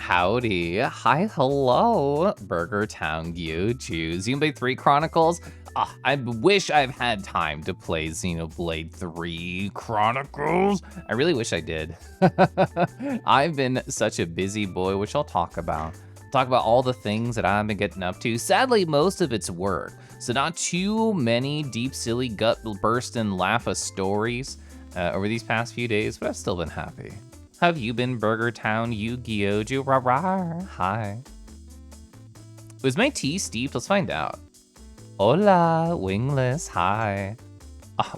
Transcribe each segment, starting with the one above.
howdy. Hi, hello. Burger Town Gyuju. Xenoblade 3 Chronicles. I wish I've had time to play Xenoblade 3 Chronicles. I really wish I did. I've been such a busy boy, which I'll talk about. Talk about all the things that I've been getting up to. Sadly, most of it's work. So not too many deep, silly, gut-bursting laugh stories over these past few days, but I've still been happy. How have you been, Burger Town Yu-Gi-Oh! Rah-rah. Hi. Was my tea steeped? Let's find out. Hola, Wingless. Hi.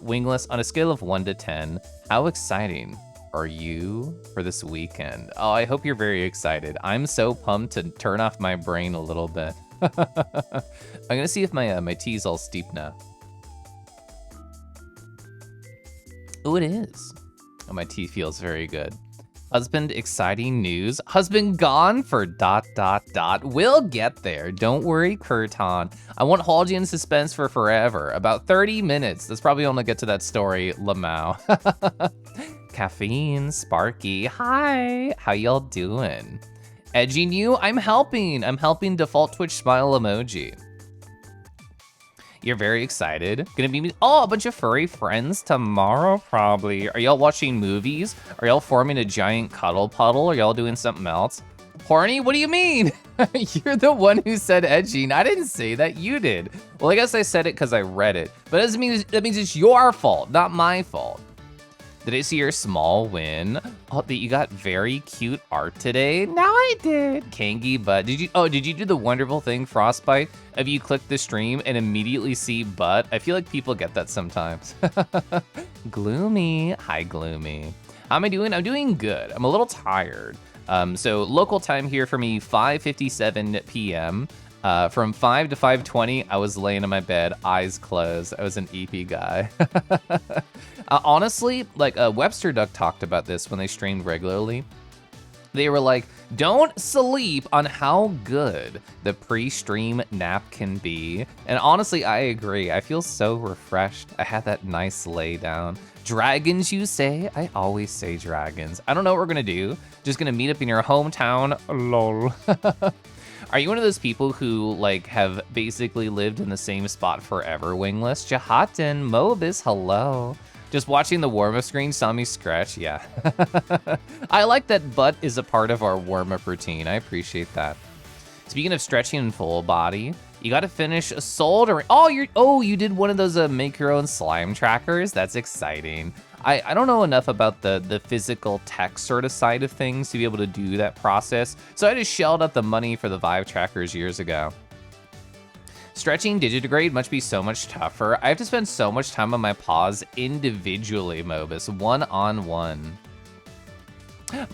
Wingless, on a scale of 1 to 10, how exciting are you for this weekend? Oh, I hope you're very excited. I'm so pumped to turn off my brain a little bit. I'm gonna see if my tea's all steep now. Oh, it is. Oh, my tea feels very good. Husband, exciting news. Husband gone for ... We'll get there. Don't worry, Kurtan. I won't hold you in suspense for forever. About 30 minutes. That's probably when I get to that story, Lamau. Caffeine, Sparky. Hi. How y'all doing? Edging you? I'm helping. I'm helping default Twitch smile emoji. You're very excited. Gonna be a bunch of furry friends tomorrow, probably. Are y'all watching movies? Are y'all forming a giant cuddle puddle? Are y'all doing something else? Horny? What do you mean? You're the one who said edging. I didn't say that, you did. Well, I guess I said it because I read it, but that means it's your fault, not my fault. Did I see your small win? Oh, that you got very cute art today. Now I did. Kangi, but did you do the wonderful thing, Frostbite? If you click the stream and immediately see butt? I feel like people get that sometimes. Gloomy, hi Gloomy. How am I doing? I'm doing good. I'm a little tired. So local time here for me, 5:57 p.m. From 5 to 5:20, I was laying in my bed, eyes closed. I was an EP guy. Honestly, like Webster Duck talked about this when they streamed regularly. They were like, don't sleep on how good the pre-stream nap can be. And honestly, I agree. I feel so refreshed. I had that nice lay down. Dragons, you say? I always say dragons. I don't know what we're gonna do. Just gonna meet up in your hometown. Lol. Are you one of those people who like have basically lived in the same spot forever, Wingless? Jahatan, Mobis, hello. Just watching the warm-up screen saw me scratch, yeah. I like that butt is a part of our warm-up routine. I appreciate that. Speaking of stretching and full body, you gotta finish soldering. Oh, you did one of those make your own slime trackers? That's exciting. I don't know enough about the physical tech sort of side of things to be able to do that process, so I just shelled out the money for the Vive trackers years ago. Stretching Digidegrade must be so much tougher. I have to spend so much time on my paws individually, Mobus, one-on-one.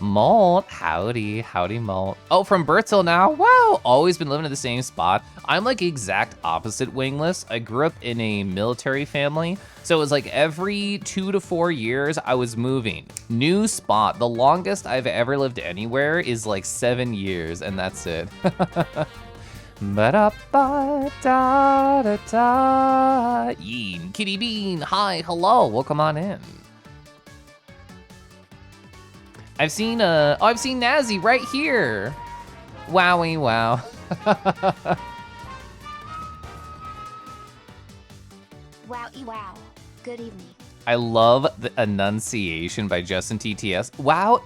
Molt, howdy Molt. Oh, from birth till now? Wow, always been living in the same spot. I'm like exact opposite Wingless. I grew up in a military family, so it was like every 2 to 4 years I was moving. New spot. The longest I've ever lived anywhere is like 7 years, and that's it. Ba-da-ba-da-da-da. Yeen, Kitty Bean, hi, hello, welcome on in. I've seen Nazi right here. Wowie wow. Wowie wow. Good evening. I love the enunciation by Justin TTS. Wow.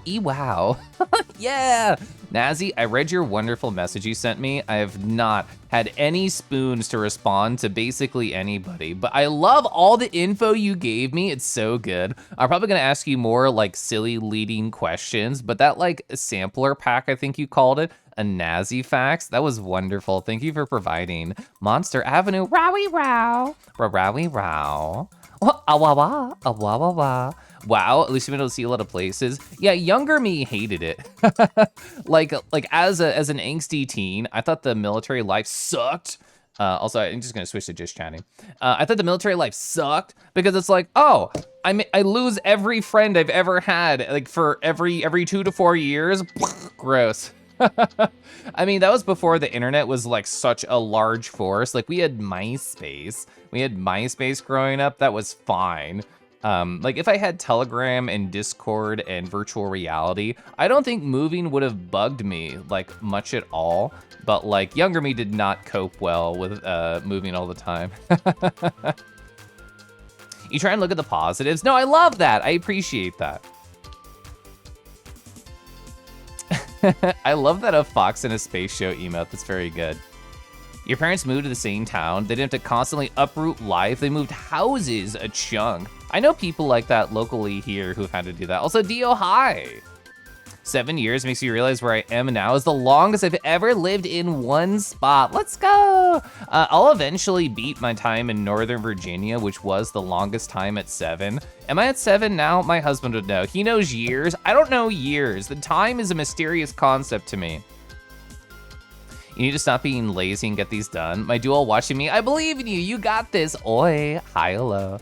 Yeah. Nazi, I read your wonderful message you sent me. I have not had any spoons to respond to basically anybody, but I love all the info you gave me. It's so good. I'm probably gonna ask you more like silly leading questions, but that like sampler pack, I think you called it, a Nazi facts, that was wonderful. Thank you for providing. Monster Avenue, rowie row, rowie row. Wow, at least you've been able to see a lot of places. Yeah, younger me hated it. like as an angsty teen, I thought the military life sucked. Also, I'm just gonna switch to just chatting. I thought the military life sucked because it's like, oh, I lose every friend I've ever had, like for every 2 to 4 years. Gross. I mean, that was before the internet was like such a large force. Like we had MySpace growing up. That was fine. Like if I had Telegram and Discord and virtual reality, I don't think moving would have bugged me like much at all. But like younger me did not cope well with moving all the time. You try and look at the positives. No, I love that. I appreciate that. I love that a fox in a space show emote. That's very good. Your parents moved to the same town. They didn't have to constantly uproot life. They moved houses a chunk. I know people like that locally here who've had to do that. Also, Dio, hi. 7 years makes you realize where I am now is the longest I've ever lived in one spot. Let's go. I'll eventually beat my time in Northern Virginia, which was the longest time at 7. Am I at 7 now? My husband would know. He knows years. I don't know years. The time is a mysterious concept to me. You need to stop being lazy and get these done. My duo watching me. I believe in you. You got this. Oi. Hi, hello.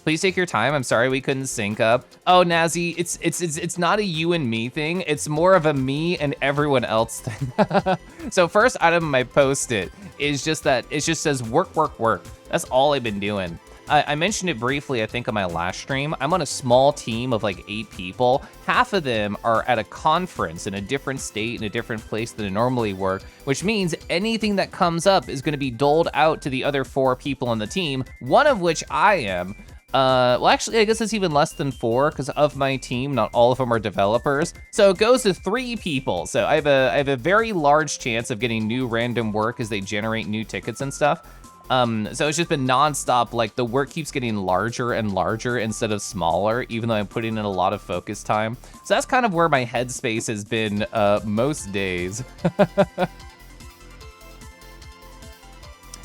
Please take your time. I'm sorry we couldn't sync up. Oh, Nazi, it's not a you and me thing. It's more of a me and everyone else thing. So first item in my post-it is just that it just says work, work, work. That's all I've been doing. I mentioned it briefly, I think, on my last stream. I'm on a small team of like 8 people. Half of them are at a conference in a different state, in a different place than I normally work, which means anything that comes up is gonna be doled out to the other 4 people on the team, one of which I am. Well, actually, I guess it's even less than 4 because of my team, not all of them are developers. So it goes to 3 people. So I have a very large chance of getting new random work as they generate new tickets and stuff. So it's just been nonstop, like the work keeps getting larger and larger instead of smaller, even though I'm putting in a lot of focus time. So that's kind of where my headspace has been most days.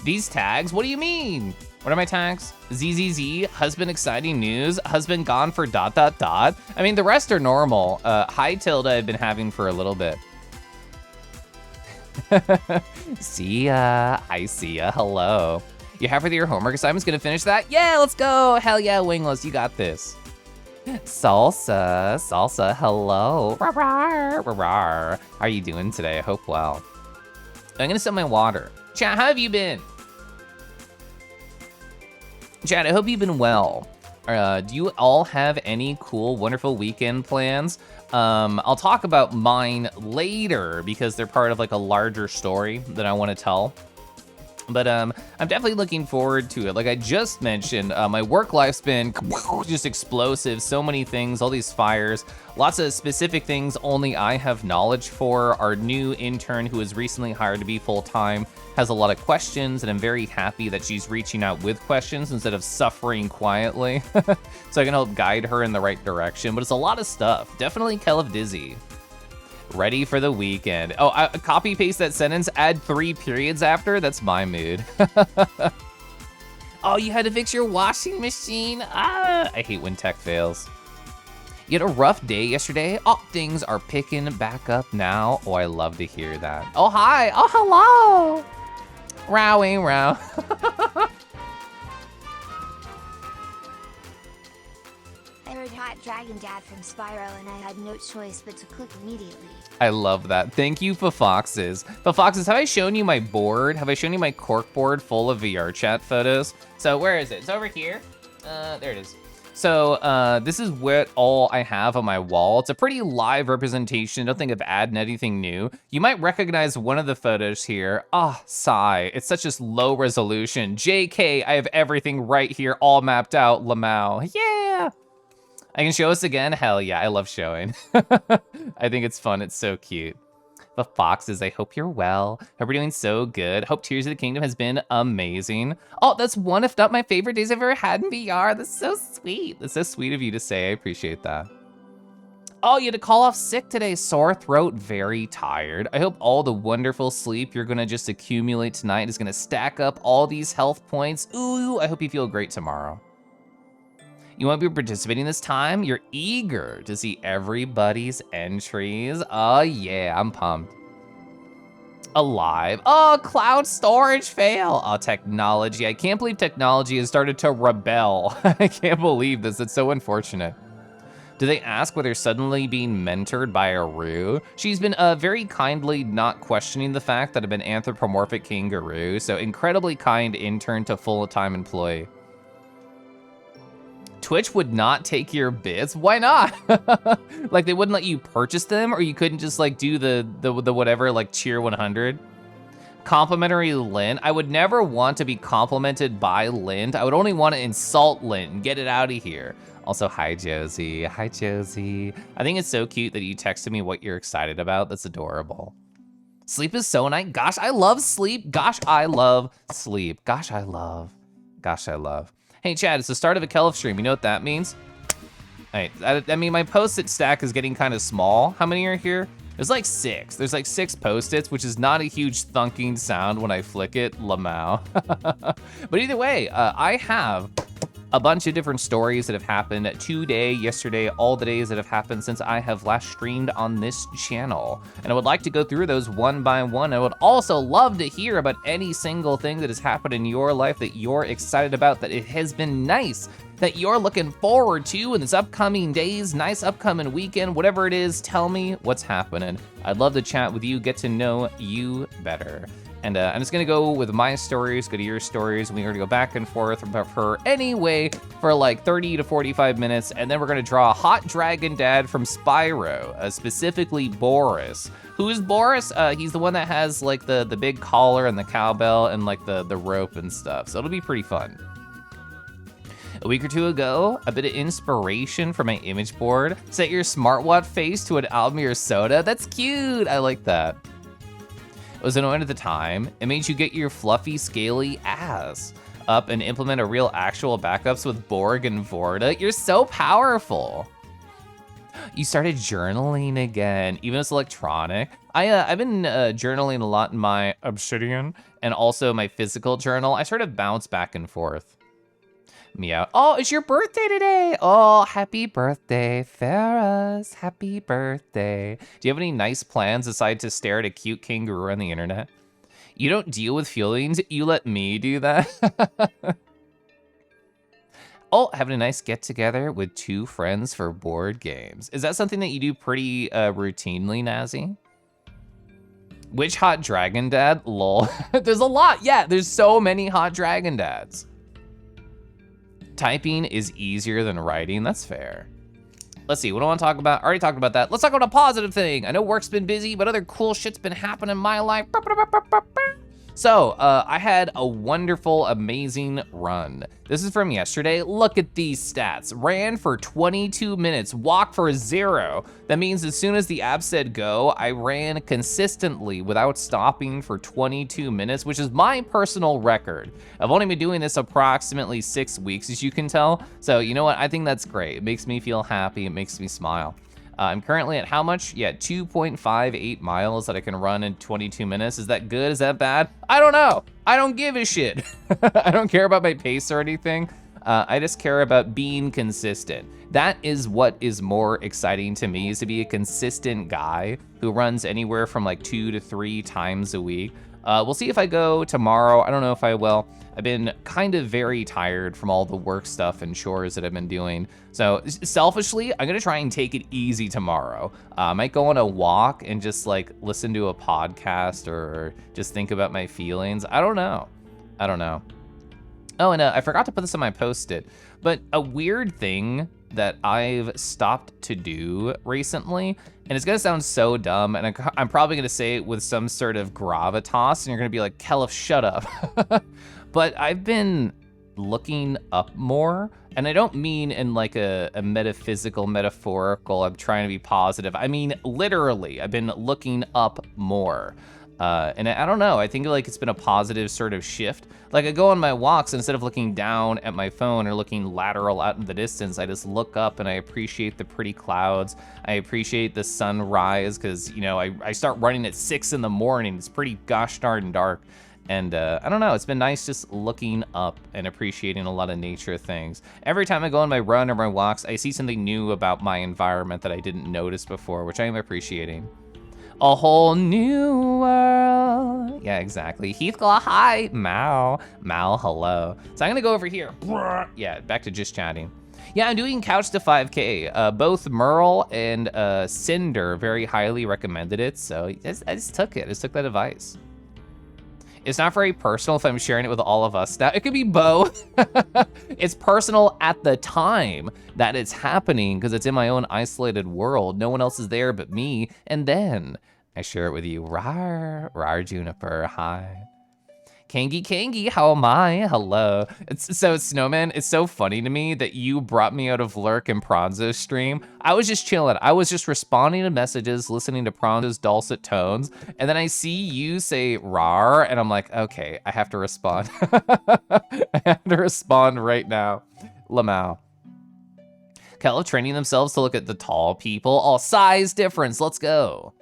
These tags, what do you mean? What are my tags? ZZZ, husband exciting news, husband gone for ... I mean, the rest are normal. Hi Tilda I've been having for a little bit. See ya, I see ya, hello. You happy with your homework assignment's gonna finish that? Yeah, let's go, hell yeah, Wingless, you got this. Salsa, hello. Rawr, rawr. How are you doing today? I hope well. I'm gonna sip my water. Chat, how have you been? Chad, I hope you've been well. Do you all have any cool, wonderful weekend plans? I'll talk about mine later because they're part of like a larger story that I want to tell. But I'm definitely looking forward to it. Like I just mentioned, my work life's been just explosive. So many things, all these fires, lots of specific things only I have knowledge for. Our new intern who was recently hired to be full-time has a lot of questions, and I'm very happy that she's reaching out with questions instead of suffering quietly. So I can help guide her in the right direction, but it's a lot of stuff. Definitely Kelv Dizzy. Ready for the weekend. Oh, copy paste that sentence, add 3 periods after, that's my mood. Oh, you had to fix your washing machine? Ah, I hate when tech fails. You had a rough day yesterday? Oh, things are picking back up now. Oh, I love to hear that. Oh, hi, oh, hello. Rowing, row. I heard Hot Dragon Dad from Spyro and I had no choice but to click immediately. I love that. Thank you, Fafoxes. Fafoxes, have I shown you my board? Have I shown you my cork board full of VR chat photos? So where is it? It's over here. There it is. So this is what all I have on my wall. It's a pretty live representation. I don't think I've added anything new. You might recognize one of the photos here. Ah, sigh. It's such a low resolution. JK, I have everything right here, all mapped out. Lamau. Yeah. I can show us again? Hell yeah, I love showing. I think it's fun, it's so cute. The Foxes, I hope you're well. Hope you're doing so good. Hope Tears of the Kingdom has been amazing. Oh, that's one, if not my favorite days I've ever had in VR. That's so sweet. That's so sweet of you to say, I appreciate that. Oh, you had to call off sick today. Sore throat, very tired. I hope all the wonderful sleep you're gonna just accumulate tonight is gonna stack up all these health points. Ooh, I hope you feel great tomorrow. You won't be participating this time? You're eager to see everybody's entries. Oh yeah, I'm pumped. Alive. Oh, cloud storage fail. Oh, technology. I can't believe technology has started to rebel. I can't believe this, it's so unfortunate. Do they ask whether suddenly being mentored by a Roo? She's been very kindly not questioning the fact that I've been anthropomorphic kangaroo, so incredibly kind intern to full-time employee. Twitch would not take your bits? Why not? Like they wouldn't let you purchase them, or you couldn't just like do the whatever, like cheer 100? Complimentary Lint. I would never want to be complimented by Lint. I would only want to insult Lint and get it out of here. Also, hi Josie. Hi Josie. I think it's so cute that you texted me what you're excited about. That's adorable. Sleep is so nice. Gosh, I love sleep. Gosh, I love sleep. Gosh, I love. Gosh, I love. Hey Chad, it's the start of a Kelf stream. You know what that means? All right, I mean, my post-it stack is getting kind of small. How many are here? There's like 6. There's like 6 post-its, which is not a huge thunking sound when I flick it, Lamau. But either way, I have a bunch of different stories that have happened today, yesterday, all the days that have happened since I have last streamed on this channel. And I would like to go through those one by one. I would also love to hear about any single thing that has happened in your life that you're excited about, that it has been nice, that you're looking forward to in this upcoming days, nice upcoming weekend, whatever it is, tell me what's happening. I'd love to chat with you, get to know you better. And I'm just gonna go with my stories, go to your stories, and we're gonna go back and forth for anyway for like 30 to 45 minutes, and then we're gonna draw a hot dragon dad from Spyro, specifically Boris. Who is Boris? He's the one that has like the big collar and the cowbell and like the rope and stuff, so it'll be pretty fun. A week or two ago, a bit of inspiration for my image board. Set your smartwatch face to an Almir soda. That's cute, I like that. It was annoying at the time. It made you get your fluffy, scaly ass up and implement a real actual backups with Borg and Vorda. You're so powerful. You started journaling again, even as electronic. I've been journaling a lot in my Obsidian and also my physical journal. I sort of bounce back and forth. Meow. Oh, it's your birthday today. Oh, happy birthday, Ferris. Happy birthday. Do you have any nice plans aside to stare at a cute kangaroo on the internet? You don't deal with feelings, you let me do that. Oh, having a nice get together with 2 friends for board games. Is that something that you do pretty routinely, Nazi? Which hot dragon dad? Lol. There's a lot. Yeah, there's so many hot dragon dads. Typing is easier than writing, that's fair. Let's see, what do I want to talk about? I already talked about that. Let's talk about a positive thing. I know work's been busy, but other cool shit's been happening in my life. So, I had a wonderful, amazing run. This is from yesterday. Look at these stats. Ran for 22 minutes, walked for 0. That means as soon as the app said go, I ran consistently without stopping for 22 minutes, which is my personal record. I've only been doing this approximately 6 weeks, as you can tell. So, you know what? I think that's great. It makes me feel happy. It makes me smile. I'm currently at how much? Yeah, 2.58 miles that I can run in 22 minutes. Is that good? Is that bad? I don't know. I don't give a shit. I don't care about my pace or anything. I just care about being consistent. That is what is more exciting to me, is to be a consistent guy who runs anywhere from like 2 to 3 times a week. We'll see if I go tomorrow. I don't know if I will. I've been kind of very tired from all the work stuff and chores that I've been doing. So selfishly, I'm gonna try and take it easy tomorrow. I might go on a walk and just like listen to a podcast or just think about my feelings. I don't know. Oh, and I forgot to put this on my Post-it, but a weird thing that I've stopped to do recently, and it's gonna sound so dumb, and I'm probably gonna say it with some sort of gravitas, and you're gonna be like, Kelf, shut up. But I've been looking up more, and I don't mean in like a metaphysical, metaphorical, I'm trying to be positive. I mean, literally, I've been looking up more. And I don't know, I think like it's been a positive sort of shift. Like I go on my walks, instead of looking down at my phone or looking lateral out in the distance, I just look up and I appreciate the pretty clouds. I appreciate the sunrise, because you know, I start running at 6 in the morning. It's pretty gosh darn dark. And I don't know, it's been nice just looking up and appreciating a lot of nature things. Every time I go on my run or my walks, I see something new about my environment that I didn't notice before, which I am appreciating. A whole new world. Yeah, exactly. Heathclaw, hi. Mal, hello. So I'm gonna go over here. Yeah, back to just chatting. Yeah, I'm doing Couch to 5K. Both Merle and Cinder very highly recommended it, so I just took it. I just took that advice. It's not very personal if I'm sharing it with all of us now. It could be both. It's personal at the time that it's happening because it's in my own isolated world. No one else is there but me. And then I share it with you. Rar Juniper, hi. Kangi, how am I? Hello. So Snowman, it's so funny to me that you brought me out of Lurk and Pronzo's stream. I was just chilling. I was just responding to messages, listening to Pronzo's dulcet tones, and then I see you say rar, and I'm like, okay, I have to respond. I have to respond right now. Lamau. Kel training themselves to look at the tall people. Oh, size difference, let's go.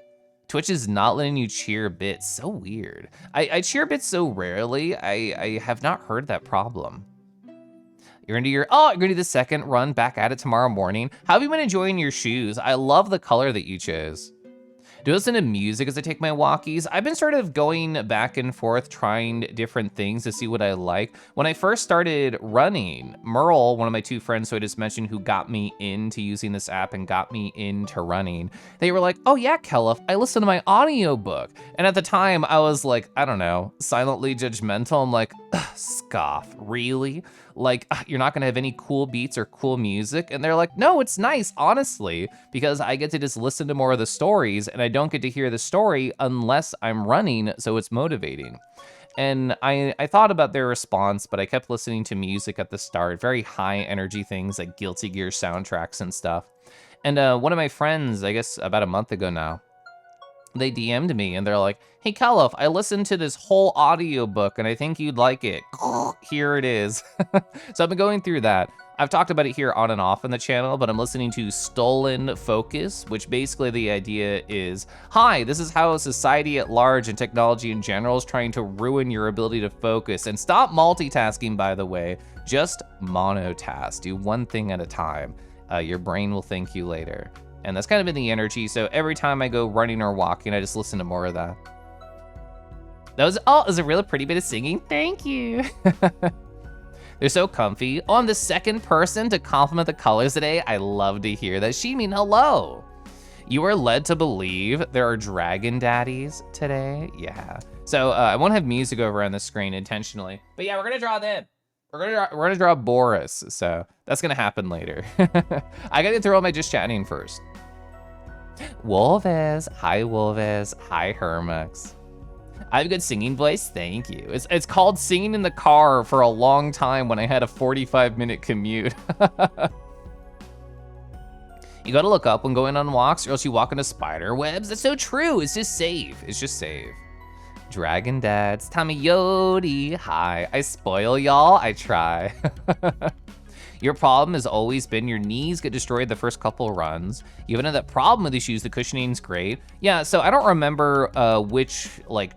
Twitch is not letting you cheer bits. So weird. I cheer bits so rarely. I have not heard that problem. You're gonna do the second run back at it tomorrow morning. How have you been enjoying your shoes? I love the color that you chose. Do I listen to music as I take my walkies? I've been sort of going back and forth, trying different things to see what I like. When I first started running, Merle, one of my two friends who I just mentioned who got me into using this app and got me into running, they were like, oh yeah, Kelif, I listened to my audiobook. And at the time I was like, I don't know, silently judgmental. I'm like, scoff, really? Like, you're not gonna have any cool beats or cool music? And they're like, no, it's nice, honestly, because I get to just listen to more of the stories and I don't get to hear the story unless I'm running, so it's motivating. And I thought about their response, but I kept listening to music at the start, very high energy things like Guilty Gear soundtracks and stuff. And one of my friends, I guess about a month ago now, they DM'd me and they're like, hey, Kelif, I listened to this whole audiobook and I think you'd like it. Here it is. So I've been going through that. I've talked about it here on and off on the channel, but I'm listening to Stolen Focus, which basically the idea is, hi, this is how society at large and technology in general is trying to ruin your ability to focus. And stop multitasking, by the way, just monotask. Do one thing at a time. Your brain will thank you later. And that's kind of been the energy, so every time I go running or walking, I just listen to more of that. That was a really pretty bit of singing. Thank you. They're so comfy. Oh, I'm the second person to compliment the colors today. I love to hear that. Shimin, hello. You are led to believe there are dragon daddies today. Yeah. So I won't have music over on the screen intentionally, but yeah, we're gonna draw them. We're gonna draw Boris, so that's gonna happen later. I gotta throw my just chatting first. Wolves, hi Wolves, hi Hermux. I have a good singing voice, thank you. It's called singing in the car for a long time when I had a 45-minute commute. You gotta look up when going on walks or else you walk into spider webs. That's so true, it's just safe, it's just safe. Dragon Dads, Tommy Yodi, hi. I spoil y'all, I try. Your problem has always been your knees get destroyed the first couple runs. You haven't had that problem with these shoes, the cushioning's great. Yeah, so I don't remember which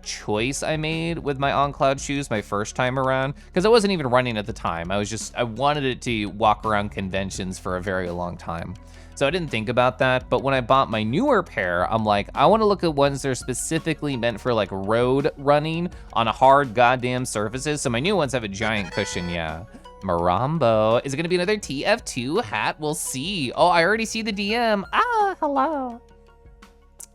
choice I made with my On Cloud shoes my first time around, because I wasn't even running at the time. I wanted it to walk around conventions for a very long time. So I didn't think about that, but when I bought my newer pair, I'm like, I wanna look at ones that are specifically meant for road running on hard goddamn surfaces. So my new ones have a giant cushion, yeah. Marambo, is it gonna be another TF2 hat? We'll see. Oh, I already see the DM. Ah, hello.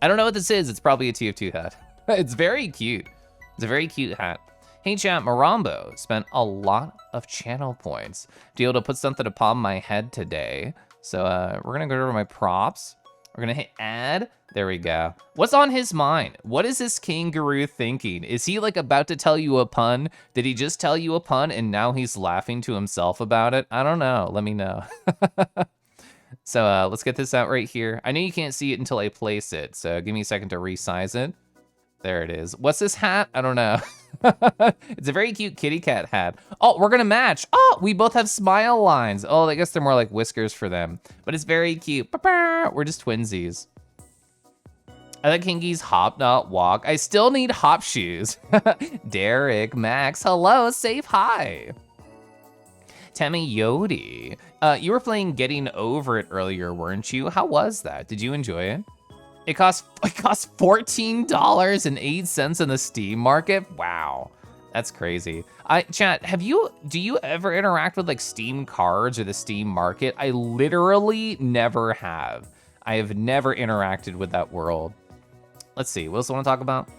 I don't know what this is. It's probably a TF2 hat. It's very cute. It's a very cute hat. Hey chat, Marambo spent a lot of channel points to be able to put something upon my head today. So we're gonna go over my props. We're gonna hit add. There we go. What's on his mind? What is this kangaroo thinking? Is he about to tell you a pun? Did he just tell you a pun and now he's laughing to himself about it? I don't know, let me know. So let's get this out right here. I know you can't see it until I place it, so give me a second to resize it. There it is. What's this hat? I don't know. It's a very cute kitty cat hat. Oh, we're gonna match. Oh, we both have smile lines. Oh, I guess they're more like whiskers for them, but it's very cute. We're just twinsies. I like Kingy's hop, not walk. I still need hop shoes. Derek, Max, hello, safe hi. Tammy Yodi, you were playing Getting Over It earlier, weren't you? How was that? Did you enjoy it? It cost $14.08 in the Steam market. Wow, that's crazy. Chat, do you ever interact with Steam cards or the Steam market? I literally never have. I have never interacted with that world. Let's see, what else do I want to talk about?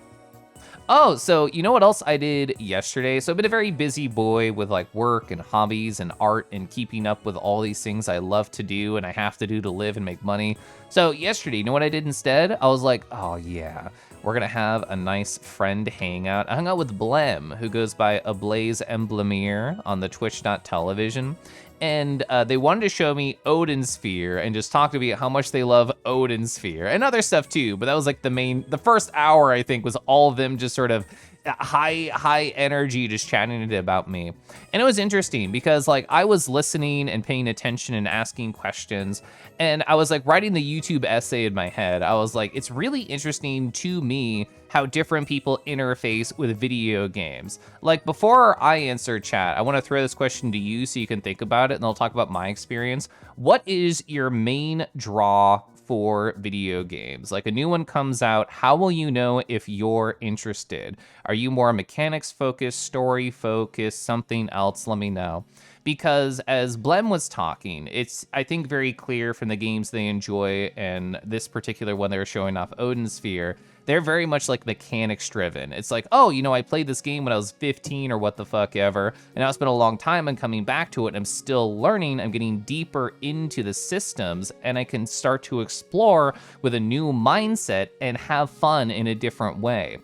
Oh, so you know what else I did yesterday? So I've been a very busy boy with like work and hobbies and art and keeping up with all these things I love to do and I have to do to live and make money. So yesterday, you know what I did instead? I was like, oh yeah, we're gonna have a nice friend hangout. I hung out with Blem, who goes by Ablaze Emblemere on the Twitch.television. And they wanted to show me Odin Sphere and just talk to me how much they love Odin Sphere and other stuff too. But that was like the first hour, I think, was all of them just sort of high energy, just chatting about me. And it was interesting because like I was listening and paying attention and asking questions. And I was like writing the YouTube essay in my head. I was like, it's really interesting to me how different people interface with video games. Like before I answer chat, I want to throw this question to you so you can think about it and I'll talk about my experience. What is your main draw for video games? Like a new one comes out, how will you know if you're interested? Are you more mechanics focused, story focused, something else? Let me know. Because as Blem was talking, it's, I think, very clear from the games they enjoy and this particular one they were showing off, Odin Sphere, they're very much like mechanics driven. It's like, oh, you know, I played this game when I was 15 or what the fuck ever, and now it's been a long time. I'm coming back to it and I'm still learning. I'm getting deeper into the systems and I can start to explore with a new mindset and have fun in a different way.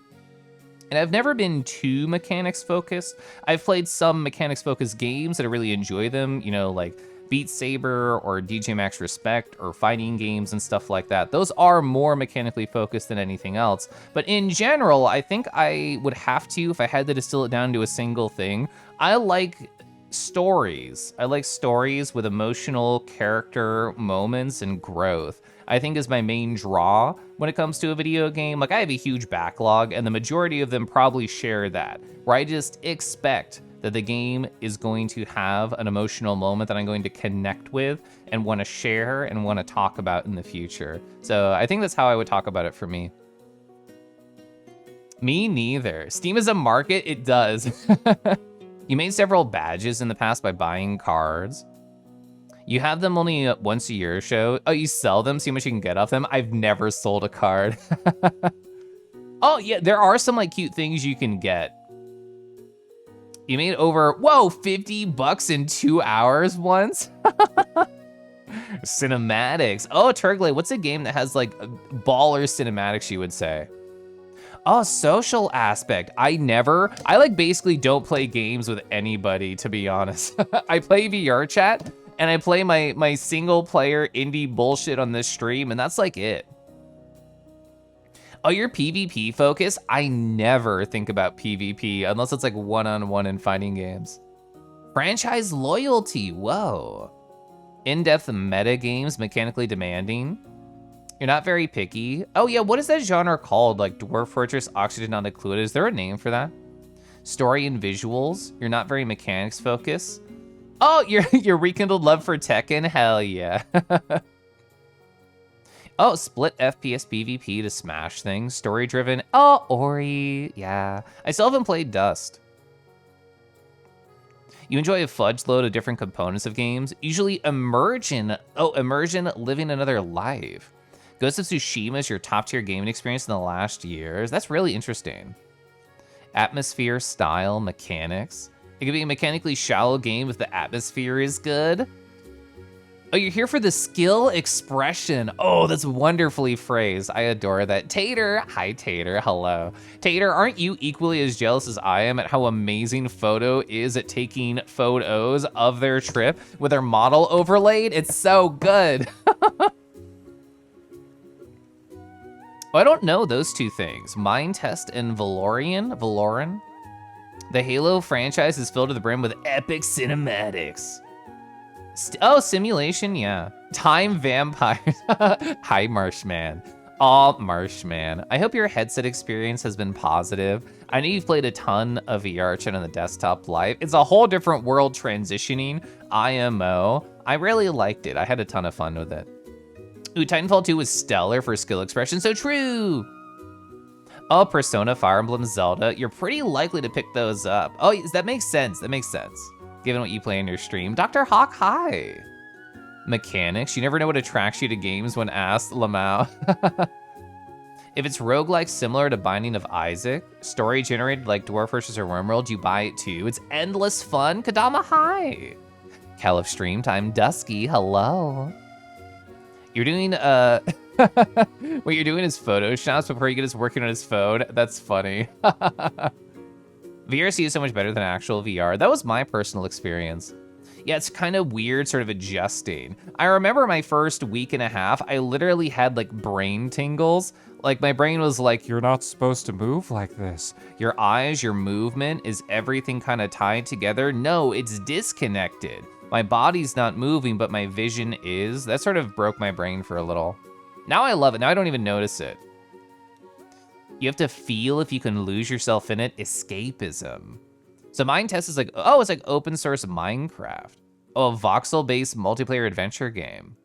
And I've never been too mechanics focused. I've played some mechanics focused games that I really enjoy them, you know, like Beat Saber or DJ Max Respect or fighting games and stuff like that. Those are more mechanically focused than anything else. But in general, I think I would have to, if I had to distill it down to a single thing, I like stories. I like stories with emotional character moments and growth. I think is my main draw when it comes to a video game. Like I have a huge backlog and the majority of them probably share that, where I just expect that the game is going to have an emotional moment that I'm going to connect with and want to share and want to talk about in the future. So I think that's how I would talk about it for me. Me neither. Steam is a market, it does. You made several badges in the past by buying cards. You have them only once a year show. Oh, you sell them, see how much you can get off them? I've never sold a card. Oh yeah, there are some like cute things you can get. You made over, whoa, $50 in 2 hours once? Cinematics. Oh, Turgley, what's a game that has like baller cinematics, you would say? Oh, social aspect. I like basically don't play games with anybody, to be honest. I play VR chat and I play my single player indie bullshit on this stream and that's like it. Oh, you're PvP focused? I never think about PvP unless it's like one-on-one in fighting games. Franchise loyalty, whoa. In-depth meta games, mechanically demanding. You're not very picky. Oh yeah, what is that genre called? Like Dwarf Fortress, Oxygen Not Included. Is there a name for that? Story and visuals. You're not very mechanics focused. Oh, your rekindled love for Tekken? Hell yeah. Oh, split FPS PvP to smash things. Story driven. Oh, Ori. Yeah. I still haven't played Dust. You enjoy a fudge load of different components of games. Usually immersion. Oh, immersion, living another life. Ghost of Tsushima is your top tier gaming experience in the last years. That's really interesting. Atmosphere, style, mechanics. It could be a mechanically shallow game if the atmosphere is good. Oh, you're here for the skill expression. Oh, that's wonderfully phrased. I adore that. Tater, hi Tater, hello. Tater, aren't you equally as jealous as I am at how amazing Photo is at taking photos of their trip with their model overlaid? It's so good. Oh, I don't know those two things. Mind Test and Valoran. The Halo franchise is filled to the brim with epic cinematics. Oh, simulation, yeah. Time vampires. Hi, Marshman. Oh, Marshman. I hope your headset experience has been positive. I know you've played a ton of VR chat on the desktop live. It's a whole different world transitioning. IMO. I really liked it. I had a ton of fun with it. Ooh, Titanfall 2 was stellar for skill expression. So true. Oh, Persona, Fire Emblem, Zelda. You're pretty likely to pick those up. Oh, that makes sense. That makes sense. Given what you play in your stream. Dr. Hawk, hi. Mechanics. You never know what attracts you to games when asked, Lamau. If it's roguelike similar to Binding of Isaac, story generated like Dwarf vs. Wormworld, you buy it too. It's endless fun. Kadama, hi. Caliph stream time. Dusky, hello. You're doing, what you're doing is Photoshops before you get us working on his phone. That's funny. VRC is so much better than actual VR. That was my personal experience. Yeah, it's kind of weird sort of adjusting. I remember my first week and a half, I literally had like brain tingles. Like my brain was like, you're not supposed to move like this. Your eyes, your movement, is everything kind of tied together? No, it's disconnected. My body's not moving, but my vision is. That sort of broke my brain for a little. Now I love it. Now I don't even notice it. You have to feel if you can lose yourself in it. Escapism. So Mind Test is like, oh, it's like open source Minecraft. Oh, a voxel-based multiplayer adventure game.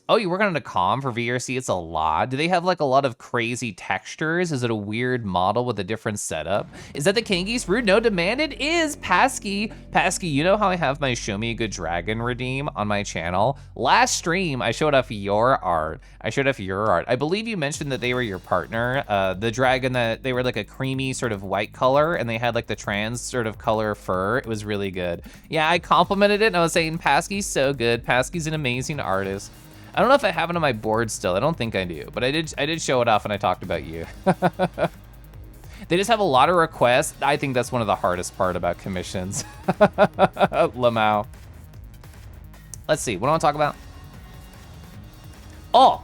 Oh, you work on a comm for VRC? It's a lot. Do they have like a lot of crazy textures? Is it a weird model with a different setup? Is that the Kangi's Rude No Demand? It is, Pasky. Pasky, you know how I have my Show Me a Good Dragon redeem on my channel? Last stream, I showed off your art. I believe you mentioned that they were your partner. The dragon that they were like a creamy sort of white color and they had like the trans sort of color fur. It was really good. Yeah, I complimented it and I was saying Pasky's so good. Pasky's an amazing artist. I don't know if I have it on my board still. I don't think I do, but I did show it off and I talked about you. They just have a lot of requests. I think that's one of the hardest part about commissions. Lamau. Let's see, what do I want to talk about? Oh,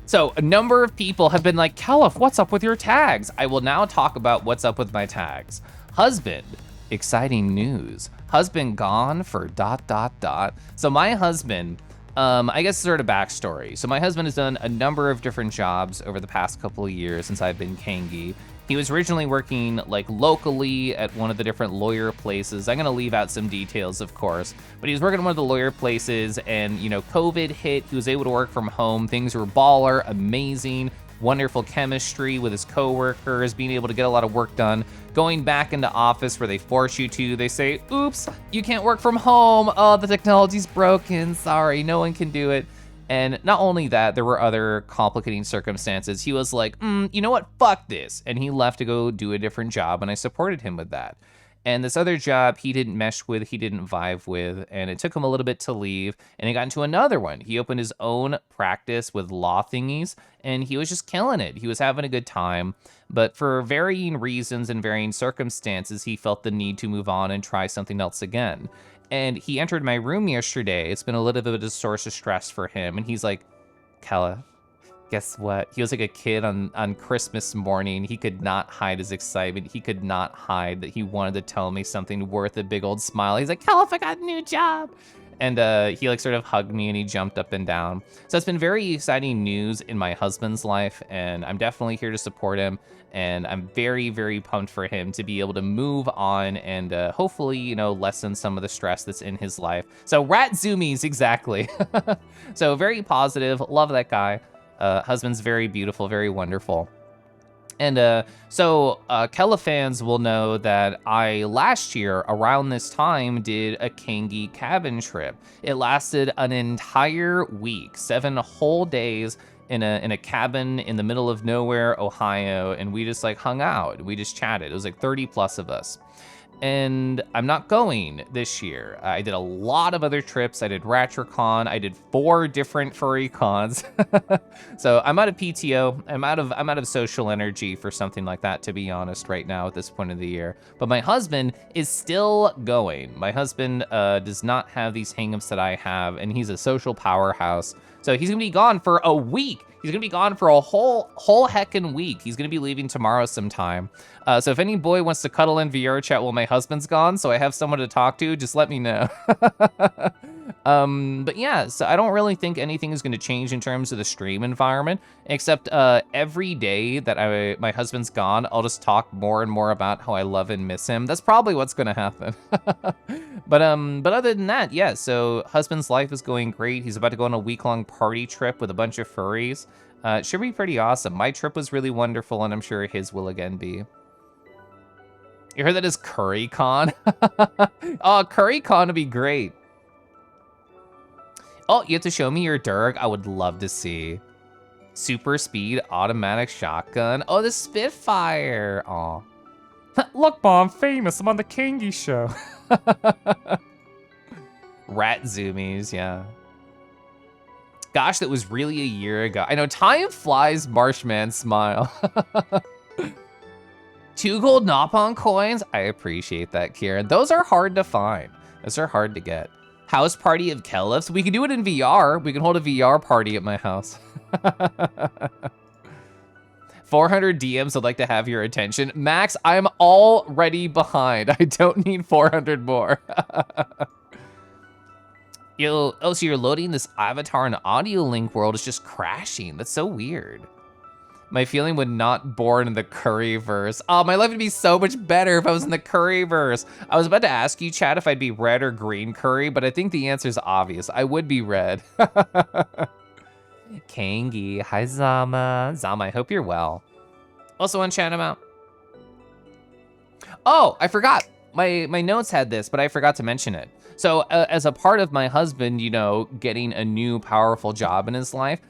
so a number of people have been like, Caliph, what's up with your tags? I will now talk about what's up with my tags. Husband, exciting news. Husband gone for ... So my husband, I guess sort of backstory. So my husband has done a number of different jobs over the past couple of years since I've been Kangi. He was originally working like locally at one of the different lawyer places. I'm gonna leave out some details, of course, but he was working at one of the lawyer places and, you know, COVID hit. He was able to work from home. Things were baller, amazing, wonderful chemistry with his coworkers, being able to get a lot of work done. Going back into office where they force you to, they say, oops, you can't work from home. Oh, the technology's broken. Sorry, no one can do it. And not only that, there were other complicating circumstances. He was like, you know what, fuck this. And he left to go do a different job, and I supported him with that. And this other job he didn't mesh with, he didn't vibe with, and it took him a little bit to leave, and he got into another one. He opened his own practice with law thingies, and he was just killing it. He was having a good time, but for varying reasons and varying circumstances, he felt the need to move on and try something else again. And he entered my room yesterday. It's been a little bit of a source of stress for him, and he's like, Caliph, guess what? He was like a kid on Christmas morning. He could not hide his excitement. He could not hide that he wanted to tell me something worth a big old smile. He's like, Caliph, I got a new job. And he like sort of hugged me and he jumped up and down. So it's been very exciting news in my husband's life, and I'm definitely here to support him. And I'm very, very pumped for him to be able to move on and hopefully, you know, lessen some of the stress that's in his life. So rat zoomies, exactly. So very positive, love that guy. Husband's very beautiful, very wonderful. And so Kella fans will know that I last year around this time did a Kangi cabin trip. It lasted an entire week, 7 whole days in a cabin in the middle of nowhere, Ohio, and we just like hung out. We just chatted. It was like 30 plus of us. And I'm not going this year. I did a lot of other trips. I did RatraCon. I did 4 different furry cons. So I'm out of PTO. I'm out of social energy for something like that, to be honest, right now at this point of the year. But my husband is still going. My husband does not have these hangups that I have, and he's a social powerhouse. So he's gonna be gone for a week. He's gonna be gone for a whole heckin' week. He's gonna be leaving tomorrow sometime. So if any boy wants to cuddle in VR chat while my husband's gone, so I have someone to talk to, just let me know. But yeah, so I don't really think anything is gonna change in terms of the stream environment, except every day that my husband's gone, I'll just talk more and more about how I love and miss him. That's probably what's gonna happen. But other than that, yeah, so husband's life is going great. He's about to go on a week-long party trip with a bunch of furries. It should be pretty awesome. My trip was really wonderful, and I'm sure his will again be. You heard that is CurryCon? Oh, CurryCon would be great. Oh, you have to show me your Durg? I would love to see. Super speed automatic shotgun. Oh, the Spitfire. Aw. Look, Mom, I'm famous. I'm on the Kangi show. Rat zoomies, yeah. Gosh, that was really a year ago. I know, time flies, Marshman smile. 2 gold Nopon coins. I appreciate that, Kieran. Those are hard to find. Those are hard to get. House party of Kelifs. We can do it in VR. We can hold a VR party at my house. 400 DMs would like to have your attention. Max, I'm already behind. I don't need 400 more. So you're loading this avatar and audio link world is just crashing. That's so weird. My feeling would not born in the Curryverse. Oh, my life would be so much better if I was in the Curryverse. I was about to ask you, chat, if I'd be red or green curry, but I think the answer is obvious. I would be red. Kangi, hi Zama. Zama, I hope you're well. Also on chat about. Oh, I forgot. My notes had this, but I forgot to mention it. So as a part of my husband, you know, getting a new powerful job in his life,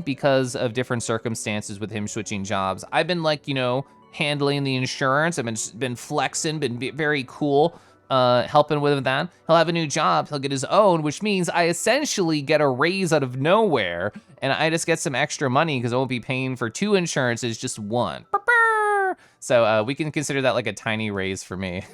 because of different circumstances with him switching jobs, I've been like, you know, handling the insurance. I've been flexing, been very cool, helping with that. He'll have a new job, he'll get his own, which means I essentially get a raise out of nowhere, and I just get some extra money because I won't be paying for 2 insurances, just 1. So we can consider that like a tiny raise for me.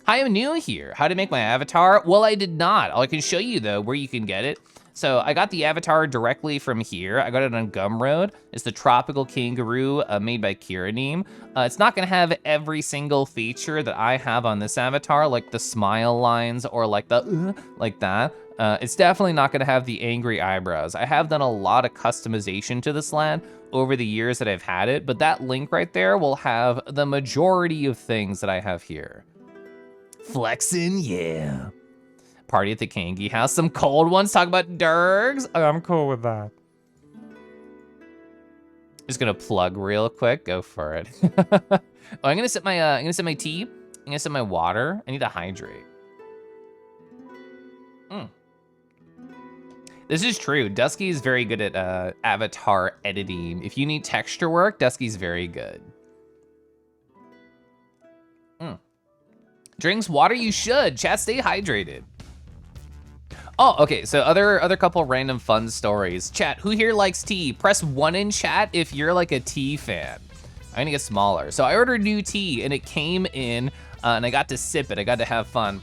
Hi, I'm new here. How to make my avatar? Well, I did not. I can show you though where you can get it. So I got the avatar directly from here. I got it on Gumroad. It's the Tropical Kangaroo made by Kiraneem. It's not gonna have every single feature that I have on this avatar, like the smile lines or like the like that. It's definitely not gonna have the angry eyebrows. I have done a lot of customization to this lad over the years that I've had it, but that link right there will have the majority of things that I have here. Flexin', yeah. Party at the Kangi house. Some cold ones. Talk about Durgs. Oh, I'm cool with that. Just gonna plug real quick. Go for it. Oh, I'm gonna set my tea. I'm gonna set my water. I need to hydrate. This is true. Dusky is very good at avatar editing. If you need texture work, Dusky's very good. Drinks water, you should. Chat, stay hydrated. Oh, okay, so other couple random fun stories. Chat, who here likes tea? Press 1 in chat if you're like a tea fan. I'm gonna get smaller. So I ordered new tea and it came in and I got to sip it. I got to have fun.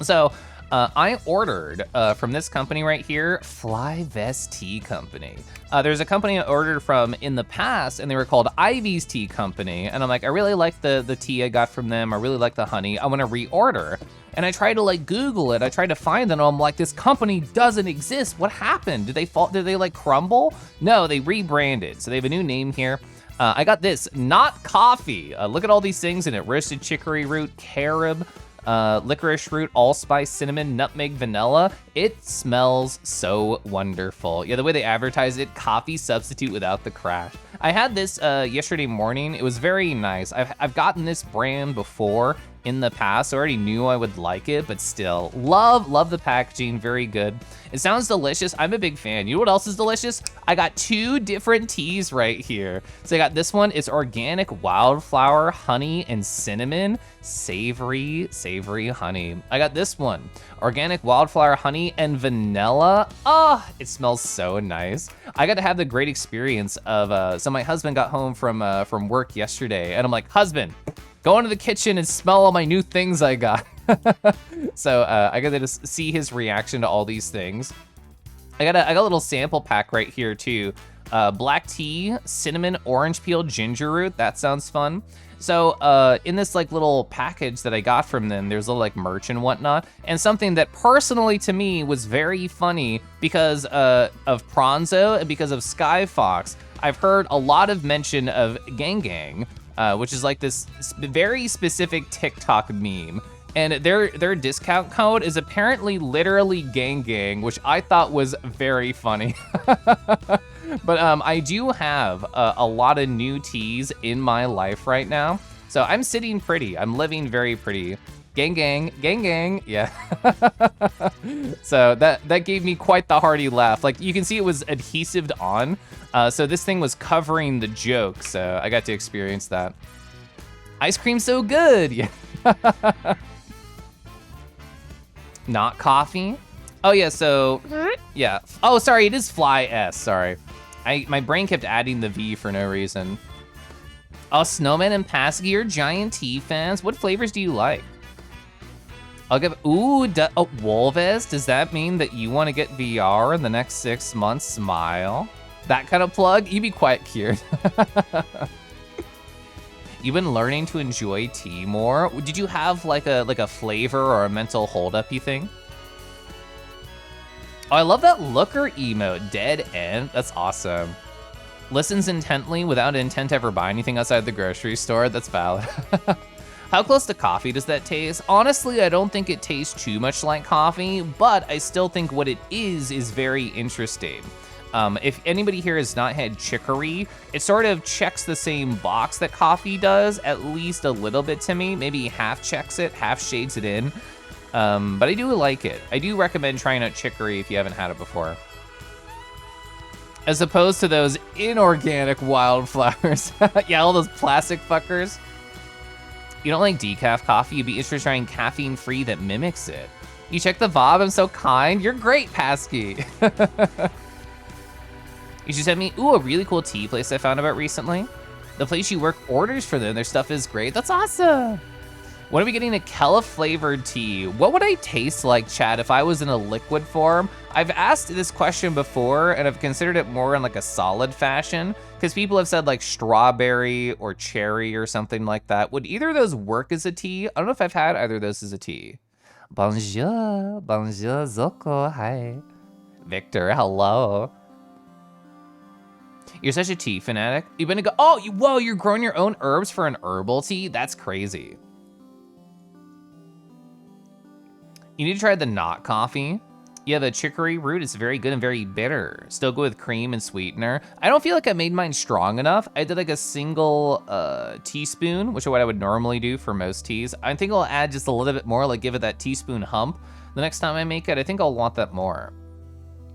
So I ordered from this company right here, Fly Vest Tea Company. There's a company I ordered from in the past and they were called Ivy's Tea Company. And I'm like, I really like the tea I got from them. I really like the honey. I wanna reorder. And I tried to like Google it. I tried to find them. I'm like, this company doesn't exist. What happened? Did they fall? Did they like crumble? No, they rebranded. So they have a new name here. I got this, Not Coffee. Look at all these things in it. Roasted chicory root, carob, licorice root, allspice, cinnamon, nutmeg, vanilla. It smells so wonderful. Yeah, the way they advertise it, coffee substitute without the crash. I had this yesterday morning. It was very nice. I've gotten this brand before in the past. I already knew I would like it, but still, love the packaging, very good. It sounds delicious. I'm a big fan. You know what else is delicious? I got 2 different teas right here. So I got this one, it's organic wildflower, honey, and cinnamon. Savory honey. I got this one, organic wildflower, honey, and vanilla. Oh, it smells so nice. I got to have the great experience of, so my husband got home from work yesterday, and I'm like, husband, go into the kitchen and smell all my new things I got. So I got to just see his reaction to all these things. I got a little sample pack right here too. Black tea, cinnamon, orange peel, ginger root. That sounds fun. So in this like little package that I got from them, there's a little like merch and whatnot. And something that personally to me was very funny because of Pronzo and because of Sky Fox. I've heard a lot of mention of Gang Gang, which is like this very specific TikTok meme. And their discount code is apparently literally Gang Gang, which I thought was very funny. But I do have a lot of new teas in my life right now. So I'm sitting pretty, I'm living very pretty. Gang, gang, gang, gang. Yeah. So that gave me quite the hearty laugh. Like, you can see it was adhesived on. So this thing was covering the joke. So I got to experience that. Ice cream so good. Yeah. Not coffee. Oh yeah, so yeah. Oh, sorry, it is Fly S. Sorry, my brain kept adding the V for no reason. Oh, Snowman and Pasky are giant tea fans. What flavors do you like? I'll give. Ooh, Wolves. Does that mean that you want to get VR in the next 6 months? Smile. That kind of plug. You'd be quite cute. You've been learning to enjoy tea more. Did you have like a flavor or a mental holdup, you think? Oh, I love that looker emote, dead end. That's awesome. Listens intently without intent to ever buy anything outside the grocery store. That's valid. How close to coffee does that taste? Honestly, I don't think it tastes too much like coffee, but I still think what it is very interesting. If anybody here has not had chicory, it sort of checks the same box that coffee does, at least a little bit to me. Maybe half checks it, half shades it in. But I do like it. I do recommend trying out chicory if you haven't had it before. As opposed to those inorganic wildflowers. Yeah, all those plastic fuckers. You don't like decaf coffee? You'd be interested in trying caffeine-free that mimics it. You check the VOB, I'm so kind. You're great, Pasky. You should send me, ooh, a really cool tea place I found about recently. The place you work orders for them, their stuff is great. That's awesome. When are we getting a Kella flavored tea? What would I taste like, chat, if I was in a liquid form? I've asked this question before, and I've considered it more in like a solid fashion, because people have said like strawberry or cherry or something like that. Would either of those work as a tea? I don't know if I've had either of those as a tea. Bonjour, bonjour, Zoko, hi. Victor, hello. You're such a tea fanatic. You've been to go, oh, whoa, you're growing your own herbs for an herbal tea? That's crazy. You need to try the not coffee. Yeah, the chicory root is very good and very bitter. Still go with cream and sweetener. I don't feel like I made mine strong enough. I did like a single teaspoon, which is what I would normally do for most teas. I think I'll add just a little bit more, like give it that teaspoon hump. The next time I make it, I think I'll want that more.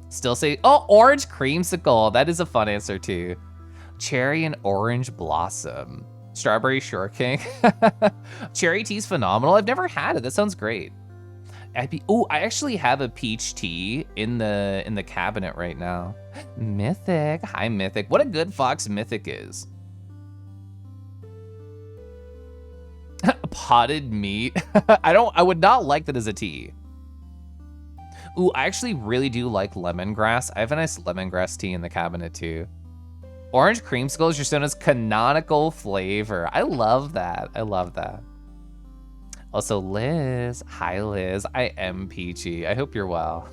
Still say, oh, orange creamsicle. That is a fun answer too. Cherry and orange blossom. Strawberry shortcake. Cherry tea's phenomenal. I've never had it. That sounds great. I actually have a peach tea in the cabinet right now. Mythic, hi Mythic. What a good fox Mythic is. Potted meat. I would not like that as a tea. Ooh, I actually really do like lemongrass. I have a nice lemongrass tea in the cabinet too. Orange creamsicle is Ursona's canonical flavor. I love that. I love that. Also, Liz. Hi, Liz. I am peachy. I hope you're well.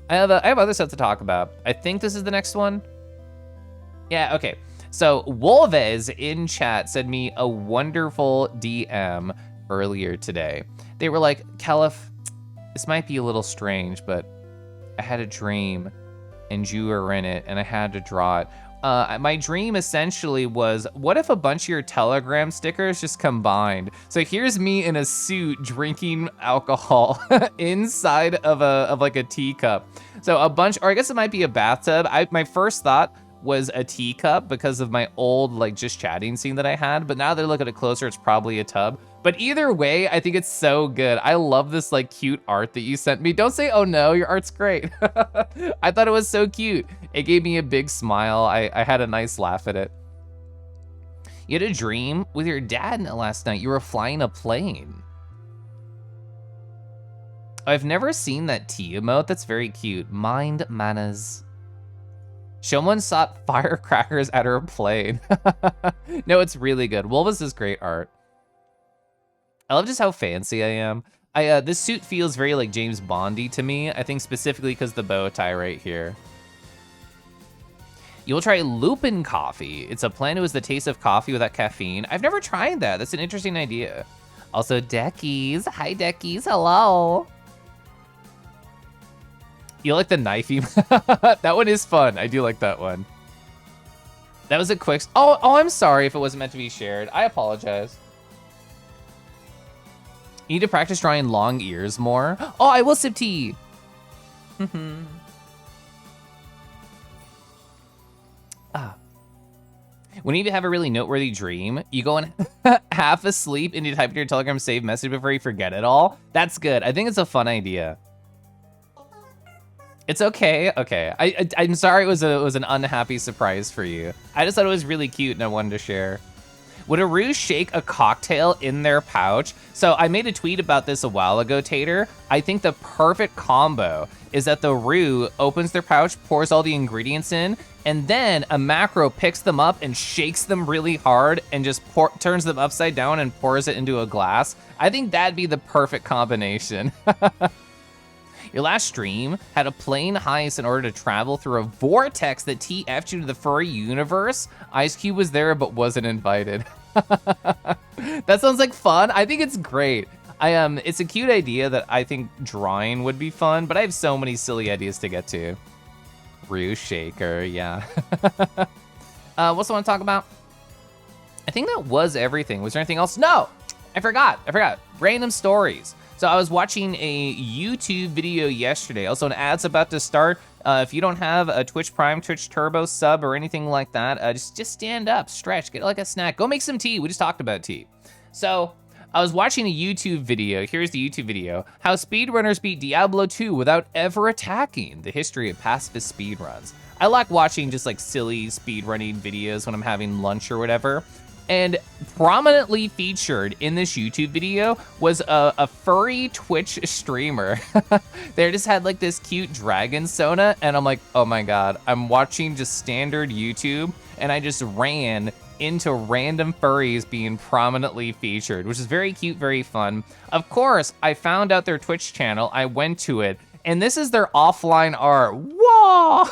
I have other stuff to talk about. I think this is the next one. Yeah, okay. So, Wolves in chat sent me a wonderful DM earlier today. They were like, Caliph, this might be a little strange, but I had a dream and you were in it and I had to draw it. My dream essentially was, what if a bunch of your Telegram stickers just combined? So here's me in a suit drinking alcohol inside of like a teacup. So a bunch, or I guess it might be a bathtub. My first thought was a teacup because of my old like just chatting scene that I had, but now that I look at it closer, it's probably a tub. But either way, I think it's so good. I love this like cute art that you sent me. Don't say, oh no, your art's great. I thought it was so cute. It gave me a big smile. I had a nice laugh at it. You had a dream with your dad last night. You were flying a plane. I've never seen that tea emote. That's very cute. Mind manners. Someone shot firecrackers at her plane. No, it's really good. Wolves is great art. I love just how fancy I am. This suit feels very like James Bondy to me. I think specifically because the bow tie right here. You'll try Lupin coffee. It's a plant who has the taste of coffee without caffeine. I've never tried that. That's an interesting idea. Also, Deckies. Hi, Deckies. Hello. You like the knifey? That one is fun. I do like that one. That was a quick... Oh, I'm sorry if it wasn't meant to be shared. I apologize. You need to practice drawing long ears more. Oh, I will sip tea. When you have a really noteworthy dream, you go in half asleep and you type in your Telegram save message before you forget it all. That's good. I think it's a fun idea. It's okay. Okay. I'm sorry it was an unhappy surprise for you. I just thought it was really cute and I wanted to share. Would a Roo shake a cocktail in their pouch? So I made a tweet about this a while ago, Tater. I think the perfect combo is that the Roo opens their pouch, pours all the ingredients in, and then a macro picks them up and shakes them really hard and just turns them upside down and pours it into a glass. I think that'd be the perfect combination. Your last stream had a plane heist in order to travel through a vortex that TF'd you to the furry universe. Ice Cube was there but wasn't invited. That sounds like fun. I think it's great. It's a cute idea that I think drawing would be fun, but I have so many silly ideas to get to. Roo Shaker, yeah. What's the one to talk about? I think that was everything. Was there anything else? No, I forgot. Random stories. So I was watching a YouTube video yesterday. Also, an ad's about to start. If you don't have a Twitch Prime, Twitch Turbo sub, or anything like that, just stand up, stretch, get like a snack. Go make some tea. We just talked about tea. So I was watching a YouTube video. Here's the YouTube video. How speedrunners beat Diablo 2 without ever attacking. The history of pacifist speedruns. I like watching just like silly speedrunning videos when I'm having lunch or whatever. And prominently featured in this YouTube video was a furry Twitch streamer. They just had like this cute dragon Sona, and I'm like, oh my God, I'm watching just standard YouTube, and I just ran into random furries being prominently featured, which is very cute, very fun. Of course, I found out their Twitch channel, I went to it, and this is their offline art. Whoa!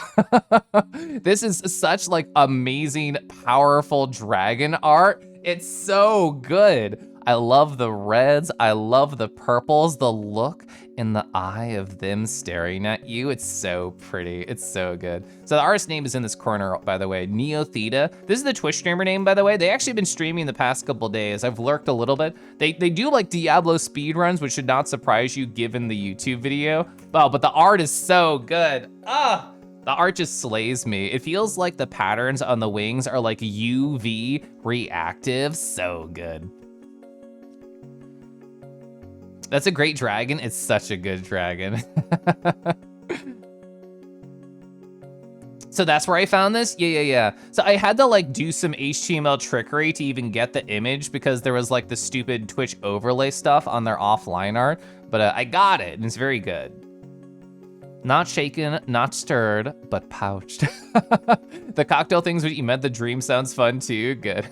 This is such like amazing, powerful dragon art. It's so good. I love the reds, I love the purples, the look in the eye of them staring at you. It's so pretty, it's so good. So the artist name is in this corner, by the way, Neo Theta. This is the Twitch streamer name, by the way. They actually been streaming the past couple days. I've lurked a little bit. They do like Diablo speedruns, which should not surprise you given the YouTube video. Oh, but the art is so good. The art just slays me. It feels like the patterns on the wings are like UV reactive. So good. That's a great dragon. It's such a good dragon. So that's where I found this? Yeah. So I had to like do some HTML trickery to even get the image because there was like the stupid Twitch overlay stuff on their offline art, but I got it and it's very good. Not shaken, not stirred, but pouched. The cocktail things what you meant, the dream sounds fun too, good.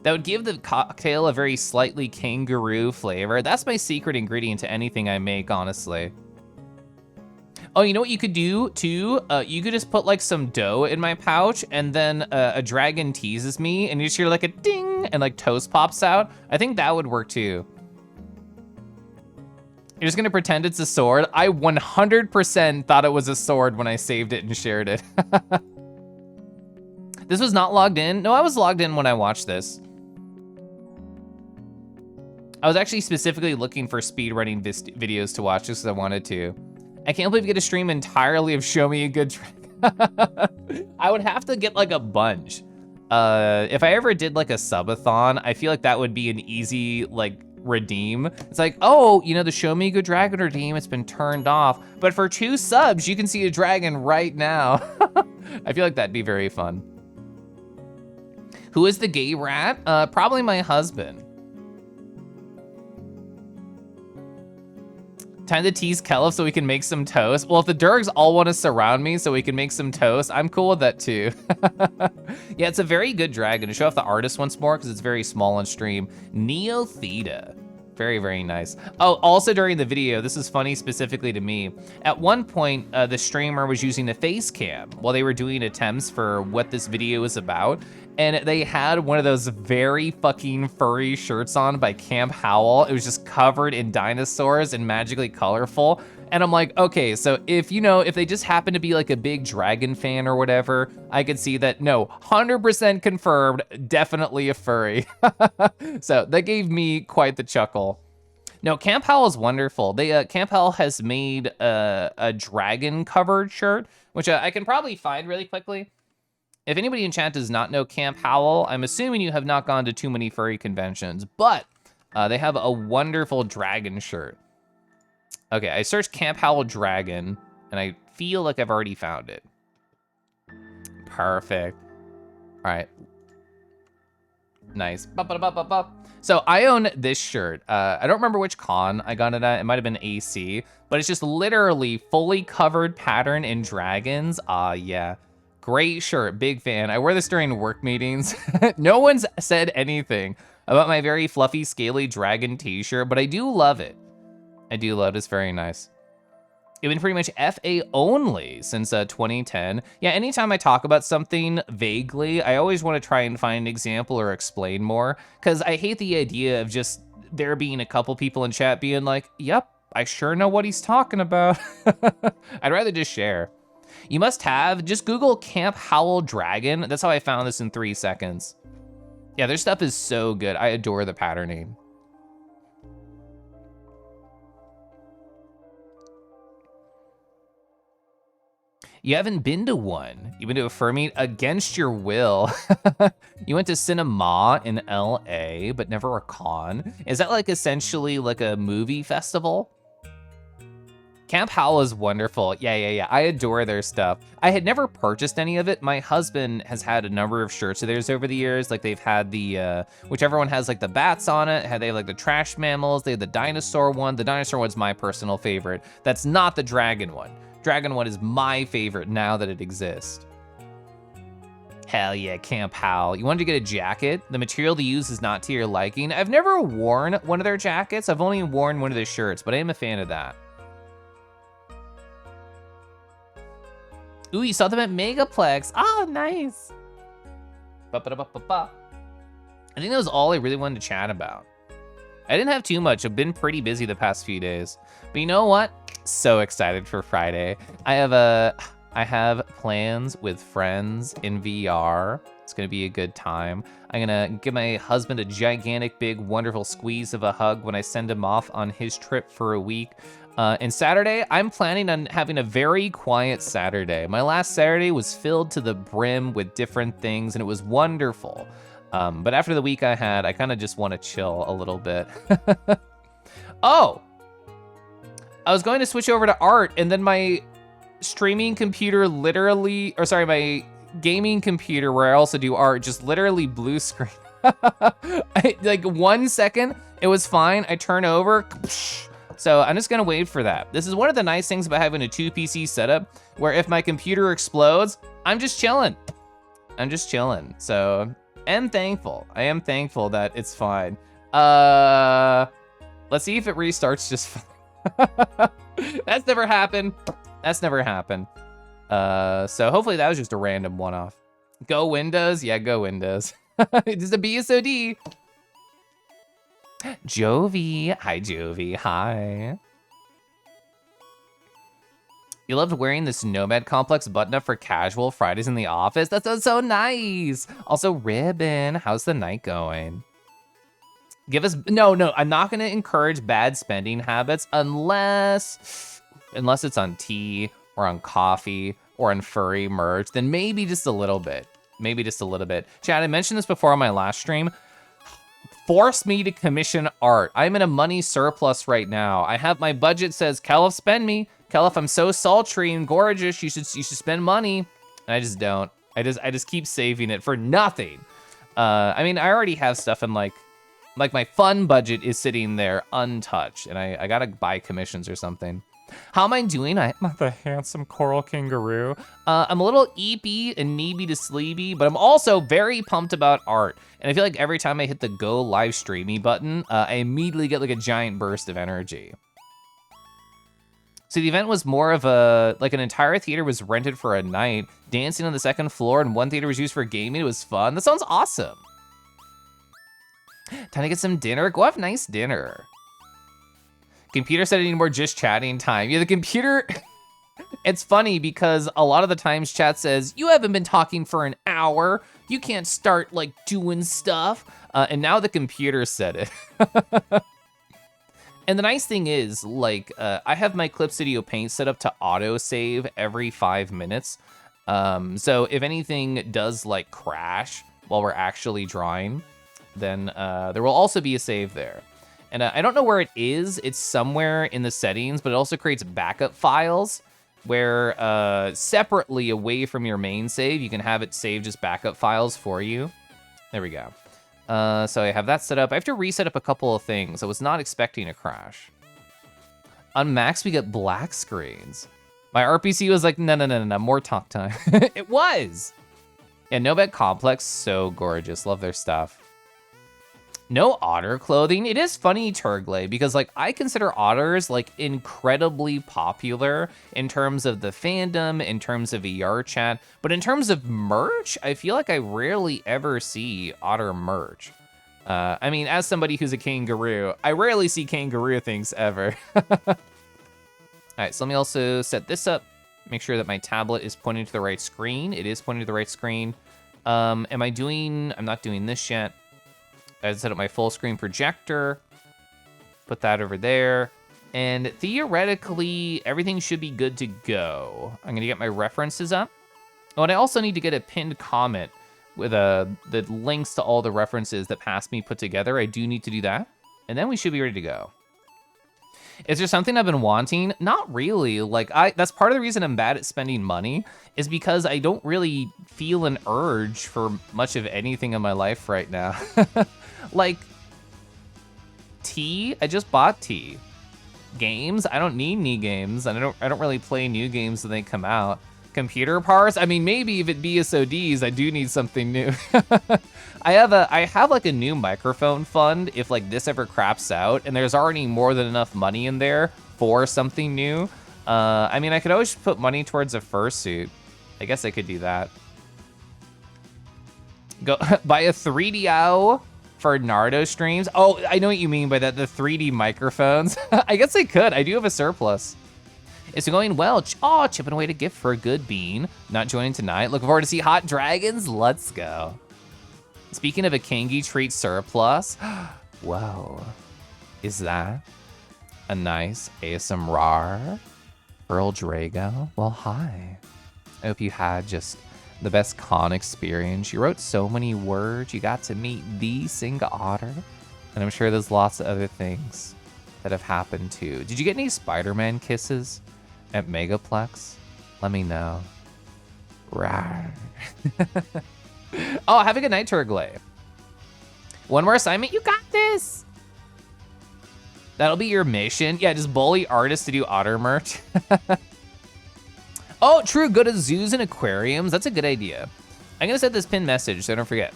That would give the cocktail a very slightly kangaroo flavor. That's my secret ingredient to anything I make, honestly. Oh, you know what you could do too? You could just put like some dough in my pouch and then a dragon teases me and you just hear like a ding and like toast pops out. I think that would work too. You're just gonna pretend it's a sword? I 100% thought it was a sword when I saved it and shared it. This was not logged in? No, I was logged in when I watched this. I was actually specifically looking for speedrunning videos to watch just because I wanted to. I can't believe you get a stream entirely of Show Me a Good Trick. I would have to get like a bunch. If I ever did like a subathon, I feel like that would be an easy like redeem. It's like, oh, you know, the Show Me a Good Dragon redeem, it's been turned off. But for 2 subs, you can see a dragon right now. I feel like that'd be very fun. Who is the gay rat? Probably my husband. Time to tease Kelif so we can make some toast. Well, if the Durgs all want to surround me so we can make some toast, I'm cool with that too. Yeah, it's a very good dragon. To show off the artist once more, because it's very small on stream. Neo Theta. Very, very nice. Oh, also during the video, this is funny specifically to me. At one point, the streamer was using a face cam while they were doing attempts for what this video is about. And they had one of those very fucking furry shirts on by Camp Howell. It was just covered in dinosaurs and magically colorful. And I'm like, okay, so if they just happen to be like a big dragon fan or whatever, I could see that, no, 100% confirmed, definitely a furry. So that gave me quite the chuckle. No, Camp Howell is wonderful. They Camp Howell has made a dragon covered shirt, which I can probably find really quickly. If anybody in chat does not know Camp Howell, I'm assuming you have not gone to too many furry conventions, but they have a wonderful dragon shirt. Okay, I searched Camp Howell Dragon, and I feel like I've already found it. Perfect. All right. Nice. So I own this shirt. I don't remember which con I got it at. It might have been AC, but it's just literally fully covered pattern in dragons. Yeah. Great shirt, big fan. I wear this during work meetings. No one's said anything about my very fluffy, scaly dragon t-shirt, but I do love it. I do love it, it's very nice. It's been pretty much FA only since 2010. Yeah, anytime I talk about something vaguely, I always want to try and find an example or explain more, because I hate the idea of just there being a couple people in chat being like, yep, I sure know what he's talking about. I'd rather just share. You must have, just Google Camp Howell Dragon. That's how I found this in 3 seconds. Yeah, their stuff is so good. I adore the patterning. You haven't been to one. You've been to a fur meet against your will. You went to Cinema in LA, but never a con. Is that like essentially like a movie festival? Camp Howell is wonderful. Yeah. I adore their stuff. I had never purchased any of it. My husband has had a number of shirts of theirs over the years. Like they've had the, whichever one has like the bats on it. They have like the trash mammals. They have the dinosaur one. The dinosaur one's my personal favorite. That's not the dragon one. Dragon one is my favorite now that it exists. Hell yeah, Camp Howell. You wanted to get a jacket? The material they use is not to your liking. I've never worn one of their jackets. I've only worn one of their shirts, but I am a fan of that. Ooh, you saw them at Megaplex. Oh, nice. I think that was all I really wanted to chat about. I didn't have too much. I've been pretty busy the past few days. But you know what? So excited for Friday. I have plans with friends in VR. It's gonna be a good time. I'm gonna give my husband a gigantic, big, wonderful squeeze of a hug when I send him off on his trip for a week. And Saturday, I'm planning on having a very quiet Saturday. My last Saturday was filled to the brim with different things, and it was wonderful. But after the week I had, I kind of just want to chill a little bit. Oh! I was going to switch over to art, and then my streaming computer literally, or sorry, my gaming computer where I also do art just literally blue screen. Like 1 second, it was fine. I turn over, so I'm just gonna wait for that. This is one of the nice things about having a 2 PC setup, where if my computer explodes, I'm just chilling. So I'm thankful. I am thankful that it's fine. Let's see if it restarts just fine. That's never happened. So hopefully that was just a random one-off. Go Windows? Yeah, go Windows. It's a BSOD. Jovi. Hi, Jovi. Hi. You loved wearing this Nomad Complex button-up for casual Fridays in the office? That sounds so nice. Also, Ribbon, how's the night going? Give us, no, I'm not gonna encourage bad spending habits unless it's on tea or on coffee or on furry merch, then maybe just a little bit. Chad, I mentioned this before on my last stream. Force me to commission art. I'm in a money surplus right now. I have, my budget says, Caliph, spend me. Caliph, I'm so sultry and gorgeous. You should spend money. And I just don't. I just keep saving it for nothing. I mean, I already have stuff in like my fun budget is sitting there untouched, and I gotta buy commissions or something. How am I doing? I'm the handsome coral kangaroo. I'm a little eepy and neeby to sleepy, but I'm also very pumped about art. And I feel like every time I hit the go live streaming button, I immediately get like a giant burst of energy. So the event was more of like an entire theater was rented for a night, dancing on the second floor, and one theater was used for gaming. It was fun. That sounds awesome. Time to get some dinner. Go have nice dinner. Computer said I need more just chatting time. Yeah, the computer, it's funny because a lot of the times chat says, you haven't been talking for an hour. You can't start like doing stuff. And now the computer said it. And the nice thing is, like, I have my Clip Studio Paint set up to auto save every 5 minutes. So if anything does like crash while we're actually drawing, then there will also be a save there. And I don't know where it is. It's somewhere in the settings, but it also creates backup files where separately away from your main save, you can have it save just backup files for you. There we go. So I have that set up. I have to reset up a couple of things. I was not expecting a crash. On Max, we get black screens. My RPC was like, no, more talk time. It was. Yeah, Nobet Complex, so gorgeous. Love their stuff. No otter clothing. It is funny, Turglay, because like I consider otters like incredibly popular in terms of the fandom, in terms of ER chat, but in terms of merch, I feel like I rarely ever see otter merch. I mean, as somebody who's a kangaroo, I rarely see kangaroo things ever. All right, so let me also set this up. Make sure that my tablet is pointing to the right screen. It is pointing to the right screen. I'm not doing this yet. I set up my full screen projector, put that over there, and theoretically, everything should be good to go. I'm gonna get my references up. Oh, and I also need to get a pinned comment with the links to all the references that Past Me put together. I do need to do that, and then we should be ready to go. Is there something I've been wanting? Not really. Like, that's part of the reason I'm bad at spending money, is because I don't really feel an urge for much of anything in my life right now. Like, tea? I just bought tea. Games? I don't need any games, and I don't really play new games when they come out. Computer parts? I mean, maybe if it BSODs, I do need something new. I have like a new microphone fund if like this ever craps out, and there's already more than enough money in there for something new. I mean, I could always put money towards a fursuit. I guess I could do that. Go buy a 3DO for Naruto streams. Oh, I know what you mean by that, the 3D microphones. I guess I could. I do have a surplus. It's going well. Oh, chipping away to gift for a good bean. Not joining tonight. Looking forward to see Hot Dragons. Let's go. Speaking of a Kangi treat surplus, whoa, is that a nice ASMR? Earl Drago? Well, hi. I hope you had just the best con experience. You wrote so many words. You got to meet the Singa Otter. And I'm sure there's lots of other things that have happened too. Did you get any Spider-Man kisses at Megaplex? Let me know. Rawr. Oh, have a good night, Turglay. One more assignment, you got this. That'll be your mission. Yeah, just bully artists to do otter merch. Oh, true, go to zoos and aquariums. That's a good idea. I'm gonna set this pinned message so I don't forget.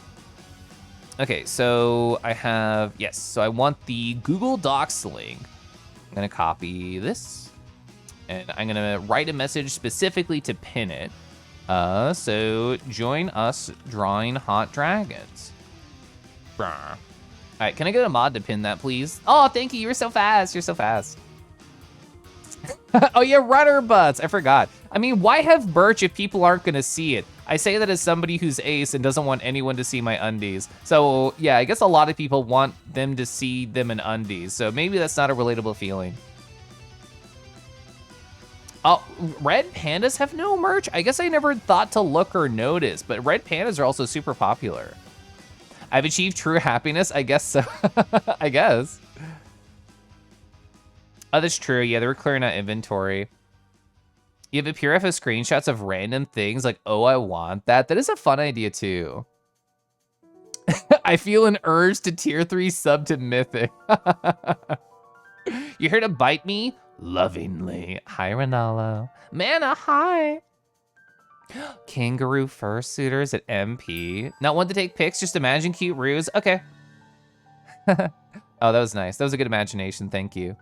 Okay, so I have, yes, so I want the Google Docs link. I'm gonna copy this, and I'm gonna write a message specifically to pin it. So join us drawing Hot Dragons. All right, can I get a mod to pin that, please? Oh, thank you, you were so fast, you're so fast. Oh yeah, rudder butts, I forgot. I mean, why have merch if people aren't gonna see it? I say that as somebody who's ace and doesn't want anyone to see my undies. So yeah, I guess a lot of people want them to see them in undies. So maybe that's not a relatable feeling. Oh, red pandas have no merch? I guess I never thought to look or notice, but red pandas are also super popular. I've achieved true happiness, I guess so. I guess. Oh, that's true. Yeah, they were clearing out inventory. You have a PRF of screenshots of random things like, oh, I want that. That is a fun idea too. I feel an urge to tier 3 sub to Mythic. You here to bite me? Lovingly. Hi, Renalo. Mana, hi. Kangaroo fursuiters at MP. Not one to take pics, just imagine cute ruse. Okay. Oh, that was nice. That was a good imagination. Thank you.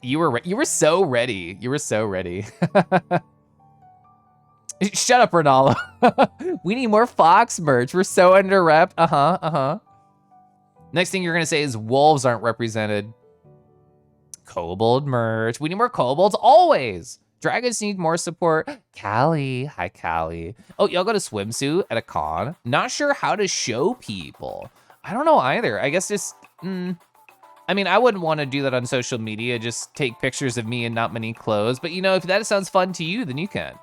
You were so ready. You were so ready. Shut up, Ronaldo. We need more Fox merch. We're so under-rep. Uh-huh. Next thing you're gonna say is wolves aren't represented. Kobold merch. We need more kobolds always. Dragons need more support. Callie. Hi, Callie. Oh, y'all got a swimsuit at a con? Not sure how to show people. I don't know either. I guess just, I mean, I wouldn't want to do that on social media, just take pictures of me in not many clothes. But, you know, if that sounds fun to you, then you can.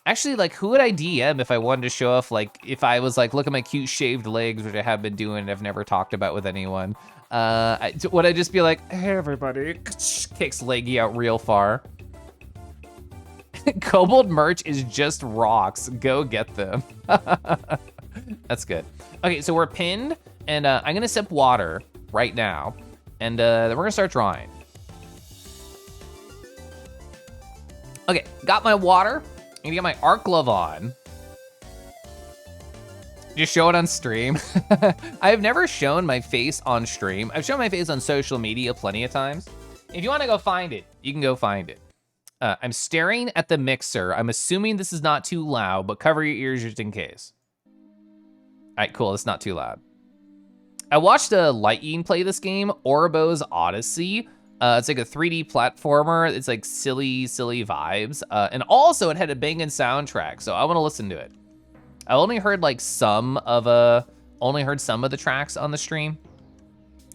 Actually, like, who would I DM if I wanted to show off, like, if I was like, look at my cute shaved legs, which I have been doing and I've never talked about with anyone. Would I just be like, hey, everybody, kicks leggy out real far. Kobold merch is just rocks. Go get them. That's good. Okay, so we're pinned, and I'm gonna sip water right now, and then we're gonna start drawing. Okay, got my water. I'm gonna get my art glove on. Just show it on stream. I've never shown my face on stream. I've shown my face on social media plenty of times. If you wanna go find it, you can go find it. I'm staring at the mixer. I'm assuming this is not too loud, but cover your ears just in case. All right, cool, it's not too loud. I watched Lightning play this game, Orbo's Odyssey. It's like a 3D platformer. It's like silly vibes. And also it had a banging soundtrack, so I wanna listen to it. I only heard like some of the tracks on the stream.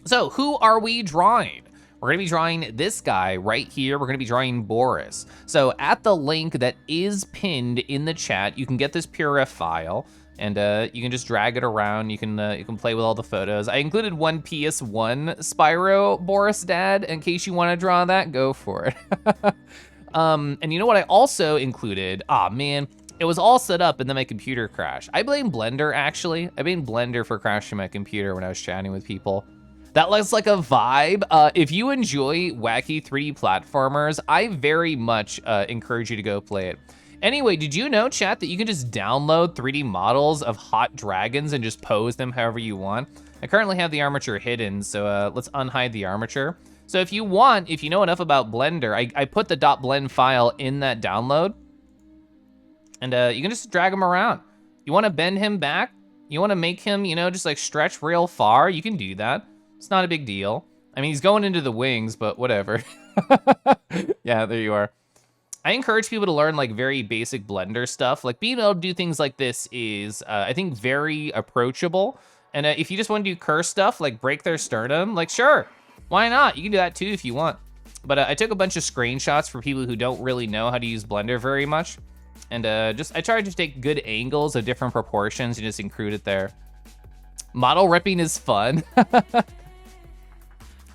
So who are we drawing? We're gonna be drawing this guy right here. We're gonna be drawing Boris. So at the link that is pinned in the chat, you can get this PureRef file, and you can just drag it around. You can play with all the photos. I included one PS1 Spyro Boris dad in case you want to draw that. Go for it. And you know what I also included? Ah, man, it was all set up and then my computer crashed. I blame Blender, actually. I blame Blender for crashing my computer when I was chatting with people. That looks like a vibe. If you enjoy wacky 3D platformers, I very much encourage you to go play it. Anyway, did you know, chat, that you can just download 3D models of hot dragons and just pose them however you want? I currently have the armature hidden, so let's unhide the armature. So if you want, if you know enough about Blender, I put the .blend file in that download, and you can just drag him around. You wanna bend him back? You wanna make him, you know, just like stretch real far? You can do that. It's not a big deal. I mean, he's going into the wings, but whatever. Yeah, there you are. I encourage people to learn like very basic Blender stuff. Like being able to do things like this is, I think, very approachable. And if you just want to do curse stuff, like break their sternum, like sure, why not? You can do that too if you want. But I took a bunch of screenshots for people who don't really know how to use Blender very much. And I tried to take good angles of different proportions and just include it there. Model ripping is fun.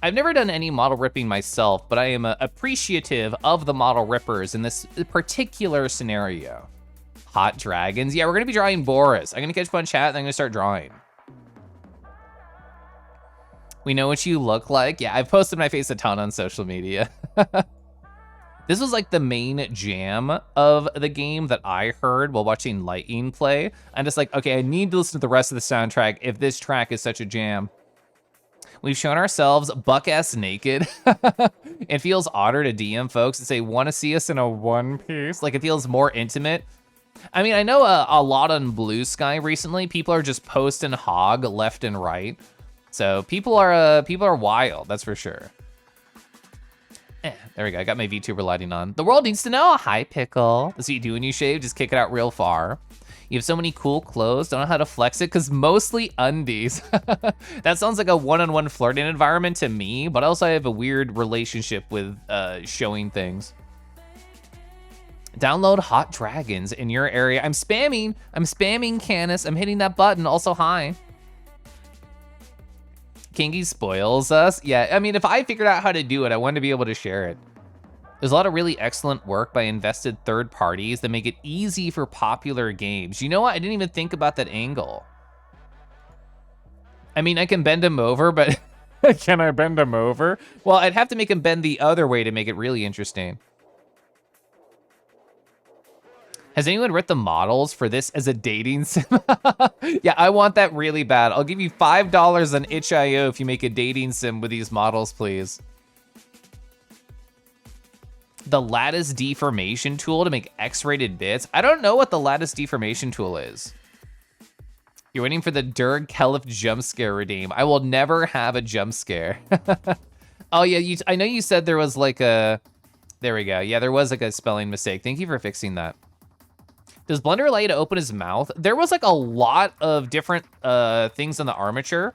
I've never done any model ripping myself, but I am appreciative of the model rippers in this particular scenario. Hot dragons. Yeah, we're gonna be drawing Boris. I'm gonna catch up on chat and I'm gonna start drawing. We know what you look like. Yeah, I've posted my face a ton on social media. This was like the main jam of the game that I heard while watching Lightning play. I'm just like, okay, I need to listen to the rest of the soundtrack if this track is such a jam. We've shown ourselves buck-ass naked. It feels odder to DM folks and say, wanna see us in a one piece? Like it feels more intimate. I mean, I know a lot on Blue Sky recently. People are just posting hog left and right. So people are wild, that's for sure. There we go, I got my VTuber lighting on. The world needs to know. Hi, Pickle. That's what you do when you shave, just kick it out real far. You have so many cool clothes, don't know how to flex it, because mostly undies. That sounds like a one-on-one flirting environment to me, but also I have a weird relationship with showing things. Download Hot Dragons in your area. I'm spamming Canis. I'm hitting that button. Also, hi. Kingy spoils us. Yeah, I mean, if I figured out how to do it, I wanted to be able to share it. There's a lot of really excellent work by invested third parties that make it easy for popular games. You know what? I didn't even think about that angle. I mean, I can bend him over, but can I bend him over? Well, I'd have to make him bend the other way to make it really interesting. Has anyone written the models for this as a dating sim? Yeah, I want that really bad. I'll give you $5 on itch.io if you make a dating sim with these models, please. The lattice deformation tool to make X-rated bits. I don't know what the lattice deformation tool is. You're waiting for the Durg Kelif jump scare redeem. I will never have a jump scare. Oh yeah, I know you said there was like a, there we go. Yeah, there was like a spelling mistake. Thank you for fixing that. Does Blender allow you to open his mouth? There was like a lot of different things on the armature.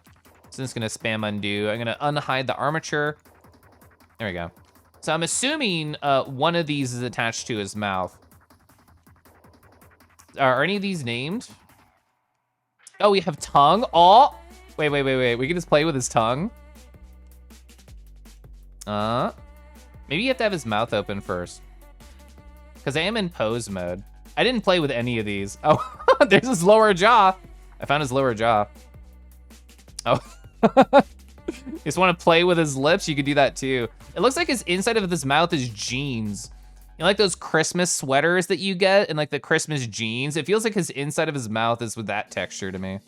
So I'm just gonna spam undo. I'm gonna unhide the armature. There we go. So I'm assuming one of these is attached to his mouth. Are any of these named? Oh, we have tongue. Oh, wait. We can just play with his tongue. Maybe you have to have his mouth open first. Because I am in pose mode. I didn't play with any of these. Oh, there's his lower jaw. I found his lower jaw. Oh. You just want to play with his lips? You could do that too. It looks like his inside of his mouth is jeans. You know, like those Christmas sweaters that you get and like the Christmas jeans? It feels like his inside of his mouth is with that texture to me.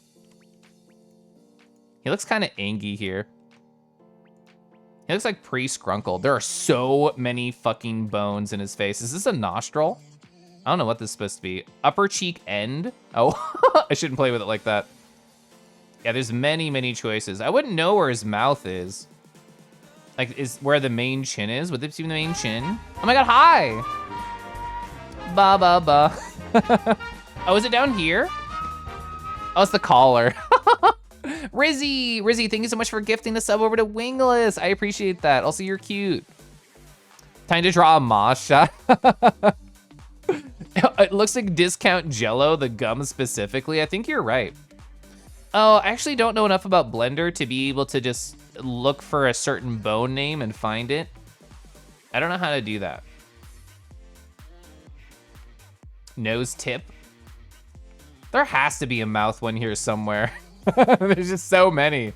He looks kind of angy here. He looks like pre-scrunkled. There are so many fucking bones in his face. Is this a nostril? I don't know what this is supposed to be. Upper cheek end? Oh, I shouldn't play with it like that. Yeah, there's many choices. I wouldn't know where his mouth is. Like, is where the main chin is? Would this be the main chin? Oh my God, hi! Ba. Oh, is it down here? Oh, it's the collar. Rizzy, thank you so much for gifting the sub over to Wingless. I appreciate that. Also, you're cute. Time to draw a Mosh shot. It looks like Discount Jello, the gum specifically. I think you're right. Oh, I actually don't know enough about Blender to be able to just look for a certain bone name and find it. I don't know how to do that. Nose tip. There has to be a mouth one here somewhere. There's just so many.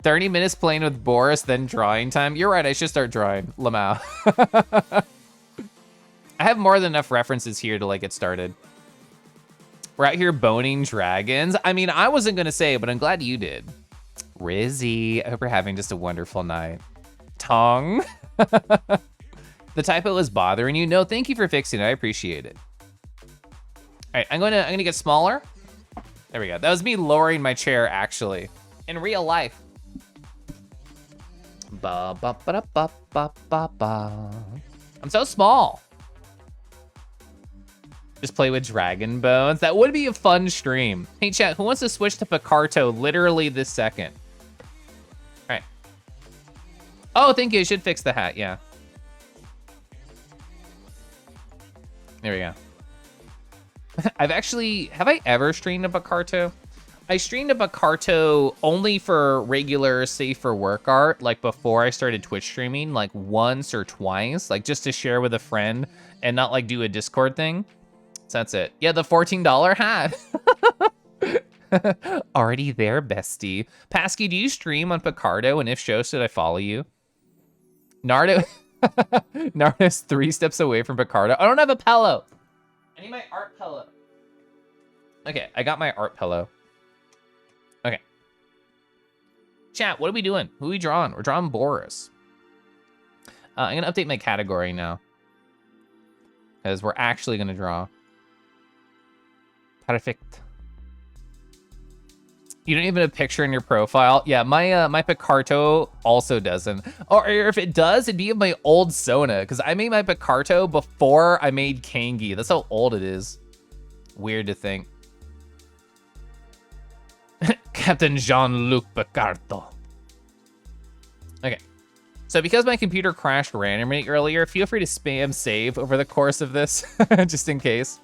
30 minutes playing with Boris, then drawing time. You're right, I should start drawing. Lamau. I have more than enough references here to like get started. We're out here boning dragons. I mean, I wasn't gonna say it, but I'm glad you did. Rizzy, I hope you're having just a wonderful night. Tongue. The typo is bothering you? No, thank you for fixing it, I appreciate it. All right, I'm gonna get smaller. There we go. That was me lowering my chair, actually, in real life. Ba ba ba ba ba ba ba. I'm so small. Just play with dragon bones. That would be a fun stream. Hey chat, who wants to switch to Picarto literally this second? All right. Oh, thank you. I should fix the hat. Yeah. There we go. Have I ever streamed a Picarto? I streamed a Picarto only for regular safe for work art, like before I started Twitch streaming, like once or twice, like just to share with a friend and not like do a Discord thing. So that's it. Yeah, the $14 hat. Already there, bestie. Pasky, do you stream on Picarto? And if so, should I follow you? Naruto's 3 steps away from Picarto. I don't have a pillow. I need my art pillow. Okay, I got my art pillow. Okay. Chat, what are we doing? Who are we drawing? We're drawing Boris. I'm gonna update my category now. Because we're actually gonna draw. Perfect. You don't even have a picture in your profile. Yeah, my Picarto also doesn't. Or if it does, it'd be of my old Sona, because I made my Picarto before I made Kangi. That's how old it is. Weird to think. Captain Jean-Luc Picarto. Okay. So because my computer crashed randomly earlier, feel free to spam save over the course of this, just in case.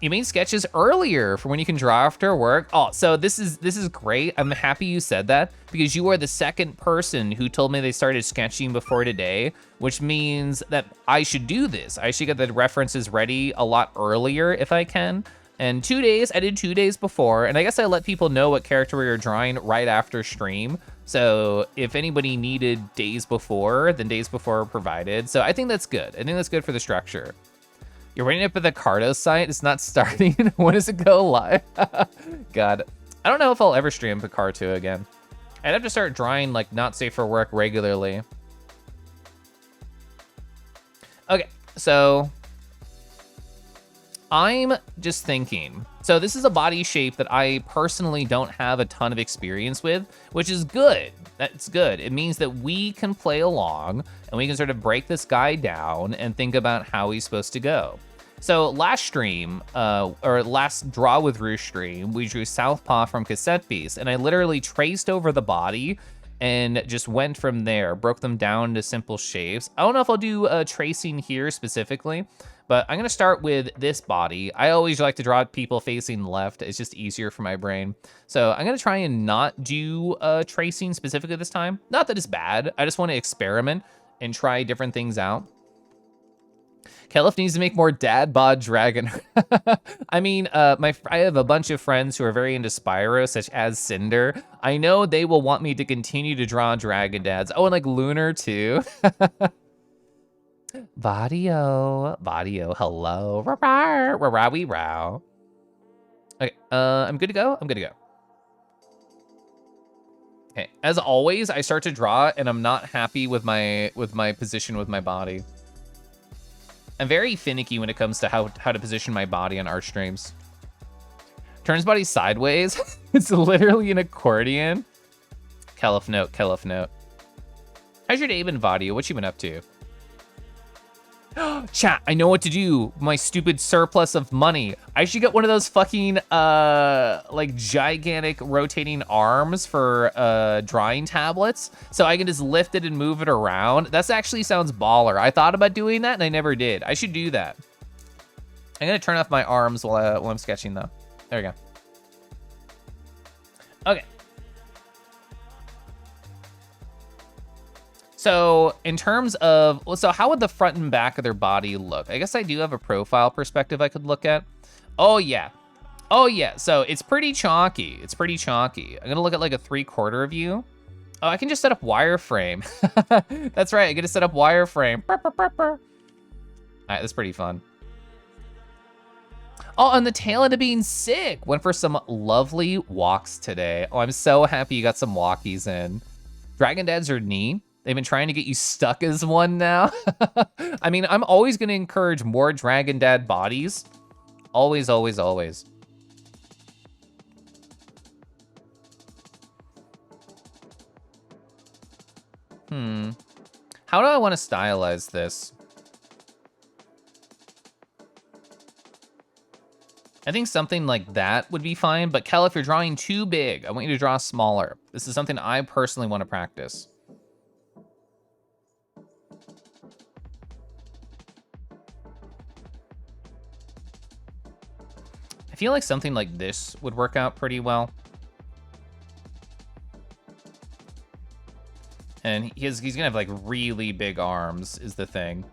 You made sketches earlier for when you can draw after work. Oh, so this is great. I'm happy you said that because you are the second person who told me they started sketching before today, which means that I should do this. I should get the references ready a lot earlier if I can. And 2 days, I did 2 days before, and I guess I let people know what character we were drawing right after stream. So if anybody needed days before, then days before are provided. So I think that's good. I think that's good for the structure. You're waiting up at the Cardo site. It's not starting. When does it go live? God, I don't know if I'll ever stream Picarto again. I'd have to start drawing like not safe for work regularly. Okay, so I'm just thinking. So this is a body shape that I personally don't have a ton of experience with, which is good. That's good. It means that we can play along and we can sort of break this guy down and think about how he's supposed to go. So last stream, or last Draw with Roosh stream, we drew Southpaw from Cassette Beast, and I literally traced over the body and just went from there, broke them down to simple shapes. I don't know if I'll do tracing here specifically, but I'm gonna start with this body. I always like to draw people facing left. It's just easier for my brain. So I'm gonna try and not do tracing specifically this time. Not that it's bad, I just wanna experiment and try different things out. Kelif needs to make more dad bod dragon. I mean, I have a bunch of friends who are very into Spyro, such as Cinder. I know they will want me to continue to draw dragon dads. Oh, and like Lunar too. Vadio, hello. Row. Okay, I'm good to go. Okay, as always, I start to draw and I'm not happy with my position with my body. I'm very finicky when it comes to how to position my body on art streams. Turns body sideways. It's literally an accordion. Kelif note. How's your day been, Vadio? What you been up to? Chat, I know what to do. My stupid surplus of money. I should get one of those fucking, like gigantic rotating arms for drawing tablets. So I can just lift it and move it around. That actually sounds baller. I thought about doing that and I never did. I should do that. I'm gonna turn off my arms while I'm sketching though. There we go. Okay. So in terms of, so how would the front and back of their body look? I guess I do have a profile perspective I could look at. Oh yeah. So it's pretty chalky. I'm gonna look at like a 3/4 view. Oh, I can just set up wireframe. That's right, I get to set up wireframe. All right, that's pretty fun. Oh, and the tail end of being sick. Went for some lovely walks today. Oh, I'm so happy you got some walkies in. Dragon dads are neat. They've been trying to get you stuck as one now. I mean, I'm always gonna encourage more Dragon Dad bodies. Always. How do I wanna stylize this? I think something like that would be fine, but Kel, if you're drawing too big, I want you to draw smaller. This is something I personally wanna practice. I feel like something like this would work out pretty well. And he's gonna have like really big arms is the thing.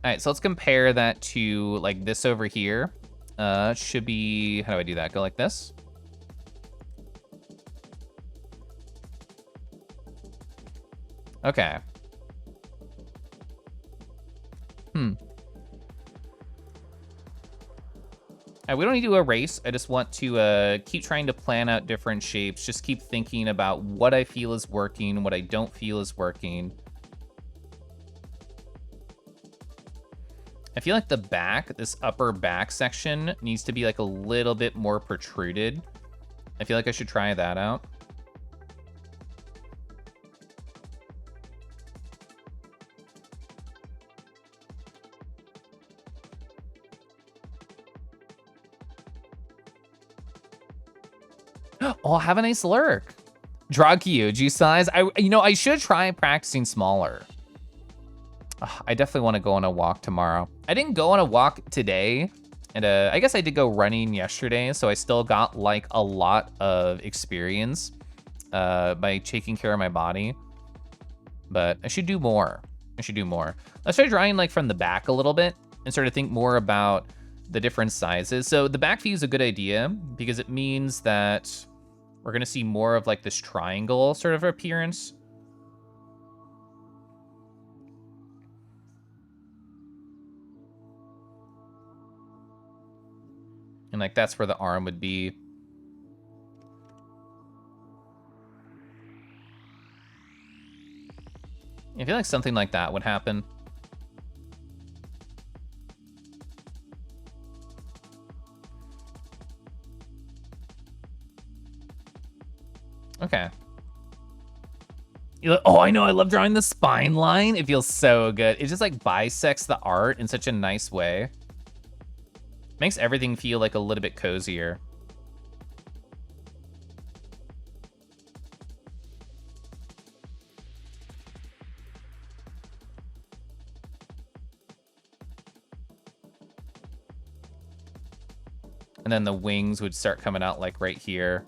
All right, so let's compare that to like this over here. Should be, how do I do that? Go like this. Okay. We don't need to erase. I just want to keep trying to plan out different shapes. Just keep thinking about what I feel is working, what I don't feel is working. I feel like the back, this upper back section, needs to be like a little bit more protruded. I feel like I should try that out. Oh, have a nice lurk. Draw Kyuji size. I should try practicing smaller. I definitely want to go on a walk tomorrow. I didn't go on a walk today, and I guess I did go running yesterday, so I still got like a lot of experience by taking care of my body. But I should do more. Let's try drawing like from the back a little bit and sort of think more about the different sizes. So the back view is a good idea because it means that we're gonna see more of like this triangle sort of appearance. And like that's where the arm would be. I feel like something like that would happen. Okay. Oh, I know, I love drawing the spine line. It feels so good. It just like bisects the art in such a nice way. Makes everything feel like a little bit cozier. And then the wings would start coming out like right here.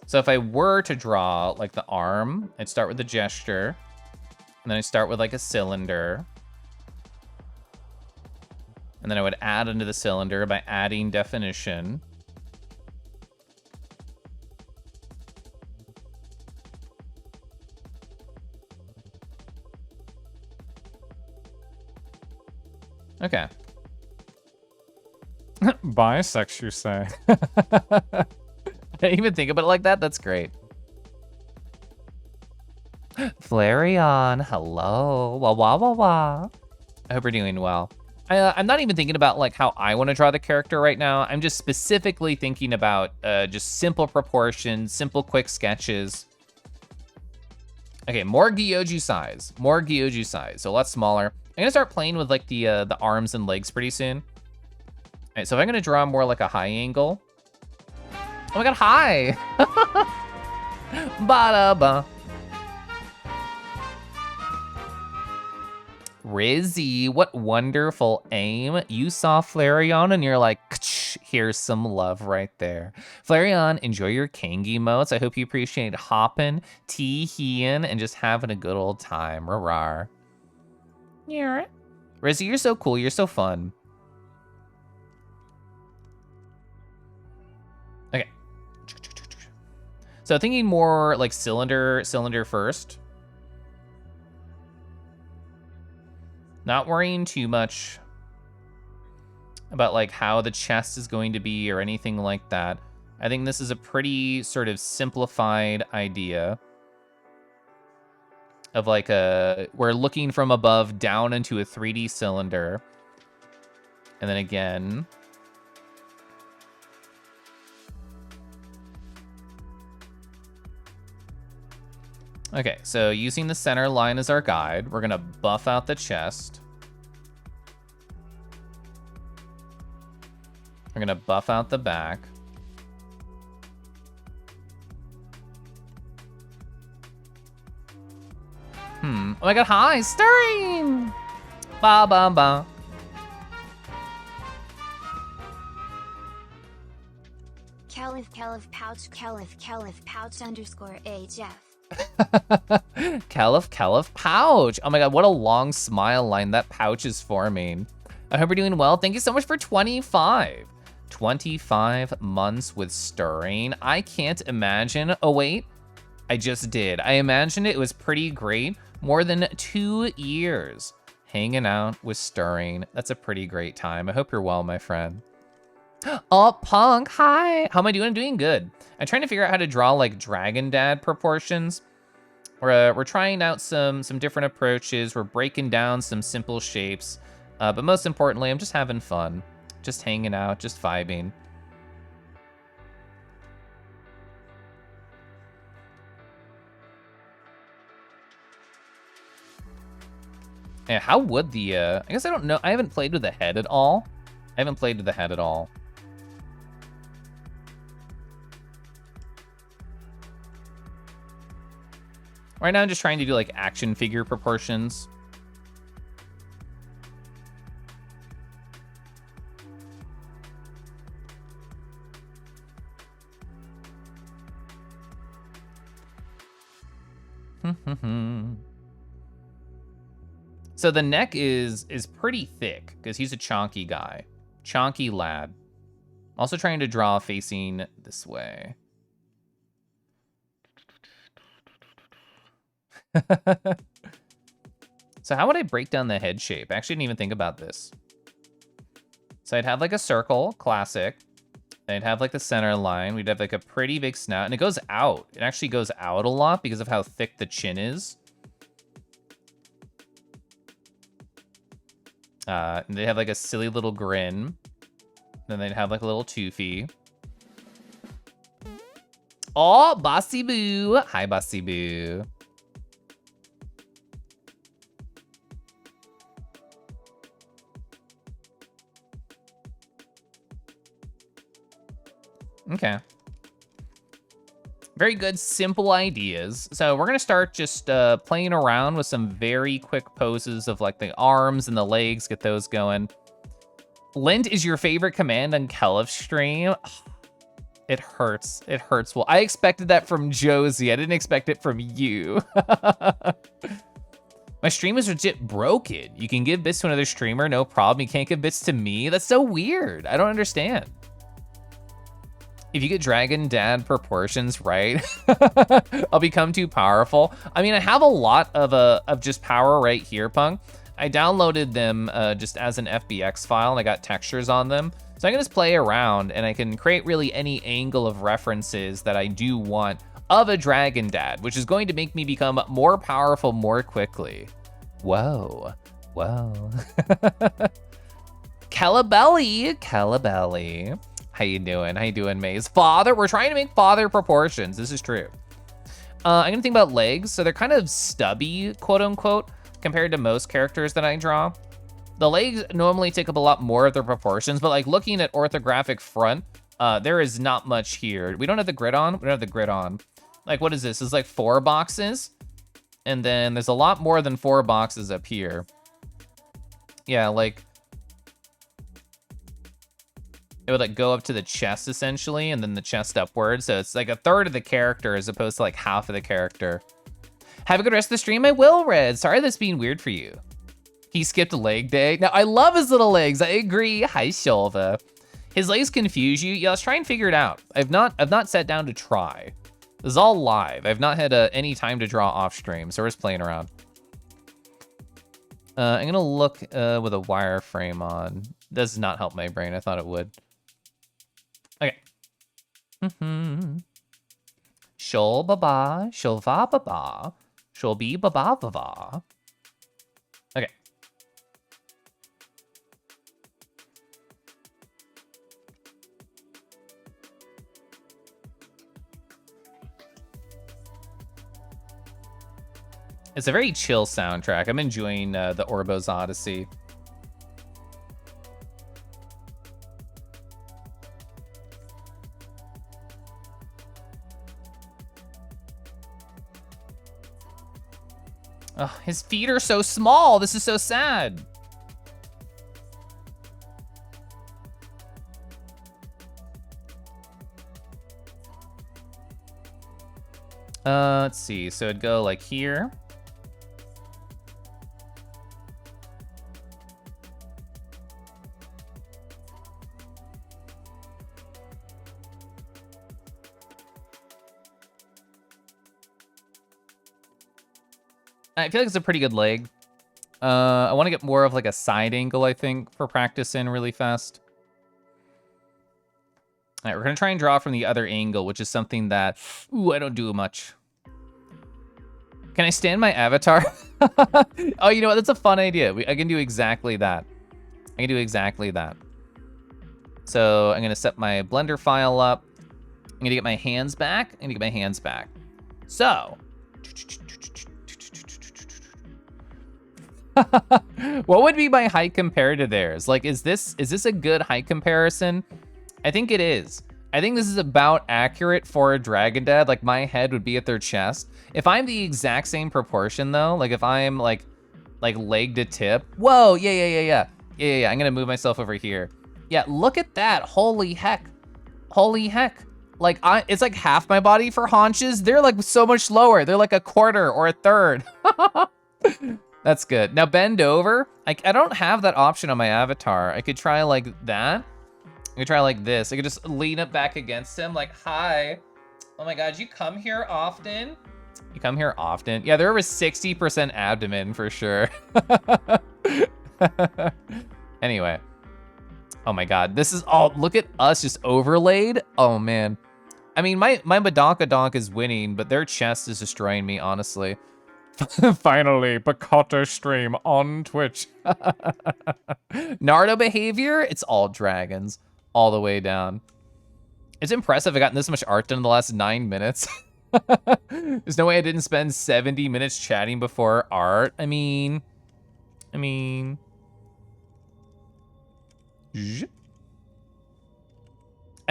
So if I were to draw like the arm, I'd start with the gesture, and then I start with like a cylinder. And then I would add into the cylinder by adding definition. Okay. Bisex, you say? I didn't even think about it like that. That's great. Flareon, hello. Wah, wah, wah, wah. I hope you're doing well. I'm not even thinking about like how I want to draw the character right now. I'm just specifically thinking about just simple proportions, simple quick sketches. Okay, more Gyoju size, more Gyoju size, so a lot smaller. I'm gonna start playing with like the arms and legs pretty soon. All right, so if I'm gonna draw more like a high angle. Oh my god, hi! Ba-da-ba. Rizzy, what wonderful aim. You saw Flareon and you're like, here's some love right there. Flareon, enjoy your Kangi motes. I hope you appreciate hopping, tee-heeing, and just having a good old time. Rawr. Yeah. Rizzy, you're so cool. You're so fun. Okay. So thinking more like cylinder first. Not worrying too much about like how the chest is going to be or anything like that. I think this is a pretty sort of simplified idea of like we're looking from above down into a 3D cylinder. And then again. Okay, so using the center line as our guide, we're gonna buff out the chest. We're gonna buff out the back. Oh my god, hi, stirring! Ba ba ba. Caliph pouch underscore HF. Caliph pouch. Oh my god, what a long smile line that pouch is forming. I hope you're doing well. Thank you so much for 25. 25 months with stirring. I can't imagine. Oh wait, I just did. I imagined it was pretty great. More than 2 years hanging out with stirring. That's a pretty great time. I hope you're well, my friend. Oh, Punk, hi. How am I doing? I'm doing good. I'm trying to figure out how to draw like Dragon Dad proportions. We're trying out some different approaches. We're breaking down some simple shapes. But most importantly, I'm just having fun. Just hanging out, just vibing. Yeah, how would the, I guess I don't know. I haven't played with the head at all. Right now I'm just trying to do like action figure proportions. So the neck is pretty thick because he's a chonky guy. Chonky lad. Also trying to draw facing this way. So how would I break down the head shape? I actually didn't even think about this. So I'd have like a circle, classic. They'd have like the center line. We'd have like a pretty big snout, and it goes out. It actually goes out a lot because of how thick the chin is. And they have like a silly little grin. Then they'd have like a little toofy. Oh, Bossy Boo. Hi, Bossy Boo. Okay. Very good, simple ideas. So we're gonna start just playing around with some very quick poses of like the arms and the legs, get those going. Lint is your favorite command on Kelif's stream. It hurts. It hurts. Well, I expected that from Josie. I didn't expect it from you. My stream is legit broken. You can give bits to another streamer, no problem. You can't give bits to me? That's so weird. I don't understand. If you get Dragon Dad proportions right, I'll become too powerful. I mean, I have a lot of just power right here, Punk. I downloaded them just as an FBX file, and I got textures on them. So I can just play around, and I can create really any angle of references that I do want of a Dragon Dad, which is going to make me become more powerful more quickly. Whoa, whoa. Calabelli, Calabelli. How you doing? How you doing, Maze? Father, we're trying to make father proportions. This is true. I'm gonna think about legs. So they're kind of stubby, quote unquote, compared to most characters that I draw. The legs normally take up a lot more of their proportions, but like looking at orthographic front, there is not much here. We don't have the grid on. We don't have the grid on. Like, what is this? It's like 4 boxes. And then there's a lot more than 4 boxes up here. Yeah, like, it would like go up to the chest essentially, and then the chest upwards. So it's like a third of the character as opposed to like half of the character. Have a good rest of the stream. I will, Red. Sorry that's being weird for you. He skipped leg day. Now I love his little legs. I agree. Hi, Shulva. His legs confuse you. Yeah, let's try and figure it out. I've not sat down to try. This is all live. I've not had any time to draw off stream, so we're just playing around. I'm gonna look with a wireframe on. Does not help my brain. I thought it would. Okay. Shul baba, shul va baba, shul be baba baba. Okay. It's a very chill soundtrack. I'm enjoying the Orbo's Odyssey. Oh, his feet are so small. This is so sad. Let's see. So it'd go like here. I feel like it's a pretty good leg. I want to get more of like a side angle, I think, for practicing really fast. All right, we're gonna try and draw from the other angle, which is something that, ooh, I don't do much. Can I stand my avatar? Oh, you know what? That's a fun idea. I can do exactly that. I can do exactly that. So I'm gonna set my Blender file up. I'm gonna get my hands back. I'm gonna get my hands back. So. What would be my height compared to theirs? Like, is this a good height comparison? I think it is. I think this is about accurate for a Dragon Dad. Like, my head would be at their chest. If I'm the exact same proportion though, like if I'm like leg to tip. Whoa, yeah. I'm gonna move myself over here. Yeah, look at that. Holy heck. Holy heck. Like, it's like half my body for haunches. They're like so much lower. They're like a quarter or a third. That's good. Now bend over. I don't have that option on my avatar. I could try like that. I could try like this. I could just lean up back against him like, hi. Oh my God, you come here often? You come here often? Yeah, they're over 60% abdomen for sure. Anyway. Oh my god, this is all, look at us just overlaid. Oh man. I mean, my Badonkadonk is winning, but their chest is destroying me, honestly. Finally, Picato stream on Twitch. Naruto behavior, it's all dragons, all the way down. It's impressive I gotten this much art done in the last 9 minutes. There's no way I didn't spend 70 minutes chatting before art. I mean. I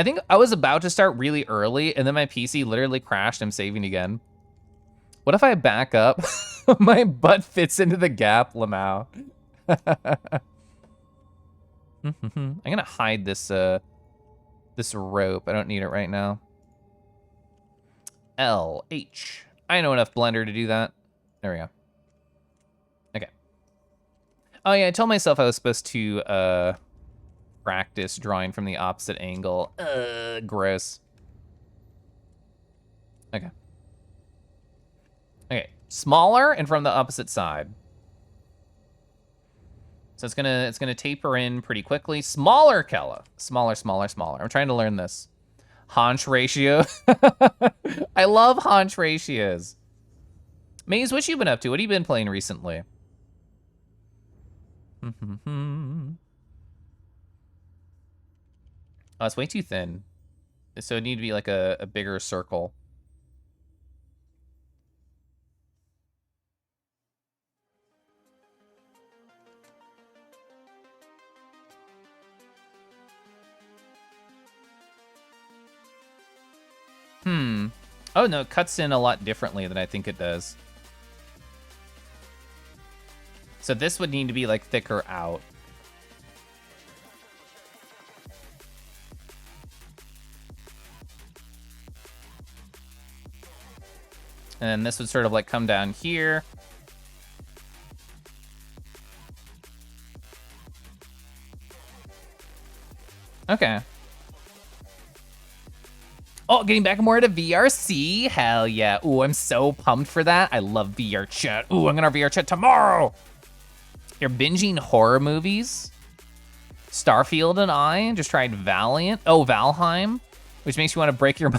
think I was about to start really early, and then my PC literally crashed. I'm saving again. What if I back up? My butt fits into the gap, Lamau. I'm gonna hide this this rope. I don't need it right now. LH. I know enough Blender to do that. There we go. Okay. Oh yeah, I told myself I was supposed to practice drawing from the opposite angle. Gross. Okay. Okay, smaller and from the opposite side. So it's gonna taper in pretty quickly. Smaller, Kella. Smaller, smaller, smaller. I'm trying to learn this. Haunch ratio. I love haunch ratios. Maze, what you been up to? What have you been playing recently? Oh, it's way too thin. So it need to be like a bigger circle. Oh no, it cuts in a lot differently than I think it does. So this would need to be like thicker out. And then this would sort of like come down here. Okay. Oh, getting back more to VRC. Hell yeah. Ooh, I'm so pumped for that. I love VR chat. Ooh, I'm gonna VR chat tomorrow. You're binging horror movies? Starfield and I just tried Valiant. Oh, Valheim, which makes you want to break your...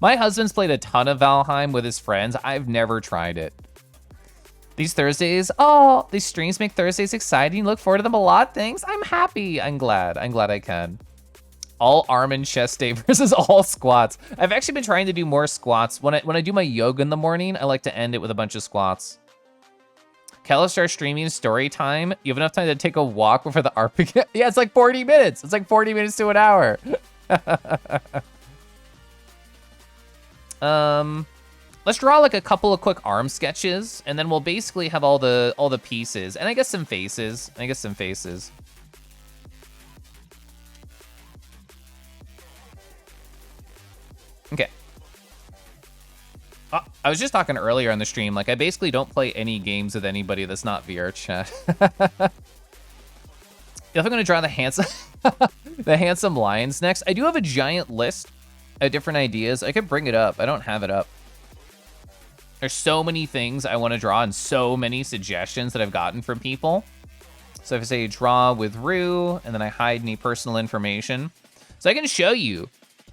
My husband's played a ton of Valheim with his friends. I've never tried it. These Thursdays, oh, these streams make Thursdays exciting. Look forward to them a lot. Thanks. I'm happy. I'm glad I can. All arm and chest day versus all squats. I've actually been trying to do more squats. When I do my yoga in the morning, I like to end it with a bunch of squats. Kella starts streaming story time. You have enough time to take a walk before the ARP begins. Yeah, it's like 40 minutes. It's like 40 minutes to an hour. Let's draw like a couple of quick arm sketches, and then we'll basically have all the pieces, and I guess some faces. Okay. I was just talking earlier on the stream, like I basically don't play any games with anybody that's not VR chat. If I'm gonna draw the handsome, the handsome lions next, I do have a giant list of different ideas. I could bring it up. I don't have it up. There's so many things I want to draw and so many suggestions that I've gotten from people. So if I say draw with Rue, and then I hide any personal information, so I can show you.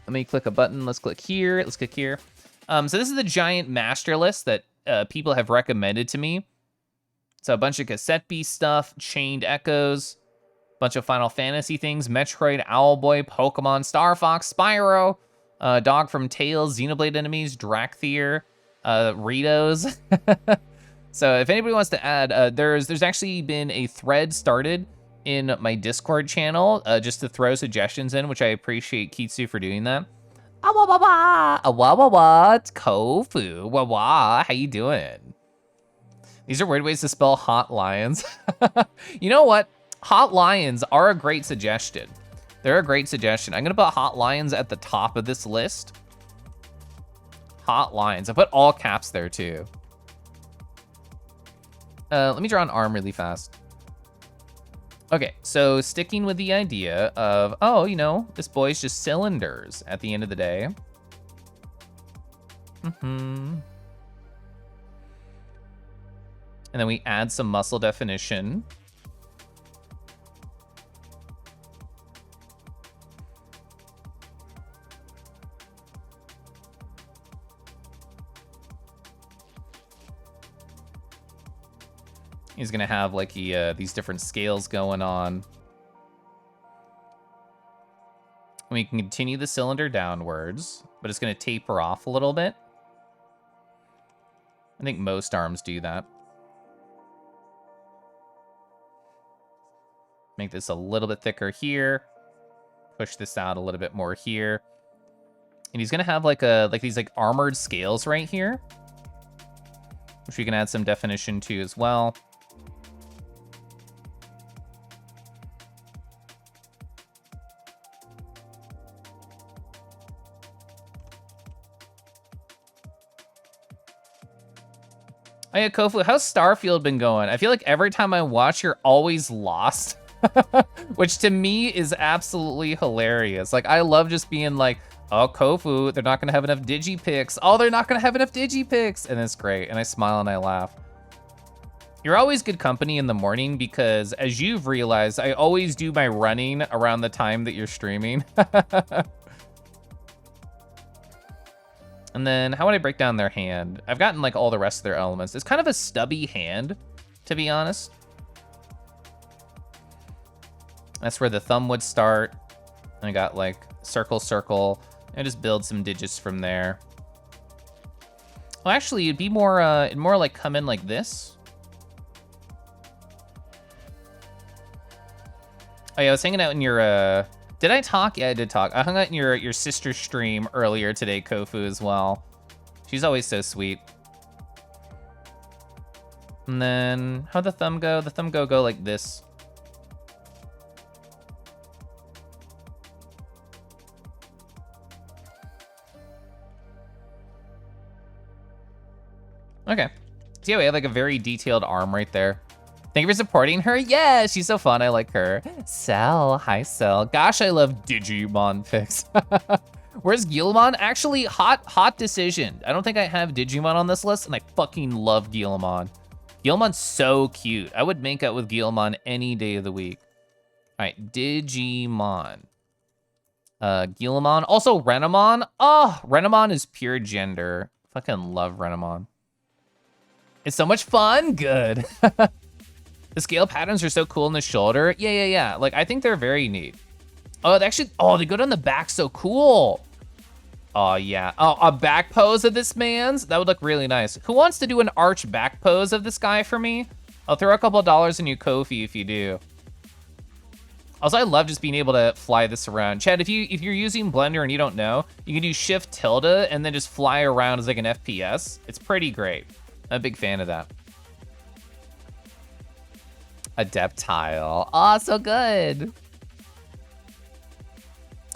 Let me click a button. Let's click here. Let's click here. So this is the giant master list that people have recommended to me. So a bunch of Cassette Beast stuff, Chained Echoes, bunch of Final Fantasy things, Metroid, Owlboy, Pokemon, Star Fox, Spyro, Dog from Tales, Xenoblade Enemies, Drakthir, Ritos. So if anybody wants to add, there's actually been a thread started in my Discord channel just to throw suggestions in, which I appreciate Kitsu for doing that. It's Kofu. How you doing? These are weird ways to spell hot lions. You know what? Hot lions are a great suggestion. They're a great suggestion. I'm gonna put hot lions at the top of this list. Hot lions. I put all caps there too. Let me draw an arm really fast. Okay, so sticking with the idea of, oh, you know, this boy's just cylinders at the end of the day. And then we add some muscle definition. He's gonna have like these different scales going on. We can continue the cylinder downwards, but it's gonna taper off a little bit. I think most arms do that. Make this a little bit thicker here. Push this out a little bit more here. And he's gonna have like these armored scales right here, which we can add some definition to as well. Oh yeah, Kofu, how's Starfield been going? I feel like every time I watch, you're always lost. Which to me is absolutely hilarious. Like, I love just being like, oh, Kofu, they're not gonna have enough Digipicks. Oh, they're not gonna have enough Digipicks. And it's great, and I smile and I laugh. You're always good company in the morning because, as you've realized, I always do my running around the time that you're streaming. And then, how would I break down their hand? I've gotten like all the rest of their elements. It's kind of a stubby hand, to be honest. That's where the thumb would start. And I got like circle, circle, and just build some digits from there. Well, actually, it'd be more, it'd more like come in like this. Oh yeah, I was hanging out in your, did I talk? Yeah, I did talk. I hung out in your sister's stream earlier today, Kofu, as well. She's always so sweet. And then, how'd the thumb go? The thumb go like this. Okay. So yeah, we have like a very detailed arm right there. Thank you for supporting her. Yeah, she's so fun. I like her. Cell, hi Cell. Gosh, I love Digimon pics. Where's Guilmon? Actually, hot decision. I don't think I have Digimon on this list, and I fucking love Guilmon. Guilmon's so cute. I would make out with Guilmon any day of the week. All right, Digimon. Guilmon. Also, Renamon. Oh, Renamon is pure gender. Fucking love Renamon. It's so much fun. Good. The scale patterns are so cool in the shoulder. Yeah. Like, I think they're very neat. Oh, they actually, they go down the back so cool. Oh, yeah. Oh, a back pose of this man's? That would look really nice. Who wants to do an arch back pose of this guy for me? I'll throw a couple of dollars in your Ko-fi if you do. Also, I love just being able to fly this around. Chad, if you're using Blender and you don't know, you can do Shift tilde and then just fly around as like an FPS. It's pretty great. I'm a big fan of that. Adeptile. Oh, so good.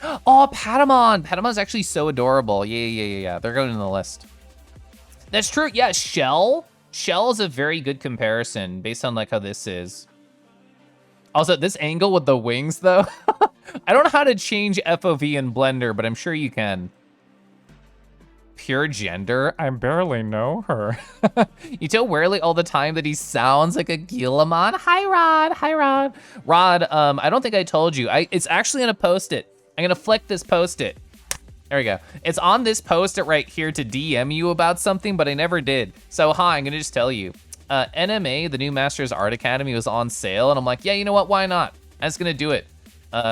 Oh, Patamon. Patamon's actually so adorable. Yeah. They're going in the list. That's true. Yeah, Shell. Shell is a very good comparison based on like how this is. Also, this angle with the wings though. I don't know how to change FOV in Blender, but I'm sure you can. Pure gender? I barely know her. You tell Werly all the time that he sounds like a Guilmon. Hi, Rod. Hi, Rod. Rod, I don't think I told you. It's actually on a Post-it. I'm gonna flick this Post-it. There we go. It's on this Post-it right here to DM you about something, but I never did. So, hi, I'm gonna just tell you. NMA, the new Masters Art Academy, was on sale, and I'm like, yeah, you know what? Why not? I'm just gonna do it.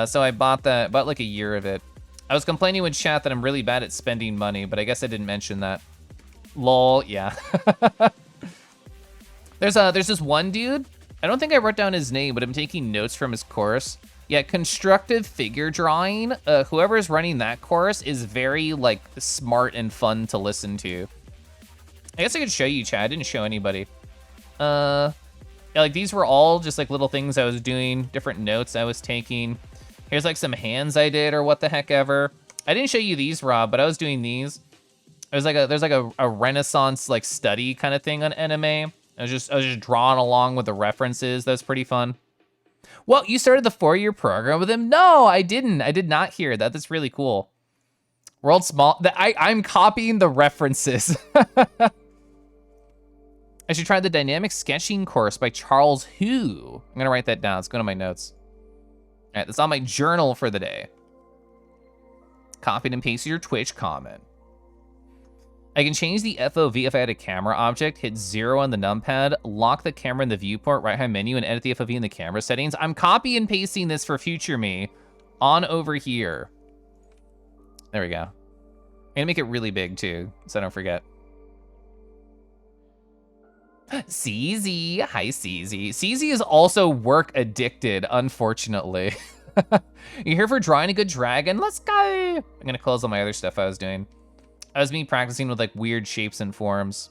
So I bought like a year of it. I was complaining with chat that I'm really bad at spending money, but I guess I didn't mention that. Lol, yeah. There's this one dude. I don't think I wrote down his name, but I'm taking notes from his course. Yeah, constructive figure drawing. Whoever's running that course is very like smart and fun to listen to. I guess I could show you, chat. I didn't show anybody. Yeah, like these were all just like little things I was doing, different notes I was taking. Here's like some hands I did or what the heck ever. I didn't show you these, Rob, but I was doing these. There's like a Renaissance like study kind of thing on anime. I was just drawing along with the references. That was pretty fun. Well, you started the 4-year program with him? No, I didn't. I did not hear that. That's really cool. World Small. I'm copying the references. I should try the dynamic sketching course by Charles Hu. I'm gonna write that down. Let's go to my notes. All right, that's on my journal for the day. Copied and pasted your Twitch comment. I can change the FOV if I had a camera object, hit 0 on the numpad, lock the camera in the viewport right-hand menu, and edit the FOV in the camera settings. I'm copy and pasting this for future me on over here. There we go. I'm gonna make it really big too, so I don't forget. CZ, hi CZ. CZ is also work addicted, unfortunately. You here for drawing a good dragon? Let's go. I'm gonna close all my other stuff I was doing. I was me practicing with like weird shapes and forms.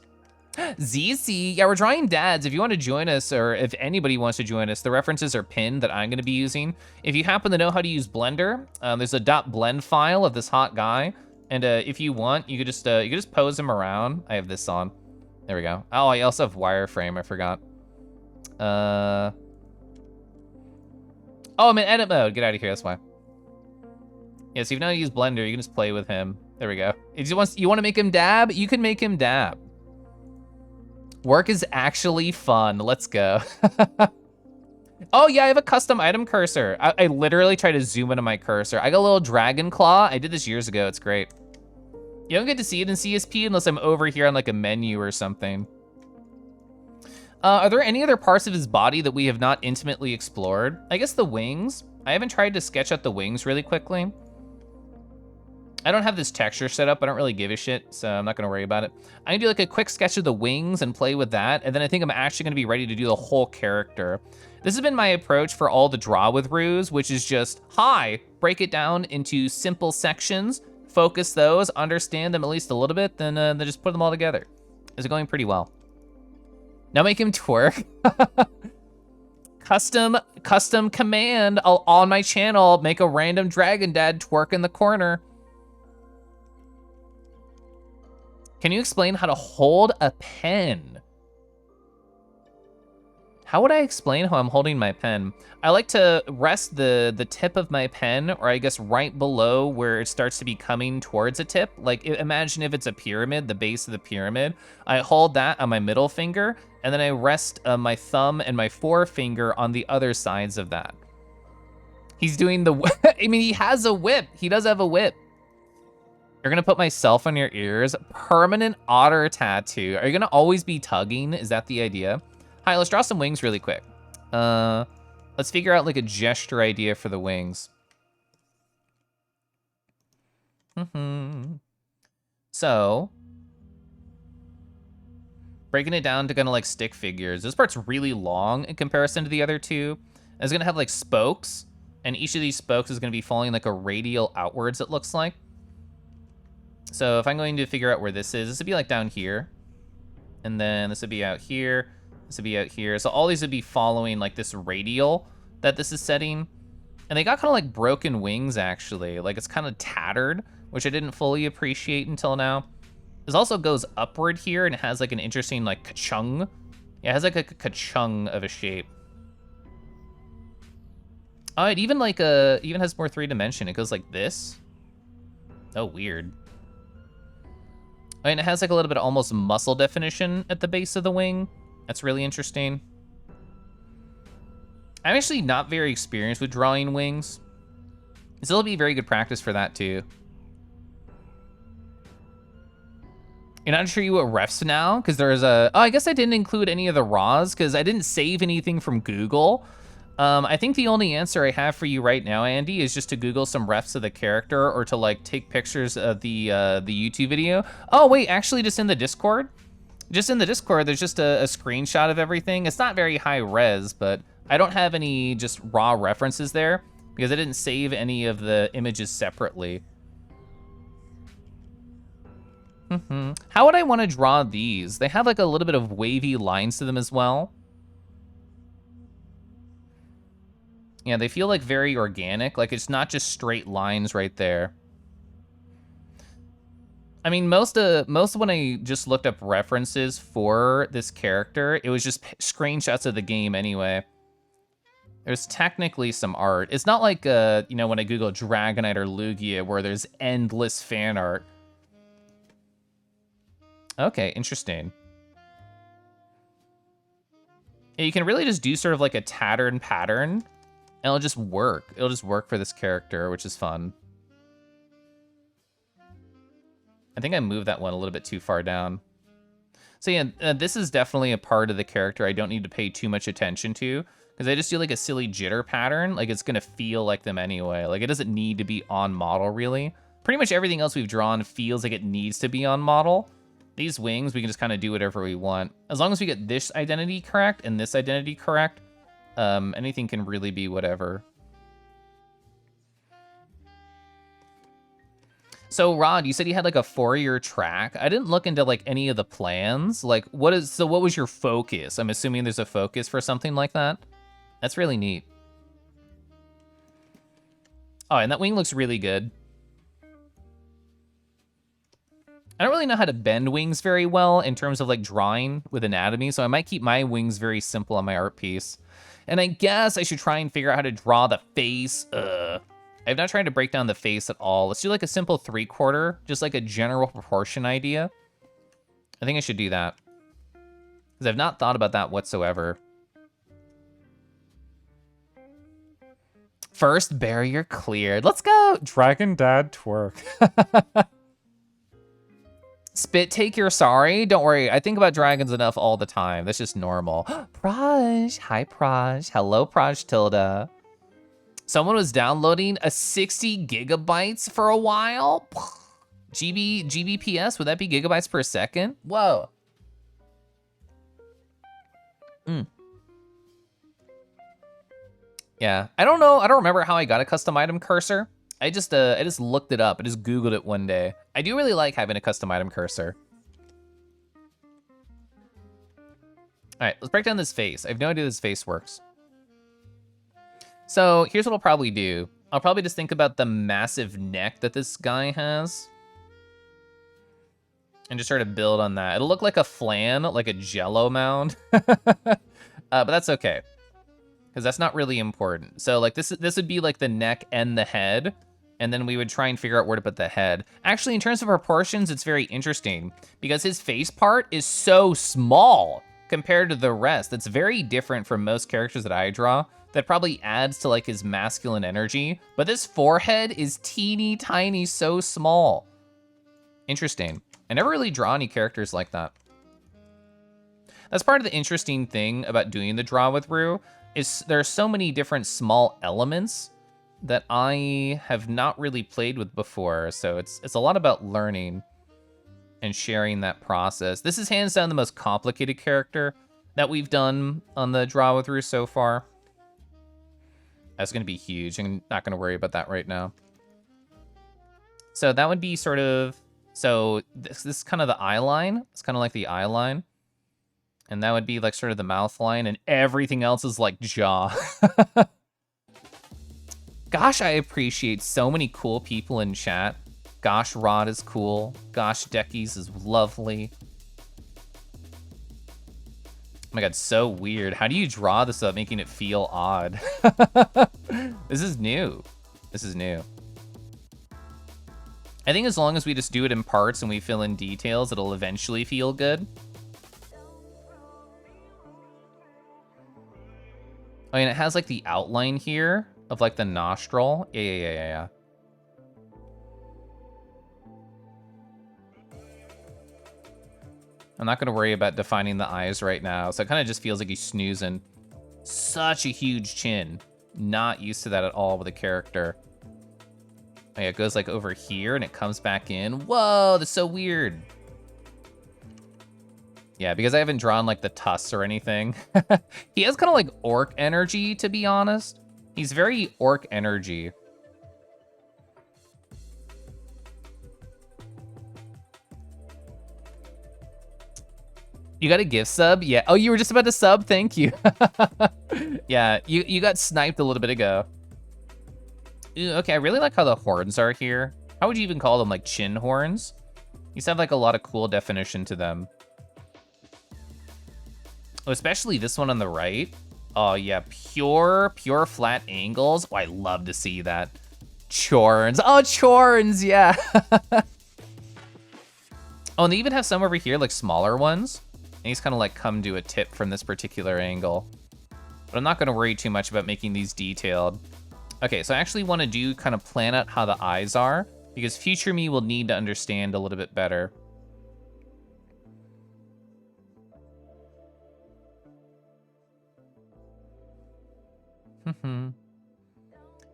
ZC, yeah, we're drawing dads. If you want to join us, or if anybody wants to join us, the references are pinned that I'm gonna be using. If you happen to know how to use Blender, there's a .blend file of this hot guy. And if you want, you could just pose him around. I have this on. There we go. Oh, I also have wireframe, I forgot. Oh, I'm in edit mode. Get out of here, that's why. Yeah, so if you know how to use Blender, you can just play with him. There we go. If you want to make him dab, you can make him dab. Work is actually fun. Let's go. Oh yeah, I have a custom item cursor. I literally try to zoom into my cursor. I got a little dragon claw. I did this years ago. It's great. You don't get to see it in CSP unless I'm over here on like a menu or something. Are there any other parts of his body that we have not intimately explored? I guess the wings. I haven't tried to sketch out the wings really quickly. I don't have this texture set up. I don't really give a shit, so I'm not gonna worry about it. I'm gonna do like a quick sketch of the wings and play with that, and then I think I'm actually gonna be ready to do the whole character. This has been my approach for all the Draw with Ruse, which is just, hi, break it down into simple sections, focus those, understand them at least a little bit, then just put them all together. It's going pretty well. Now make him twerk. Custom command on my channel, make a random dragon dad twerk in the corner. Can you explain how to hold a pen? How would I explain how I'm holding my pen? I like to rest the tip of my pen, or I guess right below where it starts to be coming towards a tip. Like imagine if it's a pyramid, the base of the pyramid. I hold that on my middle finger, and then I rest my thumb and my forefinger on the other sides of that. He's doing the, I mean, he has a whip. He does have a whip. You're gonna put myself on your ears. Permanent otter tattoo. Are you gonna always be tugging? Is that the idea? Hi, let's draw some wings really quick. Let's figure out like a gesture idea for the wings. So, breaking it down to kind of like stick figures. This part's really long in comparison to the other two. It's gonna have like spokes, and each of these spokes is gonna be falling like a radial outwards, it looks like. So if I'm going to figure out where this would be like down here. And then this would be out here. This would be out here. So all these would be following like this radial that this is setting. And they got kind of like broken wings, actually. Like it's kind of tattered, which I didn't fully appreciate until now. This also goes upward here and it has like an interesting like ka-chung. Yeah, it has like a ka-chung of a shape. Oh, it even like even has more 3-dimension. It goes like this. Oh, weird. And it has like a little bit of almost muscle definition at the base of the wing. That's really interesting. I'm actually not very experienced with drawing wings. So it'll be very good practice for that too. You're not sure you what refs now? Because there's oh, I guess I didn't include any of the raws because I didn't save anything from Google. I think the only answer I have for you right now, Andy, is just to Google some refs of the character or to like take pictures of the YouTube video. Oh wait, actually just in the Discord. Just in the Discord, there's just a screenshot of everything. It's not very high res, but I don't have any just raw references there because I didn't save any of the images separately. How would I want to draw these? They have like a little bit of wavy lines to them as well. Yeah, they feel like very organic. Like it's not just straight lines right there. I mean, most of when I just looked up references for this character, it was just screenshots of the game anyway. There's technically some art. It's not like, you know, when I Google Dragonite or Lugia where there's endless fan art. Okay, interesting. Yeah, you can really just do sort of like a tattered pattern. And it'll just work. It'll just work for this character, which is fun. I think I moved that one a little bit too far down. So yeah, this is definitely a part of the character I don't need to pay too much attention to, because I just do like a silly jitter pattern. Like it's gonna feel like them anyway. Like it doesn't need to be on model really. Pretty much everything else we've drawn feels like it needs to be on model. These wings, we can just kind of do whatever we want. As long as we get this identity correct and this identity correct, anything can really be whatever. So Rod, you said you had like a 4-year track. I didn't look into like any of the plans. Like what was your focus? I'm assuming there's a focus for something like that. That's really neat. Oh, and that wing looks really good. I don't really know how to bend wings very well in terms of like drawing with anatomy, so I might keep my wings very simple on my art piece. And I guess I should try and figure out how to draw the face. I've not tried to break down the face at all. Let's do like a simple 3/4, just like a general proportion idea. I think I should do that, because I've not thought about that whatsoever. First barrier cleared. Let's go. Dragon Dad twerk. Spit take your sorry. Don't worry. I think about dragons enough all the time. That's just normal. Praj. Hi, Praj. Hello, Praj Tilda. Someone was downloading a 60 gigabytes for a while. GBPS, would that be gigabytes per second? Whoa. Yeah, I don't know. I don't remember how I got a custom item cursor. I just looked it up. I just Googled it one day. I do really like having a custom item cursor. All right, let's break down this face. I have no idea this face works. So here's what I'll probably do. I'll probably just think about the massive neck that this guy has, and just try to build on that. It'll look like a flan, like a Jello mound, but that's okay, because that's not really important. So like this would be like the neck and the head, and then we would try and figure out where to put the head. Actually, in terms of proportions, it's very interesting, because his face part is so small compared to the rest. That's very different from most characters that I draw. That probably adds to like his masculine energy, but this forehead is teeny tiny, so small. Interesting. I never really draw any characters like that. That's part of the interesting thing about doing the draw with Rue, is there are so many different small elements that I have not really played with before. So it's a lot about learning and sharing that process. This is hands down the most complicated character that we've done on the draw with Rue so far. That's gonna be huge. I'm not gonna worry about that right now. So that would be sort of, so this is kind of the eye line. It's kind of like the eye line. And that would be like sort of the mouth line, and everything else is like jaw. Gosh, I appreciate so many cool people in chat. Gosh, Rod is cool. Gosh, Deckies is lovely. Oh my god, so weird. How do you draw this without making it feel odd? This is new. This is new. I think as long as we just do it in parts and we fill in details, it'll eventually feel good. I mean, it has like the outline here of like the nostril. Yeah. I'm not gonna worry about defining the eyes right now. So it kind of just feels like he's snoozing. Such a huge chin. Not used to that at all with a character. Oh yeah, it goes like over here and it comes back in. Whoa, that's so weird. Yeah, because I haven't drawn like the tusks or anything. He has kind of like orc energy, to be honest. He's very orc energy. You got a gift sub? Yeah. Oh, you were just about to sub? Thank you. Yeah, you got sniped a little bit ago. Ooh, okay, I really like how the horns are here. How would you even call them, like chin horns? These have like a lot of cool definition to them. Oh, especially this one on the right. Oh yeah, pure flat angles. Oh, I love to see that. Chorns. Oh, chorns, yeah. Oh, and they even have some over here, like smaller ones. And he's kind of like come to a tip from this particular angle. But I'm not gonna worry too much about making these detailed. Okay, so I actually wanna do kind of plan out how the eyes are. because future me will need to understand a little bit better.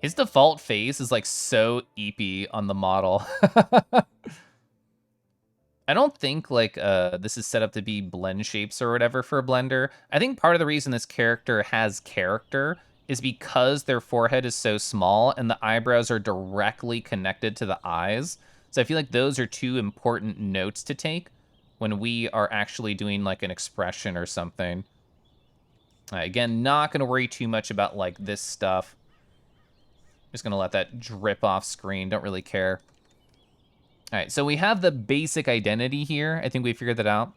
His default face is like so eepy on the model. I don't think like this is set up to be blend shapes or whatever for a blender. I think part of the reason this character has character is because their forehead is so small and the eyebrows are directly connected to the eyes. So I feel like those are two important notes to take when we are actually doing like an expression or something. Again, not gonna worry too much about like this stuff. Just gonna let that drip off screen, don't really care. All right, so we have the basic identity here. I think we figured that out.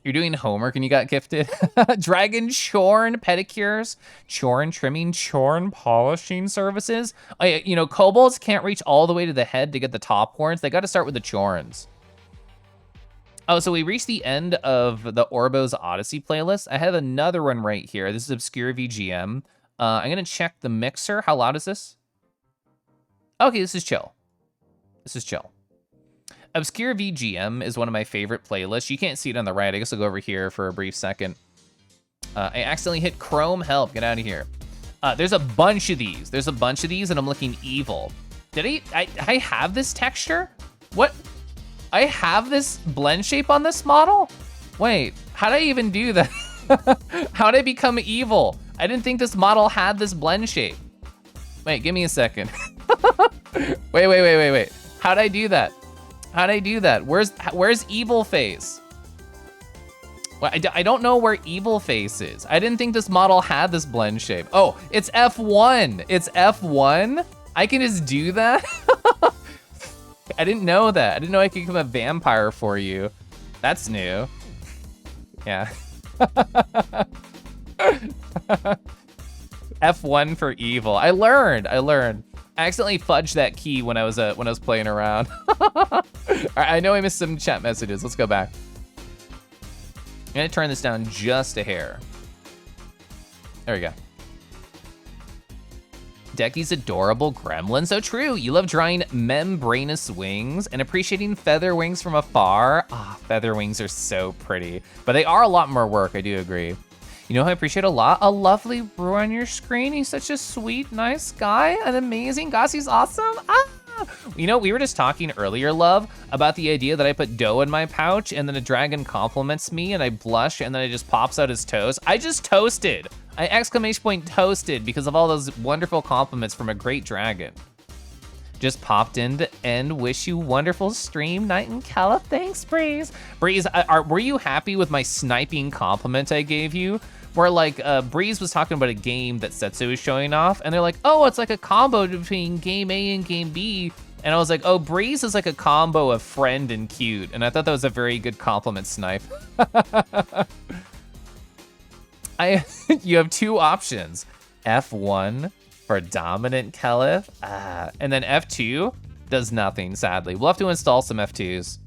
You're doing homework and you got gifted. Dragon Chorn pedicures, Chorn trimming, Chorn polishing services. You know, kobolds can't reach all the way to the head to get the top horns. They got to start with the Chorns. Oh, so we reached the end of the Orbo's Odyssey playlist. I have another one right here. This is Obscure VGM. I'm gonna check the mixer. How loud is this? Okay, this is chill. This is chill. Obscure VGM is one of my favorite playlists. You can't see it on the right. I guess I'll go over here for a brief second. I accidentally hit Chrome. Help, get out of here. There's a bunch of these. There's a bunch of these, and I'm looking evil. Did I have this texture? What? I have this blend shape on this model? Wait, how did I even do that? How did I become evil? I didn't think this model had this blend shape. Wait, give me a second. Wait. How'd I do that? How'd I do that? Where's Evil Face? Well, I don't know where Evil Face is. I didn't think this model had this blend shape. Oh, it's F1. It's F1? I can just do that? I didn't know that. I didn't know I could become a vampire for you. That's new. Yeah. F1 for evil. I learned. I accidentally fudged that key when I was playing around. All right, I know I missed some chat messages. Let's go back. I'm gonna turn this down just a hair. There we go. Decky's adorable gremlin. So true. You love drawing membranous wings and appreciating feather wings from afar. Feather wings are so pretty, but they are a lot more work. I do agree. You know who I appreciate a lot? A lovely brew on your screen. He's such a sweet, nice guy. An amazing gosh, he's awesome. You know, we were just talking earlier, love, about the idea that I put dough in my pouch and then a dragon compliments me and I blush and then it just pops out his toast. I just toasted. I exclamation point toasted because of all those wonderful compliments from a great dragon. Just popped in to end. Wish you wonderful stream, Night and Kella. Thanks, Breeze. Breeze, were you happy with my sniping compliment I gave you? Where like Breeze was talking about a game that Setsu was showing off, and they're like, oh, it's like a combo between game A and game B. And I was like, oh, Breeze is like a combo of friend and cute. And I thought that was a very good compliment snipe. You have two options. F1 for dominant Kelif, and then F2 does nothing, sadly. We'll have to install some F2s.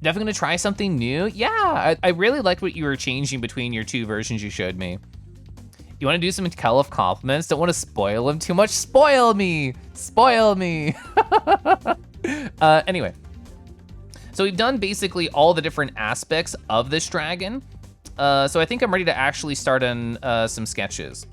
Definitely gonna try something new. Yeah, I really liked what you were changing between your two versions you showed me. You wanna do some Kelif compliments? Don't wanna spoil him too much? Spoil me, spoil me. Anyway, so we've done basically all the different aspects of this dragon. So I think I'm ready to actually start on some sketches.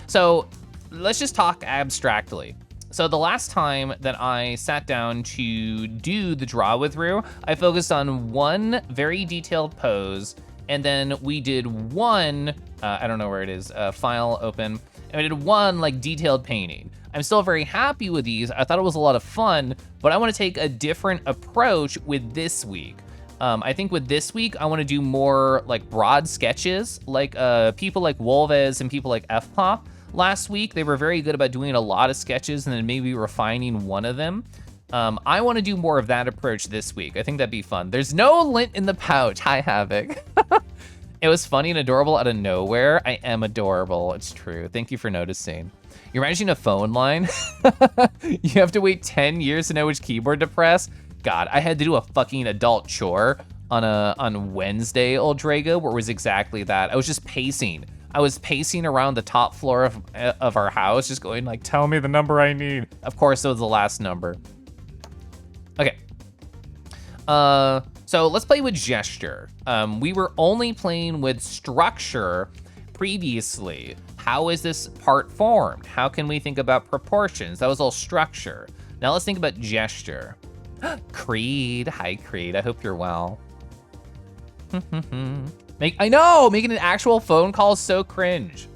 So let's just talk abstractly. So the last time that I sat down to do the draw with Rue, I focused on one very detailed pose, and then we did one, I don't know where it is, file open, and we did one like detailed painting. I'm still very happy with these. I thought it was a lot of fun, but I wanna take a different approach with this week. I think with this week, I wanna do more like broad sketches, like people like Wolvez and people like F-Pop. Last week, they were very good about doing a lot of sketches and then maybe refining one of them. I wanna do more of that approach this week. I think that'd be fun. There's no lint in the pouch. Hi, Havoc. It was funny and adorable out of nowhere. I am adorable, it's true. Thank you for noticing. You're managing a phone line? You have to wait 10 years to know which keyboard to press? God, I had to do a fucking adult chore on Wednesday, old Drago, where it was exactly that. I was just pacing. I was pacing around the top floor of our house, just going like, tell me the number I need. Of course, it was the last number. Okay. So let's play with gesture. We were only playing with structure previously. How is this part formed? How can we think about proportions? That was all structure. Now let's think about gesture. Creed, hi Creed, I hope you're well. I know, making an actual phone call is so cringe.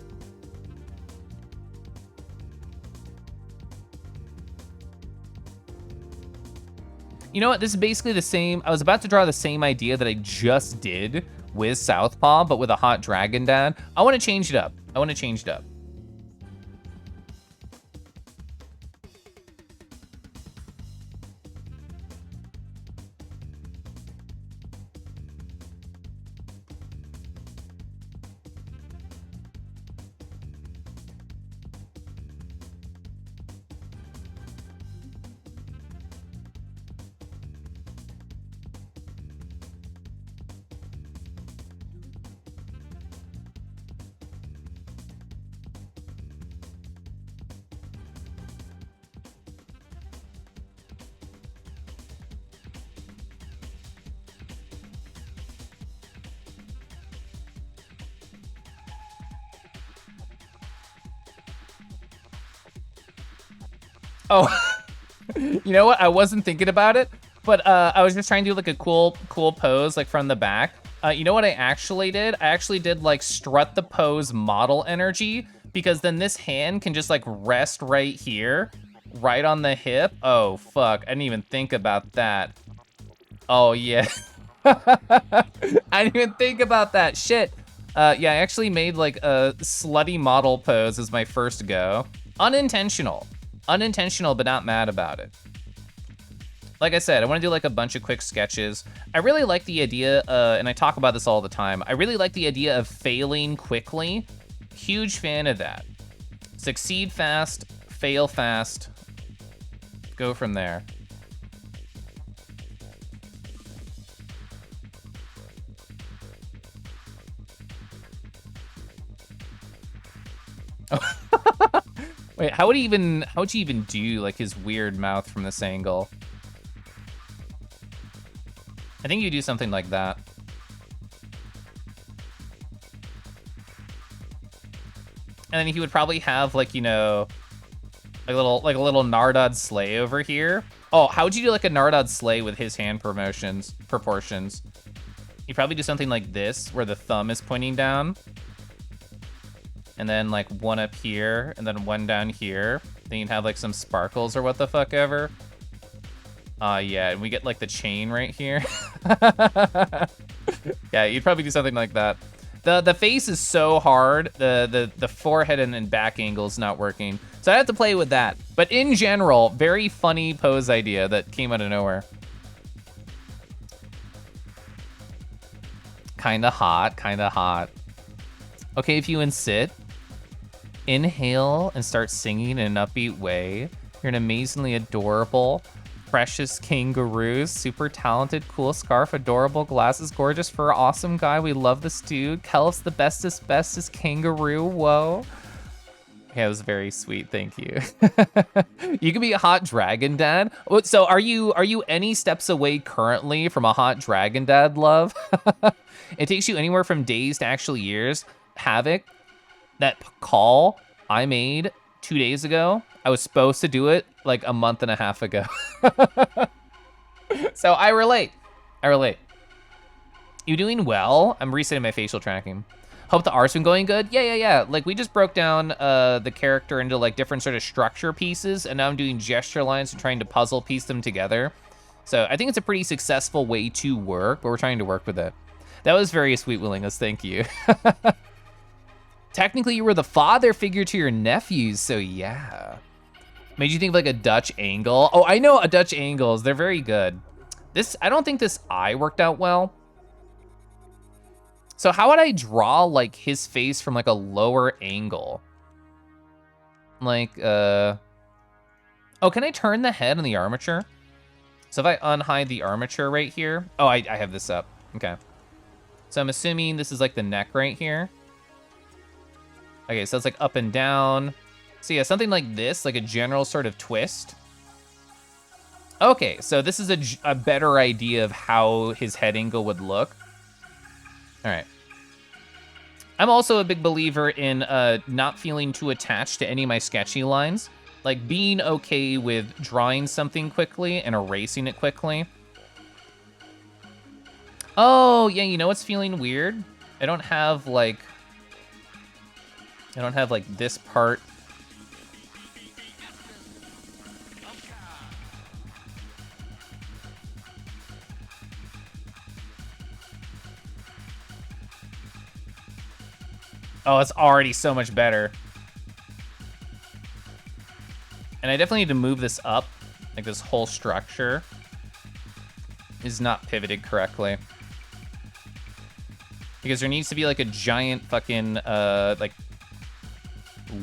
You know what, this is basically the same, I was about to draw the same idea that I just did with Southpaw, but with a hot dragon dad. I wanna change it up, Oh, you know what? I wasn't thinking about it, but I was just trying to do like a cool pose like from the back. You know what I actually did? I actually did like strut the pose model energy, because then this hand can just like rest right here, right on the hip. Oh, fuck, I didn't even think about that. Oh, yeah. I didn't even think about that, shit. Yeah, I actually made like a slutty model pose as my first go. Unintentional, but not mad about it. Like I said, I wanna do like a bunch of quick sketches. I really like the idea, and I talk about this all the time, I really like the idea of failing quickly. Huge fan of that. Succeed fast, fail fast, go from there. Wait, how would you even do like his weird mouth from this angle? I think you do something like that. And then he would probably have like, you know, like a little Nardod sleigh over here. Oh, how would you do like a Nardod sleigh with his hand proportions? You'd probably do something like this, where the thumb is pointing down. And then like one up here, and then one down here. Then you'd have like some sparkles or what the fuck ever. Yeah, and we get like the chain right here. Yeah, you'd probably do something like that. The face is so hard, the forehead and back angle is not working. So I have to play with that. But in general, very funny pose idea that came out of nowhere. Kinda hot. Okay, if you inhale and start singing in an upbeat way. You're an amazingly adorable, precious kangaroo, super talented, cool scarf, adorable glasses, gorgeous fur, awesome guy. We love this dude. Kelf's the bestest kangaroo. Whoa. Yeah, it was very sweet. Thank you. You can be a hot dragon dad. So are you any steps away currently from a hot dragon dad, love? It takes you anywhere from days to actually years. Havoc, that call I made 2 days ago, I was supposed to do it like a month and a half ago. So I relate. You doing well? I'm resetting my facial tracking. Hope the art's been going good. Yeah. Like we just broke down the character into like different sort of structure pieces, and now I'm doing gesture lines and trying to puzzle piece them together. So I think it's a pretty successful way to work, but we're trying to work with it. That was very sweet, Willingness, thank you. Technically, you were the father figure to your nephews, so yeah. Made you think of like a Dutch angle. Oh, I know a Dutch angles, they're very good. I don't think this eye worked out well. So how would I draw like his face from like a lower angle? Like, oh, can I turn the head on the armature? So if I unhide the armature right here, oh, I have this up, okay. So I'm assuming this is like the neck right here. Okay, so it's like up and down. So yeah, something like this, like a general sort of twist. Okay, so this is a better idea of how his head angle would look. All right. I'm also a big believer in not feeling too attached to any of my sketchy lines. Like being okay with drawing something quickly and erasing it quickly. Oh, yeah, you know what's feeling weird? I don't have like this part. Oh, it's already so much better. And I definitely need to move this up. Like this whole structure is not pivoted correctly. Because there needs to be like a giant fucking like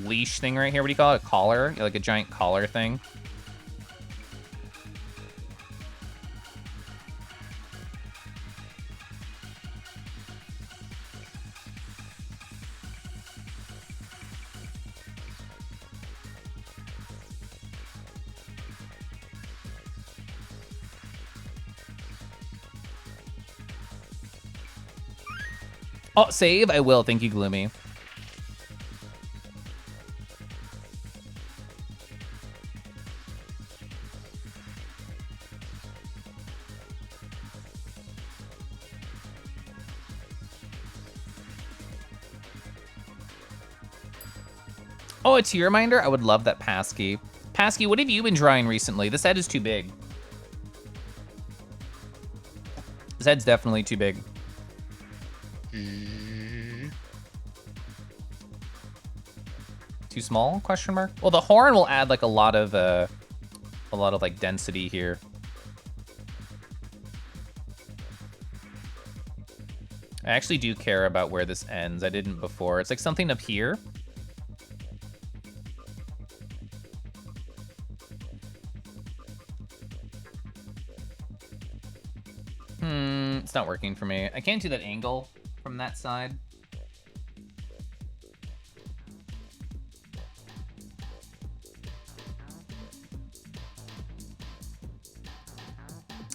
leash thing right here. What do you call it? A collar? Like a giant collar thing. Oh, save? I will. Thank you, Gloomy. Oh, it's your reminder? I would love that, Pasky. Pasky, what have you been drawing recently? This head is too big. This head's definitely too big. Too small? Question mark. Well, the horn will add like a lot of like density here. I actually do care about where this ends. I didn't before. It's like something up here. It's not working for me. I can't do that angle from that side.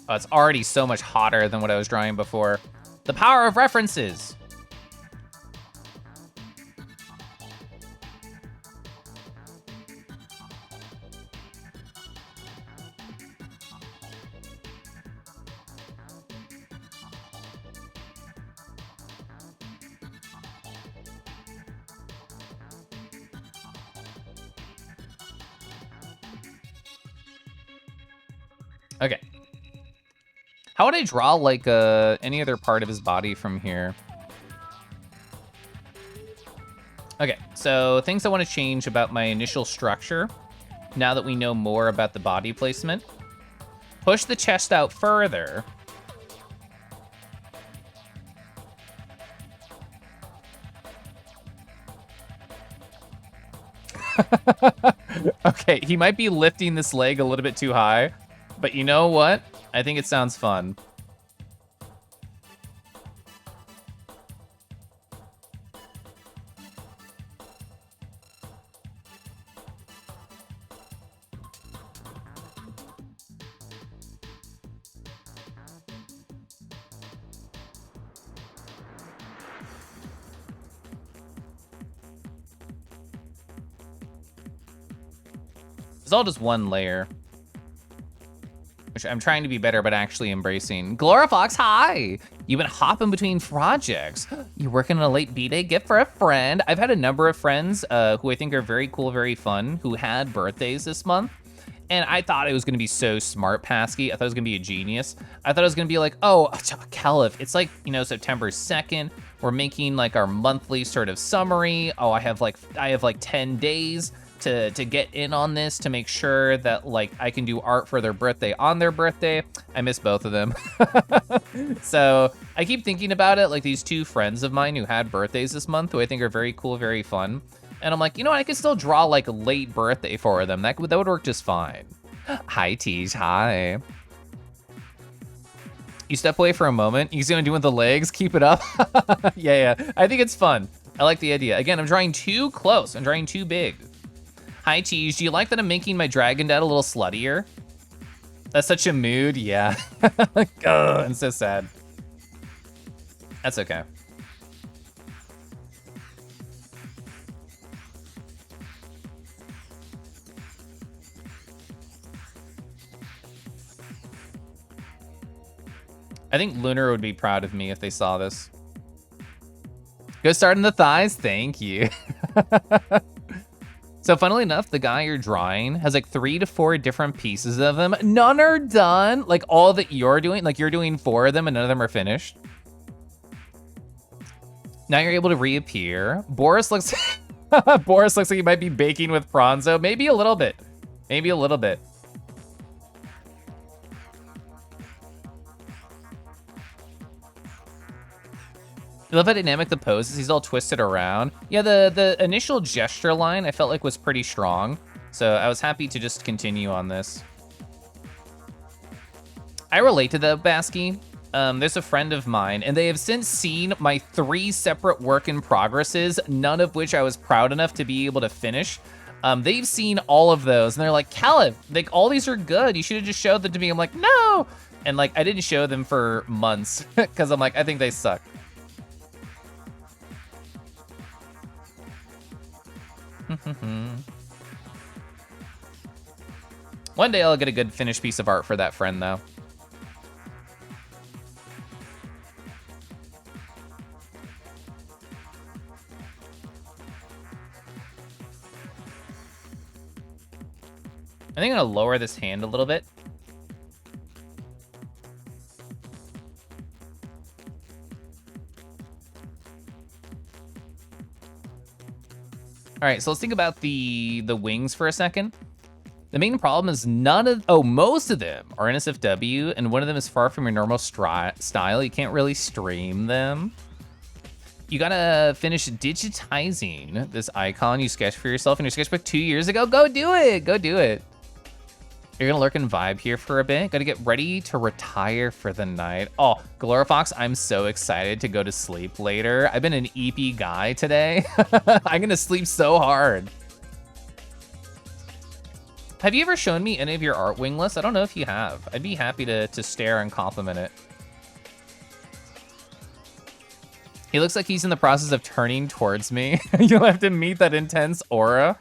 Oh, it's already so much hotter than what I was drawing before. The power of references. Okay. How would I draw like any other part of his body from here? Okay, so things I want to change about my initial structure now that we know more about the body placement. Push the chest out further. Okay, he might be lifting this leg a little bit too high, but you know what? I think it sounds fun. It's all just one layer. Which I'm trying to be better, but actually embracing. Glorifox, hi! You've been hopping between projects. You're working on a late B-Day gift for a friend. I've had a number of friends who I think are very cool, very fun, who had birthdays this month. And I thought it was gonna be so smart, Pasky. I thought it was gonna be a genius. I thought it was gonna be like, oh, Caliph, it's like, you know, September 2nd. We're making like our monthly sort of summary. Oh, I have like 10 days to get in on this to make sure that like I can do art for their birthday on their birthday. I miss both of them. So I keep thinking about it, like these two friends of mine who had birthdays this month, who I think are very cool, very fun. And I'm like, you know what, I could still draw like a late birthday for them. That would work just fine. Hi, Teej, hi. You step away for a moment. You see what I'm doing with the legs? Keep it up. Yeah, I think it's fun. I like the idea. Again, I'm drawing too close. I'm drawing too big. Hi, Teej. Do you like that I'm making my Dragon Dad a little sluttier? That's such a mood. Yeah. Ugh, I'm so sad. That's okay. I think Lunar would be proud of me if they saw this. Go start in the thighs. Thank you. So funnily enough, the guy you're drawing has like 3 to 4 different pieces of them. None are done. Like all that you're doing, like you're doing 4 of them and none of them are finished. Now you're able to reappear. Boris looks, Boris looks like he might be baking with Pronzo. Maybe a little bit. Maybe a little bit. I love how dynamic the pose is. He's all twisted around. Yeah, the initial gesture line I felt like was pretty strong. So I was happy to just continue on this. I relate to that, Basky. There's a friend of mine, and they have since seen my 3 separate work in progresses, none of which I was proud enough to be able to finish. They've seen all of those, and they're like, Caleb, like all these are good. You should have just showed them to me. I'm like, no. And like, I didn't show them for months because I'm like, I think they suck. One day I'll get a good finished piece of art for that friend, though. I think I'm gonna lower this hand a little bit. All right, so let's think about the wings for a second. The main problem is most of them are NSFW, and one of them is far from your normal style. You can't really stream them. You gotta finish digitizing this icon you sketched for yourself in your sketchbook 2 years ago. Go do it, go do it. You're gonna lurk and vibe here for a bit. Gotta get ready to retire for the night. Oh, Glorifox, I'm so excited to go to sleep later. I've been an EP guy today. I'm gonna sleep so hard. Have you ever shown me any of your art, Wingless? I don't know if you have. I'd be happy to stare and compliment it. He looks like he's in the process of turning towards me. You'll have to meet that intense aura.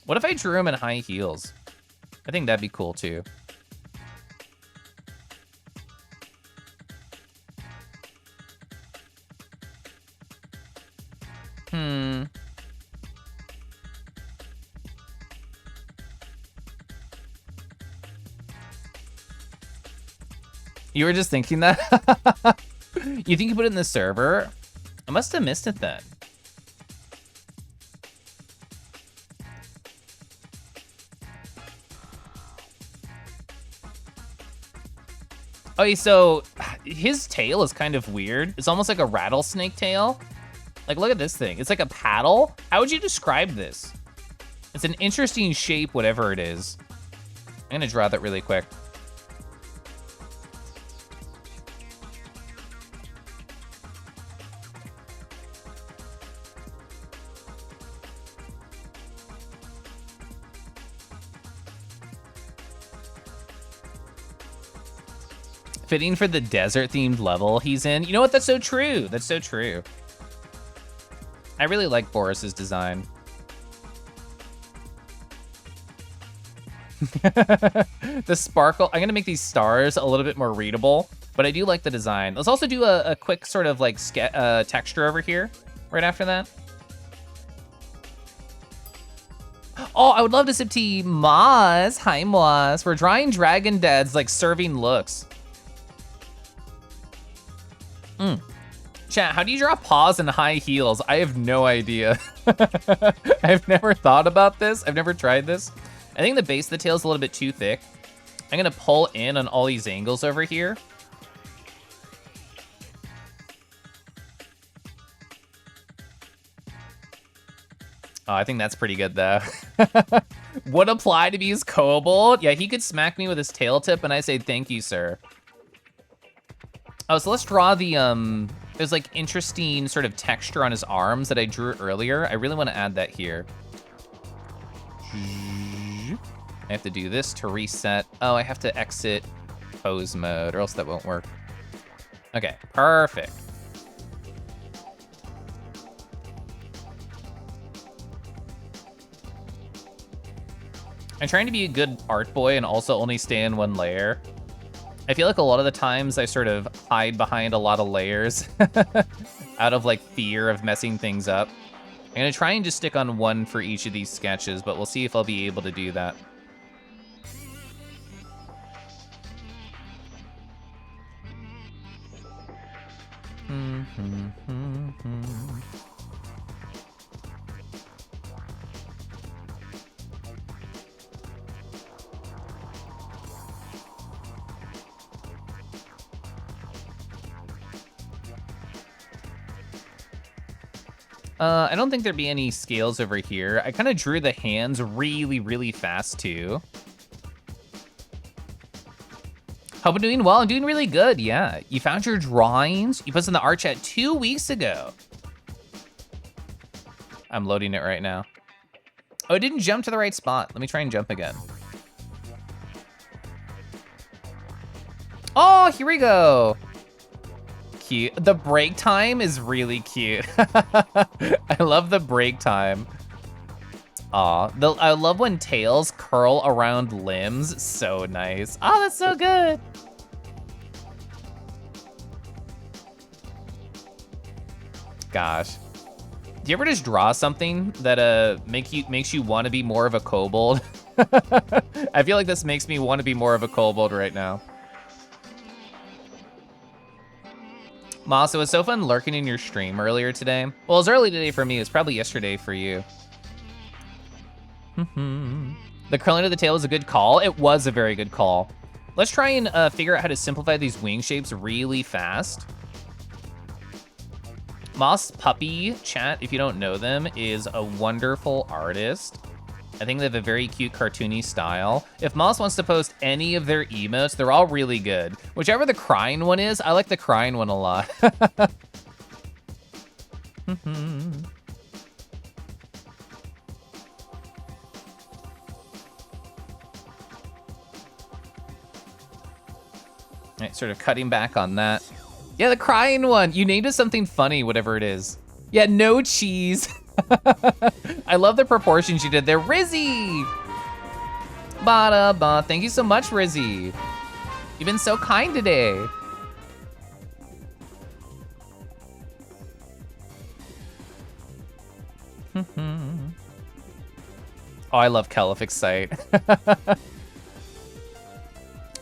What if I drew him in high heels? I think that'd be cool too. You were just thinking that? You think you put it in the server? I must have missed it then. Okay, so his tail is kind of weird. It's almost like a rattlesnake tail. Like, look at this thing. It's like a paddle. How would you describe this? It's an interesting shape, whatever it is. I'm gonna draw that really quick. Fitting for the desert-themed level he's in. You know what? That's so true. That's so true. I really like Boris's design. The sparkle. I'm gonna make these stars a little bit more readable, but I do like the design. Let's also do a quick sort of like texture over here right after that. Oh, I would love to sip tea. Moz. Hi, Moz. We're drawing Dragon Dads like serving looks. Chat, how do you draw paws in high heels? I have no idea. I've never thought about this. I've never tried this. I think the base of the tail is a little bit too thick. I'm gonna pull in on all these angles over here. Oh, I think that's pretty good though. Would apply to be his kobold. Yeah, he could smack me with his tail tip and I say, thank you, sir. Oh, so let's draw the There's like interesting sort of texture on his arms that I drew earlier. I really want to add that here. I have to do this to reset. Oh, I have to exit pose mode or else that won't work. Okay, perfect. I'm trying to be a good art boy and also only stay in one layer. I feel like a lot of the times I sort of hide behind a lot of layers out of like fear of messing things up. I'm gonna try and just stick on one for each of these sketches, but we'll see if I'll be able to do that. I don't think there'd be any scales over here. I kind of drew the hands really, really fast too. Hope I'm doing well. I'm doing really good, yeah. You found your drawings? You posted in the art chat 2 weeks ago. I'm loading it right now. Oh, it didn't jump to the right spot. Let me try and jump again. Oh, here we go. Cute. The break time is really cute. I love the break time. Aw, I love when tails curl around limbs. So nice. Oh, that's so good. Gosh. Do you ever just draw something that makes you want to be more of a kobold? I feel like this makes me want to be more of a kobold right now. Moss, it was so fun lurking in your stream earlier today. Well, it was early today for me. It was probably yesterday for you. The curling of the tail is a good call. It was a very good call. Let's try and figure out how to simplify these wing shapes really fast. Moss Puppy chat, if you don't know them, is a wonderful artist. I think they have a very cute cartoony style. If Moss wants to post any of their emotes, they're all really good. Whichever the crying one is, I like the crying one a lot. Right, sort of cutting back on that. Yeah, the crying one. You named it something funny, whatever it is. Yeah, no cheese. I love the proportions you did there. Rizzy! Ba-da-ba. Thank you so much, Rizzy. You've been so kind today. Oh, I love Caliphic's site.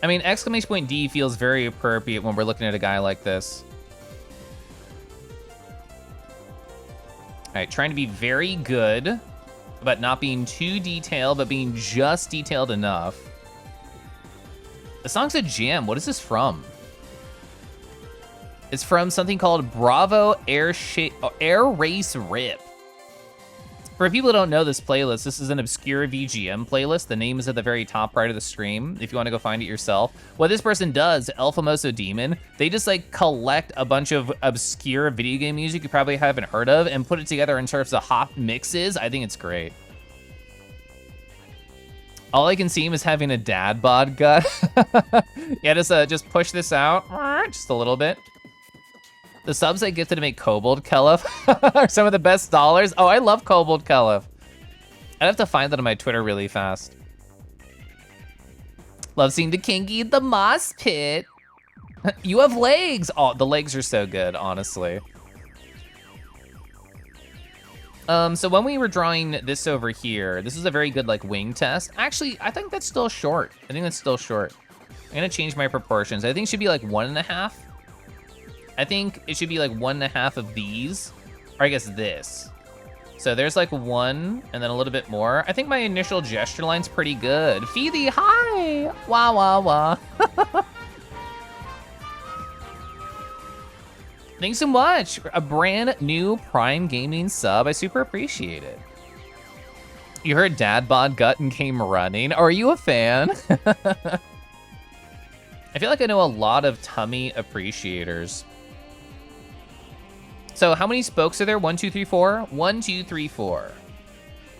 I mean, exclamation point D feels very appropriate when we're looking at a guy like this. All right, trying to be very good, but not being too detailed, but being just detailed enough. The song's a jam. What is this from? It's from something called Bravo Air Race Rip. For people who don't know this playlist, this is an obscure VGM playlist. The name is at the very top right of the stream, if you want to go find it yourself. What this person does, El Famoso Demon, they just like collect a bunch of obscure video game music you probably haven't heard of and put it together in terms of hot mixes. I think it's great. All I can see him is having a dad bod gut. Yeah, just push this out just a little bit. The subs I gifted to make Kobold Kelef are some of the best dollars. Oh, I love Kobold Kelef. I'd have to find that on my Twitter really fast. Love seeing the Kingy, the Moss Pit. You have legs. Oh, the legs are so good, honestly. So when we were drawing this over here, this is a very good like wing test. Actually, I think that's still short. I'm gonna change my proportions. I think it should be like 1.5. I think it should be like 1.5 of these, or I guess this. So there's like 1 and then a little bit more. I think my initial gesture line's pretty good. Feedy, hi! Wah, wah, wah. Thanks so much. A brand new Prime Gaming sub. I super appreciate it. You heard dad bod gut and came running. Are you a fan? I feel like I know a lot of tummy appreciators. So how many spokes are there? 1, 2, 3, 4? 1, 2, 3, 4.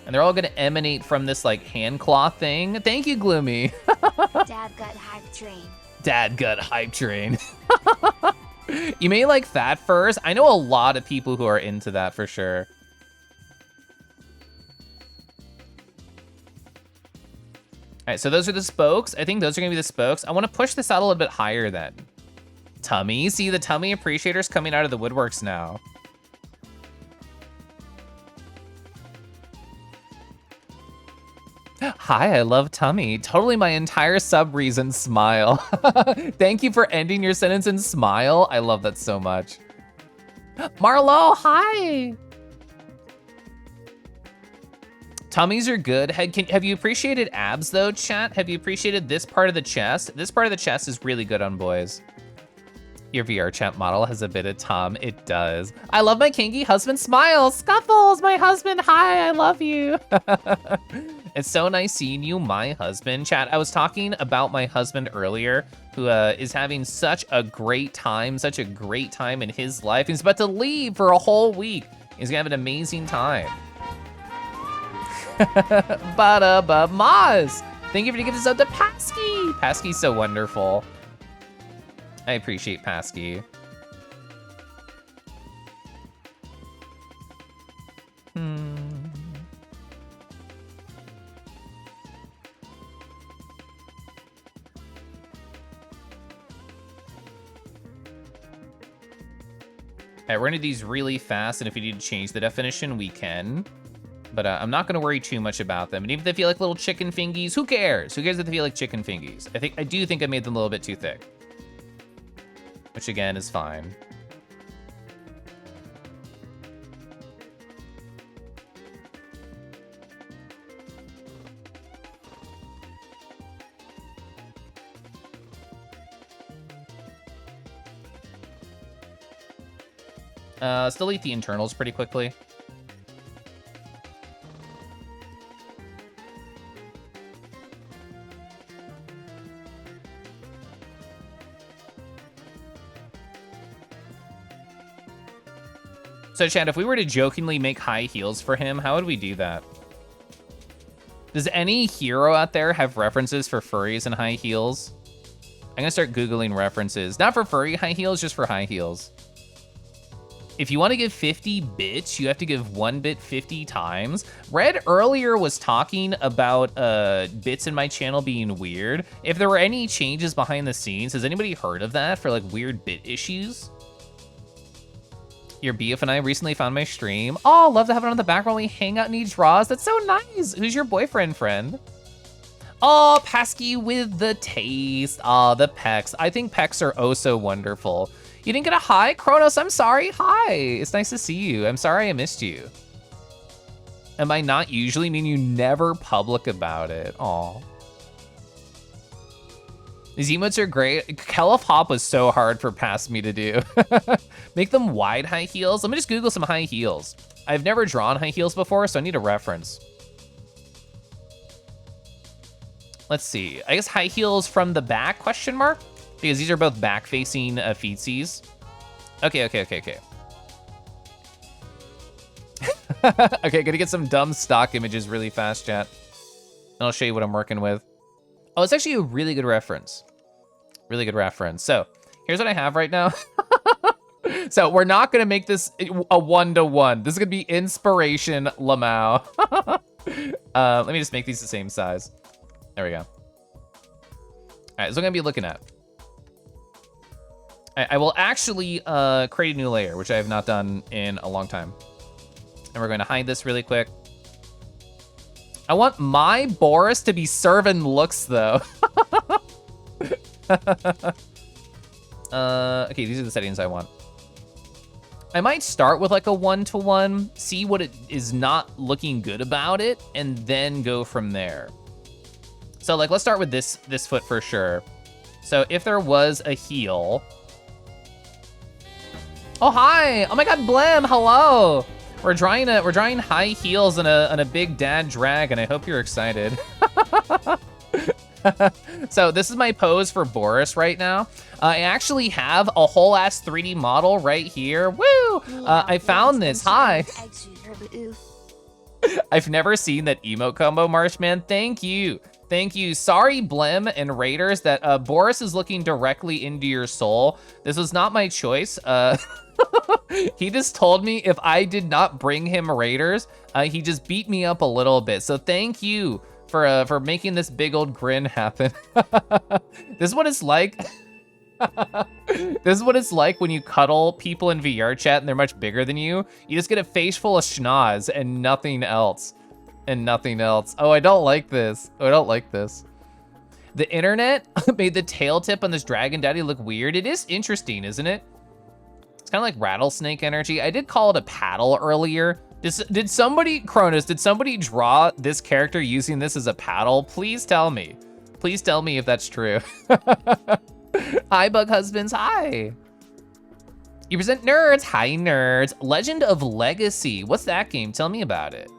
And they're all gonna emanate from this like hand claw thing. Thank you, Gloomy. Dad got hype train. Dad gut hype train. You may like that first. I know a lot of people who are into that for sure. All right, so those are the spokes. I think those are gonna be the spokes. I wanna push this out a little bit higher then. Tummy, see the tummy appreciators coming out of the woodworks now. Hi, I love tummy. Totally my entire sub reason, smile. Thank you for ending your sentence in smile. I love that so much. Marlo, hi. Tummies are good. Have you appreciated abs though, chat? Have you appreciated this part of the chest? This part of the chest is really good on boys. Your VR chat model has a bit of tum. It does. I love my kinky husband smile. Scuffles, my husband. Hi, I love you. It's so nice seeing you, my husband. Chat, I was talking about my husband earlier, who is having such a great time in his life. He's about to leave for a whole week. He's gonna have an amazing time. Maz, thank you for giving this up to Pasky. Pasky's so wonderful. I appreciate Pasky. All right, we're gonna do these really fast, and if we need to change the definition, we can. But I'm not gonna worry too much about them. And even if they feel like little chicken fingies, who cares? Who cares if they feel like chicken fingies? I do think I made them a little bit too thick. Which again is fine. Let's delete the internals pretty quickly. So Chad, if we were to jokingly make high heels for him, how would we do that? Does any hero out there have references for furries and high heels? I'm gonna start Googling references. Not for furry high heels, just for high heels. If you wanna give 50 bits, you have to give 1 bit 50 times. Red earlier was talking about bits in my channel being weird. If there were any changes behind the scenes, has anybody heard of that for like weird bit issues? Your BF and I recently found my stream. Oh, love to have it on the background when we hang out and eat draws. That's so nice. Who's your boyfriend, friend? Oh, Pasky with the taste. Oh, the pecs. I think pecs are oh so wonderful. You didn't get a hi? Kronos, I'm sorry. Hi, it's nice to see you. I'm sorry I missed you. Am I not usually mean you never public about it? Aw. These emotes are great. Kelif Hop was so hard for past me to do. Make them wide high heels. Let me just Google some high heels. I've never drawn high heels before, so I need a reference. Let's see. I guess high heels from the back, question mark? Because these are both back-facing feetsies. Okay. Okay, gonna get some dumb stock images really fast, chat. And I'll show you what I'm working with. Oh, it's actually a really good reference. Really good reference. So here's what I have right now. So we're not gonna make this a 1-to-1. This is gonna be inspiration Lamau. Let me just make these the same size. There we go. All right, this is what I'm gonna be looking at. I will actually create a new layer, which I have not done in a long time. And we're gonna hide this really quick. I want my Boris to be serving looks though. Okay, these are the settings I want. I might start with like a 1-to-1, see what it is not looking good about it, and then go from there. So like, let's start with this foot for sure. So if there was a heel. Oh, hi, oh my God, Blim, hello. We're drawing high heels and a big dad drag, and I hope you're excited. So this is my pose for Boris right now. I actually have a whole ass 3D model right here. Woo! I found this. Hi. I've never seen that emote combo, Marshman. Thank you. Thank you. Sorry, Blem and Raiders, that Boris is looking directly into your soul. This was not my choice. He just told me if I did not bring him Raiders, he just beat me up a little bit. So thank you for making this big old grin happen. This is what it's like. This is what it's like when you cuddle people in VR chat and they're much bigger than you. You just get a face full of schnoz and nothing else. And nothing else. Oh, I don't like this. Oh, I don't like this. The internet made the tail tip on this Dragon Daddy look weird. It is interesting, isn't it? It's kind of like rattlesnake energy. I did call it a paddle earlier. Did somebody, Cronus, did somebody draw this character using this as a paddle? Please tell me. Please tell me if that's true. Hi, Bug Husbands, hi. You present nerds, hi nerds. Legend of Legacy, what's that game? Tell me about it.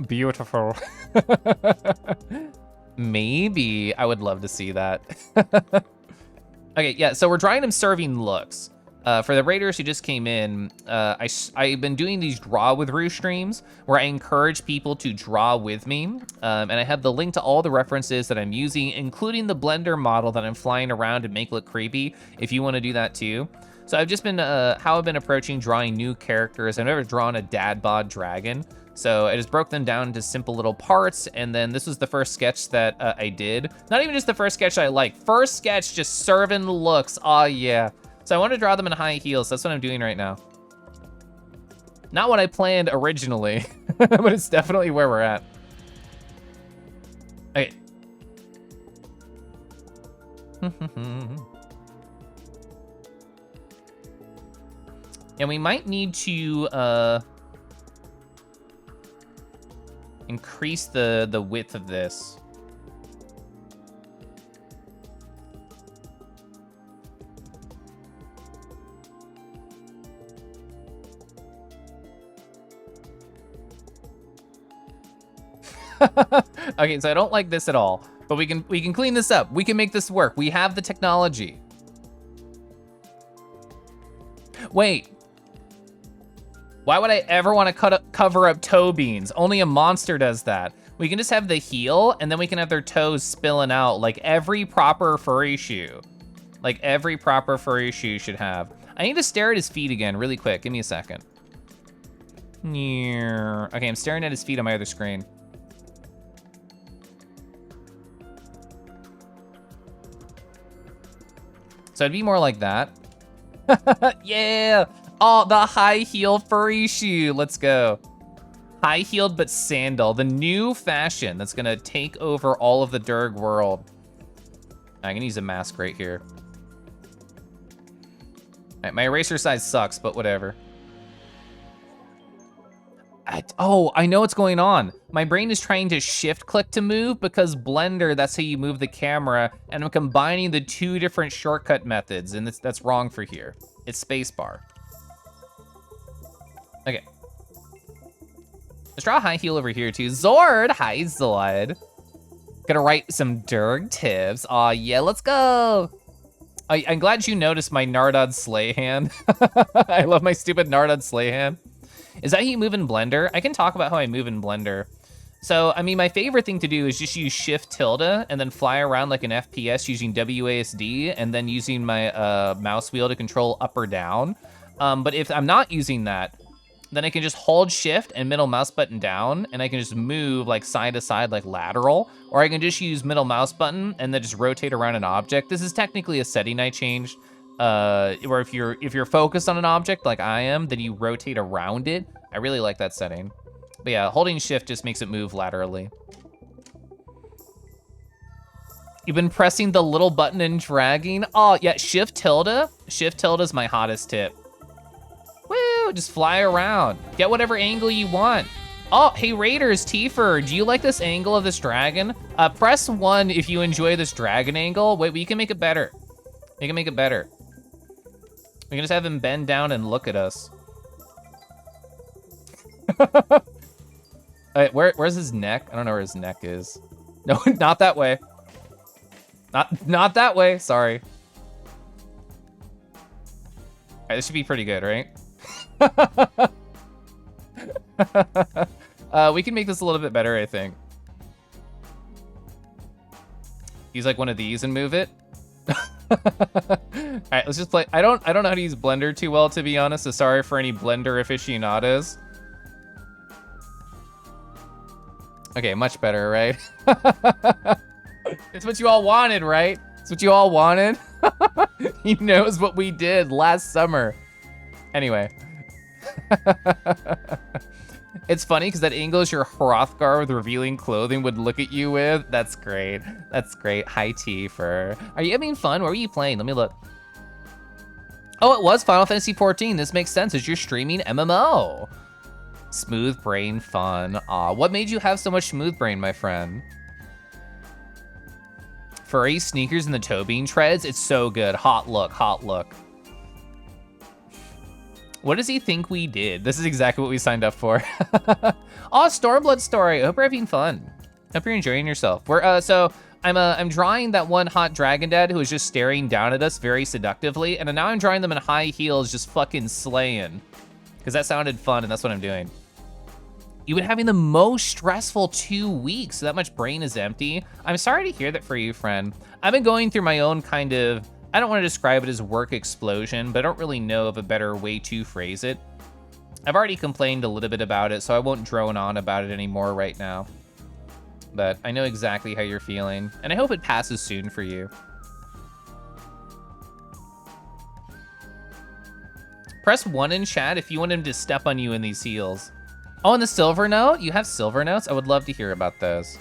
Beautiful. Maybe, I would love to see that. Okay, yeah, so we're drawing him serving looks. For the Raiders who just came in, I've been doing these Draw with Rue streams where I encourage people to draw with me. And I have the link to all the references that I'm using, including the Blender model that I'm flying around to make look creepy, if you wanna do that too. So I've just been, how I've been approaching drawing new characters. I've never drawn a dad bod dragon. So I just broke them down into simple little parts, and then this was the first sketch that I did. Not even just the first sketch I like. First sketch, just serving looks, oh yeah. So I want to draw them in high heels. That's what I'm doing right now. Not what I planned originally, but it's definitely where we're at. Okay. And we might need to increase the width of this. Okay, so I don't like this at all, but we can clean this up. We can make this work. We have the technology. Wait. Why would I ever want to cover up toe beans? Only a monster does that. We can just have the heel, and then we can have their toes spilling out like every proper furry shoe. Like every proper furry shoe should have. I need to stare at his feet again really quick. Give me a second. Okay, I'm staring at his feet on my other screen. So it'd be more like that. Yeah! Oh, the high heel furry shoe. Let's go. High heeled but sandal. The new fashion that's gonna take over all of the Derg world. I'm gonna use a mask right here. All right, my eraser size sucks, but whatever. Oh, I know what's going on. My brain is trying to shift click to move because Blender, that's how you move the camera, and I'm combining the two different shortcut methods, and that's wrong for here. It's spacebar. Okay. Let's draw a high heel over here too. Zord, hi Zord. Gonna write some Derg tips. Aw, yeah, let's go. I'm glad you noticed my Nardod sleigh hand. I love my stupid Nardod sleigh hand. Is that how you move in Blender? I can talk about how I move in Blender. So, I mean, my favorite thing to do is just use Shift tilde and then fly around like an FPS using WASD and then using my mouse wheel to control up or down. But if I'm not using that, then I can just hold Shift and middle mouse button down and I can just move like side to side like lateral, or I can just use middle mouse button and then just rotate around an object. This is technically a setting I changed. Where if you're focused on an object like I am, then you rotate around it. I really like that setting. But yeah, holding Shift just makes it move laterally. You've been pressing the little button and dragging. Oh yeah, Shift tilde. Shift tilde is my hottest tip. Woo, just fly around. Get whatever angle you want. Oh, hey Raiders, Tifer, do you like this angle of this dragon? Press 1 if you enjoy this dragon angle. Wait, we can make it better. We can make it better. We can just have him bend down and look at us. Where's his neck? I don't know where his neck is. No, not that way. Not that way, sorry. All right, this should be pretty good, right? We can make this a little bit better, I think. Use like one of these and move it. All right, let's just play. I don't know how to use Blender too well, to be honest, so sorry for any Blender aficionados. Okay, much better, right? It's what you all wanted, right? It's what you all wanted. He knows what we did last summer. Anyway. It's funny because that English your Hrothgar with revealing clothing would look at you with. That's great. That's great. High tea for. Are you having fun? What were you playing? Let me look. Oh, it was Final Fantasy XIV. This makes sense as you're streaming MMO. Smooth brain fun. Aw, what made you have so much smooth brain, my friend? Furry sneakers and the toe bean treads. It's so good. Hot look, hot look. What does he think we did? This is exactly what we signed up for. Oh, Stormblood story. I hope you're having fun. Hope you're enjoying yourself. So I'm drawing that one hot dragon dad who was just staring down at us very seductively, and now I'm drawing them in high heels, just fucking slaying, because that sounded fun, and that's what I'm doing. You've been having the most stressful 2 weeks, so that much brain is empty. I'm sorry to hear that for you, friend. I've been going through my own kind of, I don't want to describe it as work explosion, but I don't really know of a better way to phrase it. I've already complained a little bit about it, so I won't drone on about it anymore right now. But I know exactly how you're feeling, and I hope it passes soon for you. Press 1 in chat if you want him to step on you in these heels. Oh, and the silver note? You have silver notes? I would love to hear about those.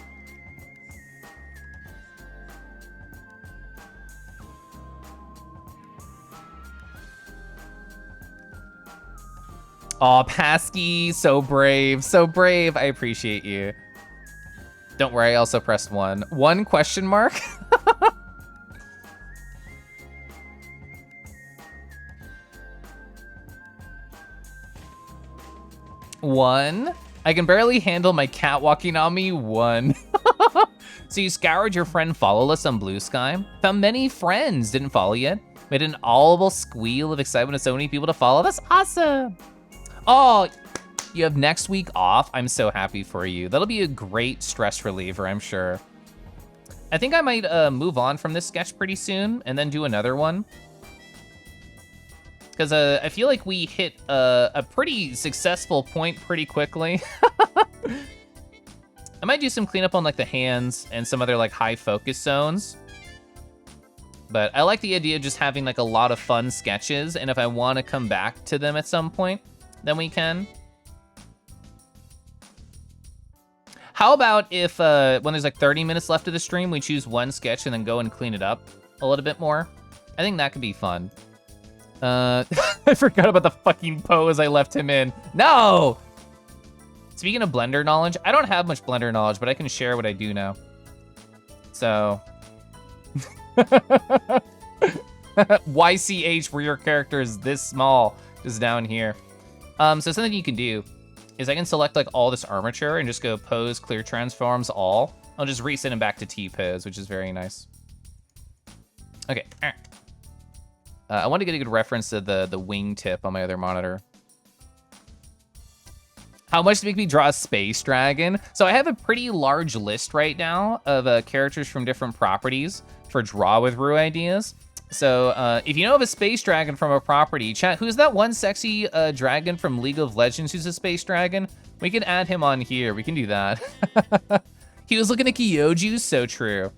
Aw, Pasky, so brave, so brave. I appreciate you. Don't worry, I also pressed 1. 1 question mark? One. I can barely handle my cat walking on me. 1. So you scoured your friend follow list on Blue Sky. Found many friends didn't follow yet. Made an audible squeal of excitement of so many people to follow. That's awesome. Oh, you have next week off. I'm so happy for you. That'll be a great stress reliever, I'm sure. I think I might move on from this sketch pretty soon and then do another one. Because I feel like we hit a pretty successful point pretty quickly. I might do some cleanup on like the hands and some other like high focus zones. But I like the idea of just having like a lot of fun sketches, and if I want to come back to them at some point, then we can. How about if when there's like 30 minutes left of the stream, we choose one sketch and then go and clean it up a little bit more? I think that could be fun. I forgot about the fucking pose I left him in. No! Speaking of Blender knowledge, I don't have much Blender knowledge, but I can share what I do know. So. YCH, where your character is this small, just down here. So something you can do is I can select like all this armature and just go pose, clear transforms all. I'll just reset him back to T-pose, which is very nice. Okay. I want to get a good reference to the wing tip on my other monitor. How much to make me draw a space dragon? So I have a pretty large list right now of characters from different properties for Draw with Rue ideas. So if you know of a space dragon from a property, chat, who's that one sexy dragon from League of Legends who's a space dragon? We can add him on here. We can do that. He was looking at Kyoju, so true.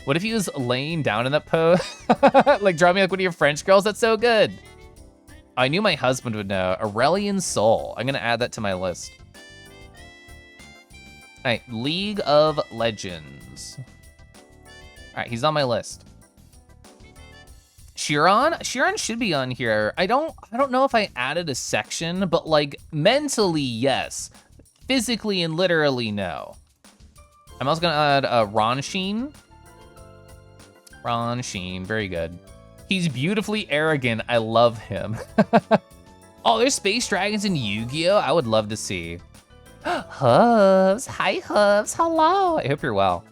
What if he was laying down in that pose? Like, draw me like one of your French girls? That's so good. I knew my husband would know. Aurelian Soul. I'm gonna add that to my list. All right, League of Legends. All right, he's on my list. Chiron? Chiron should be on here. I don't know if I added a section, but like mentally, yes. Physically and literally, no. I'm also gonna add Ronshin. Ronshin, very good. He's beautifully arrogant. I love him. Oh, there's space dragons in Yu-Gi-Oh! I would love to see. Hooves, hi Hooves, hello. I hope you're well.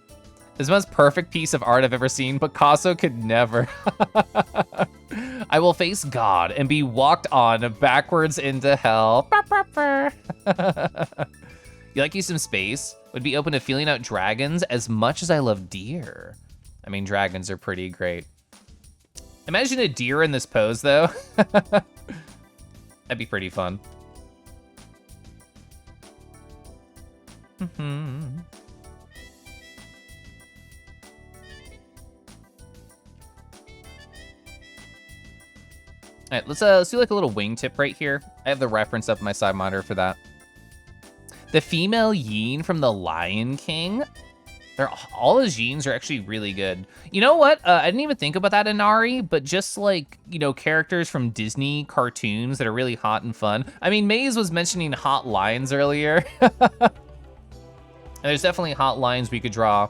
This is the most perfect piece of art I've ever seen. Picasso could never. I will face God and be walked on backwards into hell. You like you some space? Would be open to feeling out dragons as much as I love deer. I mean, dragons are pretty great. Imagine a deer in this pose, though. That'd be pretty fun. All right, let's do like a little wingtip right here. I have the reference up my side monitor for that. The female Yin from The Lion King. All his Yins are actually really good. You know what? I didn't even think about that in Nari, but just like, you know, characters from Disney cartoons that are really hot and fun. I mean, Maze was mentioning hot lines earlier. And there's definitely hot lines we could draw.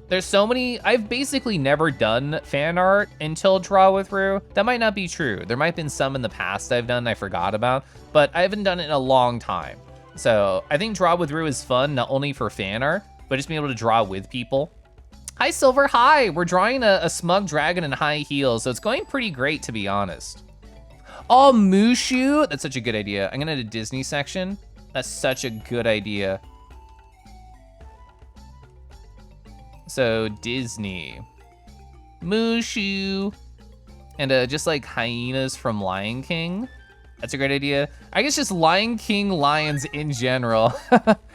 There's so many. I've basically never done fan art until Draw with Rue. That might not be true. There might have been some in the past I've done I forgot about, but I haven't done it in a long time. So I think Draw with Rue is fun, not only for fan art, but just being able to draw with people. Hi, Silver, hi. We're drawing a smug dragon in high heels, so it's going pretty great, to be honest. Oh, Mushu, that's such a good idea. I'm gonna do Disney section. That's such a good idea. So Disney, Mushu, and just like hyenas from Lion King. That's a great idea. I guess just Lion King lions in general.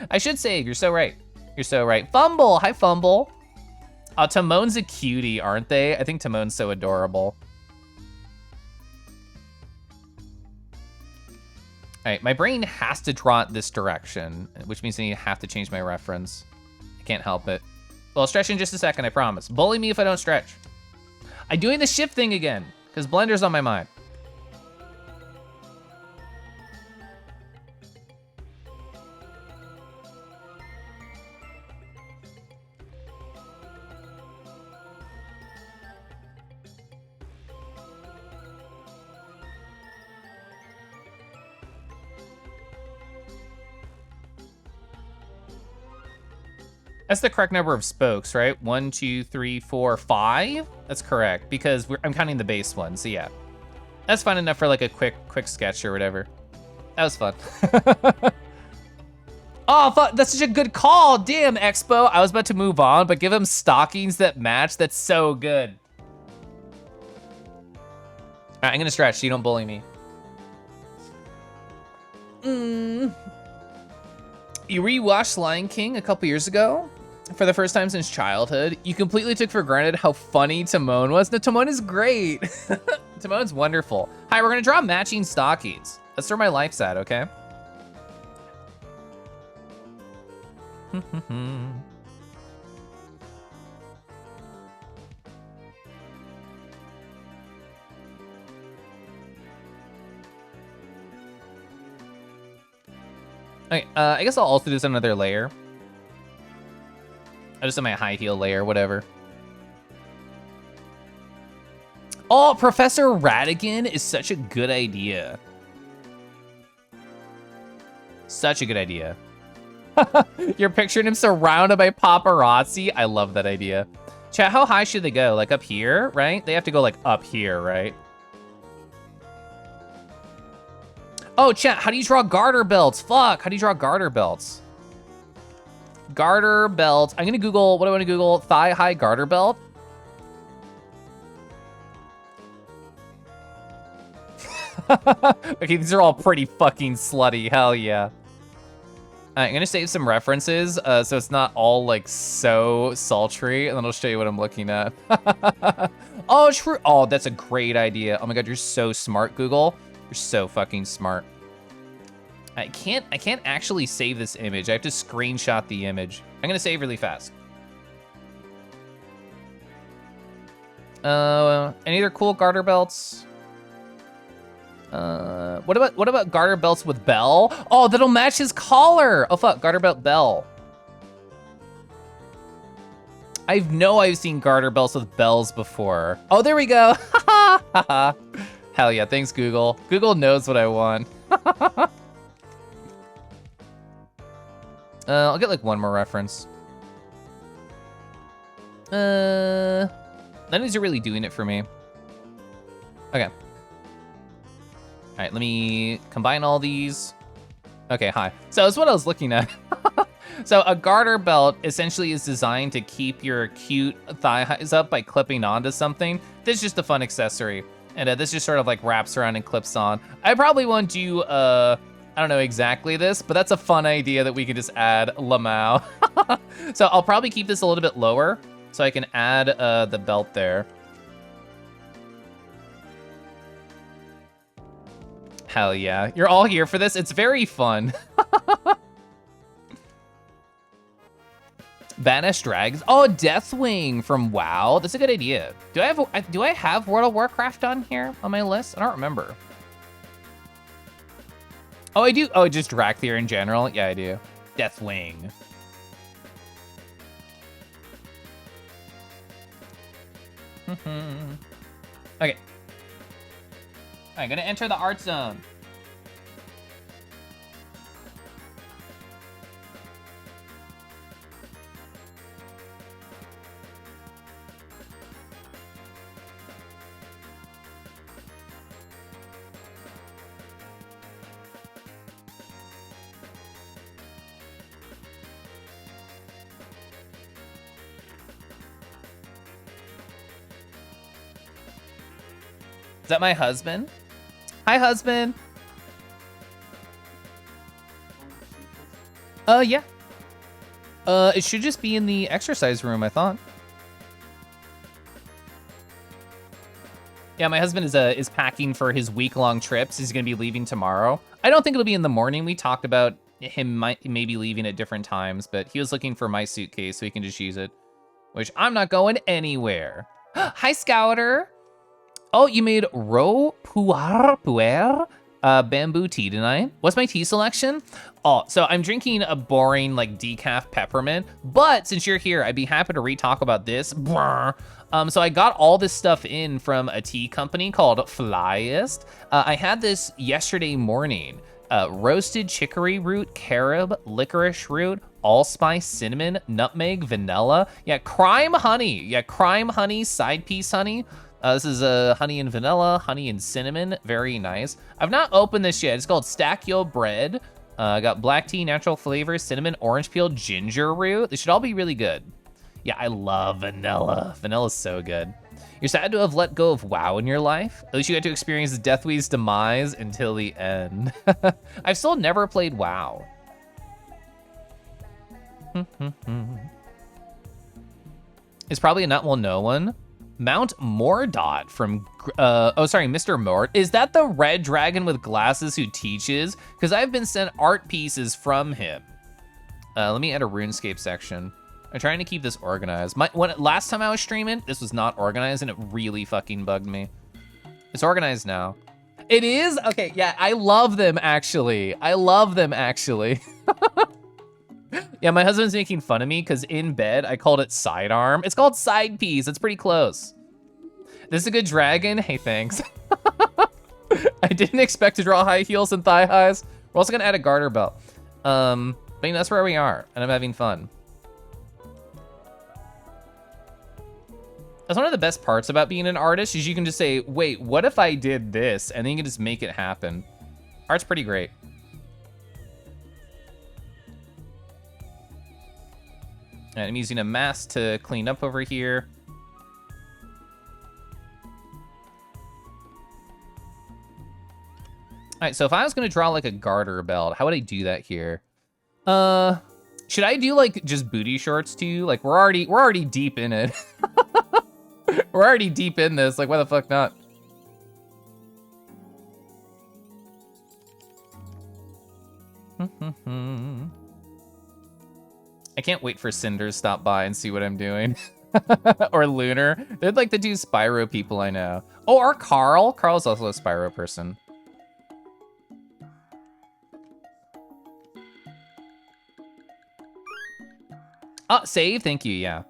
I should say, you're so right. You're so right. Fumble, hi Fumble. Timon's a cutie, aren't they? I think Timon's so adorable. All right, my brain has to draw it this direction, which means I have to change my reference. I can't help it. Well, I'll stretch in just a second, I promise. Bully me if I don't stretch. I'm doing the shift thing again, because Blender's on my mind. That's the correct number of spokes, right? 1, 2, 3, 4, 5. That's correct because I'm counting the base one. So yeah, that's fine enough for like a quick sketch or whatever. That was fun. Oh, fuck, that's such a good call. Damn, Expo. I was about to move on, but give him stockings that match. That's so good. All right, I'm gonna stretch so you don't bully me. You rewatched Lion King a couple years ago for the first time since childhood. You completely took for granted how funny Timon was. No, Timon is great. Timon's wonderful. Hi, we're gonna draw matching stockings. That's where my life's at, okay? Okay, I guess I'll also do another layer. I'll just do my high heel layer, whatever. Oh, Professor Radigan is such a good idea. Such a good idea. You're picturing him surrounded by paparazzi? I love that idea. Chat, how high should they go? Like up here, right? They have to go like up here, right? Oh, chat, how do you draw garter belts? Fuck, how do you draw garter belts? Garter belt. I'm gonna Google, what do I wanna Google? Thigh high garter belt. Okay, these are all pretty fucking slutty, hell yeah. I'm gonna save some references so it's not all like so sultry, and then I'll show you what I'm looking at. Oh, true. Oh, that's a great idea. Oh my God, you're so smart, Google. You're so fucking smart. I can't actually save this image. I have to screenshot the image. I'm gonna save really fast. Any other cool garter belts? What about garter belts with bell? Oh, that'll match his collar. Oh fuck, garter belt bell. I've seen garter belts with bells before. Oh, there we go. Hell yeah, thanks Google. Google knows what I want. I'll get like one more reference. None of these are really doing it for me. Okay. All right, let me combine all these. Okay, hi. So that's what I was looking at. So a garter belt essentially is designed to keep your cute thigh highs up by clipping onto something. This is just a fun accessory. And this just sort of like wraps around and clips on. I probably won't do, I don't know exactly this, but that's a fun idea that we can just add Lamau. So I'll probably keep this a little bit lower so I can add the belt there. Hell yeah, you're all here for this. It's very fun. Banish Dragons. Oh, Deathwing from WoW. That's a good idea. Do I have World of Warcraft on here on my list? I don't remember. Oh, I do. Oh, just Drakthir in general. Yeah, I do. Deathwing. Okay. I'm gonna enter the art zone. Is that my husband? Hi, husband. Yeah. It should just be in the exercise room, I thought. Yeah, my husband is packing for his week-long trips. He's gonna be leaving tomorrow. I don't think it'll be in the morning. We talked about him maybe leaving at different times, but he was looking for my suitcase so he can just use it, which I'm not going anywhere. Hi, Scouter. Oh, you made Ro Puer bamboo tea tonight. What's my tea selection? Oh, so I'm drinking a boring like decaf peppermint, but since you're here, I'd be happy to re-talk about this. So I got all this stuff in from a tea company called Flyist. I had this yesterday morning. Roasted chicory root, carob, licorice root, allspice, cinnamon, nutmeg, vanilla. Yeah, crime honey. Yeah, crime honey, side piece honey. This is honey and vanilla, honey and cinnamon. Very nice. I've not opened this yet. It's called Stack Yo Bread. Got black tea, natural flavors, cinnamon, orange peel, ginger root. They should all be really good. Yeah, I love vanilla. Vanilla's so good. You're sad to have let go of WoW in your life. At least you got to experience Deathwee's demise until the end. I've still never played WoW. It's probably a not well known one. Mount Mordot from, Mr. Mort. Is that the red dragon with glasses who teaches? Because I've been sent art pieces from him. Let me add a RuneScape section. I'm trying to keep this organized. Last time I was streaming, this was not organized and it really fucking bugged me. It's organized now. It is? Okay, yeah, I love them actually. Yeah, my husband's making fun of me because in bed, I called it sidearm. It's called side piece. It's pretty close. This is a good dragon. Hey, thanks. I didn't expect to draw high heels and thigh highs. We're also gonna add a garter belt. But you know, that's where we are, and I'm having fun. That's one of the best parts about being an artist is you can just say, wait, what if I did this? And then you can just make it happen. Art's pretty great. And I'm using a mask to clean up over here. All right, so if I was gonna draw like a garter belt, how would I do that here? Should I do like just booty shorts too? Like we're already deep in it. We're already deep in this, like why the fuck not? I can't wait for Cinder to stop by and see what I'm doing. Or Lunar. They're like the two Spyro people I know. Oh, or Carl. Carl's also a Spyro person. Oh, save, thank you, yeah.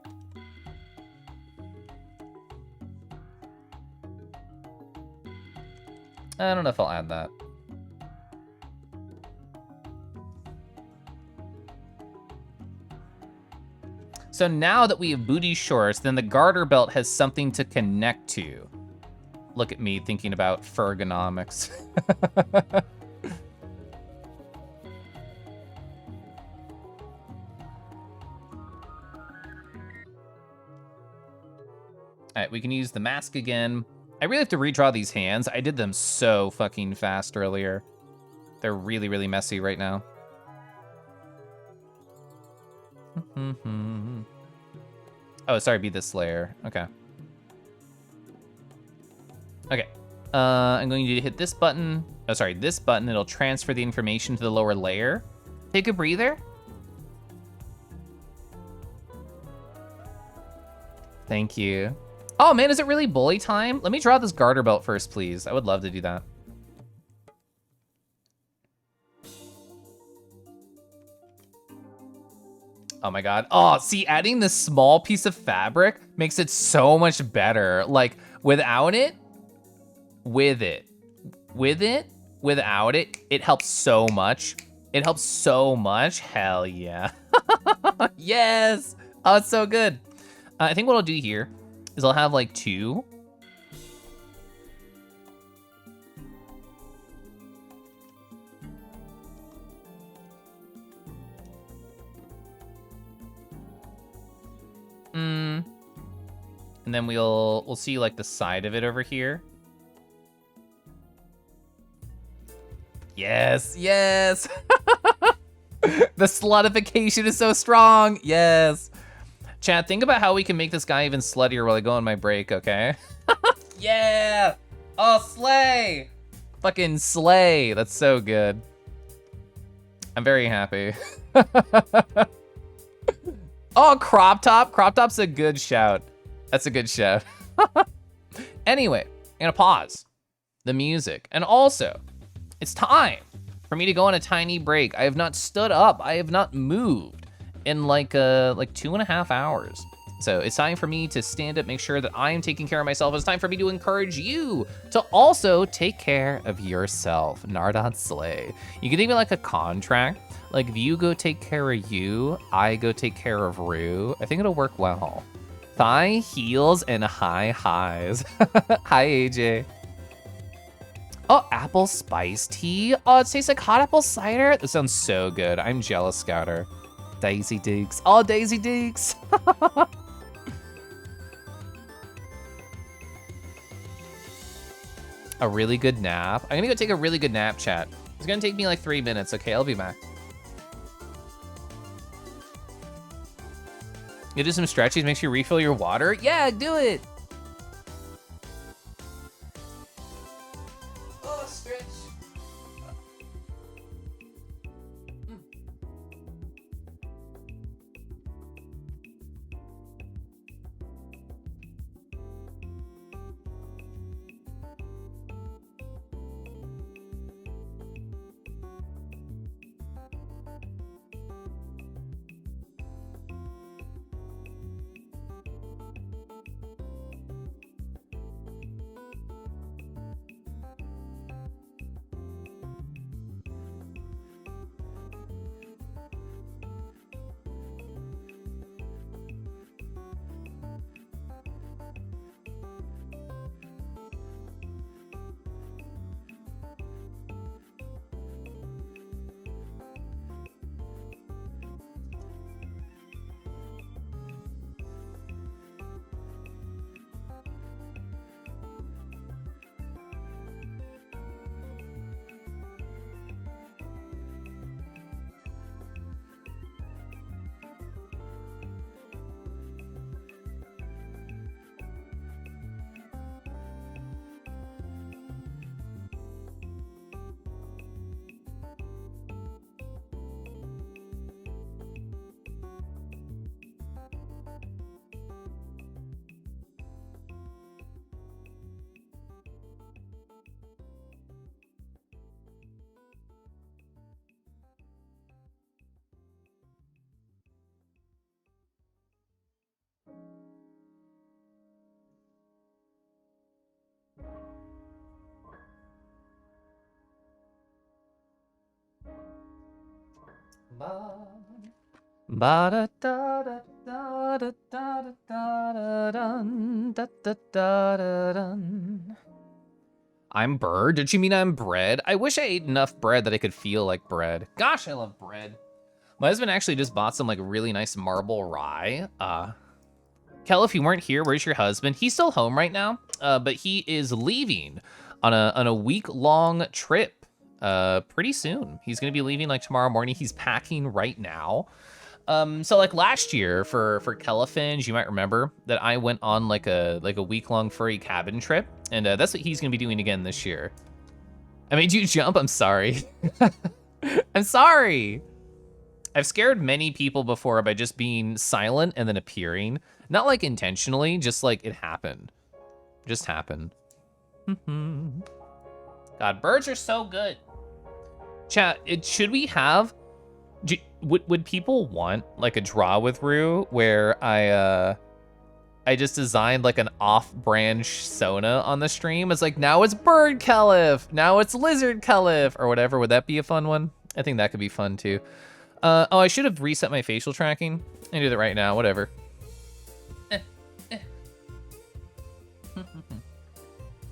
I don't know if I'll add that. So now that we have booty shorts, then the garter belt has something to connect to. Look at me thinking about ergonomics. All right, we can use the mask again. I really have to redraw these hands. I did them so fucking fast earlier. They're really, really messy right now. Oh, sorry, be the Slayer. Okay. Okay. I'm going to hit this button. Oh, sorry, this button. It'll transfer the information to the lower layer. Take a breather. Thank you. Oh man, is it really bully time? Let me draw this garter belt first, please. I would love to do that. Oh my god. Oh, see, adding this small piece of fabric makes it so much better. Like, without it, with it, without it, it helps so much. It helps so much. Hell yeah. Yes. Oh, it's so good. I think what I'll do here is I'll have like 2. And then we'll see like the side of it over here. Yes, yes. The slutification is so strong. Yes. Chat, think about how we can make this guy even sluttier while I go on my break, okay? Yeah. Oh, slay. Fucking slay. That's so good. I'm very happy. Oh, crop top. Crop top's a good shout. That's a good shout. Anyway, I'm gonna pause the music. And also, it's time for me to go on a tiny break. I have not stood up. I have not moved in like 2.5 hours. So it's time for me to stand up, make sure that I am taking care of myself. It's time for me to encourage you to also take care of yourself. Nardon Slay. You can think of it like a contract. Like if you go take care of you, I go take care of Rue. I think it'll work well. Thigh heels and high highs. Hi, AJ. Oh, apple spice tea. Oh, it tastes like hot apple cider. That sounds so good. I'm jealous, Scouter. Daisy Dukes. Oh, Daisy Dukes. A really good nap. I'm gonna go take a really good nap, chat. It's gonna take me like 3 minutes. Okay, I'll be back. You do some stretches, makes you refill your water? Yeah, do it. Oh, stretch. Ba da da da da da da da da dun, da da da da dun. I'm Bird? Did she mean I'm bread? I wish I ate enough bread that I could feel like bread. Gosh, I love bread. My husband actually just bought some like really nice marble rye. Kel, if you weren't here, where's your husband? He's still home right now, but he is leaving on a week-long trip pretty soon. He's gonna be leaving like tomorrow morning. He's packing right now. So like last year for Kellifinge, you might remember that I went on like a week-long furry cabin trip, and that's what he's gonna be doing again this year. I made you jump. I'm sorry. I'm sorry. I've scared many people before by just being silent and then appearing. Not like intentionally, just like it happened. Just happened. God, birds are so good. Chat, should we have, would people want like a draw with Rue where I just designed like an off-branch Sona on the stream? It's like, now it's bird Kelif, now it's lizard Kelif, or whatever. Would that be a fun one? I think that could be fun too. Oh, I should have reset my facial tracking. I do that right now, whatever.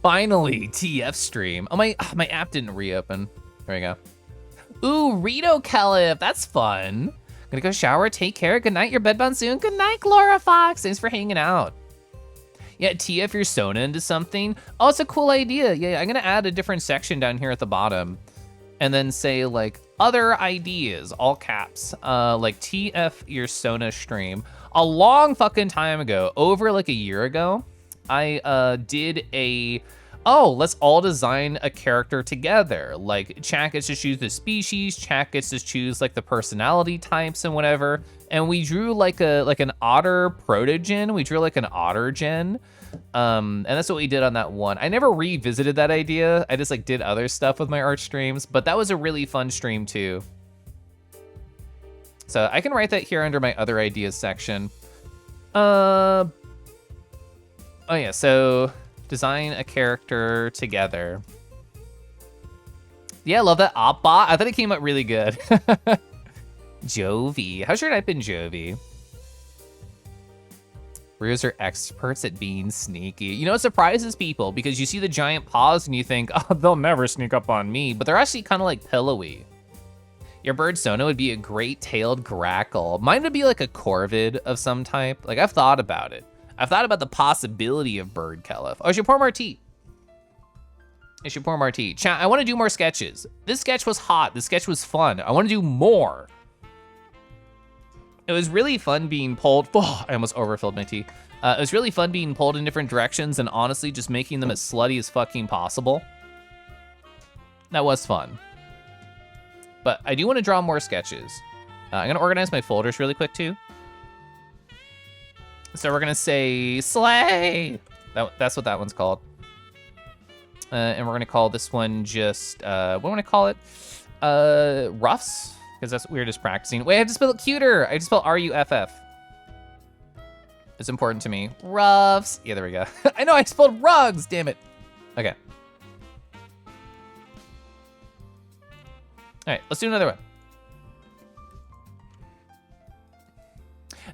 Finally, TF stream. Oh, my app didn't reopen. There we go. Ooh, Rito Kelif, that's fun. Gonna go shower, take care. Good night, your bed bound soon. Good night, Glora Fox. Thanks for hanging out. Yeah, TF your Sona into something. Oh, it's a cool idea. Yeah, I'm gonna add a different section down here at the bottom and then say like other ideas, all caps, like TF your Sona stream. A long fucking time ago, over like a year ago, I did a, oh, let's all design a character together. Like chat gets to choose the species, chat gets to choose like the personality types and whatever. And we drew like an otter protogen. We drew like an otter gen. And that's what we did on that one. I never revisited that idea. I just like did other stuff with my art streams, but that was a really fun stream too. So I can write that here under my other ideas section. Oh yeah, so design a character together. Yeah, I love that Opbot. I thought it came out really good. Jovi. How should I type in Jovi? Rears are experts at being sneaky. You know, it surprises people because you see the giant paws and you think, oh, they'll never sneak up on me, but they're actually kind of like pillowy. Your bird Sona would be a great-tailed grackle. Mine would be like a corvid of some type. Like, I've thought about it. I've thought about the possibility of bird Kelif. Oh, I should pour Marti. I should pour Marti. Chat, I want to do more sketches. This sketch was hot. This sketch was fun. I want to do more. It was really fun being pulled. Oh, I almost overfilled my tea. It was really fun being pulled in different directions and honestly just making them as slutty as fucking possible. That was fun. But I do want to draw more sketches. I'm gonna organize my folders really quick too. So we're gonna say slay. That's what that one's called. And we're gonna call this one just, what do I wanna call it? Ruffs, because that's what we were just practicing. Wait, I have to spell it cuter. I just spelled R-U-F-F. It's important to me. Ruffs. Yeah, there we go. I know I spelled rugs, damn it. Okay. All right, let's do another one.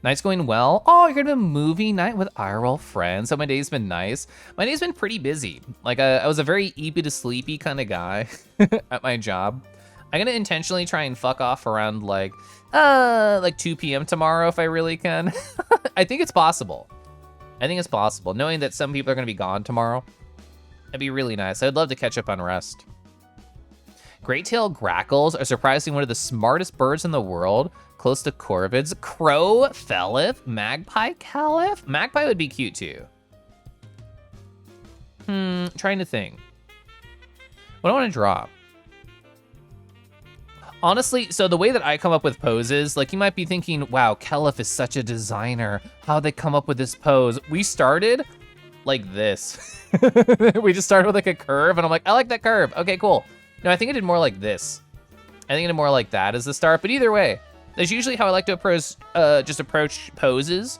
Night's going well. Oh, you're gonna have a movie night with IRL friends. So my day's been nice. My day's been pretty busy. Like I was a very eepy to sleepy kind of guy at my job. I'm gonna intentionally try and fuck off around like 2 p.m. tomorrow if I really can. I think it's possible. I think it's possible. Knowing that some people are gonna be gone tomorrow, it'd be really nice. I'd love to catch up on rest. Great-tailed grackles are surprisingly one of the smartest birds in the world, close to corvids. Crow, Felif, magpie, Caliph. Magpie would be cute too. Trying to think. What do I want to draw? Honestly, so the way that I come up with poses, like you might be thinking, wow, Kelif is such a designer. How'd they come up with this pose? We started like this. We just started with like a curve and I'm like, I like that curve. Okay, cool. No, I think I did more like this. I think I did more like that as the start, but either way, that's usually how I like to approach poses.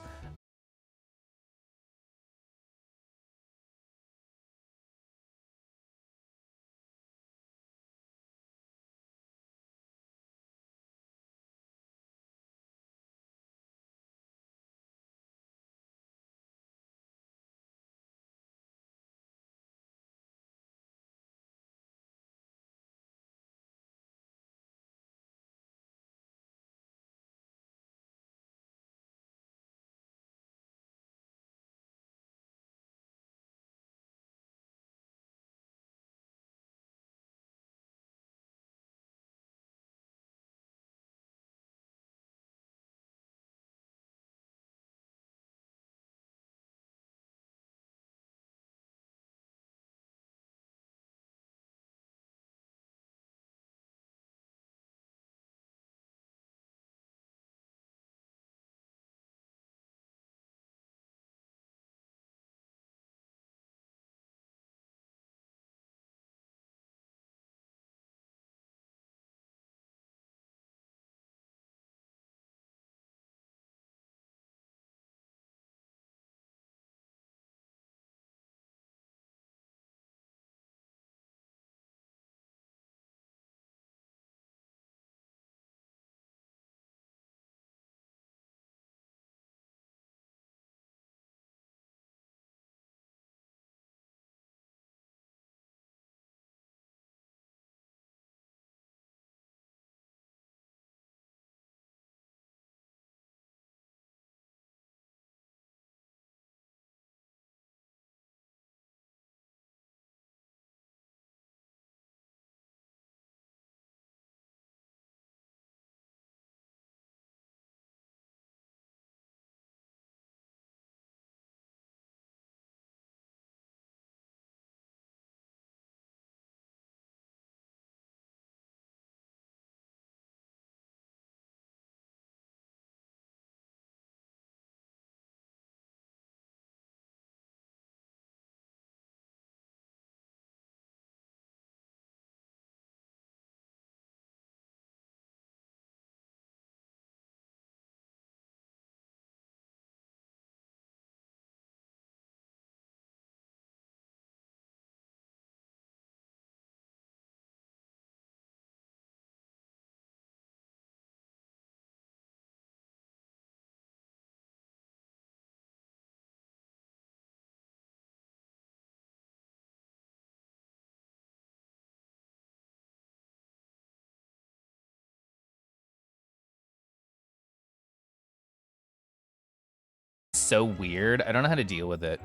so weird. I don't know how to deal with it,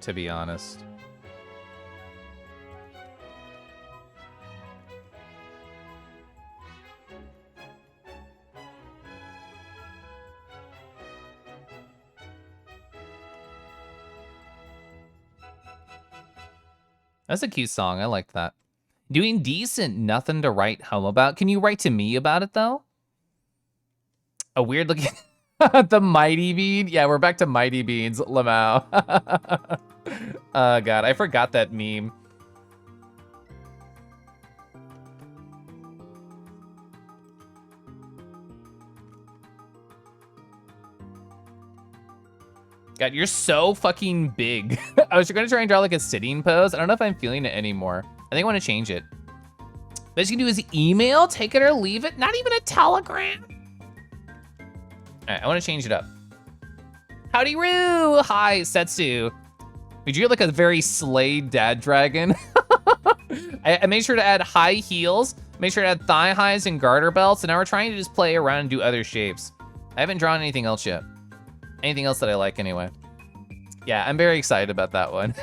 to be honest. That's a cute song. I like that. Doing decent, nothing to write home about. Can you write to me about it, though? A weird looking... the Mighty Bean? Yeah, we're back to Mighty Beans, Lamau. Oh, God. I forgot that meme. God, you're so fucking big. I was gonna try and draw like a sitting pose. I don't know if I'm feeling it anymore. I think I want to change it. Best you can do is email, take it or leave it. Not even a telegram. All right, I want to change it up. Howdy Roo! Hi, Setsu. Did you get like a very slayed dad dragon? I made sure to add high heels, made sure to add thigh highs and garter belts, and now we're trying to just play around and do other shapes. I haven't drawn anything else yet. Anything else that I like anyway. Yeah, I'm very excited about that one.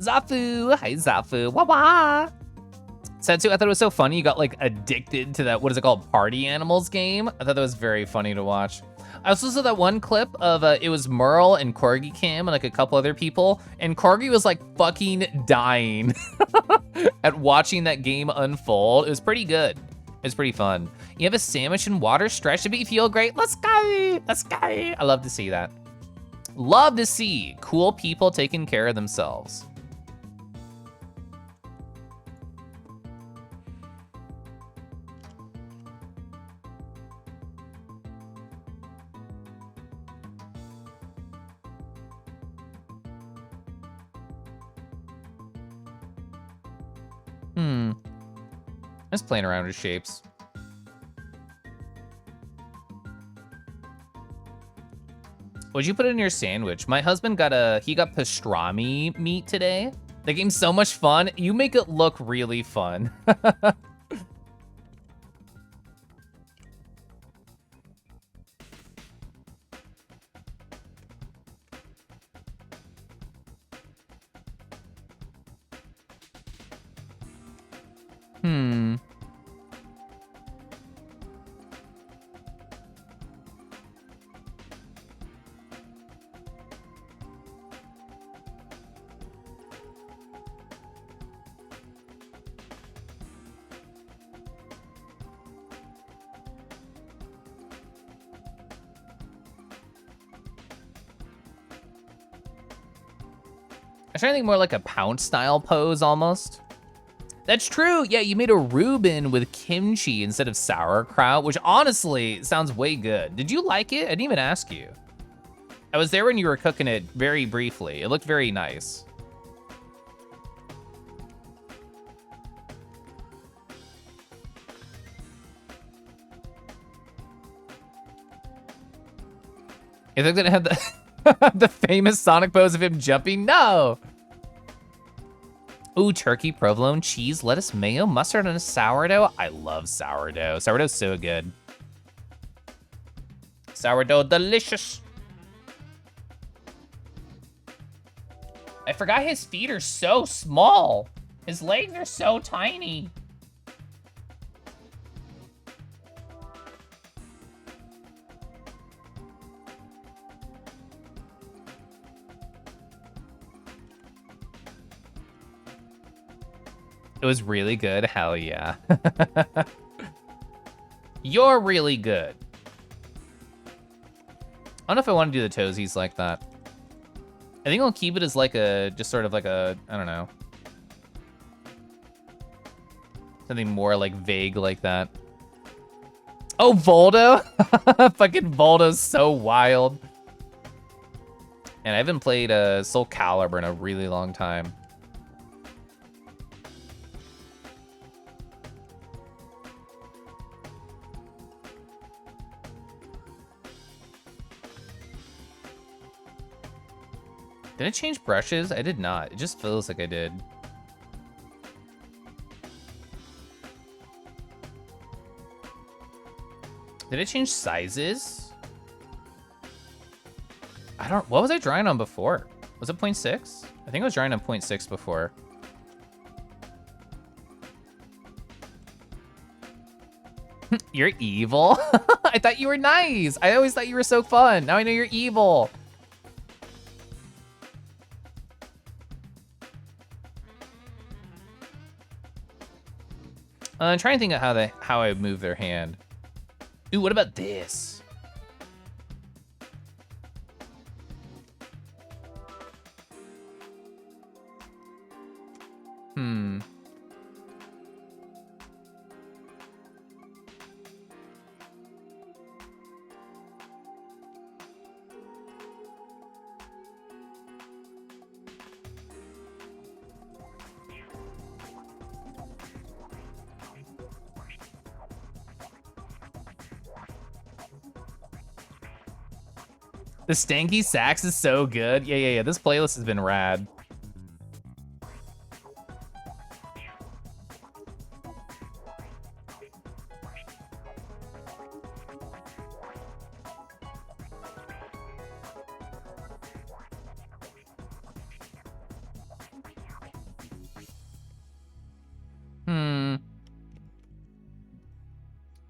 Zafu, hi Zafu, wah wah. Setsu, I thought it was so funny you got like addicted to that, what is it called, Party Animals game? I thought that was very funny to watch. I also saw that one clip of, it was Merle and Corgi Cam and like a couple other people, and Corgi was like fucking dying at watching that game unfold. It was pretty good. It's pretty fun. You have a sandwich and water stretch to make you feel great. Let's go, let's go. I love to see that. Love to see cool people taking care of themselves. Just playing around with shapes. What'd you put in your sandwich? My husband got pastrami meat today. The game's so much fun. You make it look really fun. I'm trying to think more like a pounce style pose almost. That's true. Yeah, you made a Reuben with kimchi instead of sauerkraut, which honestly sounds way good. Did you like it? I didn't even ask you. I was there when you were cooking it very briefly. It looked very nice. You think that it had the the famous Sonic pose of him jumping? No. Ooh, turkey, provolone, cheese, lettuce, mayo, mustard, and a sourdough. I love sourdough. Sourdough's so good. Sourdough, delicious. I forgot his feet are so small. His legs are so tiny. It was really good, hell yeah. You're really good. I don't know if I want to do the toesies like that. I think I'll keep it as like a, just sort of like a, I don't know. Something more like vague like that. Oh, Voldo? Fucking Voldo's so wild. And I haven't played Soul Calibur in a really long time. Did I change brushes? I did not. It just feels like I did. Did I change sizes? I don't, what was I drawing on before? Was it 0.6? I think I was drawing on 0.6 before. You're evil? I thought you were nice. I always thought you were so fun. Now I know you're evil. I'm trying to think of how I move their hand. Ooh, what about this? The stanky sax is so good. Yeah. This playlist has been rad.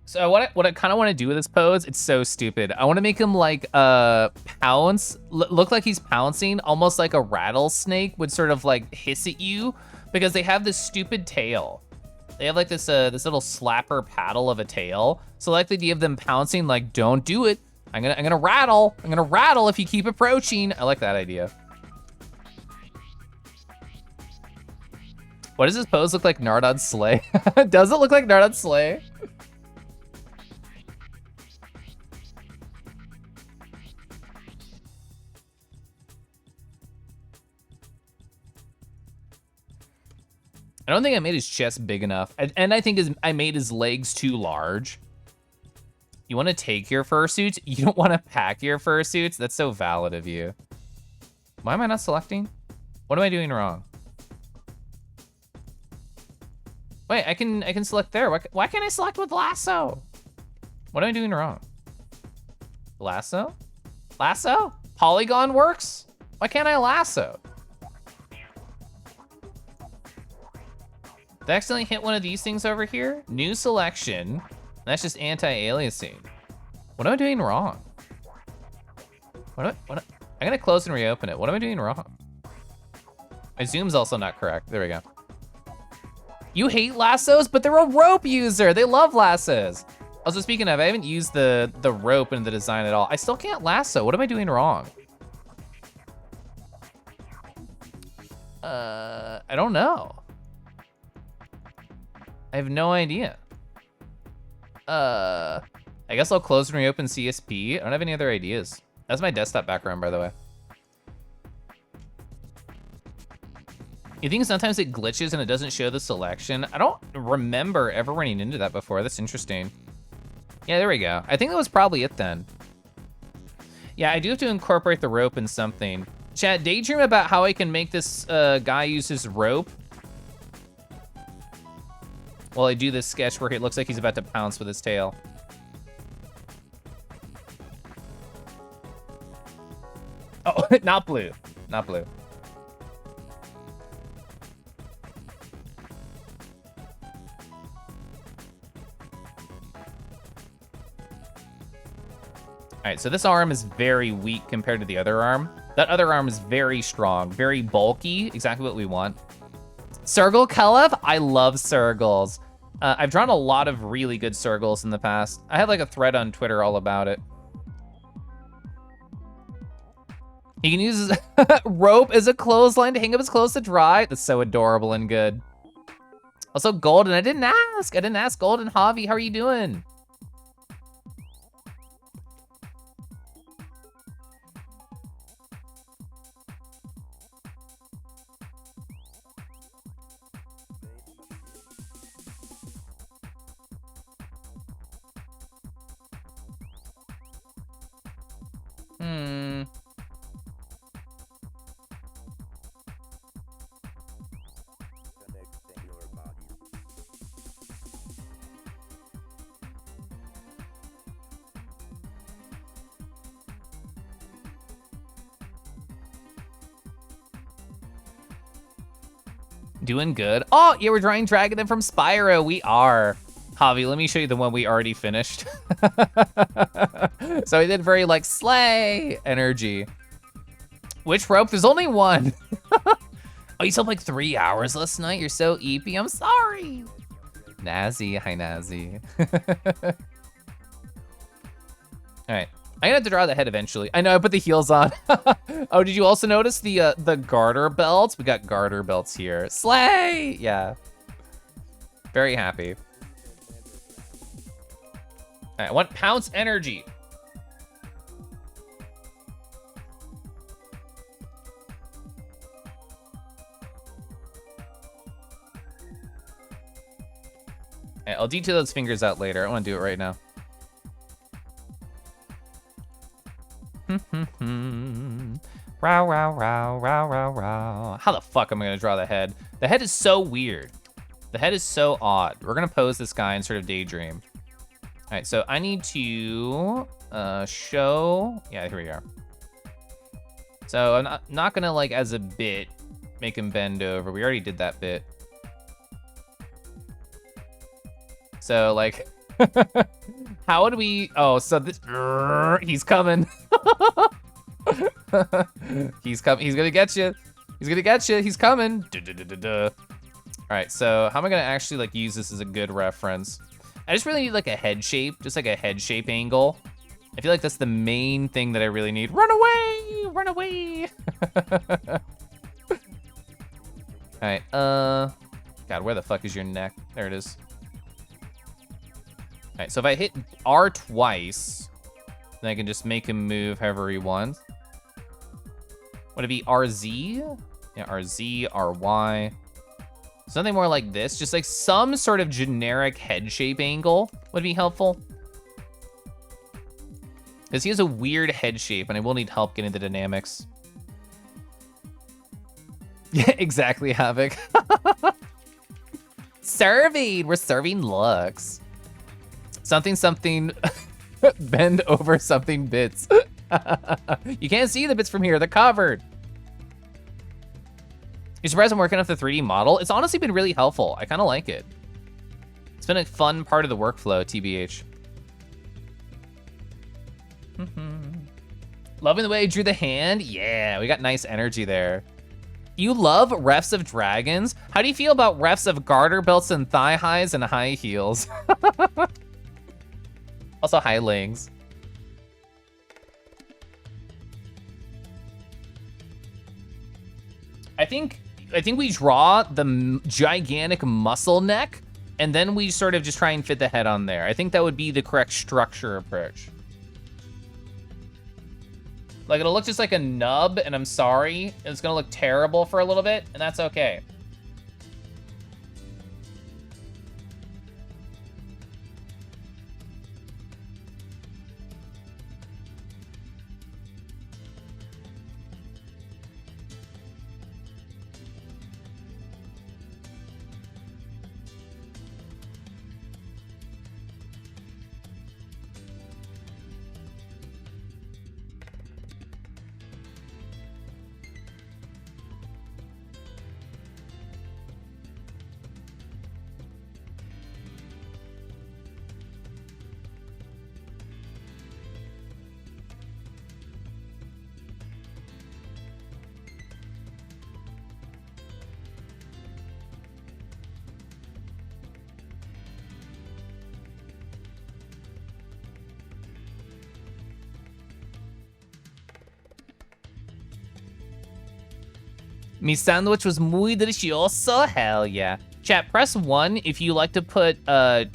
So what I kind of want to do with this pose, it's so stupid. I want to make him like pounce, look like he's pouncing, almost like a rattlesnake would sort of like hiss at you, because they have this stupid tail. They have like this this little slapper paddle of a tail. So I like the idea of them pouncing, like, don't do it. I'm gonna rattle. I'm gonna rattle if you keep approaching. I like that idea. What does this pose look like, Nardod Slay? Does it look like Nardod Slay? I don't think I made his chest big enough. And I think I made his legs too large. You want to take your fursuits? You don't want to pack your fursuits? That's so valid of you. Why am I not selecting? What am I doing wrong? Wait, I can select there. Why can't I select with lasso? What am I doing wrong? Lasso? Lasso? Polygon works? Why can't I lasso? Did I accidentally hit one of these things over here? New selection. That's just anti-aliasing. What am I doing wrong? I'm gonna close and reopen it. What am I doing wrong? My zoom's also not correct. There we go. You hate lassos, but they're a rope user. They love lassos. Also, speaking of, I haven't used the rope in the design at all. I still can't lasso. What am I doing wrong? I don't know. I have no idea. I guess I'll close and reopen CSP. I don't have any other ideas. That's my desktop background, by the way. You think sometimes it glitches and it doesn't show the selection? I don't remember ever running into that before. That's interesting. Yeah, there we go. I think that was probably it then. Yeah, I do have to incorporate the rope in something. Chat, daydream about how I can make this guy use his rope while I do this sketch where it looks like he's about to pounce with his tail. Oh, not blue, not blue. All right, so this arm is very weak compared to the other arm. That other arm is very strong, very bulky, exactly what we want. Sergal Kelev? I love Sergals. I've drawn a lot of really good Sergals in the past. I have like a thread on Twitter all about it. He can use his rope as a clothesline to hang up his clothes to dry. That's so adorable and good. Also, Golden, I didn't ask Golden. Javi, how are you doing? Doing good. Oh, yeah, we're drawing Dragon from Spyro. We are. Javi, let me show you the one we already finished. So we did very like slay energy. Which rope? There's only one. Oh, you slept like 3 hours last night? You're so eepy. I'm sorry. Nazi, hi Nazi. All right. I'm gonna have to draw the head eventually. I know, I put the heels on. Oh, did you also notice the garter belts? We got garter belts here. Slay! Yeah. Very happy. All right, I want Pounce energy. All right, I'll detail those fingers out later. I wanna do it right now. Row, row, row, row, row, row. How the fuck am I gonna draw the head? The head is so weird. The head is so odd. We're gonna pose this guy and sort of daydream. All right, so I need to show, yeah, here we are. So I'm not gonna like as a bit make him bend over. We already did that bit. So like, how would we, oh, so this, he's coming. He's gonna get you. He's gonna get you, he's coming. All right, so how am I gonna actually like use this as a good reference? I just really need like a head shape, just like a head shape angle. I feel like that's the main thing that I really need. Run away, run away. All right, God, where the fuck is your neck? There it is. All right, so if I hit R twice, then I can just make him move however he wants. Would it be RZ? Yeah, RZ, RY. Something more like this, just like some sort of generic head shape angle would be helpful. Because he has a weird head shape and I will need help getting the dynamics. Yeah, exactly, Havoc. Serving, we're serving looks. Something, something, bend over something bits. You can't see the bits from here, they're covered. You surprised I'm working off the 3D model? It's honestly been really helpful. I kind of like it. It's been a fun part of the workflow, TBH. Loving the way I drew the hand? Yeah, we got nice energy there. You love refs of dragons? How do you feel about refs of garter belts and thigh highs and high heels? Also high lings. I think we draw the gigantic muscle neck, and then we sort of just try and fit the head on there. I think that would be the correct structure approach. Like, it'll look just like a nub, and I'm sorry. It's gonna look terrible for a little bit, and that's okay. Mi sandwich was muy delicioso, hell yeah. Chat, press 1 if you like to put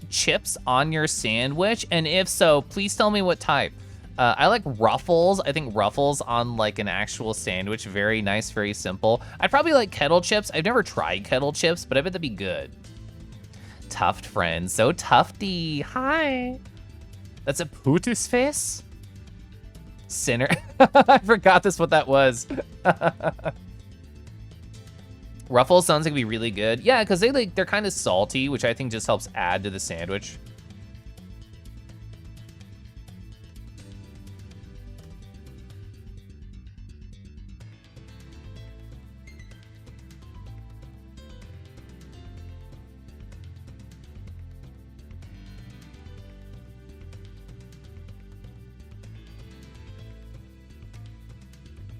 chips on your sandwich, and if so, please tell me what type. I like Ruffles. I think Ruffles on like an actual sandwich, very nice, very simple. I'd probably like kettle chips. I've never tried kettle chips, but I bet that'd be good. Tuft friend, so tufty. Hi. That's a Putus face? Sinner. I forgot what that was. Ruffles sounds like it'd be really good. Yeah, because they're kind of salty, which I think just helps add to the sandwich.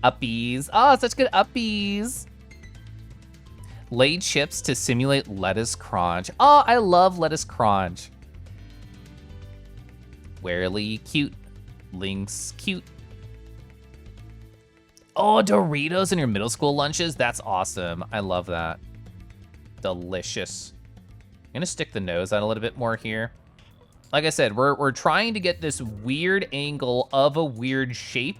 Uppies. Oh, such good uppies. Laid chips to simulate lettuce crunch. Oh, I love lettuce crunch. Warily cute. Lynx cute. Oh, Doritos in your middle school lunches? That's awesome. I love that. Delicious. I'm gonna stick the nose out a little bit more here. Like I said, we're trying to get this weird angle of a weird shape.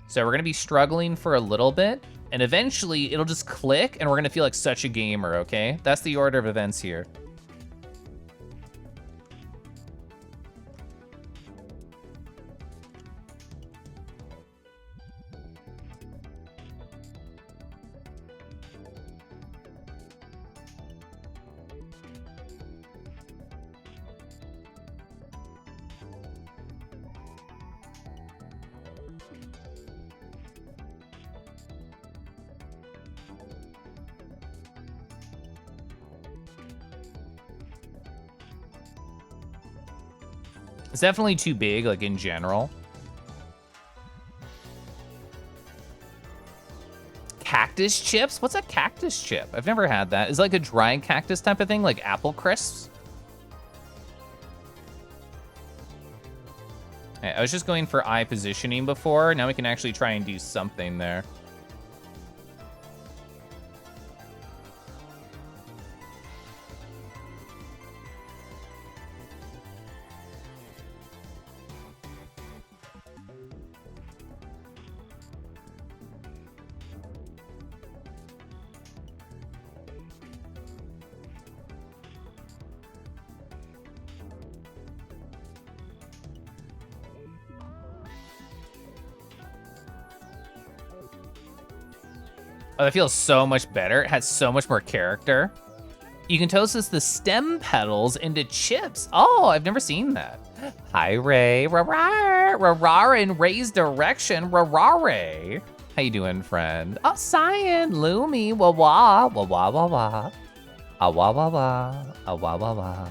So we're gonna be struggling for a little bit, and eventually it'll just click and we're gonna feel like such a gamer, okay? That's the order of events here. It's definitely too big, like in general. Cactus chips? What's a cactus chip? I've never had that. Is it like a dried cactus type of thing, like apple crisps? Okay, I was just going for eye positioning before. Now we can actually try and do something there. Oh, that feels so much better. It has so much more character. You can toast the stem petals into chips. Oh, I've never seen that. Hi, Ray. Ra-ra in Ray's direction. Ra-ra-ray. How you doing, friend? Oh, Cyan, Lumi, wah-wah, wah-wah-wah-wah. Ah-wah-wah-wah, ah-wah-wah-wah.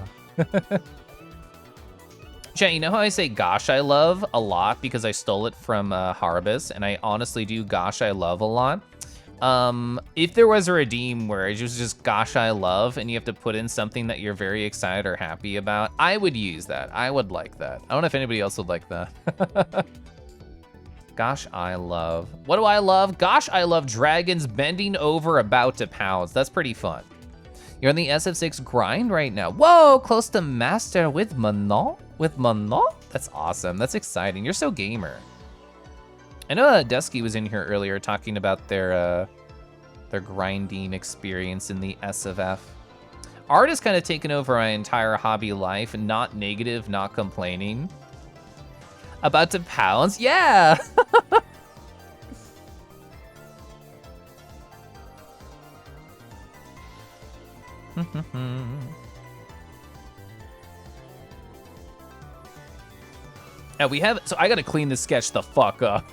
Chat, you know how I say gosh I love a lot because I stole it from Harbus, and I honestly do gosh I love a lot. If there was a redeem where it was just gosh I love and you have to put in something that you're very excited or happy about, I would use that. I would like that. I don't know if anybody else would like that. Gosh I love. What do I love? Gosh I love dragons bending over about to pounce. That's pretty fun. You're on the SF6 grind right now. Whoa, close to master with Manon? With Manon? That's awesome. That's exciting. You're so gamer. I know Dusky was in here earlier talking about their grinding experience in the SFF. Art has kind of taken over my entire hobby life, not negative, not complaining. About to pounce? Yeah! Yeah, we have, so I gotta clean this sketch the fuck up.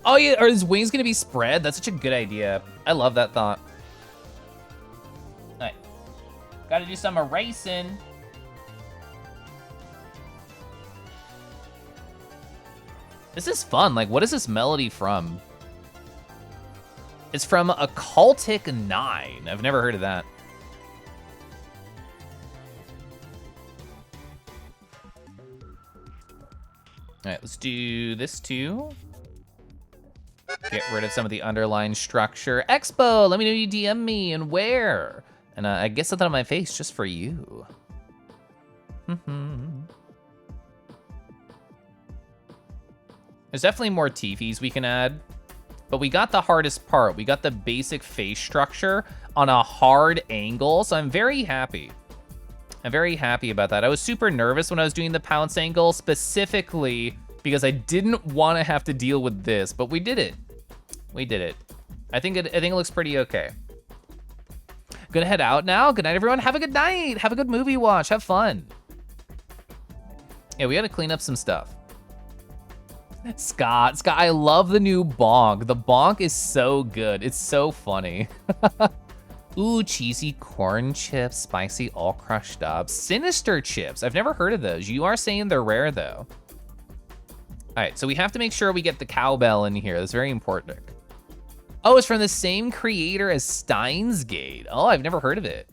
Oh yeah, are his wings gonna be spread? That's such a good idea. I love that thought. All right, gotta do some erasing. This is fun. Like, what is this melody from? It's from Occultic 9. I've never heard of that. All right, let's do this too. Get rid of some of the underlying structure. Expo, let me know you DM me and where. And I get something on my face just for you. There's definitely more Tifis we can add, but we got the hardest part. We got the basic face structure on a hard angle, so I'm very happy. I'm very happy about that. I was super nervous when I was doing the pounce angle, specifically because I didn't want to have to deal with this, but we did it. We did it. I think it looks pretty okay. Gonna head out now. Good night, everyone. Have a good night. Have a good movie watch. Have fun. Yeah, we gotta clean up some stuff. Scott, I love the new bonk. The bonk is so good. It's so funny. Ooh, cheesy corn chips, spicy, all crushed up. Sinister chips. I've never heard of those. You are saying they're rare, though. All right, so we have to make sure we get the cowbell in here. That's very important. Oh, it's from the same creator as Steins Gate. Oh, I've never heard of it.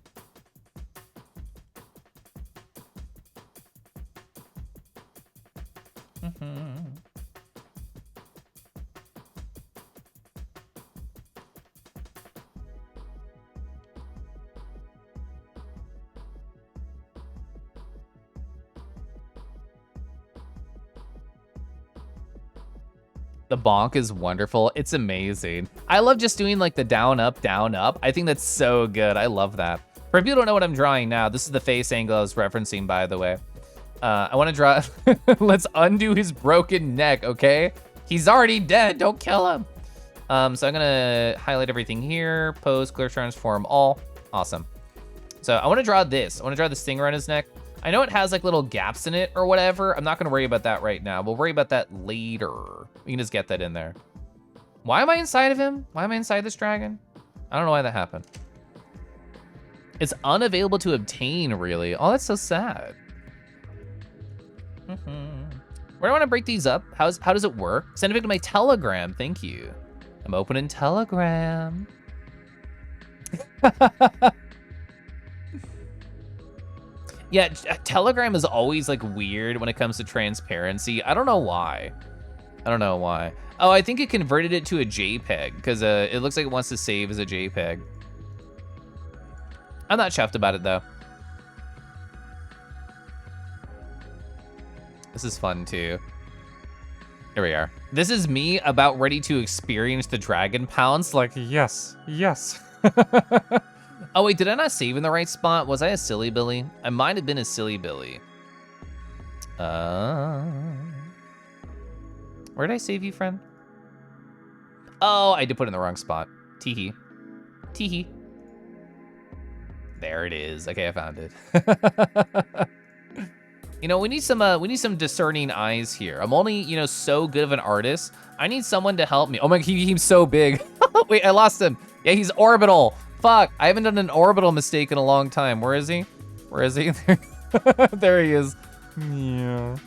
The bonk is wonderful. It's amazing. I love just doing like the down, up, down, up. I think that's so good. I love that. For if you don't know what I'm drawing now, this is the face angle I was referencing, by the way. I want to draw, let's undo his broken neck, okay? He's already dead, don't kill him. So I'm gonna highlight everything here, pose, clear, transform, all. Awesome. So I want to draw this. I want to draw this thing around his neck. I know it has like little gaps in it or whatever. I'm not gonna worry about that right now. We'll worry about that later. We can just get that in there. Why am I inside of him? Why am I inside this dragon? I don't know why that happened. It's unavailable to obtain, really. Oh, that's so sad. Where do I want to break these up? How does it work? Send it to my Telegram, thank you. I'm opening Telegram. Yeah, Telegram is always like weird when it comes to transparency. I don't know why. Oh, I think it converted it to a JPEG because it looks like it wants to save as a JPEG. I'm not chuffed about it though. This is fun too. Here we are. This is me about ready to experience the dragon pounce. Like, yes, yes. Oh wait, did I not save in the right spot? Was I a silly Billy? I might have been a silly Billy. Where did I save you, friend? Oh, I did put it in the wrong spot. Teehee. Teehee. There it is. Okay, I found it. You know, we need some discerning eyes here. I'm only, you know, so good of an artist. I need someone to help me. Oh my, he's so big. Wait, I lost him. Yeah, he's orbital. Fuck, I haven't done an orbital mistake in a long time. Where is he? Where is he? There he is. Yeah.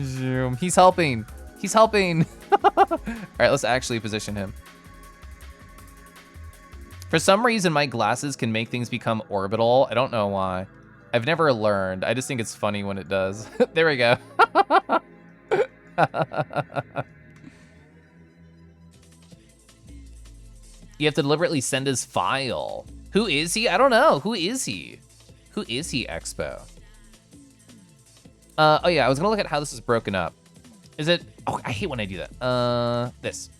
Zoom. He's helping. He's helping. All right, let's actually position him. For some reason, my glasses can make things become orbital. I don't know why. I've never learned. I just think it's funny when it does. There we go. You have to deliberately send his file. Who is he? I don't know. Who is he? Who is he, Expo? Oh yeah, I was gonna look at how this is broken up. Is it, oh, I hate when I do that. This.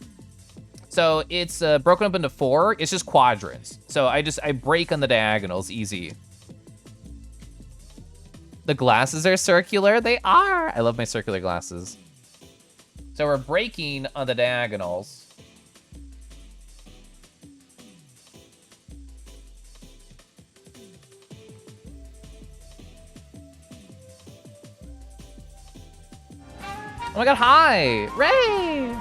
So it's broken up into 4. It's just quadrants. So I break on the diagonals, easy. The glasses are circular. They are. I love my circular glasses. So we're breaking on the diagonals. Oh my god, hi! Ray!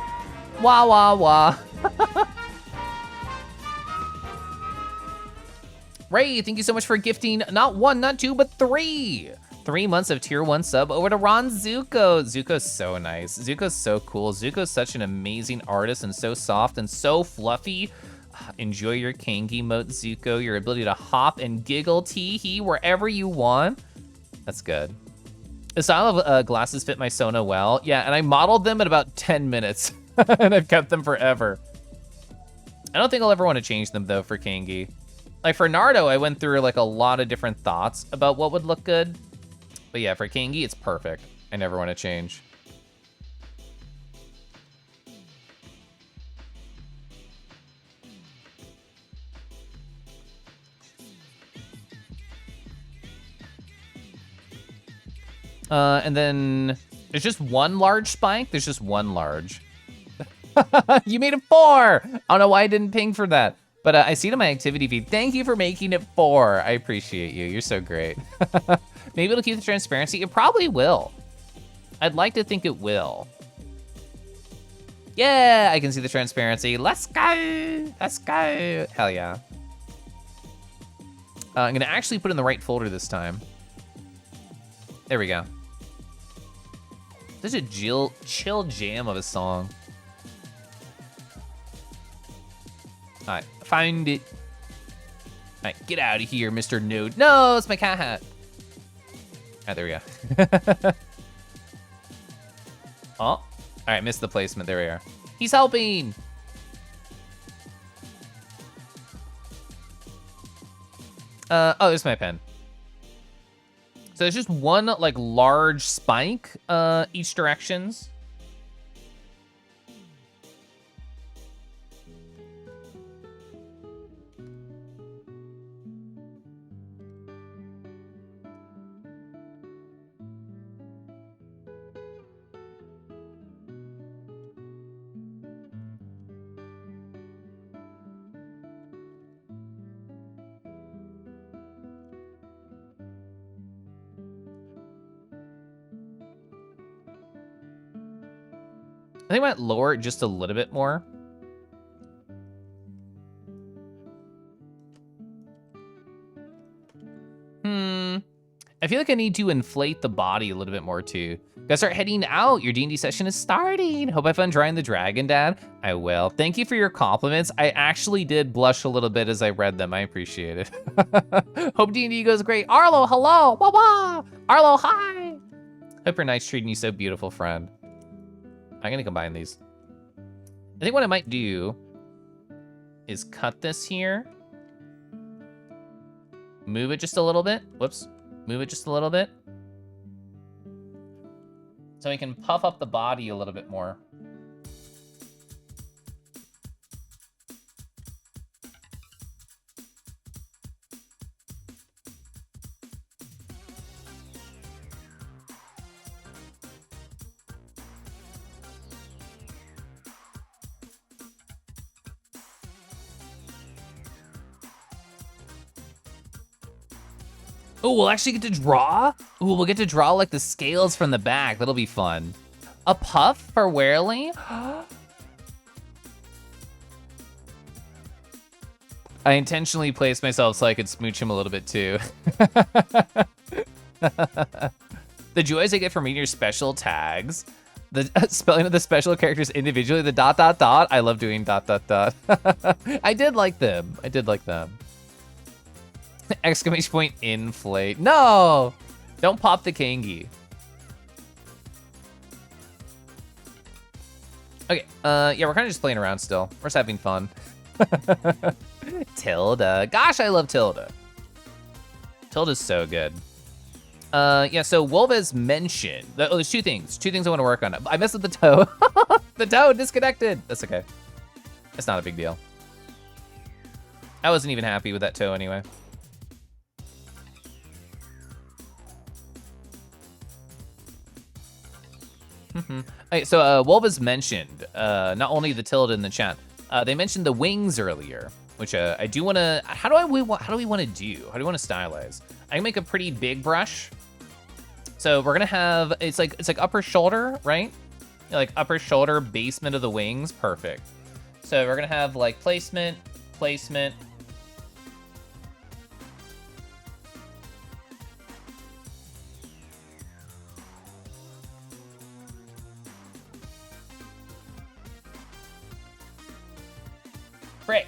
Wah, wah, wah. Ray, thank you so much for gifting not 1, not 2, but 3. 3 months of tier 1 sub over to Ron Zuko. Zuko's so nice. Zuko's so cool. Zuko's such an amazing artist and so soft and so fluffy. Enjoy your Kangi mode, Zuko. Your ability to hop and giggle tee-hee wherever you want. That's good. The style of glasses fit my Sona well. Yeah, and I modeled them in about 10 minutes. And I've kept them forever. I don't think I'll ever want to change them though for Kangi. Like for Nardo, I went through like a lot of different thoughts about what would look good. But yeah, for Kangi, it's perfect. I never want to change. And then there's just one large spike. There's just one large. You made it 4. I don't know why I didn't ping for that. But I see it in my activity feed. Thank you for making it 4. I appreciate you. You're so great. Maybe it'll keep the transparency. It probably will. I'd like to think it will. Yeah, I can see the transparency. Let's go. Let's go. Hell yeah. I'm gonna actually put it in the right folder this time. There we go. Such a chill jam of a song. All right, find it. All right, get out of here, Mr. Nude. No, it's my cat hat. All right, there we go. Oh, all right, missed the placement. There we are. He's helping. Oh, there's my pen. So there's just one like large spike, each directions. I think I might lower it just a little bit more. I feel like I need to inflate the body a little bit more too. Gotta start heading out. Your D&D session is starting. Hope I have fun drawing the dragon, Dad. I will. Thank you for your compliments. I actually did blush a little bit as I read them. I appreciate it. Hope D&D goes great. Arlo, hello. Wah-wah. Arlo, hi. Hope your night's treating you so beautiful, friend. I'm gonna combine these. I think what I might do is cut this here. Move it just a little bit. Whoops. Move it just a little bit. So we can puff up the body a little bit more. Oh, we'll actually get to draw? Ooh, we'll get to draw like the scales from the back. That'll be fun. A puff for Werely? I intentionally placed myself so I could smooch him a little bit too. The joys I get from reading your special tags. The spelling of the special characters individually, the ... I love doing ... I did like them. I did like them. Exclamation point inflate. No! Don't pop the Kangi. Okay, yeah, we're kind of just playing around still. We're just having fun. Tilda. Gosh, I love Tilda. Tilda's so good. Yeah, so Wolvez mentioned, oh, there's two things I want to work on. I messed with the toe. The toe disconnected. That's okay. It's not a big deal. I wasn't even happy with that toe anyway. Okay, so Wolvez mentioned not only the tilde in the chat, they mentioned the wings earlier, which I do want to. How do we want to do? How do we want to stylize? I can make a pretty big brush. So we're gonna have it's like upper shoulder, right? Like upper shoulder, basement of the wings, perfect. So we're gonna have like placement. Frick.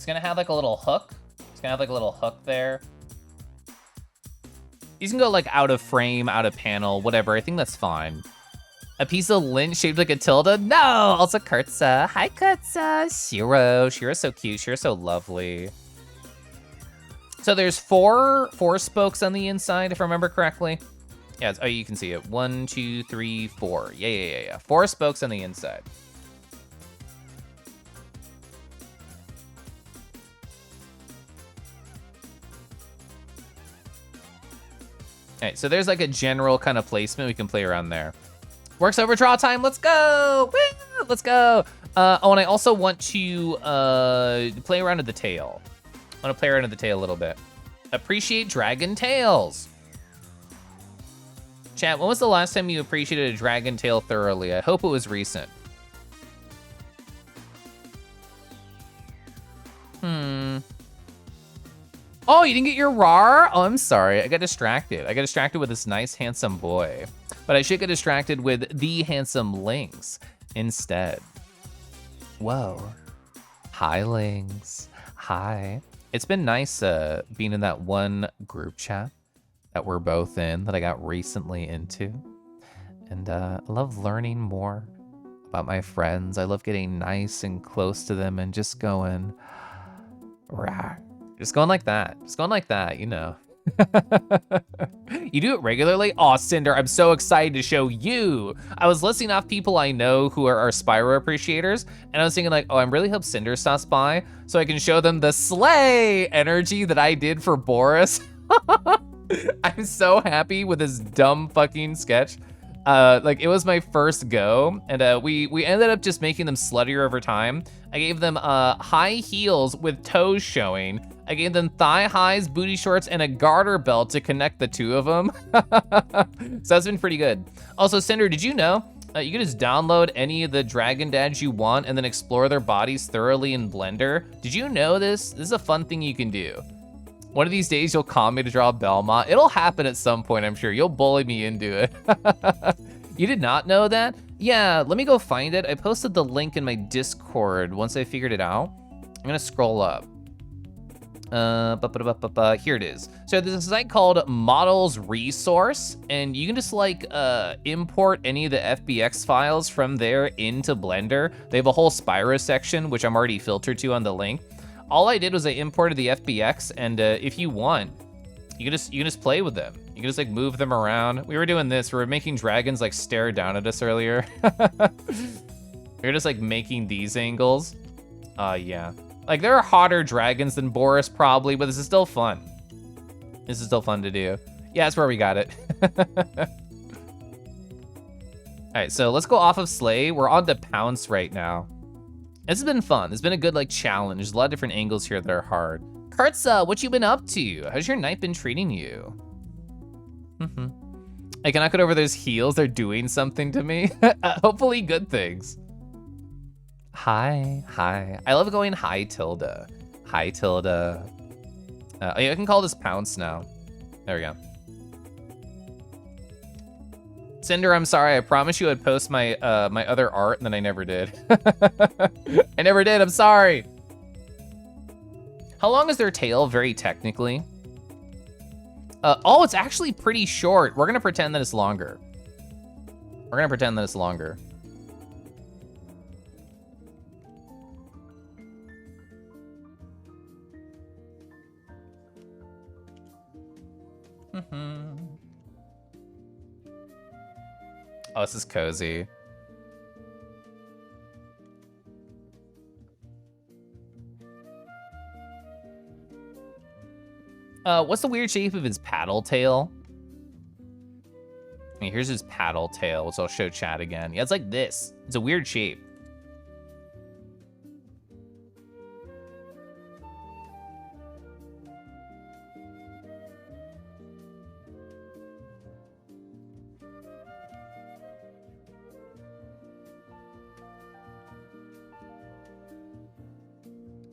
It's gonna have like a little hook. It's gonna have like a little hook there. These can go like out of frame, out of panel, whatever. I think that's fine. A piece of lint shaped like a tilde? No! Also Kurtza. Hi, Kurtza. Shiro. Shiro's so cute. Shiro's so lovely. So there's four spokes on the inside, if I remember correctly. Yeah, oh, you can see it. 1, 2, 3, 4. Yeah. 4 spokes on the inside. All right, so there's like a general kind of placement. We can play around there. Works over draw time. Let's go. Woo! Let's go. Oh, and I also want to play around with the tail. I want to play around with the tail a little bit. Appreciate dragon tails. Chat, when was the last time you appreciated a dragon tail thoroughly? I hope it was recent. Oh, you didn't get your RAR? Oh, I'm sorry. I got distracted. I got distracted with this nice, handsome boy. But I should get distracted with the handsome Lynx instead. Whoa. Hi, Lynx. Hi. It's been nice being in that one group chat that we're both in that I got recently into. And I love learning more about my friends. I love getting nice and close to them and just going, rah. Just going like that. Just going like that, you know. You do it regularly? Aw, Cinder, I'm so excited to show you. I was listing off people I know who are Spyro appreciators, and I was thinking like, oh, I really hope Cinder stops by so I can show them the slay energy that I did for Boris. I'm so happy with this dumb fucking sketch. Like it was my first go, and we ended up just making them sluttier over time. I gave them high heels with toes showing. I gave them thigh highs, booty shorts, and a garter belt to connect the two of them. So that's been pretty good. Also, Cinder, did you know you can just download any of the Dragon Dads you want and then explore their bodies thoroughly in Blender? Did you know this? This is a fun thing you can do. One of these days, you'll call me to draw Belmont. It'll happen at some point, I'm sure. You'll bully me into it. You did not know that? Yeah, let me go find it. I posted the link in my Discord once I figured it out. I'm gonna scroll up. Here it is. So there's a site called Models Resource, and you can just like import any of the FBX files from there into Blender. They have a whole Spyro section, which I'm already filtered to on the link. All I did was I imported the FBX, and if you want, you can just play with them. You can just like move them around. We were doing this. We were making dragons like stare down at us earlier. We were just like making these angles. Yeah. Like there are hotter dragons than Boris probably, but this is still fun. This is still fun to do. Yeah, that's where we got it. All right, so let's go off of Slay. We're on to Pounce right now. This has been fun. It's been a good like challenge. There's a lot of different angles here that are hard. Kurtza, what you been up to? How's your night been treating you? I cannot get over those heels. They're doing something to me. Hopefully good things. Hi. I love going hi tilde. Hi tilde. I can call this Pounce now. There we go. Cinder, I'm sorry. I promised you I'd post my my other art, and then I never did. I never did. I'm sorry. How long is their tail, very technically? Oh, it's actually pretty short. We're gonna pretend that it's longer. We're gonna pretend that it's longer. Oh, this is cozy. What's the weird shape of his paddle tail? I mean, here's his paddle tail, which I'll show chat again. Yeah, it's like this. It's a weird shape.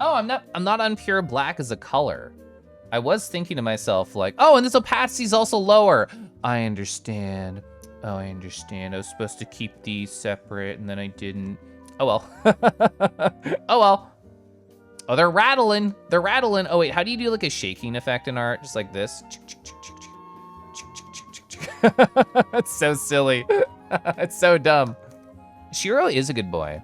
Oh, I'm not on pure black as a color. I was thinking to myself like, oh, and this opacity's also lower. I understand. Oh, I understand. I was supposed to keep these separate and then I didn't. Oh well. Oh well. Oh, they're rattling. They're rattling. Oh, wait, how do you do like a shaking effect in art? Just like this. It's so silly. It's so dumb. Shiro is a good boy.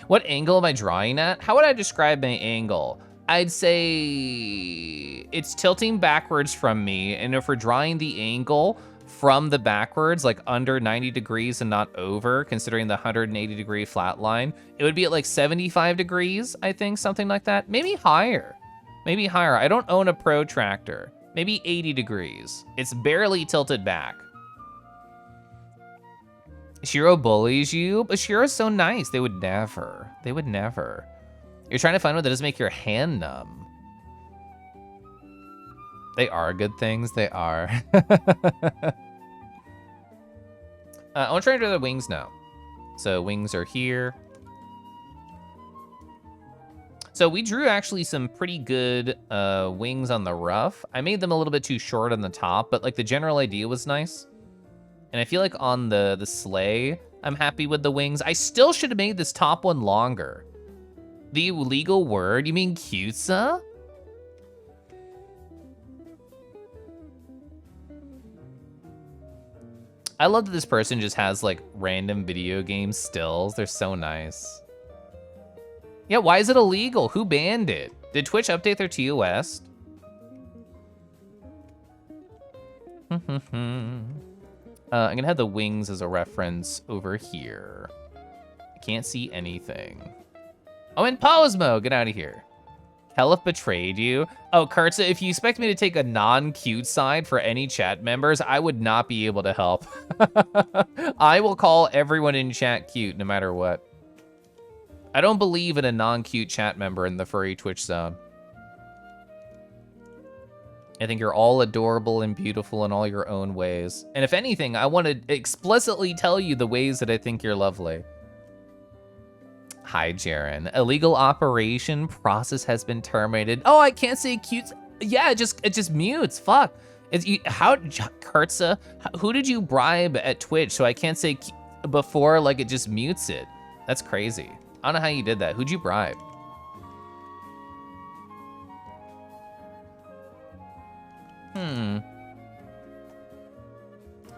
What angle am I drawing at? How would I describe my angle? I'd say it's tilting backwards from me, and if we're drawing the angle from the backwards, like under 90 degrees and not over, considering the 180 degree flat line, it would be at like 75 degrees, I think, something like that. Maybe higher, maybe higher. I don't own a protractor. Maybe 80 degrees. It's barely tilted back. Shiro bullies you, but Shiro's so nice. They would never. They would never. You're trying to find one that doesn't make your hand numb. They are good things. They are. I want to try to do the wings now. So wings are here. So we drew actually some pretty good wings on the rough. I made them a little bit too short on the top, but like the general idea was nice. And I feel like on the sleigh, I'm happy with the wings. I still should have made this top one longer. The legal word, you mean CUSA? I love that this person just has like random video game stills. They're so nice. Yeah, why is it illegal? Who banned it? Did Twitch update their TOS? I'm gonna have the wings as a reference over here. I can't see anything. Oh, and Posmo, get out of here. Kelef betrayed you. Oh, Kurtza, if you expect me to take a non-cute side for any chat members, I would not be able to help. I will call everyone in chat cute no matter what. I don't believe in a non-cute chat member in the furry Twitch zone. I think you're all adorable and beautiful in all your own ways. And if anything, I want to explicitly tell you the ways that I think you're lovely. Hi, Jaren. Illegal operation process has been terminated. Oh, I can't say cute. Yeah, it just mutes. Fuck. How, Kurtza, who did you bribe at Twitch so I can't say before, like it just mutes it? That's crazy. I don't know how you did that. Who'd you bribe?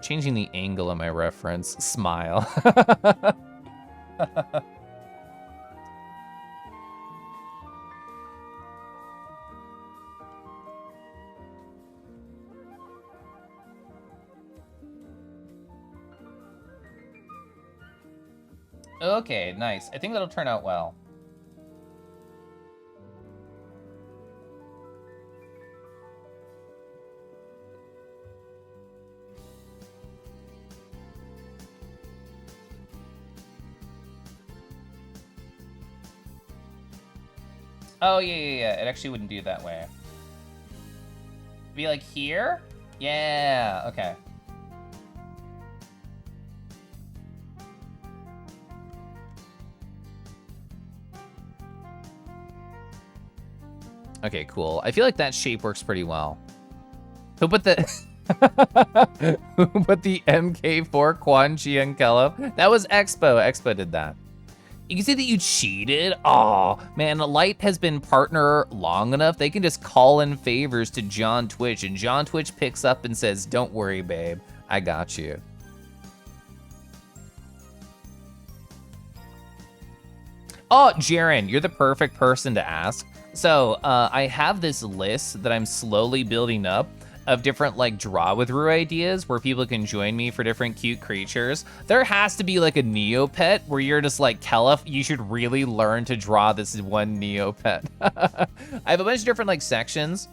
Changing the angle of my reference. Smile. Okay, nice. I think that'll turn out well. Oh, yeah. It actually wouldn't do that way. Be like here? Yeah, okay. Okay, cool. I feel like that shape works pretty well. Who put the who put the MK4 Quan Chi and Kelef? That was Expo. Expo did that. You can see that you cheated. Oh man, Light has been partner long enough. They can just call in favors to John Twitch, and John Twitch picks up and says, "Don't worry, babe. I got you." Oh, Jaren, you're the perfect person to ask. So I have this list that I'm slowly building up of different like draw with Rue ideas where people can join me for different cute creatures. There has to be like a Neopet where you're just like, Kelef, you should really learn to draw this one Neopet. I have a bunch of different like sections.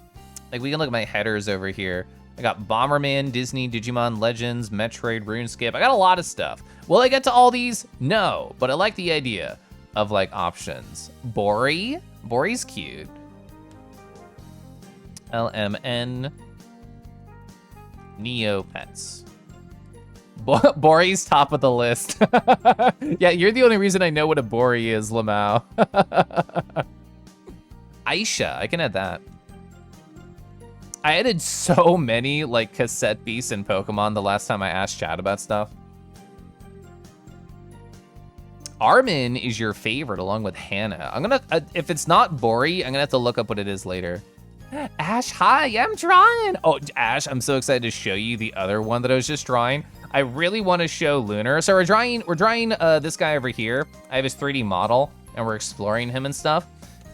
Like we can look at my headers over here. I got Bomberman, Disney, Digimon, Legends, Metroid, RuneScape. I got a lot of stuff. Will I get to all these? No, but I like the idea of like options. Bori? Bori's cute. LMN. Neopets. Bori's top of the list. Yeah, you're the only reason I know what a Bori is, Lamau. Aisha, I can add that. I added so many like cassette beasts in Pokemon the last time I asked chat about stuff. Armin is your favorite along with Hannah. I'm gonna, if it's not Bori, I'm gonna have to look up what it is later. Ash, hi, I'm drawing. Oh, Ash, I'm so excited to show you the other one that I was just drawing. I really want to show Lunar. So we're drawing this guy over here. I have his 3D model and we're exploring him and stuff.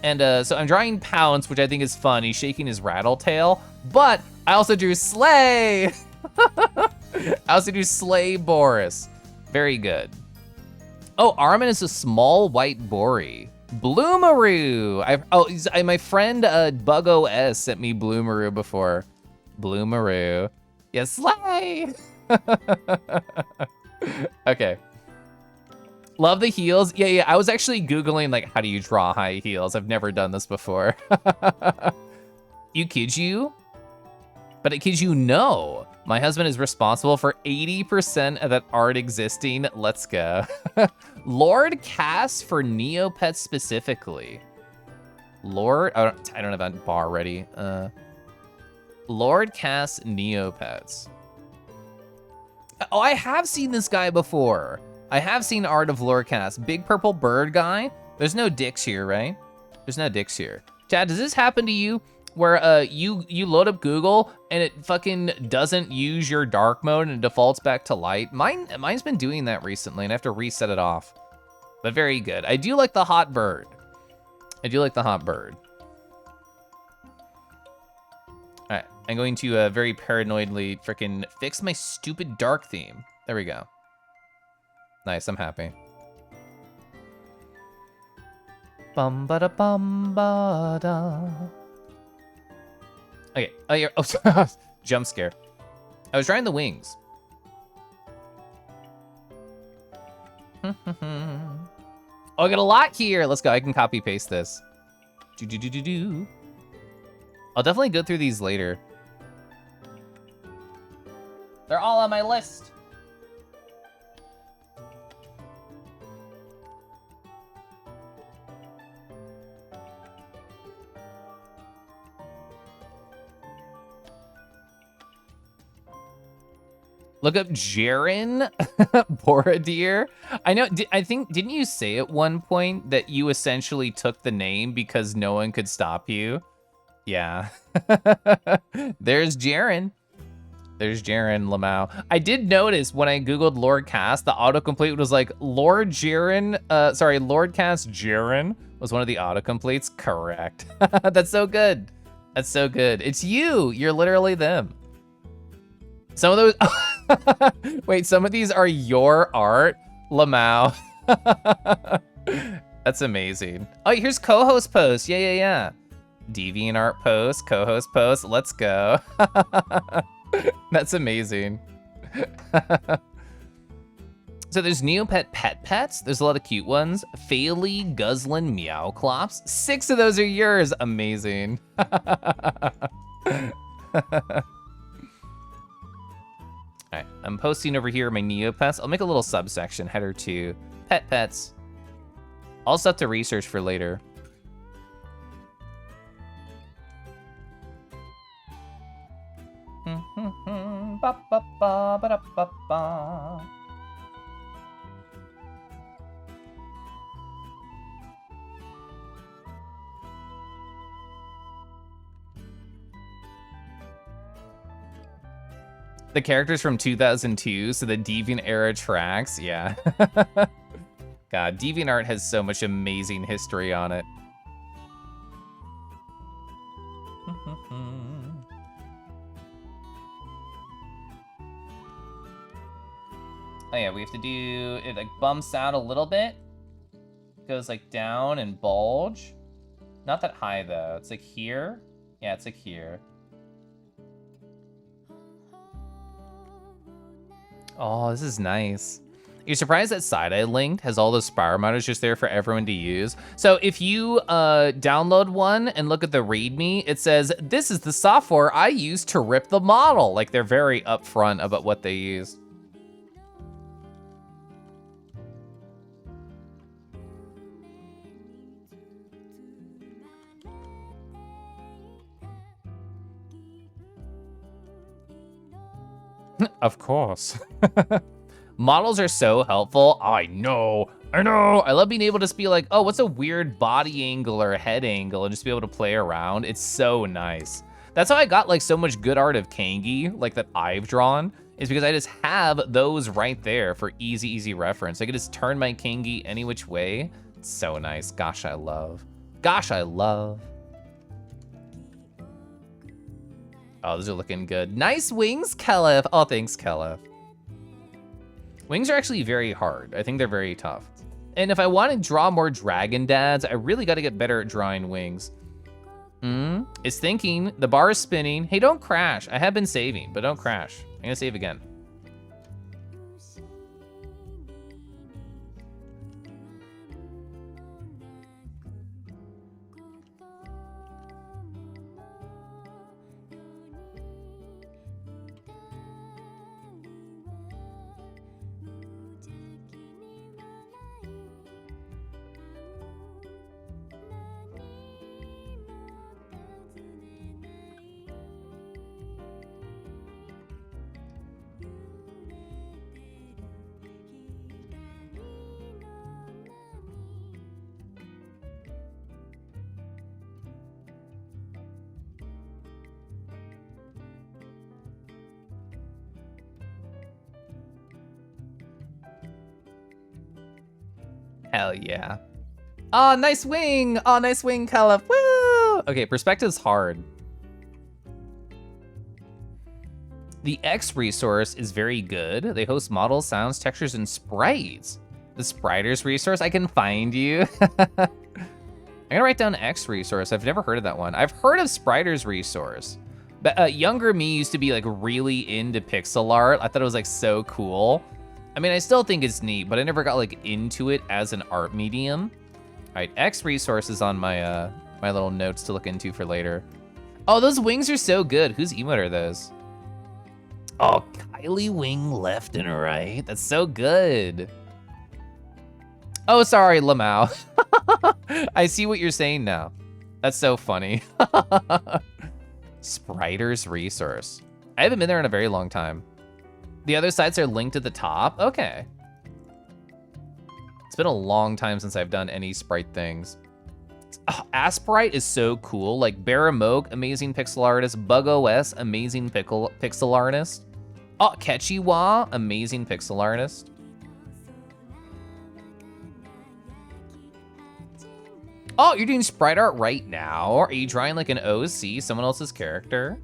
And so I'm drawing Pounce, which I think is fun. He's shaking his rattle tail, but I also drew Slay. I also do Slay Boris. Very good. Oh, Armin is a small white Bori. Bloomaroo. My friend BugOS sent me Bloomaroo before. Bloomaroo. Yeah, Slay. Okay. Love the heels. Yeah, I was actually Googling, like, how do you draw high heels? I've never done this before. You kid you? But it kids you no. My husband is responsible for 80% of that art existing. Let's go. Lord Cass for Neopets specifically. Lord, I don't have that bar ready. Lord Cass Neopets. Oh, I have seen this guy before. I have seen art of Lord Cass. Big purple bird guy. There's no dicks here, right? There's no dicks here. Chad, does this happen to you? Where you load up Google and it fucking doesn't use your dark mode and it defaults back to light. Mine's been doing that recently and I have to reset it off. But very good. I do like the hot bird. I do like the hot bird. All right, I'm going to very paranoidly freaking fix my stupid dark theme. There we go. Nice, I'm happy. Bum ba da bum ba da. Okay, oh, yeah, oh, jump scare. I was drawing the wings. Oh, I got a lot here. Let's go, I can copy paste this. Do. I'll definitely go through these later. They're all on my list. Look up Jaren Borodir. I know, didn't you say at one point that you essentially took the name because no one could stop you? Yeah. There's Jaren. There's Jaren Lamau. I did notice when I Googled Lord Cass, the autocomplete was like, Lord Cass Jaren was one of the autocompletes. Correct. That's so good. That's so good. It's you. You're literally them. Some of those, wait, some of these are your art, Lamau. That's amazing. Oh, here's co-host post. Yeah. DeviantArt post, co-host post. Let's go. That's amazing. So there's Neopet pet pets. There's a lot of cute ones. Fairly Guzzlin Meowclops. 6 of those are yours. Amazing. All right, I'm posting over here my Neopets. I'll make a little subsection, header 2, pet pets. All stuff to research for later. The characters from 2002, so the Deviant era tracks, yeah. God, DeviantArt has so much amazing history on it. Oh yeah, we have to do, it like bumps out a little bit. Goes like down and bulge. Not that high though, it's like here. Yeah, it's like here. Oh, this is nice. You're surprised that Side-Eye Linked has all those Spire models just there for everyone to use. So if you download one and look at the README, it says, this is the software I use to rip the model. Like they're very upfront about what they use. Of course. Models are so helpful. I know. I know. I love being able to just be like, oh, what's a weird body angle or head angle, and just be able to play around. It's so nice. That's how I got like so much good art of Kangi, like that I've drawn, is because I just have those right there for easy reference. I can just turn my Kangi any which way. It's so nice. Gosh, I love. Gosh, I love. Oh, those are looking good. Nice wings, Kelef. Oh, thanks, Kelef. Wings are actually very hard. I think they're very tough. And if I want to draw more Dragon Dads, I really got to get better at drawing wings. It's thinking. The bar is spinning. Hey, don't crash. I have been saving, but don't crash. I'm gonna save again. Hell yeah. Oh, nice wing. Oh, nice wing, Caliph. Woo! Okay, perspective's hard. The X resource is very good. They host models, sounds, textures, and sprites. The Spriters resource, I can find you. I'm gonna write down X resource. I've never heard of that one. I've heard of Spriters resource. But younger me used to be like really into pixel art. I thought it was like so cool. I mean, I still think it's neat, but I never got like into it as an art medium. All right, X resources on my my little notes to look into for later. Oh, those wings are so good. Whose emote are those? Oh, Kylie wing left and right. That's so good. Oh, sorry, Lamau. I see what you're saying now. That's so funny. Spriters resource. I haven't been there in a very long time. The other sites are linked at the top? Okay. It's been a long time since I've done any sprite things. Oh, Asprite is so cool. Like Baramoke, amazing pixel artist. BugOS, amazing pixel artist. Oh, Ketchiwa, amazing pixel artist. Oh, you're doing sprite art right now? Are you drawing like an OC, someone else's character?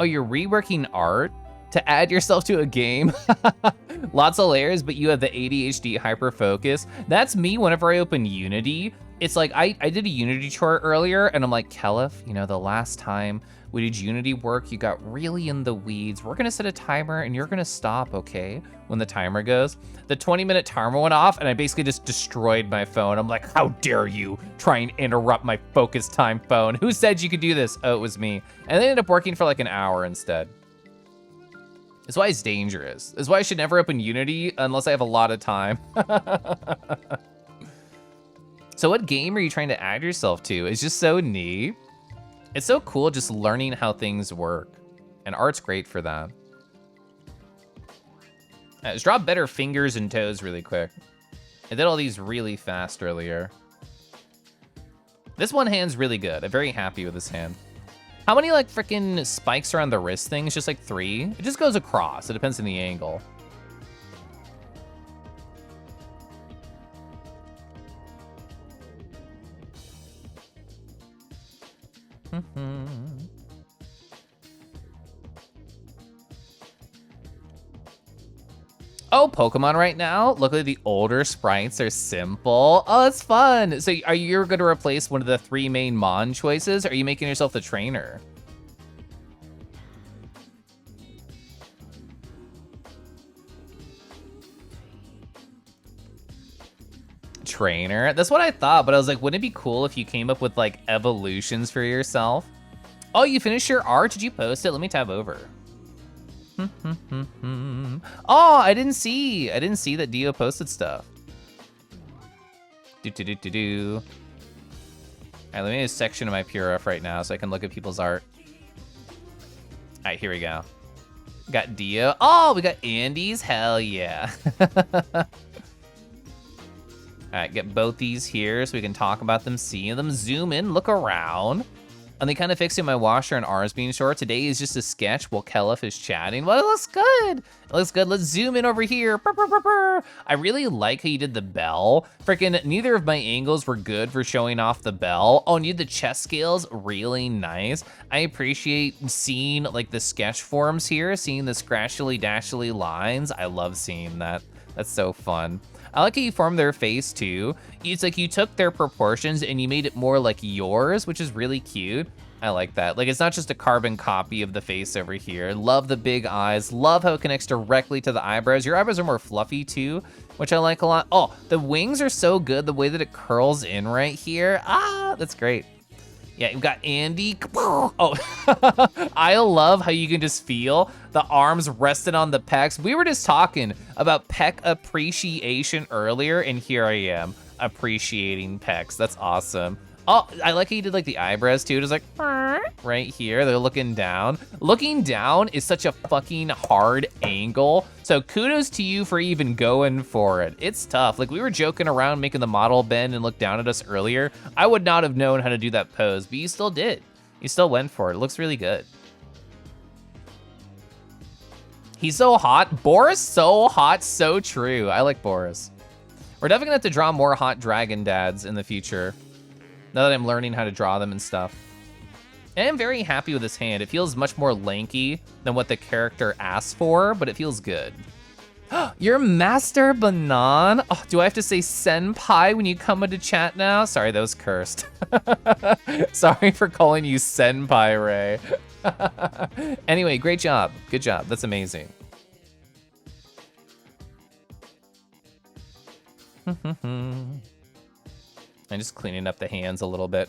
Oh, you're reworking art to add yourself to a game? Lots of layers, but you have the ADHD hyperfocus. That's me whenever I open Unity. It's like, I did a Unity chart earlier, and I'm like, Kelef, you know, the last time we did Unity work, you got really in the weeds. We're gonna set a timer, and you're gonna stop, okay? When the timer goes. The 20-minute timer went off, and I basically just destroyed my phone. I'm like, how dare you try and interrupt my focus time phone? Who said you could do this? Oh, it was me. And they ended up working for like an hour instead. That's why it's dangerous. That's why I should never open Unity unless I have a lot of time. So what game are you trying to add yourself to? It's just so neat. It's so cool just learning how things work. And art's great for that. Let's draw better fingers and toes really quick. I did all these really fast earlier. This one hand's really good. I'm very happy with this hand. How many like freaking spikes are on the wrist thing? It's just like 3. It just goes across. It depends on the angle. Oh, Pokemon right now? Luckily the older sprites are simple. Oh, that's fun. So are you going to replace one of the 3 main Mon choices? Or are you making yourself the trainer? trainer. That's what I thought, but I was like, wouldn't it be cool if you came up with like evolutions for yourself? Oh, you finished your art? Did you post it? Let me tab over. Oh, I didn't see that Dio posted stuff. All right, let me do a section of my PureF right now so I can look at people's art. All right, here we go. Got Dio. Oh, we got Andy's. Hell yeah. All right, get both these here so we can talk about them, see them, zoom in, look around. And they kind of fixing my washer and ours being short. Today is just a sketch while Kelif is chatting. Well, it looks good. It looks good. Let's zoom in over here. Brr, brr, brr, brr. I really like how you did the bell. Freaking neither of my angles were good for showing off the bell. Oh, and you did the chest scales, really nice. I appreciate seeing like the sketch forms here, seeing the scratchily dashly lines. I love seeing that. That's so fun. I like how you formed their face too. It's like you took their proportions and you made it more like yours, which is really cute. I like that. Like it's not just a carbon copy of the face over here. Love the big eyes. Love how it connects directly to the eyebrows. Your eyebrows are more fluffy too, which I like a lot. Oh, the wings are so good. The way that it curls in right here. Ah, that's great. Yeah, you've got Andy. Oh, I love how you can just feel the arms resting on the pecs. We were just talking about pec appreciation earlier, and here I am appreciating pecs. That's awesome. Oh, I like how you did like the eyebrows too. Just like right here, they're looking down. Looking down is such a fucking hard angle. So kudos to you for even going for it. It's tough. Like we were joking around making the model bend and look down at us earlier. I would not have known how to do that pose, but you still did. You still went for it. It looks really good. He's so hot. Boris, so hot, so true. I like Boris. We're definitely gonna have to draw more hot dragon dads in the future. Now that I'm learning how to draw them and stuff. And I'm very happy with this hand. It feels much more lanky than what the character asks for, but it feels good. You're Master Banan? Oh, do I have to say senpai when you come into chat now? Sorry, that was cursed. Sorry for calling you senpai, Ray. Anyway, great job. Good job. That's amazing. I'm just cleaning up the hands a little bit.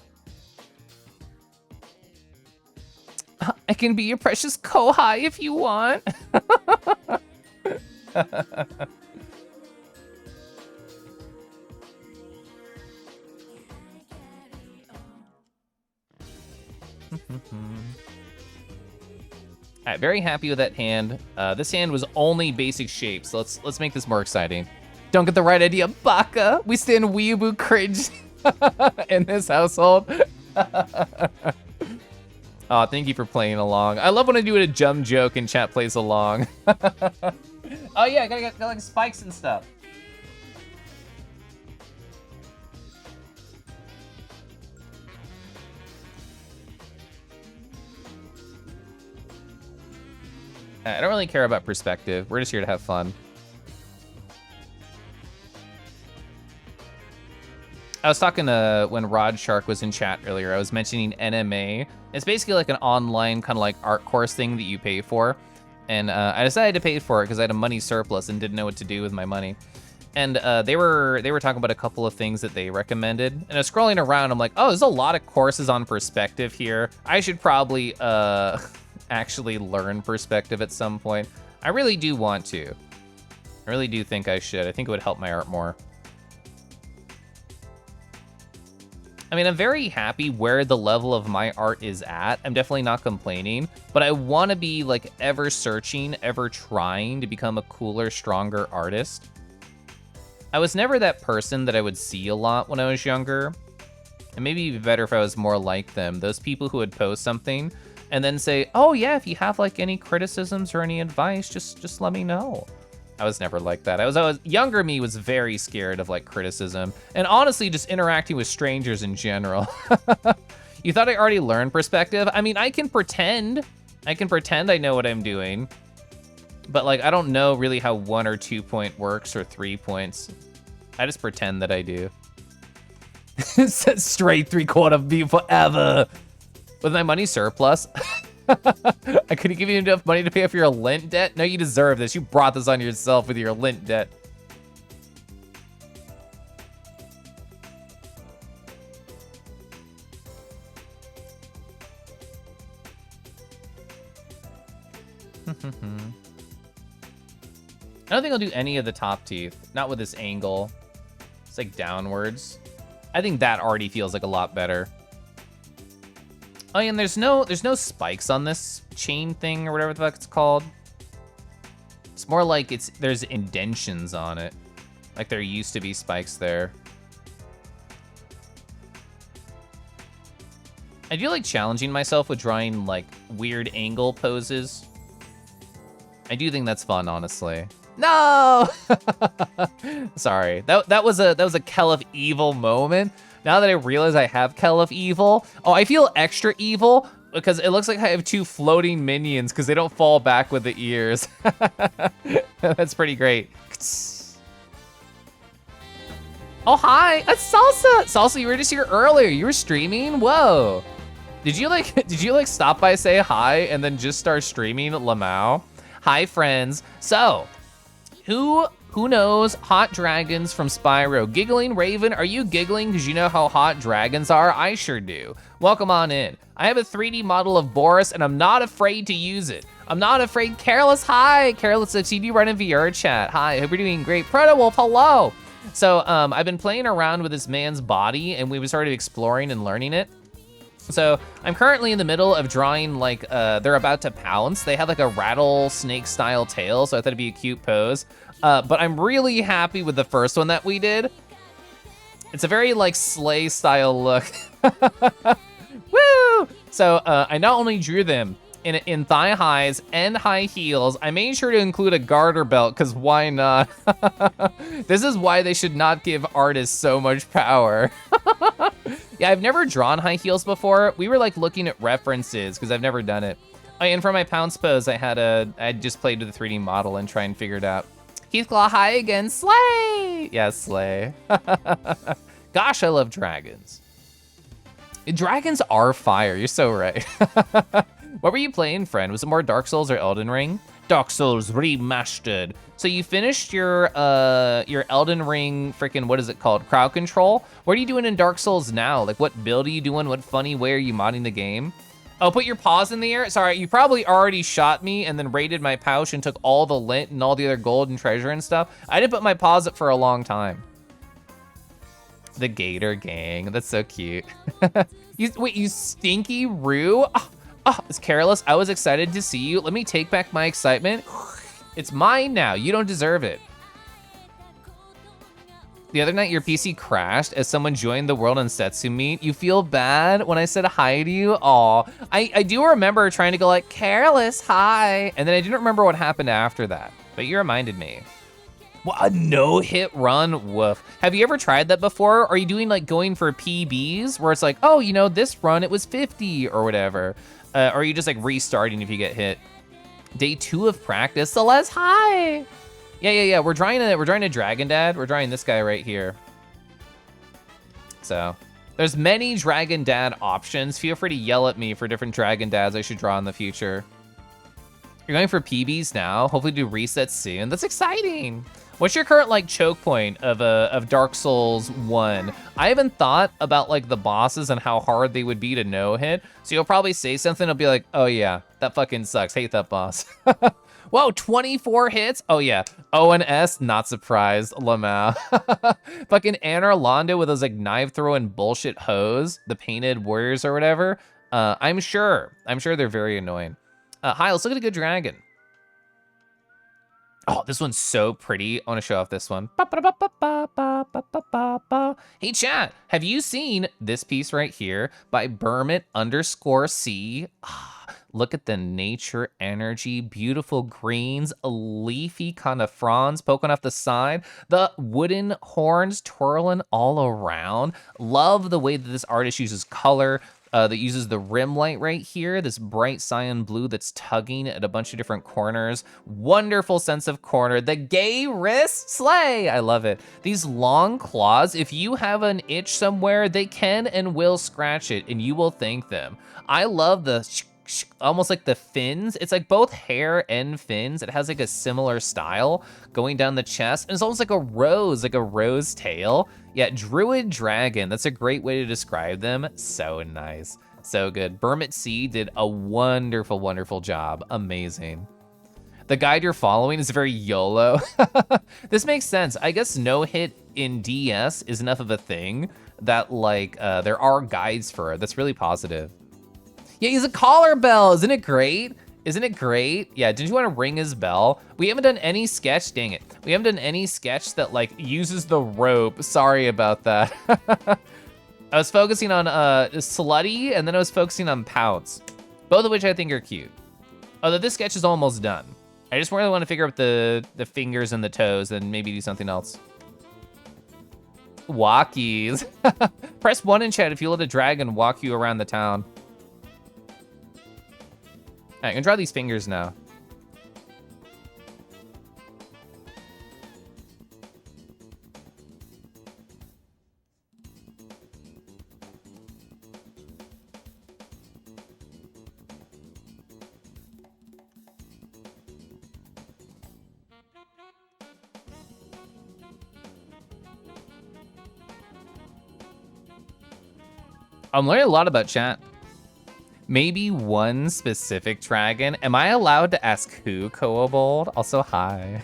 I can be your precious Kohai if you want. All right, very happy with that hand. This hand was only basic shape, so let's make this more exciting. Don't get the right idea, Baka. We stand weeaboo cringe in this household. Oh, thank you for playing along. I love when I do a dumb joke and chat plays along. Oh yeah, I gotta get like spikes and stuff. I don't really care about perspective. We're just here to have fun. I was talking to when Rod Shark was in chat earlier. I was mentioning NMA. It's basically like an online kind of like art course thing that you pay for. And I decided to pay for it because I had a money surplus and didn't know what to do with my money. And they were talking about a couple of things that they recommended. And I was scrolling around. I'm like, oh, there's a lot of courses on perspective here. I should probably actually learn perspective at some point. I really do want to. I really do think I should. I think it would help my art more. I mean, I'm very happy where the level of my art is at. I'm definitely not complaining, but I want to be like ever searching, ever trying to become a cooler, stronger artist. I was never that person that I would see a lot when I was younger. And maybe it'd be better if I was more like them. Those people who would post something and then say, oh yeah, if you have like any criticisms or any advice, just let me know. I was never like that. I was younger me was very scared of like criticism and honestly just interacting with strangers in general. You thought I already learned perspective? I mean, I can pretend I know what I'm doing, but like I don't know really how 1 or 2 point works or 3 points. I just pretend that I do. Straight 3/4 of me forever. With my money surplus. I couldn't give you enough money to pay off your lint debt? No, you deserve this. You brought this on yourself with your lint debt. I don't think I'll do any of the top teeth. Not with this angle. It's like downwards. I think that already feels like a lot better. Oh, yeah, and there's no spikes on this chain thing or whatever the fuck it's called. It's more like there's indentions on it. Like there used to be spikes there. I do like challenging myself with drawing like weird angle poses. I do think that's fun, honestly. No! Sorry, that was a Kell of Evil moment. Now that I realize I have Kell of Evil, oh, I feel extra evil because it looks like I have 2 floating minions because they don't fall back with the ears. That's pretty great. Oh, hi, it's Salsa. Salsa, you were just here earlier. You were streaming? Whoa. Did you like stop by, say hi, and then just start streaming Lamau? Hi, friends. So, who knows hot dragons from Spyro? Giggling Raven, are you giggling because you know how hot dragons are? I sure do. Welcome on in. I have a 3D model of Boris, and I'm not afraid to use it. I'm not afraid. Careless, hi. Careless, I've seen you run in VR chat. Hi, hope you're doing great. Protowolf, hello. So, I've been playing around with this man's body, and we started exploring and learning it. So I'm currently in the middle of drawing like they're about to pounce. They have like a rattlesnake style tail, so I thought it'd be a cute pose. But I'm really happy with the first one that we did. It's a very like sleigh style look. Woo! So I not only drew them in thigh highs and high heels, I made sure to include a garter belt, because why not? This is why they should not give artists so much power. Yeah, I've never drawn high heels before. We were like looking at references because I've never done it. Oh, and for my pounce pose, I just played with the 3D model and try and figure it out. Heathclaw, hi again, slay! Yeah, slay. Gosh, I love dragons. Dragons are fire, you're so right. What were you playing, friend? Was it more Dark Souls or Elden Ring? Dark Souls Remastered. So you finished your Elden Ring freaking, what is it called? Crowd Control? What are you doing in Dark Souls now? Like what build are you doing? What funny way are you modding the game? Oh, put your paws in the air? Sorry, you probably already shot me and then raided my pouch and took all the lint and all the other gold and treasure and stuff. I didn't put my paws up for a long time. The Gator Gang, that's so cute. Wait, you stinky Roo? Oh, it's Careless. I was excited to see you. Let me take back my excitement. It's mine now. You don't deserve it. The other night, your PC crashed as someone joined the World on Setsu meet. You feel bad when I said hi to you? Aw, I do remember trying to go like, Careless, hi. And then I didn't remember what happened after that, but you reminded me. Well, a no-hit run, woof. Have you ever tried that before? Are you doing like going for PBs where it's like, oh, you know, this run, it was 50 or whatever. Or are you just like restarting if you get hit? Day 2 of practice, Celeste, hi. Yeah. We're drawing a Dragon Dad. We're drawing this guy right here. So there's many Dragon Dad options. Feel free to yell at me for different Dragon Dads I should draw in the future. You're going for PBs now. Hopefully do resets soon. That's exciting. What's your current like choke point of Dark Souls 1? I haven't thought about like the bosses and how hard they would be to no hit. So you'll probably say something. I'll be like, oh yeah, that fucking sucks. Hate that boss. Whoa, 24 hits? Oh yeah, O and S, not surprised, Lamau. Fucking Anor Londo with those like knife throwing bullshit hoes, the painted warriors or whatever. I'm sure they're very annoying. Hi, let's look at a good dragon. Oh, this one's so pretty. I want to show off this one. Hey chat, have you seen this piece right here by Bermit_C? Look at the nature energy, beautiful greens, leafy kind of fronds poking off the side, the wooden horns twirling all around. Love the way that this artist uses color, that uses the rim light right here, this bright cyan blue that's tugging at a bunch of different corners. Wonderful sense of corner. The gay wrist slay, I love it. These long claws, if you have an itch somewhere, they can and will scratch it and you will thank them. I love the almost like the fins. It's like both hair and fins. It has like a similar style going down the chest. And it's almost like a rose tail. Yeah, Druid Dragon. That's a great way to describe them. So nice. So good. Bermit C did a wonderful, wonderful job. Amazing. The guide you're following is very YOLO. This makes sense. I guess no hit in DS is enough of a thing that like there are guides for it. That's really positive. Yeah, he's a collar bell. Isn't it great? Isn't it great? Yeah, did you want to ring his bell? We haven't done any sketch, dang it. We haven't done any sketch that like uses the rope. Sorry about that. I was focusing on Slutty, and then I was focusing on Pounce, both of which I think are cute. Although this sketch is almost done. I just really want to figure out the fingers and the toes and maybe do something else. Walkies. Press 1 in chat if you let a dragon walk you around the town. All right, I can draw these fingers now. I'm learning a lot about chat. Maybe one specific dragon. Am I allowed to ask who, Kobold? Also, hi.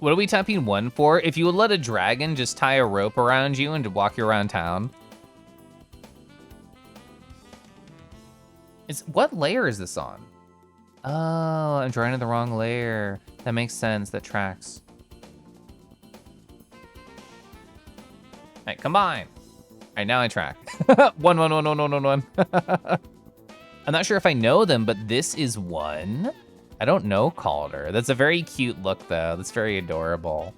What are we tapping 1 for? If you would let a dragon just tie a rope around you and walk you around town. What layer is this on? Oh, I'm drawing in the wrong layer. That makes sense, that tracks. All right, combine. All right, now I track. 1, 1, 1, 1, 1, 1, 1. I'm not sure if I know them, but this is one. I don't know Calder. That's a very cute look though. That's very adorable.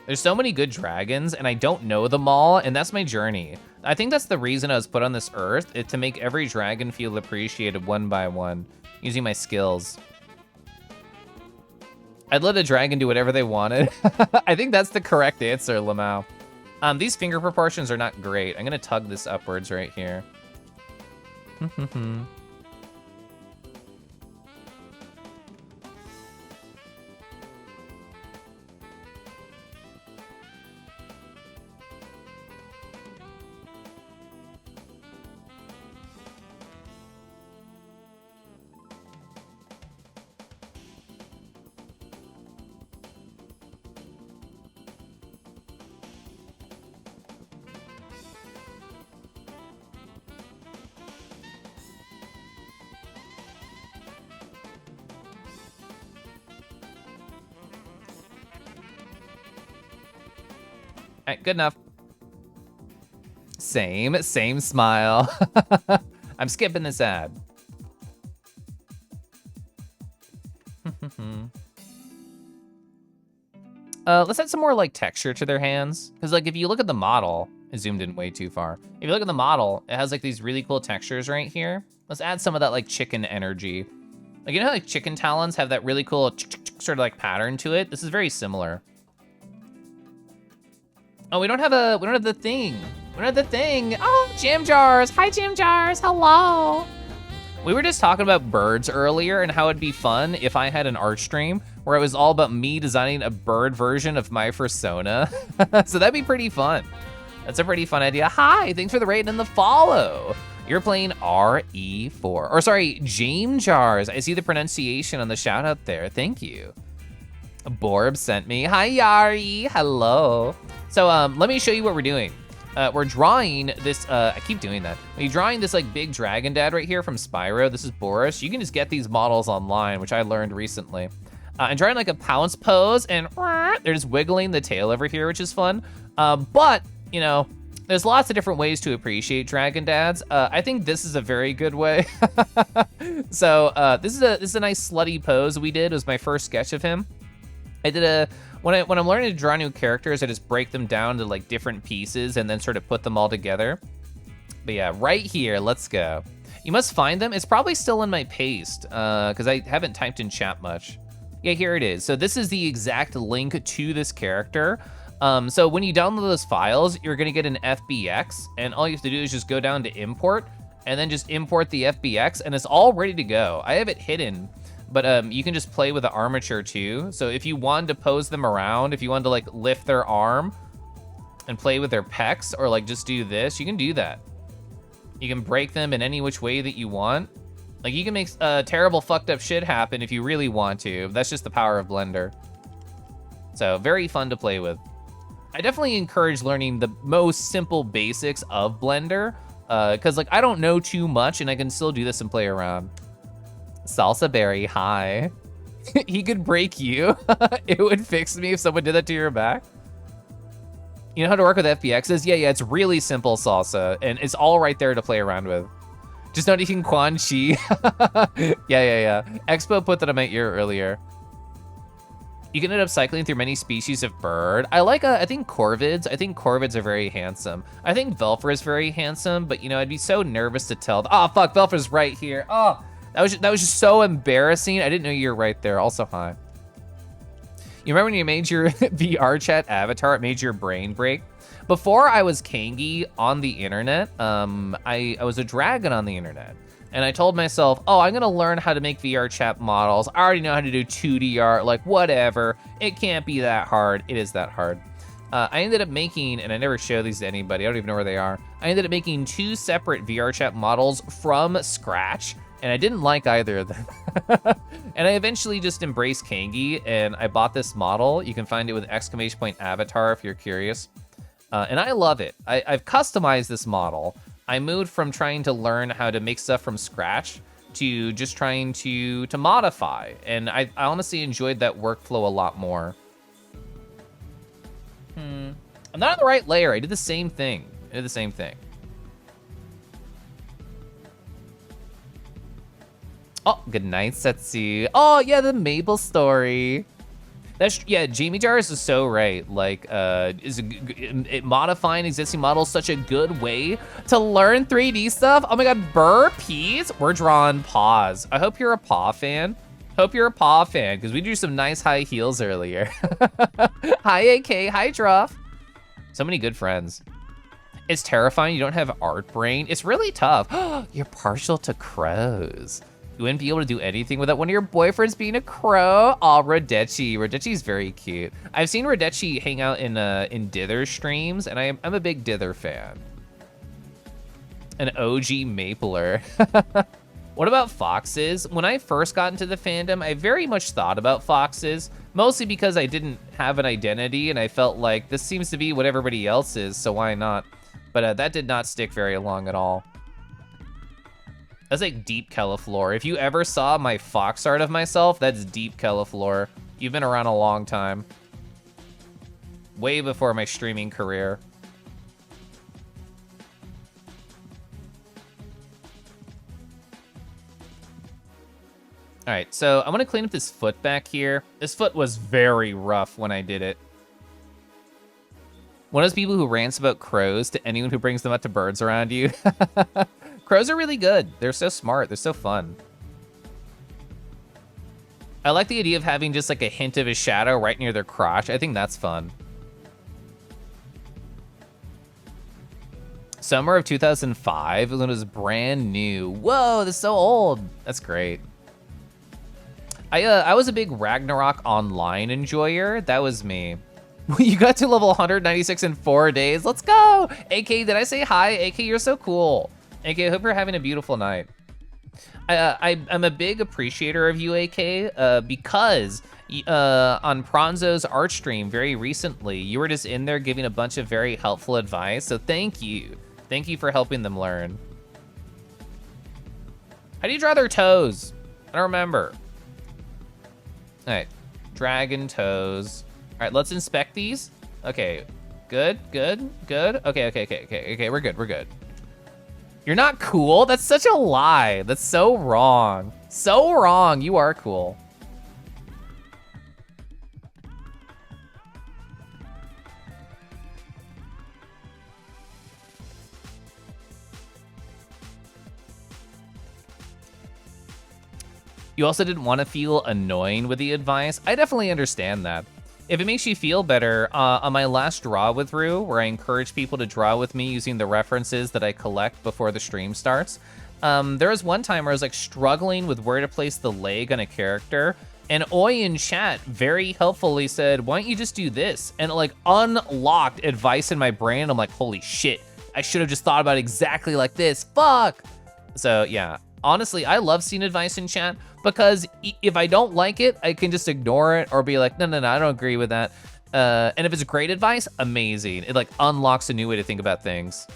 There's so many good dragons and I don't know them all, and that's my journey. I think that's the reason I was put on this earth, to make every dragon feel appreciated one by one, using my skills. I'd let a dragon do whatever they wanted. I think that's the correct answer, Lamau. These finger proportions are not great. I'm gonna tug this upwards right here. All right, good enough. Same smile. I'm skipping this ad. Let's add some more like texture to their hands. Cause like if you look at the model, I zoomed in way too far. If you look at the model, it has like these really cool textures right here. Let's add some of that like chicken energy. Like, you know how like chicken talons have that really cool sort of like pattern to it? This is very similar. Oh, we don't have the thing. We don't have the thing. Oh, Jam Jars. Hi, Jam Jars. Hello. We were just talking about birds earlier and how it'd be fun if I had an art stream where it was all about me designing a bird version of my persona. So that'd be pretty fun. That's a pretty fun idea. Hi, thanks for the rating and the follow. You're playing RE4, or sorry, Jam Jars. I see the pronunciation on the shout out there. Thank you. Borb sent me. Hi, Yari. Hello. So let me show you what we're doing. We're drawing this, I keep doing that. We're drawing this like big dragon dad right here from Spyro. This is Boris. You can just get these models online, which I learned recently. And drawing like a pounce pose, and they're just wiggling the tail over here, which is fun. But, you know, there's lots of different ways to appreciate dragon dads. I think this is a very good way. So this is a nice slutty pose we did. It was my first sketch of him. I did when I'm learning to draw new characters, I just break them down to like different pieces and then sort of put them all together. But yeah, right here, let's go. You must find them. It's probably still in my paste because I haven't typed in chat much. Yeah, here it is. So this is the exact link to this character. So when you download those files, you're gonna get an FBX, and all you have to do is just go down to import and then just import the FBX and it's all ready to go. I have it hidden but you can just play with the armature too. So if you wanted to pose them around, if you wanted to like lift their arm and play with their pecs, or like just do this, you can do that. You can break them in any which way that you want. Like you can make terrible fucked up shit happen if you really want to. That's just the power of Blender. So very fun to play with. I definitely encourage learning the most simple basics of Blender, because like I don't know too much and I can still do this and play around. Salsa Berry, hi. He could break you. It would fix me if someone did that to your back. You know how to work with FBXs? Yeah, it's really simple, Salsa, and it's all right there to play around with. Just noticing Quan Chi. Yeah. Expo put that on my ear earlier. You can end up cycling through many species of bird. I think corvids. I think corvids are very handsome. I think Velfer is very handsome, but you know, I'd be so nervous to tell. Oh fuck, Velfer's right here. Oh, that was just so embarrassing. I didn't know you were right there. Also, hi. You remember when you made your VR chat avatar, it made your brain break? Before I was Kangi on the internet, I was a dragon on the internet. And I told myself, oh, I'm gonna learn how to make VR chat models. I already know how to do 2D art, like whatever. It can't be that hard. It is that hard. I ended up making, and I never show these to anybody, I don't even know where they are. I ended up making 2 separate VR chat models from scratch, and I didn't like either of them. And I eventually just embraced Kangi, and I bought this model. You can find it with !avatar if you're curious. And I love it. I've customized this model. I moved from trying to learn how to make stuff from scratch to just trying to modify. And I honestly enjoyed that workflow a lot more. I'm not on the right layer. I did the same thing. Oh, good night, Setsu. Oh, yeah, the Mabel story. Yeah, Jamie Jarvis is so right. Like, modifying existing models such a good way to learn 3D stuff. Oh my God, burpees. We're drawing paws. I hope you're a paw fan. Because we drew some nice high heels earlier. Hi, AK. Hi, Druff. So many good friends. It's terrifying you don't have art brain. It's really tough. You're partial to crows. You wouldn't be able to do anything without one of your boyfriends being a crow. Aw, Rodechi. Rodechi's very cute. I've seen Rodechi hang out in Dither streams, and I'm a big Dither fan. An OG Mapler. What about foxes? When I first got into the fandom, I very much thought about foxes, mostly because I didn't have an identity, and I felt like this seems to be what everybody else is, so why not? But that did not stick very long at all. That's like deep Keliflor. If you ever saw my fox art of myself, that's deep Keliflor. You've been around a long time. Way before my streaming career. All right, so I'm gonna clean up this foot back here. This foot was very rough when I did it. One of those people who rants about crows to anyone who brings them up to birds around you. Crows are really good. They're so smart. They're so fun. I like the idea of having just like a hint of a shadow right near their crotch. I think that's fun. Summer of 2005 when it was brand new. Whoa, that's so old. That's great. I was a big Ragnarok Online enjoyer. That was me. You got to level 196 in 4 days. Let's go. AK, did I say hi? AK, you're so cool. AK, I hope you're having a beautiful night. I'm a big appreciator of you, AK, because on Pronzo's art stream very recently, you were just in there giving a bunch of very helpful advice. So thank you. Thank you for helping them learn. How do you draw their toes? I don't remember. All right, dragon toes. All right, let's inspect these. Okay, good. Okay, we're good. You're not cool? That's such a lie. That's so wrong. So wrong. You are cool. You also didn't want to feel annoying with the advice. I definitely understand that. If it makes you feel better, on my last draw with Rue, where I encourage people to draw with me using the references that I collect before the stream starts, there was one time where I was like struggling with where to place the leg on a character, and Oi in chat very helpfully said, why don't you just do this? And it like unlocked advice in my brain. I'm like, holy shit, I should have just thought about it exactly like this, fuck. So yeah, honestly, I love seeing advice in chat because if I don't like it, I can just ignore it or be like, no, I don't agree with that. And if it's great advice, amazing. It like unlocks a new way to think about things.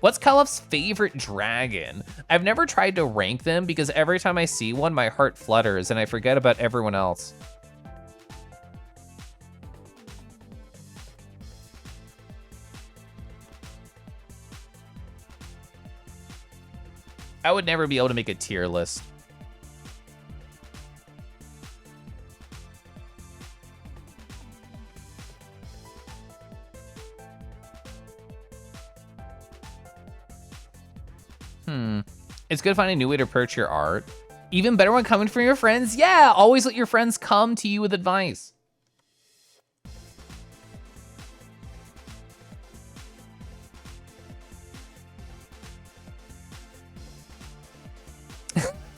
What's Calif's favorite dragon? I've never tried to rank them because every time I see one, my heart flutters and I forget about everyone else. I would never be able to make a tier list. It's good finding a new way to approach your art. Even better when coming from your friends. Yeah, always let your friends come to you with advice.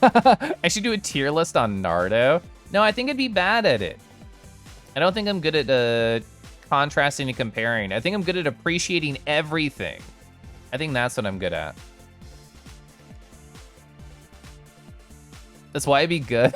I should do a tier list on Naruto. No, I think I'd be bad at it. I don't think I'm good at contrasting and comparing. I think I'm good at appreciating everything. I think that's what I'm good at. That's why I'd be good.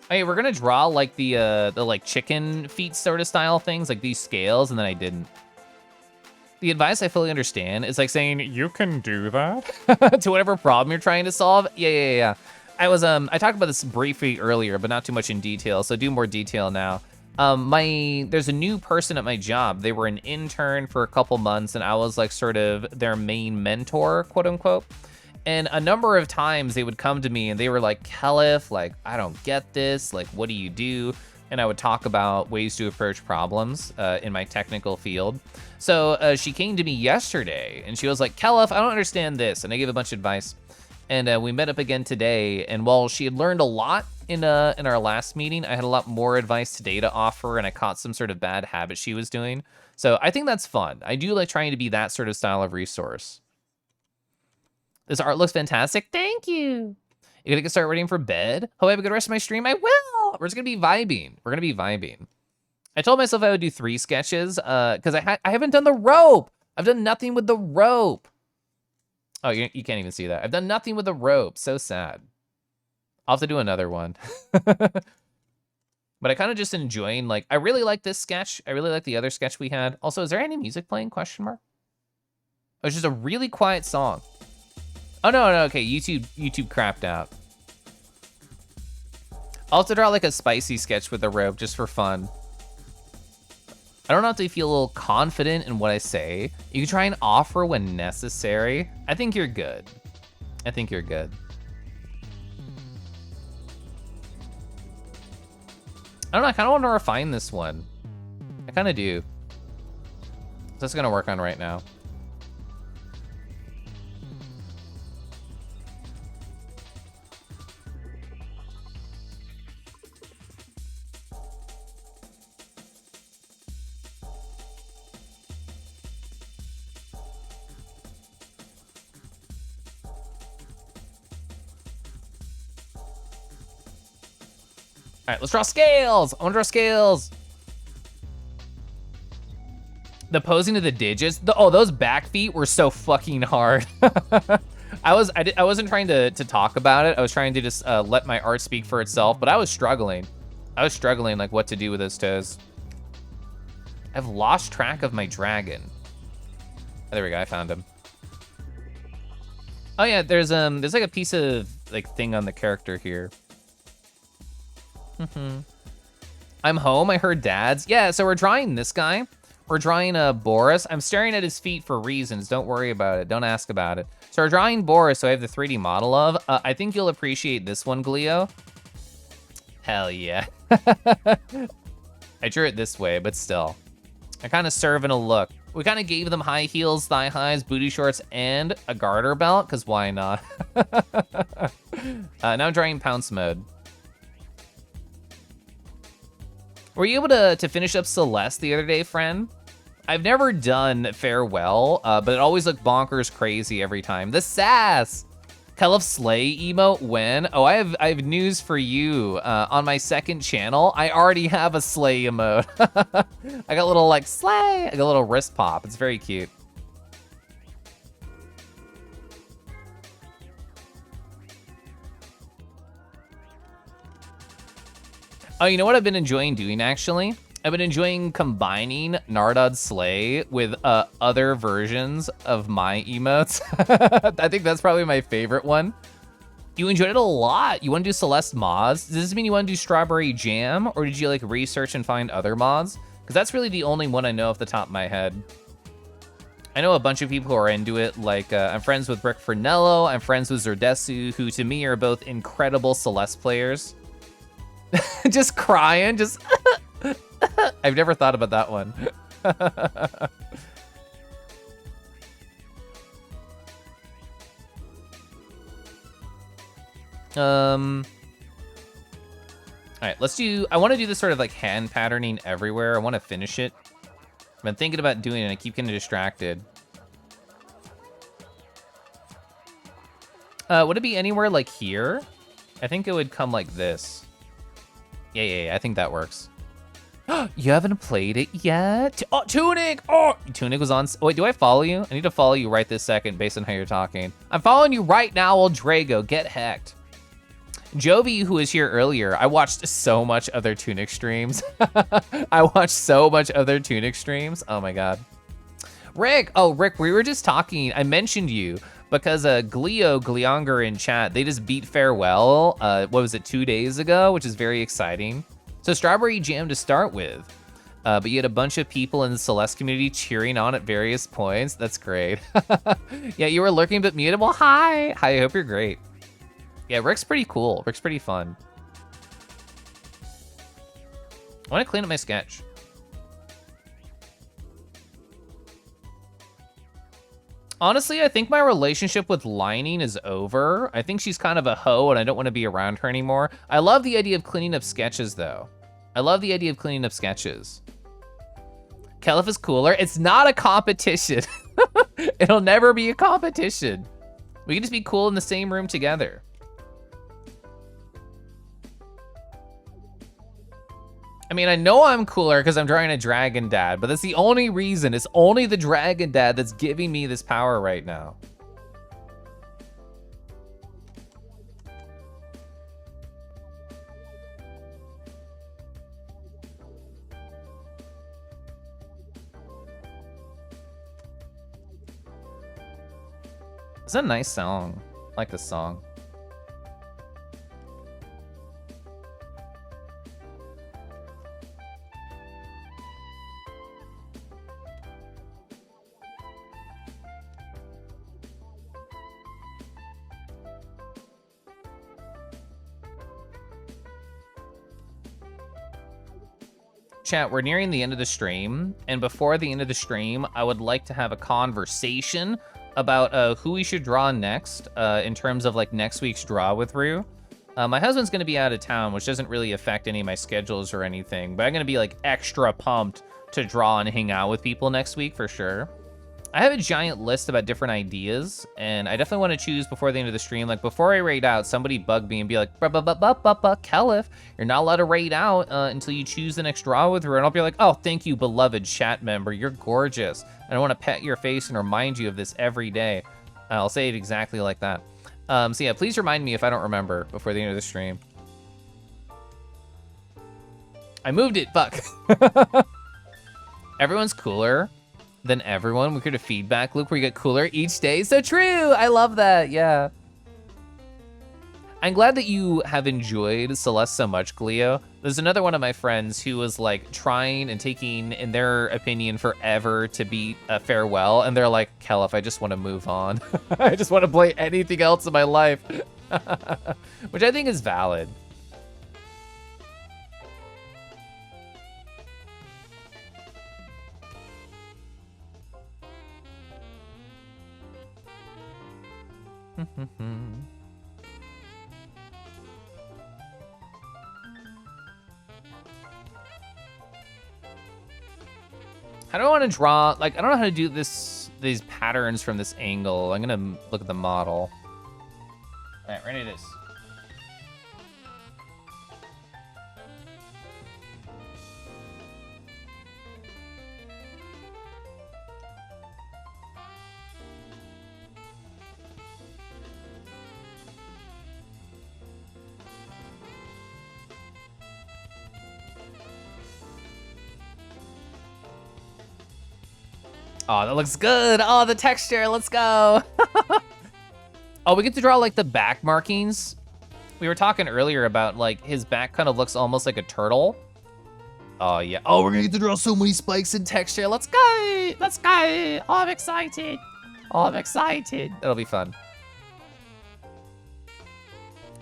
Hey, we're gonna draw like the like chicken feet sort of style things, like these scales, and then I didn't. The advice I fully understand is like saying you can do that to whatever problem you're trying to solve. Yeah. I talked about this briefly earlier, but not too much in detail, so do more detail now. There's a new person at my job. They were an intern for a couple months, and I was like sort of their main mentor, quote unquote. And a number of times they would come to me and they were like, Calif, like, I don't get this. Like, what do you do? And I would talk about ways to approach problems in my technical field. So she came to me yesterday and she was like, Calif, I don't understand this. And I gave a bunch of advice. And we met up again today. And while she had learned a lot in our last meeting, I had a lot more advice today to offer, and I caught some sort of bad habit she was doing. So I think that's fun. I do like trying to be that sort of style of resource. This art looks fantastic. Thank you. You're gonna start reading for bed? Hope I have a good rest of my stream. I will. We're just gonna be vibing. I told myself I would do 3 sketches because I haven't done the rope. I've done nothing with the rope. Oh, you can't even see that. I've done nothing with the rope. So sad. I'll have to do another one. But I kind of just enjoying, like, I really like this sketch. I really like the other sketch we had. Also, is there any music playing, question mark? Oh, it's just a really quiet song. Oh, no, okay, YouTube crapped out. I'll have to draw like a spicy sketch with the rope just for fun. I don't know if they feel a little confident in what I say. You can try and offer when necessary. I think you're good. I don't know, I kind of want to refine this one. I kind of do. So that's gonna work on right now. All right, let's draw scales. I want to draw scales. The posing of the digits. Those back feet were so fucking hard. I wasn't trying to talk about it. I was trying to just let my art speak for itself, but I was struggling. Like what to do with those toes. I've lost track of my dragon. Oh, there we go, I found him. Oh yeah, there's like a piece of like thing on the character here. I'm home, I heard Dad's. Yeah, so we're drawing this guy. We're drawing Boris. I'm staring at his feet for reasons. Don't worry about it, don't ask about it. So we're drawing Boris, so I have the 3D model of. I think you'll appreciate this one, Glio. Hell yeah. I I drew it this way, but still. I kind of serve in a look. We kind of gave them high heels, thigh highs, booty shorts, and a garter belt, because why not? Now I'm drawing Pounce mode. Were you able to finish up Celeste the other day, friend? I've never done Farewell, but it always looked bonkers crazy every time. The sass! Kelif Slay emote when? Oh, I have news for you. On my second channel, I already have a Slay emote. I got a little like Slay. I got a little wrist pop. It's very cute. Oh, you know what I've been enjoying doing actually? I've been enjoying combining Nardod Slay with other versions of my emotes. I think that's probably my favorite one. You enjoyed it a lot. You want to do Celeste mods? Does this mean you want to do Strawberry Jam, or did you like research and find other mods? Because that's really the only one I know off the top of my head. I know a bunch of people who are into it. Like I'm friends with Rick Fernello. I'm friends with Zerdesu, who to me are both incredible Celeste players. Just crying, just. I've never thought about that one. All right, let's do, I want to do this sort of like hand patterning everywhere. I want to finish it. I've been thinking about doing it and I keep getting distracted. Would it be anywhere like here? I think it would come like this. Yeah, I think that works. You haven't played it yet? Oh, Tunic! Oh, Tunic was on. Wait, do I follow you? I need to follow you right this second based on how you're talking. I'm following you right now, old Drago. Get hecked. Jovi, who was here earlier, I watched so much other Tunic streams. I watched so much other Tunic streams. Oh my God. Rick, Rick, we were just talking. I mentioned you because Gleonger in chat, they just beat Farewell, what was it, 2 days ago, which is very exciting. So Strawberry Jam to start with, but you had a bunch of people in the Celeste community cheering on at various points. That's great. Yeah, you were lurking but muted. Well, hi, I hope you're great. Yeah, Rick's pretty cool. Rick's pretty fun. I want to clean up my sketch. Honestly, I think my relationship with Lining is over. I think she's kind of a hoe and I don't want to be around her anymore. I love the idea of cleaning up sketches though. I love the idea of cleaning up sketches. Kelif is cooler. It's not a competition. It'll never be a competition. We can just be cool in the same room together. I mean, I know I'm cooler because I'm drawing a Dragon Dad, but that's the only reason. It's only the Dragon Dad that's giving me this power right now. It's a nice song. I like this song. Chat, we're nearing the end of the stream, and before the end of the stream, I would like to have a conversation about who we should draw next in terms of like next week's draw with Rue. My husband's gonna be out of town, which doesn't really affect any of my schedules or anything, but I'm gonna be like extra pumped to draw and hang out with people next week for sure. I have a giant list about different ideas, and I definitely want to choose before the end of the stream. Like, before I raid out, somebody bug me and be like, Kelif, you're not allowed to raid out until you choose the next draw with her. And I'll be like, oh, thank you, beloved chat member. You're gorgeous. And I want to pet your face and remind you of this every day. I'll say it exactly like that. So yeah, please remind me if I don't remember before the end of the stream. I moved it, fuck. Everyone's cooler than everyone. We create a feedback loop where you get cooler each day. So true, I love that, yeah. I'm glad that you have enjoyed Celeste so much, Gleo. There's another one of my friends who was like trying and taking, in their opinion, forever to beat Farewell. And they're like, Kelif, I just want to move on. I just want to play anything else in my life. Which I think is valid. How do I want to draw? Like, I don't know how to do these patterns from this angle. I'm gonna look at the model. All right, ready this. Oh, that looks good. Oh, the texture, let's go. Oh, we get to draw like the back markings. We were talking earlier about like his back kind of looks almost like a turtle. Oh yeah. Oh, we're gonna get to draw so many spikes and texture. Let's go. Let's go. Oh, I'm excited. Oh, I'm excited. That'll be fun.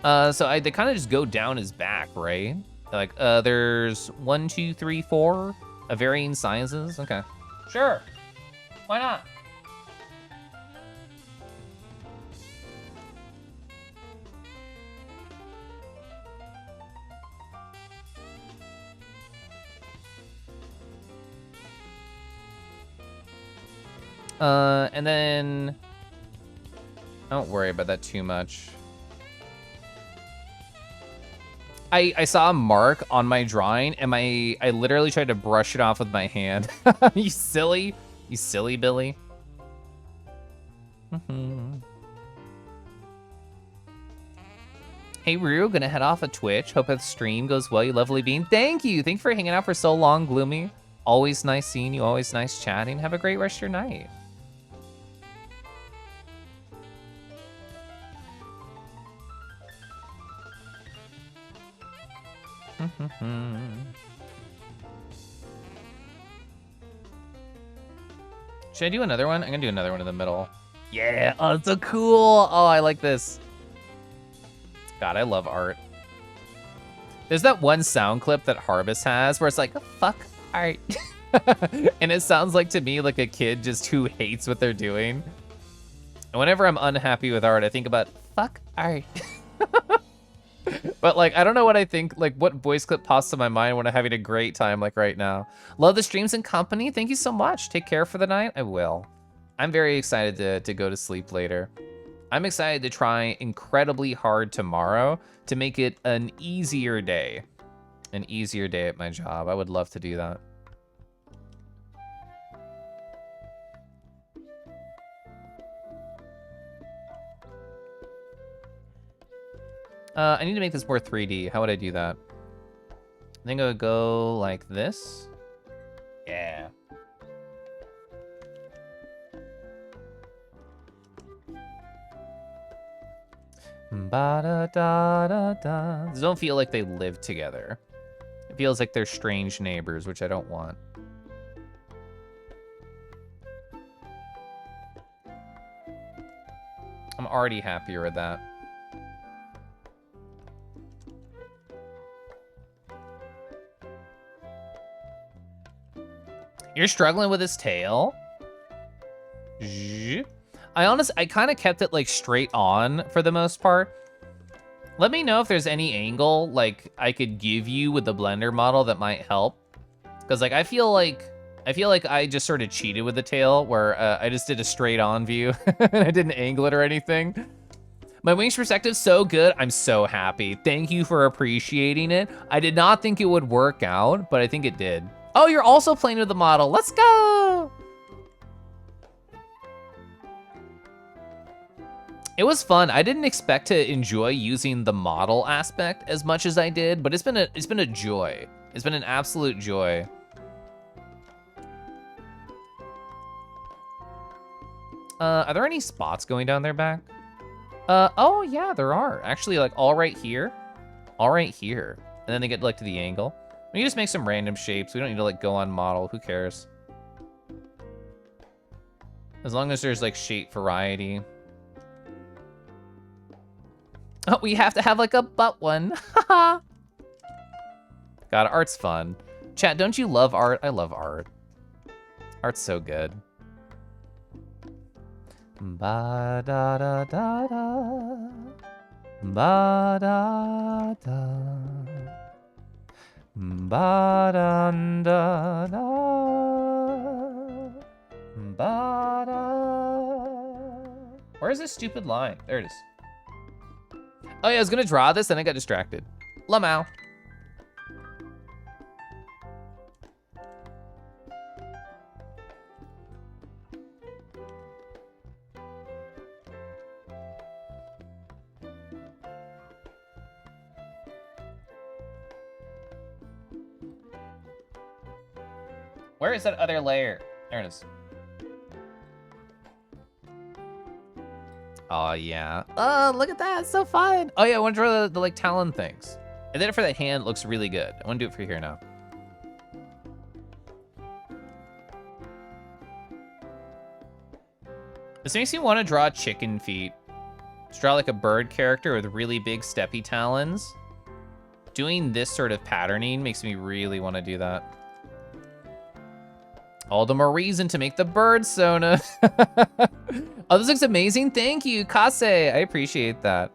So they kind of just go down his back, right? Like, there's 1, 2, 3, 4 of varying sizes. Okay. Sure. Why not? And then don't worry about that too much. I saw a mark on my drawing and I literally tried to brush it off with my hand. You silly Billy. Hey Rue, gonna head off of Twitch. Hope the stream goes well, you lovely bean. Thank you for hanging out for so long, Gloomy. Always nice seeing you, always nice chatting. Have a great rest of your night. Should I do another one? I'm gonna do another one in the middle. Yeah, oh, it's so cool. Oh, I like this. God, I love art. There's that one sound clip that Harbus has where it's like, fuck art. And it sounds like to me like a kid just who hates what they're doing. And whenever I'm unhappy with art, I think about, fuck art. But like, I don't know what I think, like what voice clip pops to my mind when I'm having a great time like right now. Love the streams and company. Thank you so much. Take care for the night. I will. I'm very excited to go to sleep later. I'm excited to try incredibly hard tomorrow to make it an easier day. An easier day at my job. I would love to do that. I need to make this more 3D. How would I do that? I think I would go like this. Yeah. Ba-da-da-da-da. These don't feel like they live together. It feels like they're strange neighbors, which I don't want. I'm already happier with that. You're struggling with his tail? I kind of kept it like straight on for the most part. Let me know if there's any angle like I could give you with the Blender model that might help. Cause like I feel like I just sort of cheated with the tail where I just did a straight on view and I didn't angle it or anything. My wings perspective's so good. I'm so happy. Thank you for appreciating it. I did not think it would work out, but I think it did. Oh, you're also playing with the model. Let's go. It was fun. I didn't expect to enjoy using the model aspect as much as I did, but it's been a joy. It's been an absolute joy. Are there any spots going down their back? Oh yeah, there are. Actually, like all right here. All right here. And then they get like to the angle. We can just make some random shapes. We don't need to like go on model. Who cares? As long as there's like shape variety. Oh, we have to have like a butt one. God, art's fun. Chat, don't you love art? I love art. Art's so good. Ba da da da da. Ba da da. Ba da da da. Ba da. Where's this stupid line? There it is. Oh yeah, I was gonna draw this and I got distracted. Lamau. Where is that other layer? There it is. Oh, yeah. Oh, look at that. It's so fun. Oh, yeah. I want to draw the like, talon things. I did it for that hand. It looks really good. I want to do it for here now. This makes me want to draw chicken feet. Just draw like a bird character with really big steppy talons. Doing this sort of patterning makes me really want to do that. All the more reason to make the bird Sona. Oh, this looks amazing. Thank you, Kase. I appreciate that.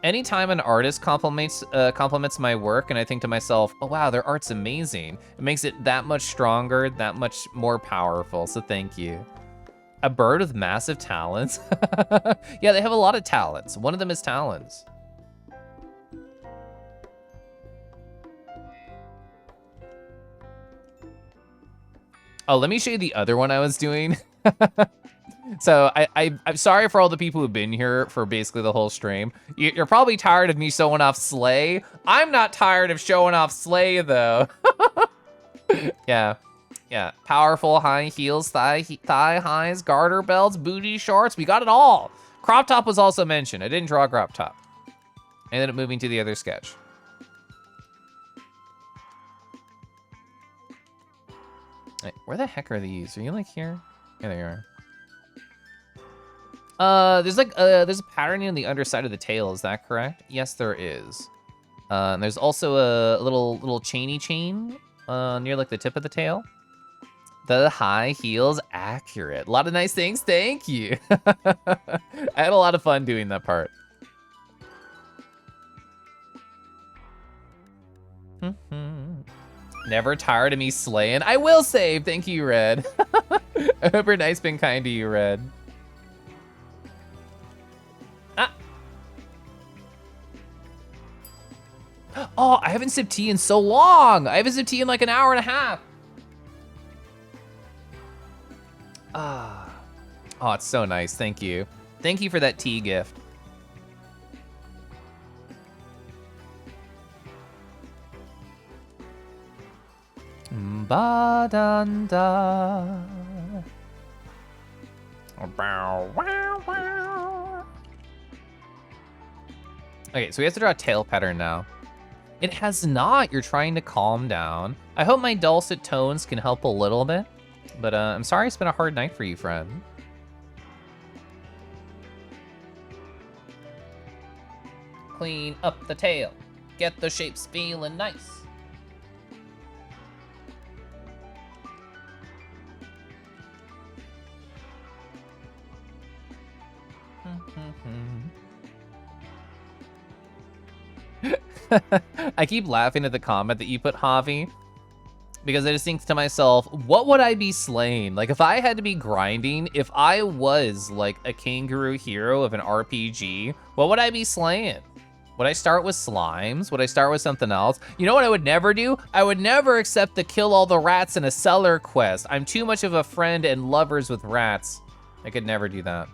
Anytime an artist compliments my work and I think to myself, oh wow, their art's amazing, it makes it that much stronger, that much more powerful, so thank you. A bird with massive talons? Yeah, they have a lot of talents. One of them is talons. Oh, let me show you the other one I was doing. So I'm sorry for all the people who've been here for basically the whole stream. You're probably tired of me showing off Slay. I'm not tired of showing off Slay though. Yeah, powerful high heels, thigh highs, garter belts, booty shorts. We got it all. Crop top was also mentioned. I didn't draw a crop top. I ended up moving to the other sketch. Wait, where the heck are these? Are you like here? Yeah, they are. There's a patterning on the underside of the tail. Is that correct? Yes, there is. And there's also a little chainy chain near like the tip of the tail. The high heels, accurate. A lot of nice things. Thank you. I had a lot of fun doing that part. Never tired of me slaying. I will save. Thank you, Red. I hope your night's been kind to you, Red. Ah. Oh, I haven't sipped tea in so long. I haven't sipped tea in like an hour and a half. Ah. Oh, it's so nice. Thank you. Thank you for that tea gift. Ba-dun-da. Okay, so we have to draw a tail pattern now. It has not. You're trying to calm down. I hope my dulcet tones can help a little bit, but I'm sorry it's been a hard night for you, friend. Clean up the tail. Get the shapes feeling nice. I keep laughing at the comment that you put, Javi, because I just think to myself, what would I be slaying? Like, if I had to be grinding, if I was like a kangaroo hero of an RPG, what would I be slaying? Would I start with slimes? Would I start with something else? You know what I would never do? I would never accept the kill all the rats in a cellar quest. I'm too much of a friend and lovers with rats. I could never do that.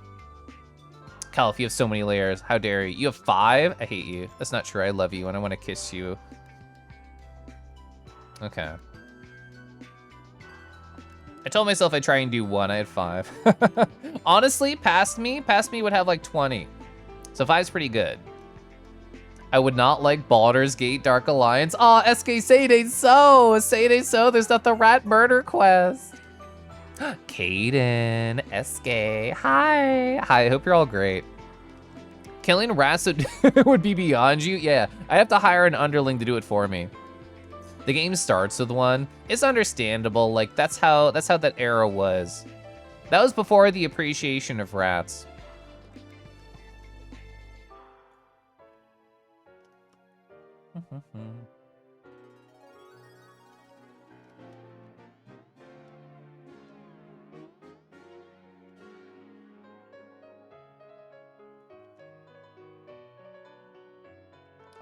Cal, if you have so many layers, how dare you? You have 5? I hate you. That's not true. I love you and I want to kiss you. Okay. I told myself I'd try and do 1. I had 5. Honestly, past me would have like 20. So 5's pretty good. I would not like Baldur's Gate Dark Alliance. Aw, oh, SK Seidei so. There's not the rat murder quest. Kaden, SK, hi. I hope you're all great. Killing rats would be beyond you? Yeah, I have to hire an underling to do it for me. The game starts with 1. It's understandable, like that's how that era was. That was before the appreciation of rats. I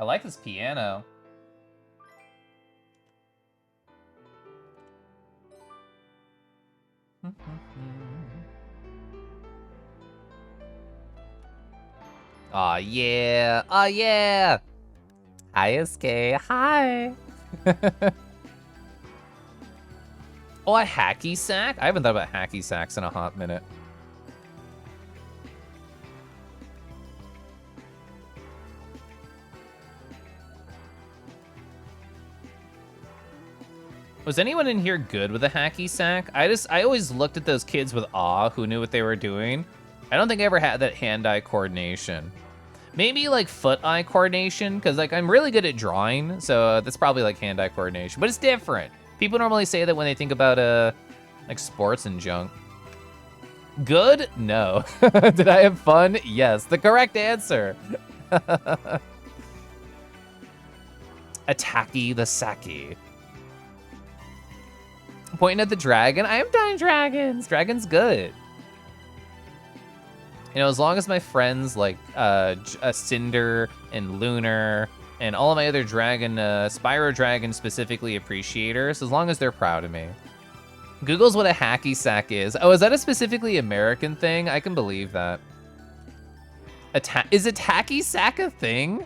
like this piano. Aw, yeah. Aw, yeah. Hi, SK. Hi. Oh, a hacky sack? I haven't thought about hacky sacks in a hot minute. Was anyone in here good with a hacky sack? I always looked at those kids with awe who knew what they were doing. I don't think I ever had that hand-eye coordination. Maybe like foot-eye coordination, because like I'm really good at drawing, so that's probably like hand-eye coordination, but it's different. People normally say that when they think about like sports and junk. Good? No. Did I have fun? Yes. The correct answer. Attacky the Saki. Pointing at the dragon. I am dying dragons. Dragon's good. You know, as long as my friends like Cinder and Lunar and all of my other dragon, Spyro Dragon specifically appreciators, as long as they're proud of me. Google's what a hacky sack is. Oh, is that a specifically American thing? I can believe that. Is a tacky sack a thing?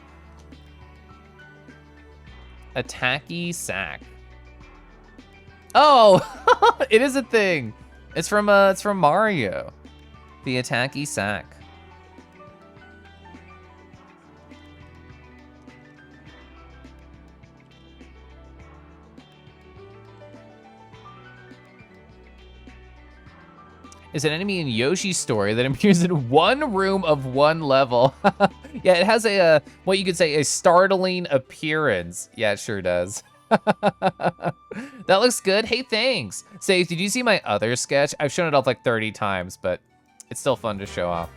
A tacky sack. Oh, it is a thing. It's from Mario. The attacky sack. Is an enemy in Yoshi's story that appears in one room of one level. Yeah, it has a what you could say a startling appearance. Yeah, it sure does. That looks good. Hey, thanks. Say, did you see my other sketch? I've shown it off like 30 times, but it's still fun to show off.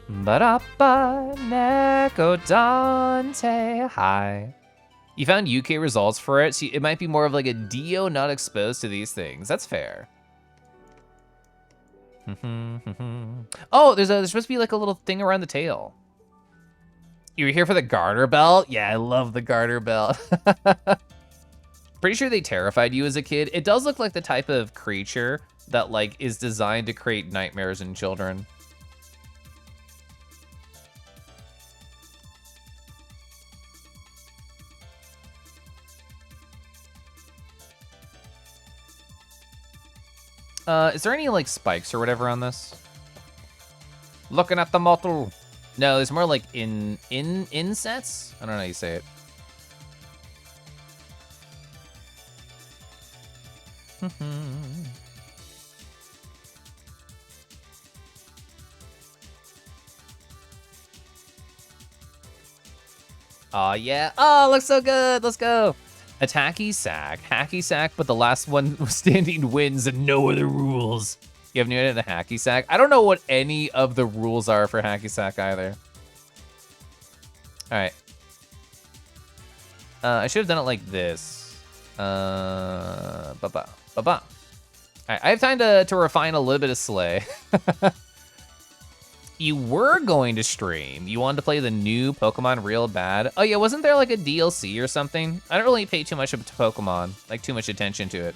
Ba-da-ba, Neko Dante. Hi. You found UK results for it, so it might be more of like a Dio not exposed to these things. That's fair. Oh, there's supposed to be like a little thing around the tail. You were here for the garter belt? Yeah, I love the garter belt. Pretty sure they terrified you as a kid. It does look like the type of creature that like is designed to create nightmares in children. Is there any like spikes or whatever on this? Looking at the model. No, there's more like insets? I don't know how you say it. Oh yeah. Oh, looks so good. Let's go. Attacky sack. Hacky sack, but the last one standing wins and no other rules. You have no idea the hacky sack? I don't know what any of the rules are for hacky sack either. All right. I should have done it like this. Ba-ba. Ba-ba. All right, I have time to refine a little bit of Slay. You were going to stream. You wanted to play the new Pokemon real bad. Oh yeah, wasn't there like a DLC or something? I don't really pay too much to Pokemon, like too much attention to it.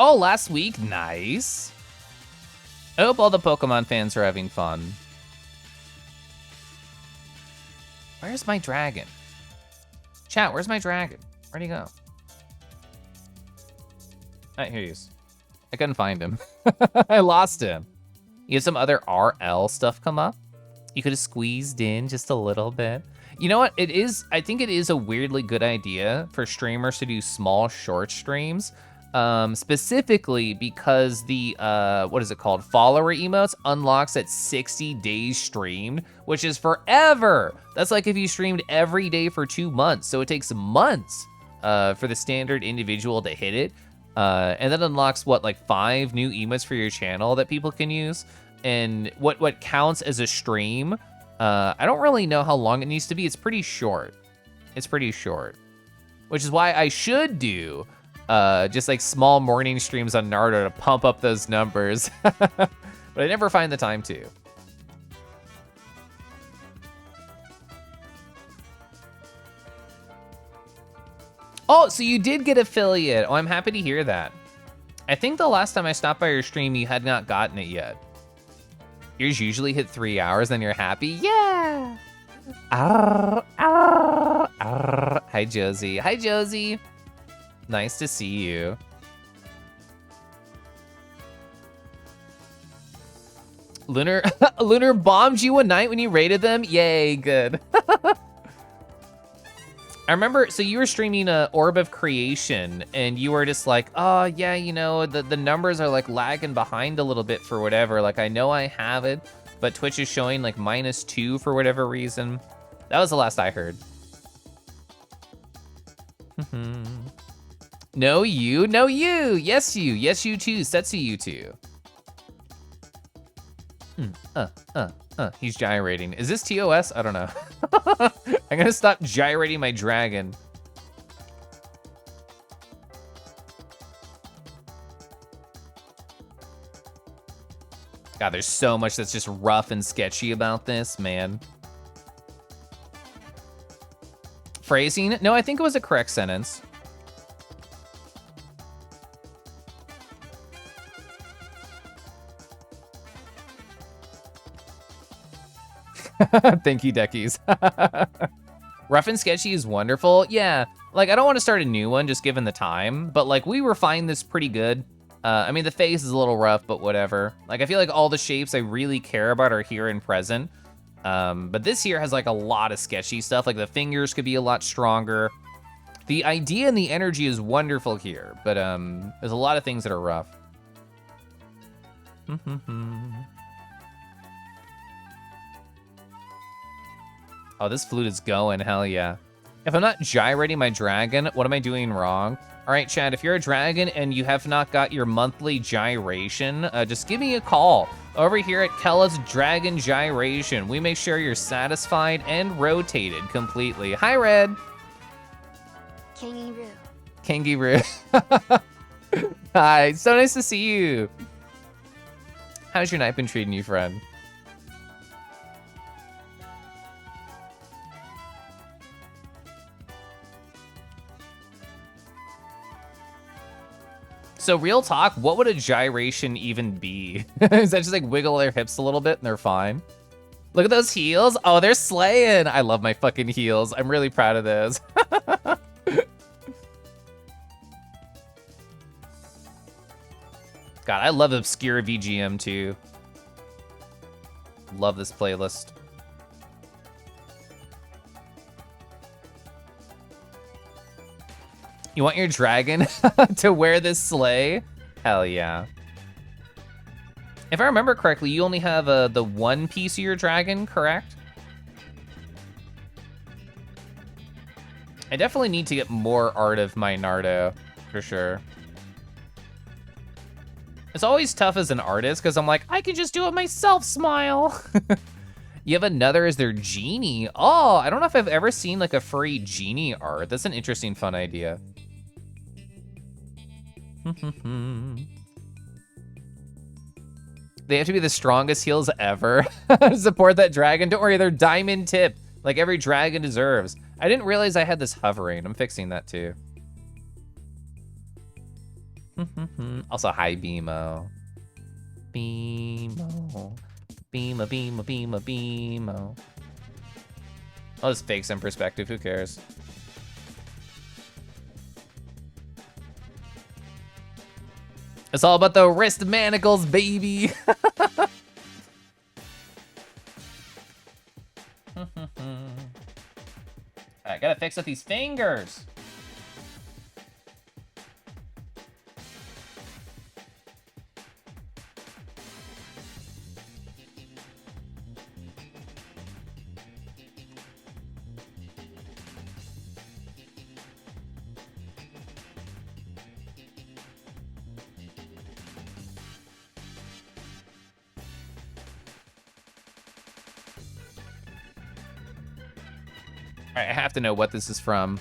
Oh, last week, nice. I hope all the Pokemon fans are having fun. Where's my dragon? Chat, where's my dragon? Where'd he go? Alright, here he is. I couldn't find him. I lost him. You had some other RL stuff come up? You could have squeezed in just a little bit. You know what? I think it is a weirdly good idea for streamers to do small, short streams. specifically because the, what is it called? Follower emotes unlocks at 60 days streamed, which is forever. That's like if you streamed every day for 2 months. So it takes months for the standard individual to hit it. And that unlocks what, like 5 new emotes for your channel that people can use. And what counts as a stream, I don't really know how long it needs to be. It's pretty short. It's pretty short, which is why I should do just like small morning streams on Naruto to pump up those numbers. But I never find the time to. Oh, so you did get affiliate. Oh, I'm happy to hear that. I think the last time I stopped by your stream, you had not gotten it yet. Yours usually hit 3 hours, then you're happy. Yeah. Hi, Josie. Hi, Josie. Nice to see you. Lunar Lunar bombed you one night when you raided them? Yay, good. I remember, so you were streaming Orb of Creation, and you were just like, oh, yeah, you know, the numbers are like lagging behind a little bit for whatever. Like, I know I have it, but Twitch is showing like -2 for whatever reason. That was the last I heard. No, you. No, you. Yes, you. Yes, you too. Setsu, you too. He's gyrating. Is this TOS? I don't know. I'm gonna stop gyrating my dragon. God, there's so much that's just rough and sketchy about this, man. Phrasing? No, I think it was a correct sentence. Thank you, Deckies. Rough and sketchy is wonderful. Yeah, like I don't want to start a new one just given the time, but like we refine this pretty good. I mean, the face is a little rough, but whatever. Like I feel like all the shapes I really care about are here and present. But this here has like a lot of sketchy stuff. Like the fingers could be a lot stronger. The idea and the energy is wonderful here, but there's a lot of things that are rough. Oh, this flute is going, hell yeah. If I'm not gyrating my dragon, what am I doing wrong? All right, Chad, if you're a dragon and you have not got your monthly gyration, just give me a call. Over here at Kella's Dragon Gyration, we make sure you're satisfied and rotated completely. Hi, Red. Kangaroo. Kangaroo. Hi, so nice to see you. How's your night been treating you, friend? So real talk, what would a gyration even be? Is that just like wiggle their hips a little bit and they're fine? Look at those heels. Oh, they're slaying. I love my fucking heels. I'm really proud of those. God, I love obscure VGM too. Love this playlist. You want your dragon to wear this sleigh? Hell yeah. If I remember correctly, you only have the one piece of your dragon, correct? I definitely need to get more art of my Naruto, for sure. It's always tough as an artist, because I'm like, I can just do it myself, smile. You have another as their genie. Oh, I don't know if I've ever seen like a furry genie art. That's an interesting, fun idea. They have to be the strongest heels ever. Support that dragon. Don't worry, they're diamond tipped, like every dragon deserves. I didn't realize I had this hovering. I'm fixing that too. Also, hi, Beemo. Beemo. Beemo, Beemo, Beemo, Beemo. I'll just fake some perspective. Who cares? It's all about the wrist manacles, baby. I gotta fix up these fingers. All right, I have to know what this is from.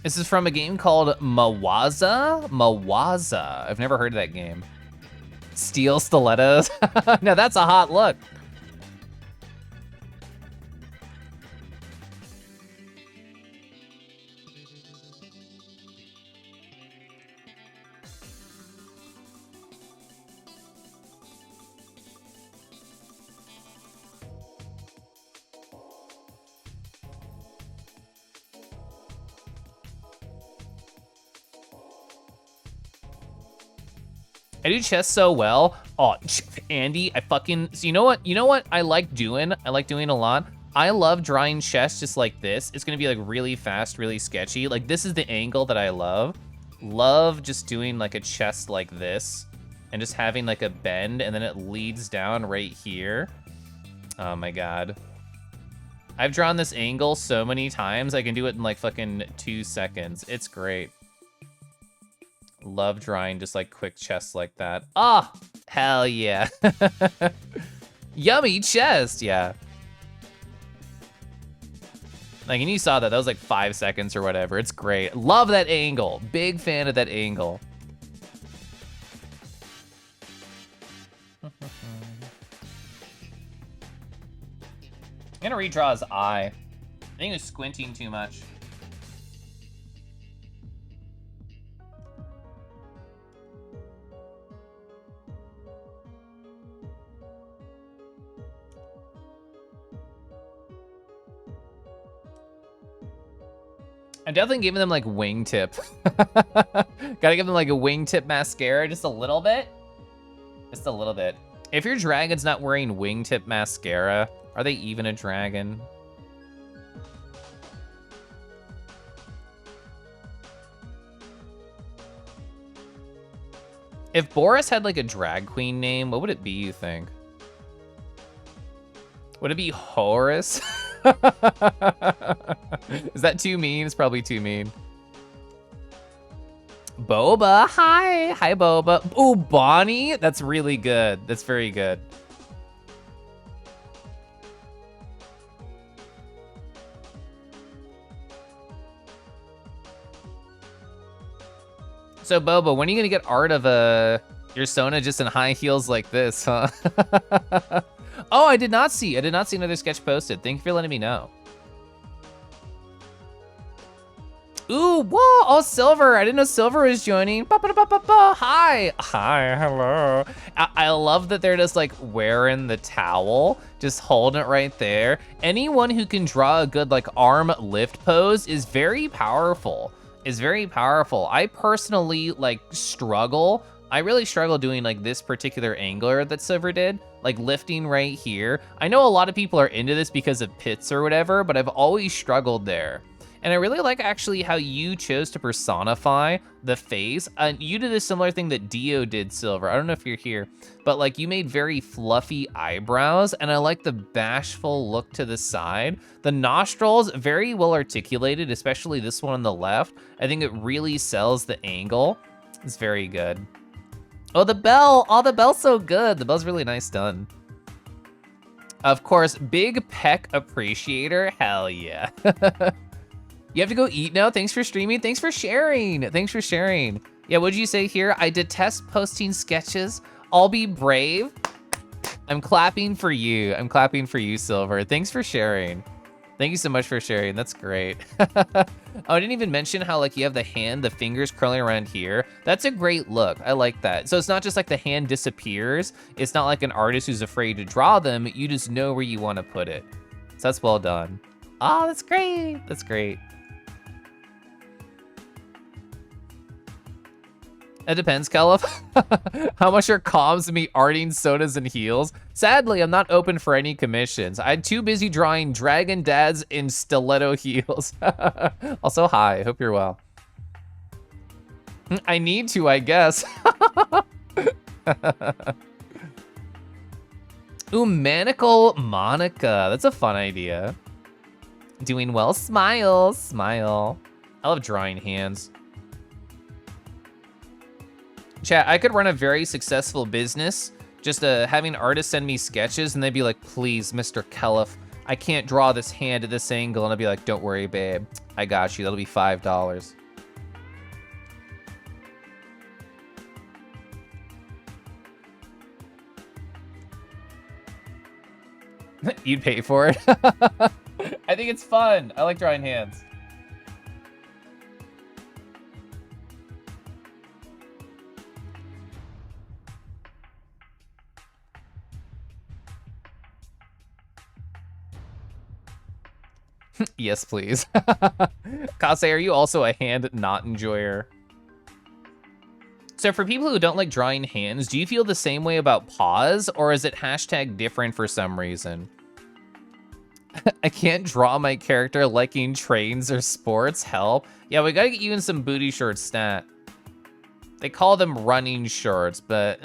This is from a game called Mawaza? Mawaza. I've never heard of that game. Steel stilettos. Now that's a hot look. I do chess so well. Oh, Andy, so you know what? You know what I like doing? I like doing a lot. I love drawing chess just like this. It's gonna be like really fast, really sketchy. Like this is the angle that I love. Love just doing like a chest like this and just having like a bend and then it leads down right here. Oh my God. I've drawn this angle so many times. I can do it in like fucking 2 seconds. It's great. Love drawing just like quick chests like that. Ah, oh, hell yeah. Yummy chest, yeah. Like, and you saw that was like 5 seconds or whatever. It's great. Love that angle. Big fan of that angle. I'm gonna redraw his eye. I think he was squinting too much. I'm definitely giving them like wingtip. Gotta give them like a wingtip mascara, just a little bit. Just a little bit. If your dragon's not wearing wingtip mascara, are they even a dragon? If Boris had like a drag queen name, what would it be, you think? Would it be Horus? Is that too mean? It's probably too mean. Boba, hi. Hi, Boba. Ooh, Bonnie. That's really good. That's very good. So, Boba, when are you gonna get art of your Sona just in high heels like this, huh? Oh, I did not see another sketch posted. Thank you for letting me know. Ooh, whoa, oh, Silver. I didn't know Silver was joining. Hi. Hi, hello. I love that they're just like wearing the towel, just holding it right there. Anyone who can draw a good like arm lift pose is very powerful. I personally like struggle. I really struggle doing like this particular angler that Silver did, like lifting right here. I know a lot of people are into this because of pits or whatever, but I've always struggled there. And I really like actually how you chose to personify the face. You did a similar thing that Dio did, Silver. I don't know if you're here, but like you made very fluffy eyebrows, and I like the bashful look to the side. The nostrils, very well articulated, especially this one on the left. I think it really sells the angle. It's very good. Oh, the bell. Oh, the bell's so good. The bell's really nice done. Of course, big peck appreciator. Hell yeah. You have to go eat now. Thanks for streaming. Thanks for sharing. Yeah, what'd you say here? I detest posting sketches. I'll be brave. I'm clapping for you. Silver. Thanks for sharing. Thank you so much for sharing. That's great. Oh, I didn't even mention how like you have the fingers curling around here. That's a great look. I like that. So it's not just like the hand disappears. It's not like an artist who's afraid to draw them. You just know where you want to put it. So that's well done. Oh, that's great. That's great. It depends, Caliph. How much are comms to me arting sodas and heels? Sadly, I'm not open for any commissions. I'm too busy drawing dragon dads in stiletto heels. Also, hi, hope you're well. I need to, I guess. Ooh, Manacle Monica. That's a fun idea. Doing well, smile, smile. I love drawing hands. Chat, I could run a very successful business just having artists send me sketches and they'd be like, please, Mr. Caliph, I can't draw this hand at this angle, and I'll be like, don't worry, babe. I got you. That'll be $5. You'd pay for it? I think it's fun. I like drawing hands. Yes, please. Kase, are you also a hand not enjoyer? So for people who don't like drawing hands, do you feel the same way about paws, or is it hashtag different for some reason? I can't draw my character liking trains or sports. Help. Yeah, we gotta get you in some booty shorts stat. They call them running shorts, but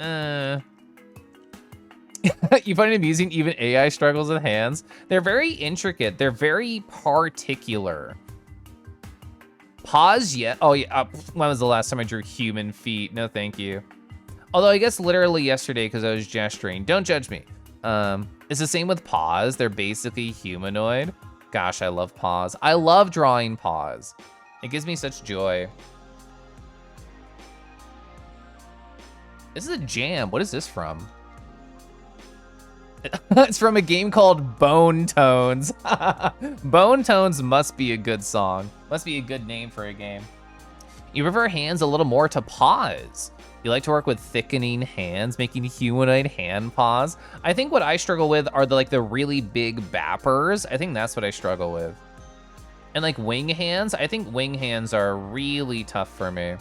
you find it amusing even AI struggles with hands? They're very intricate. They're very particular. Paws, yeah. Oh, yeah. When was the last time I drew human feet? No, thank you. Although I guess literally yesterday because I was gesturing. Don't judge me. It's the same with paws. They're basically humanoid. Gosh, I love paws. I love drawing paws. It gives me such joy. This is a jam. What is this from? It's from a game called Bone Tones. Bone Tones must be a good song. Must be a good name for a game. You prefer hands a little more to paws. You like to work with thickening hands, making humanoid hand paws. I think what I struggle with are the really big bappers. I think that's what I struggle with. And like wing hands, I think wing hands are really tough for me.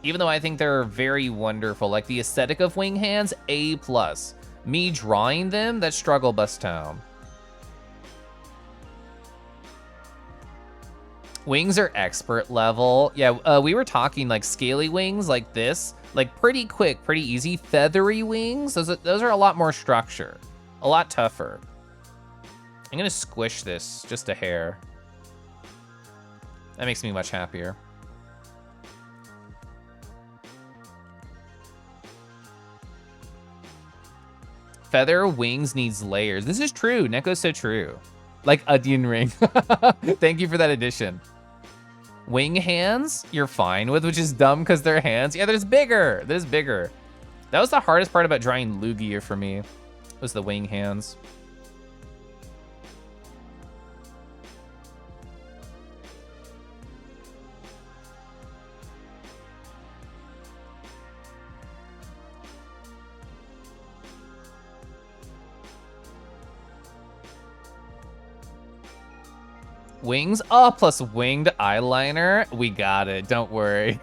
Even though I think they're very wonderful. Like the aesthetic of wing hands, A+. Me drawing them, that struggle bus town. Wings are expert level. Yeah, we were talking like scaly wings like this, like pretty quick, pretty easy. Feathery wings, those are a lot more structure, a lot tougher. I'm gonna squish this just a hair. That makes me much happier. Feather wings needs layers. This is true. Neko's so true. Like onion ring. Thank you for that addition. Wing hands, you're fine with, which is dumb because they're hands. Yeah, there's bigger. There's bigger. That was the hardest part about drawing Lugia for me, was the wing hands. Wings? Oh, plus winged eyeliner. We got it. Don't worry.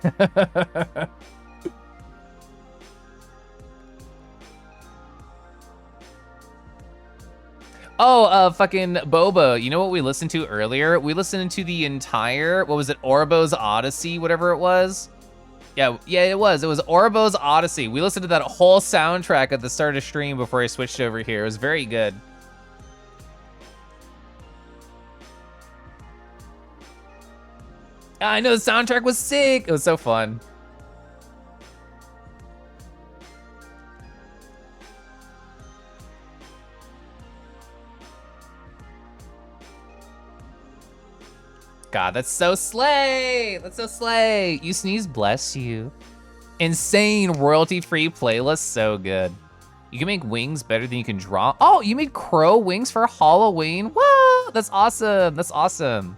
Oh, fucking Boba. You know what we listened to earlier? We listened to the entire, what was it, Orbo's Odyssey, whatever it was? Yeah, it was. It was Orbo's Odyssey. We listened to that whole soundtrack at the start of stream before I switched over here. It was very good. I know, the soundtrack was sick. It was so fun. God, that's so slay. That's so slay. You sneeze, bless you. Insane royalty-free playlist, so good. You can make wings better than you can draw. Oh, you made crow wings for Halloween? Whoa, that's awesome. That's awesome.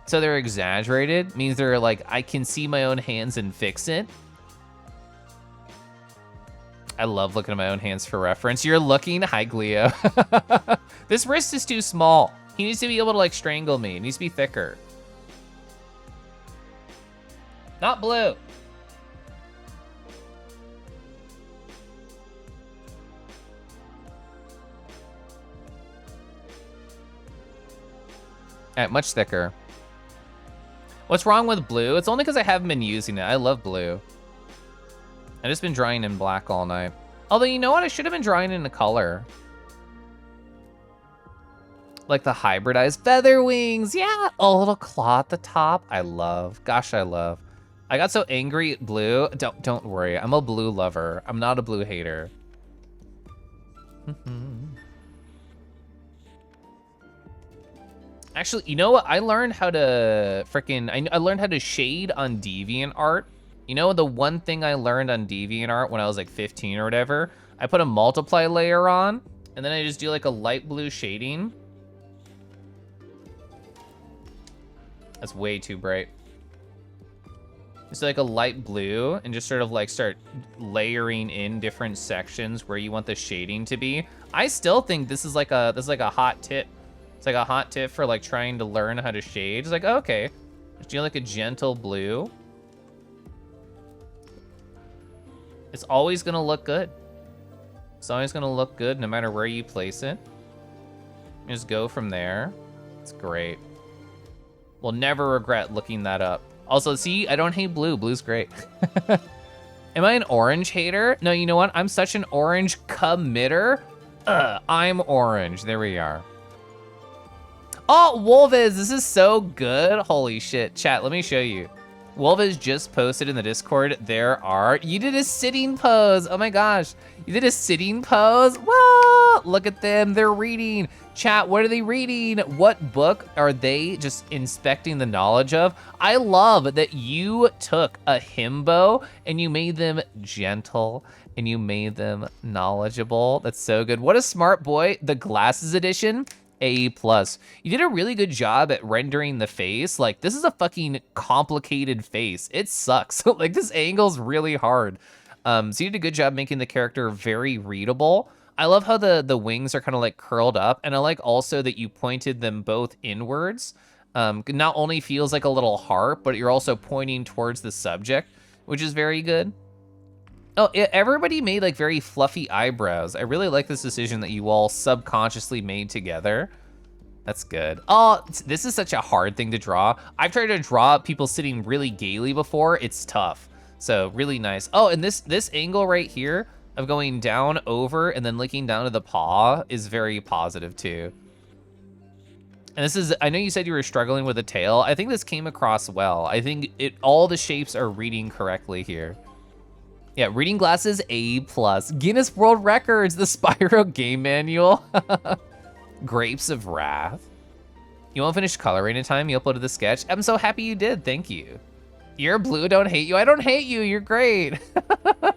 So they're exaggerated, means they're like, I can see my own hands and fix it. I love looking at my own hands for reference. You're looking, hi Gleo. This wrist is too small. He needs to be able to like strangle me. It needs to be thicker. Not blue. All right, much thicker. What's wrong with blue? It's only because I haven't been using it. I love blue. I've just been drawing in black all night. Although, you know what? I should have been drawing in a color. Like the hybridized feather wings. Yeah, a little claw at the top. I love. Gosh, I love. I got so angry at blue. Don't worry. I'm a blue lover. I'm not a blue hater. Actually, you know what? I learned how to I learned how to shade on DeviantArt. You know, the one thing I learned on DeviantArt when I was like 15 or whatever, I put a multiply layer on, and then I just do like a light blue shading. That's way too bright. It's like a light blue, and just sort of like start layering in different sections where you want the shading to be. I still think this is like a hot tip. It's like a hot tip for like trying to learn how to shade. It's like, oh, okay, just do like a gentle blue. It's always gonna look good. It's always gonna look good no matter where you place it. You just go from there. It's great. We'll never regret looking that up. Also, see, I don't hate blue. Blue's great. Am I an orange hater? No, you know what? I'm such an orange committer. I'm orange. There we are. Oh, Wolviz, this is so good. Holy shit. Chat, let me show you. Wolviz just posted in the Discord, you did a sitting pose. Oh my gosh. You did a sitting pose? Whoa, look at them, they're reading. Chat, what are they reading? What book are they just inspecting the knowledge of? I love that you took a himbo and you made them gentle and you made them knowledgeable. That's so good. What a smart boy. The glasses edition. A+. You did a really good job at rendering the face. Like, this is a fucking complicated face. It sucks. Like, this angle's really hard. So you did a good job making the character very readable. I love how the wings are kind of like curled up, and I like also that you pointed them both inwards. Not only feels like a little heart, but you're also pointing towards the subject, which is very good. Oh, everybody made like very fluffy eyebrows. I really like this decision that you all subconsciously made together. That's good. Oh, this is such a hard thing to draw. I've tried to draw people sitting really gaily before. It's tough. So really nice. Oh, and this angle right here of going down over and then linking down to the paw is very positive too. And this is, I know you said you were struggling with the tail. I think this came across well. I think all the shapes are reading correctly here. Yeah, reading glasses, A+. Guinness World Records, the Spyro game manual. Grapes of Wrath. You won't finish coloring in time, you uploaded the sketch. I'm so happy you did, thank you. You're blue, don't hate you. I don't hate you, you're great. That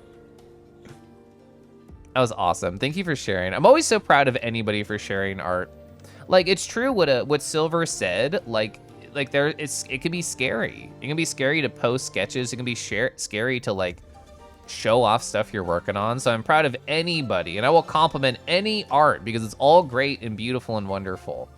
was awesome, thank you for sharing. I'm always so proud of anybody for sharing art. Like, it's true what Silver said, like it can be scary. It can be scary to post sketches, it can be scary to like, show off stuff you're working on. So I'm proud of anybody, and I will compliment any art because it's all great and beautiful and wonderful.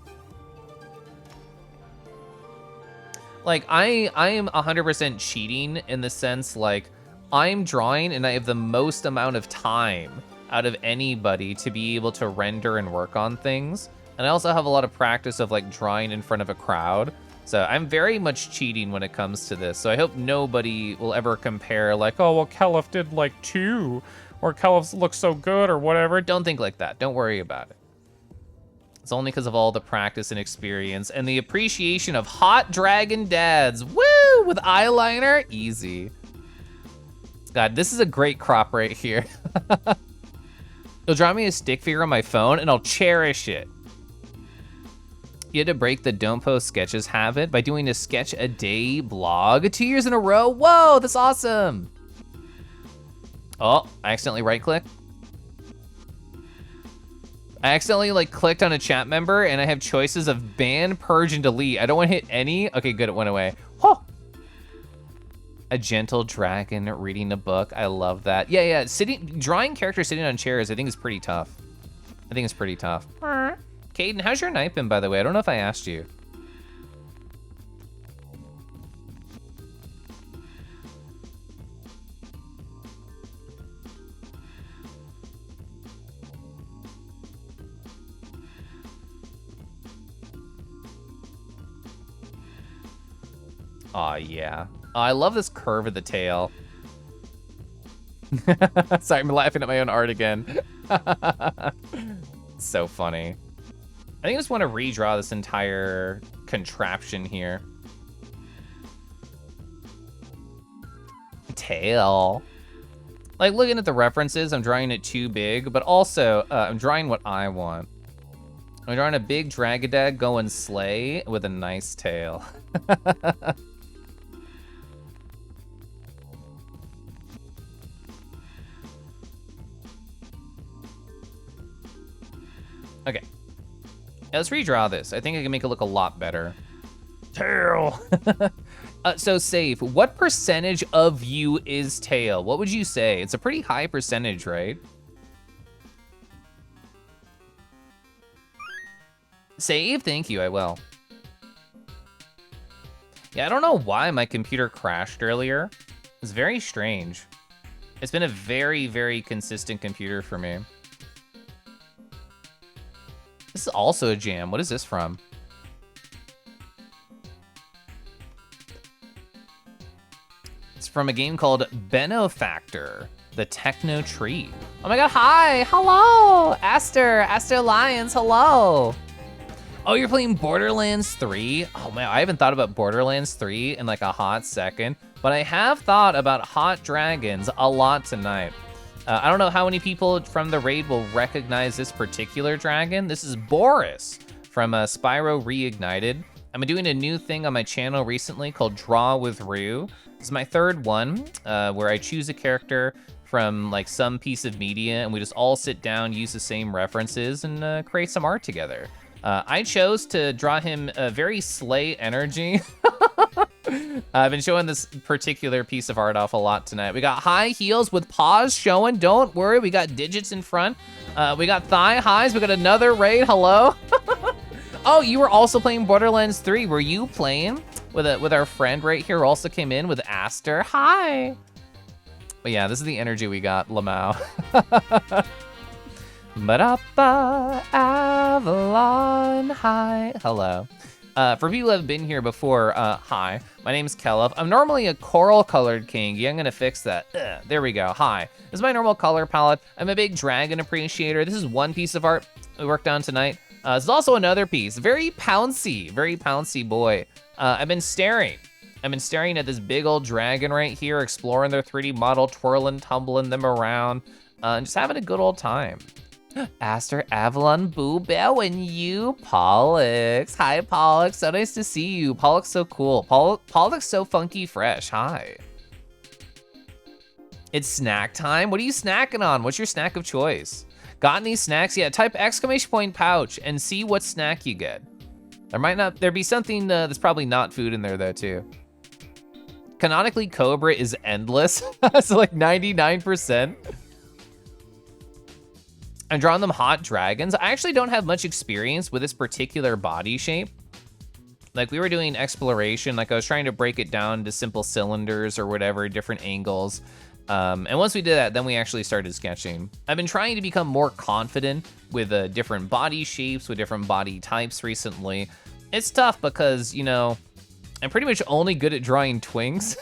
Like I am 100% cheating in the sense like I'm drawing and I have the most amount of time out of anybody to be able to render and work on things. And I also have a lot of practice of like drawing in front of a crowd. So I'm very much cheating when it comes to this. So I hope nobody will ever compare like, oh, well, Kelif did like 2, or Kelif looks so good or whatever. Don't think like that. Don't worry about it. It's only because of all the practice and experience and the appreciation of hot dragon dads. Woo! With eyeliner, easy. God, this is a great crop right here. You'll draw me a stick figure on my phone and I'll cherish it. You had to break the don't post sketches habit by doing a sketch a day blog 2 years in a row. Whoa, that's awesome. Oh, I accidentally right click. I accidentally like clicked on a chat member and I have choices of ban, purge, and delete. I don't want to hit any. Okay, good, it went away. Oh. A gentle dragon reading a book. I love that. Yeah, drawing characters sitting on chairs, I think is pretty tough. I think it's pretty tough. Caden, how's your night been, by the way? I don't know if I asked you. Aw, yeah. Oh, I love this curve of the tail. Sorry, I'm laughing at my own art again. So funny. I think I just want to redraw this entire contraption here. Tail. Like, looking at the references, I'm drawing it too big, but also I'm drawing what I want. We're drawing a big Dragadad going slay with a nice tail. Okay. Let's redraw this. I think I can make it look a lot better. Tail. So Safe, what percentage of you is tail? What would you say? It's a pretty high percentage, right? Save, thank you, I will. Yeah, I don't know why my computer crashed earlier. It's very strange. It's been a very, very consistent computer for me. This is also a jam. What is this from? It's from a game called Benofactor, the Techno Tree. Oh my god, hi, hello, Aster Lions, hello. Oh, you're playing Borderlands 3? Oh man, I haven't thought about Borderlands 3 in like a hot second, but I have thought about hot dragons a lot tonight. I don't know how many people from the raid will recognize this particular dragon. This is Boris from Spyro Reignited. I'm doing a new thing on my channel recently called Draw with Rue. This is my third one, where I choose a character from like some piece of media and we just all sit down, use the same references, and create some art together. I chose to draw him a very slay energy. I've been showing this particular piece of art off a lot tonight. We got high heels with paws showing. Don't worry, we got digits in front. We got thigh highs. We got another raid. Hello. Oh, you were also playing Borderlands 3. Were you playing with our friend right here who also came in with Aster? Hi. But yeah, this is the energy we got, Lamau. Ba-da-ba, Avalon, hi, hello. For people who have been here before, hi, my name's Kelluff. I'm normally a coral-colored king. Yeah, I'm gonna fix that. There we go, hi. This is my normal color palette. I'm a big dragon appreciator. This is one piece of art we worked on tonight. This is also another piece, very pouncy boy. I've been staring at this big old dragon right here, exploring their 3D model, twirling, tumbling them around, and just having a good old time. Aster, Avalon, Boo Bell, and you, Pollux. Hi, Pollux. So nice to see you. Pollux so cool. Pollux so funky fresh. Hi. It's snack time. What are you snacking on? What's your snack of choice? Got any snacks? Yeah, type ! pouch and see what snack you get. There be something that's probably not food in there though too. Canonically, Cobra is endless. So like 99%. I'm drawing them hot dragons. I actually don't have much experience with this particular body shape. Like we were doing exploration, like I was trying to break it down to simple cylinders or whatever, different angles. And once we did that, then we actually started sketching. I've been trying to become more confident with different body shapes, with different body types recently. It's tough because, you know, I'm pretty much only good at drawing twinks,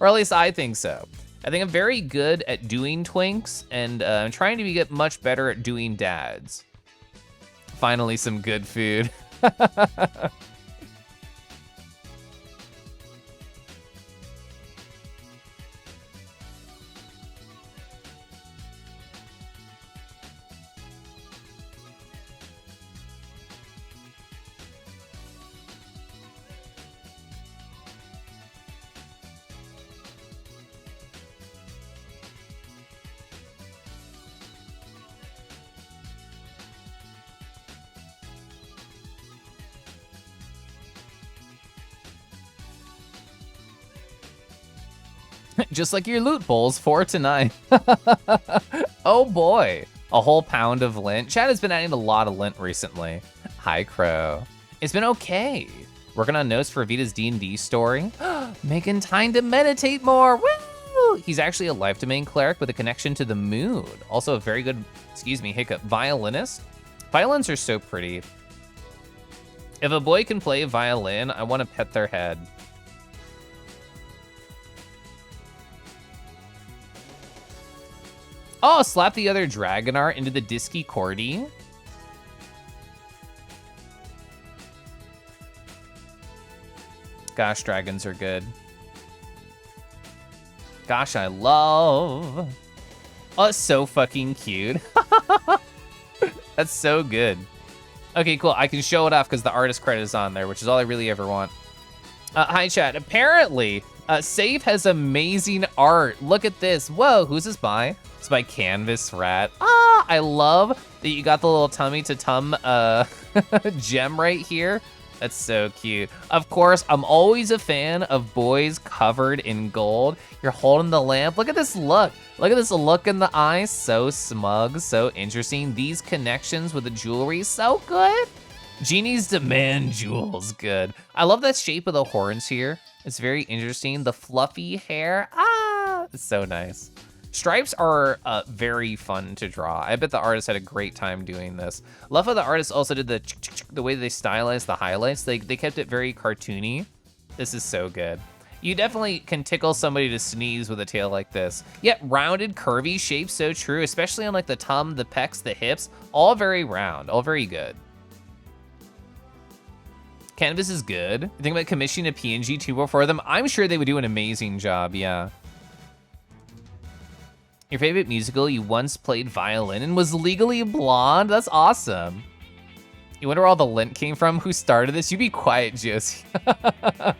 or at least I think so. I think I'm very good at doing twinks, and I'm trying to get much better at doing dads. Finally, some good food. Just like your loot bowls, 4 to 9. Oh boy, a whole pound of lint. Chad has been adding a lot of lint recently. Hi, Crow. It's been okay. Working on notes for Vita's D&D story. Making time to meditate more, woo! He's actually a life domain cleric with a connection to the moon. Also a very good, violinist. Violins are so pretty. If a boy can play violin, I want to pet their head. Oh, slap the other Dragonar into the Disky Cordy. Gosh, dragons are good. Gosh, I love. Oh, it's so fucking cute. That's so good. Okay, cool. I can show it off because the artist credit is on there, which is all I really ever want. Hi, chat. Apparently, Save has amazing art. Look at this. Whoa, who's this by? It's by Canvas Rat. Ah, I love that you got the little tummy to tum gem right here. That's so cute. Of course, I'm always a fan of boys covered in gold. You're holding the lamp. Look at this look. Look at this look in the eyes. So smug, so interesting. These connections with the jewelry, so good. Genies demand jewels, good. I love that shape of the horns here. It's very interesting. The fluffy hair, it's so nice. Stripes are very fun to draw. I bet the artist had a great time doing this. Love how the artist also did the way they stylized the highlights. They kept it very cartoony. This is so good. You definitely can tickle somebody to sneeze with a tail like this. Yet rounded, curvy shape, so true, especially on like the tum, the pecs, the hips, all very round, all very good. Canvas is good. You think about commissioning a PNG tuber for them? I'm sure they would do an amazing job, yeah. Your favorite musical, you once played violin and was legally blonde? That's awesome. You wonder where all the lint came from? Who started this? You be quiet, Josie. I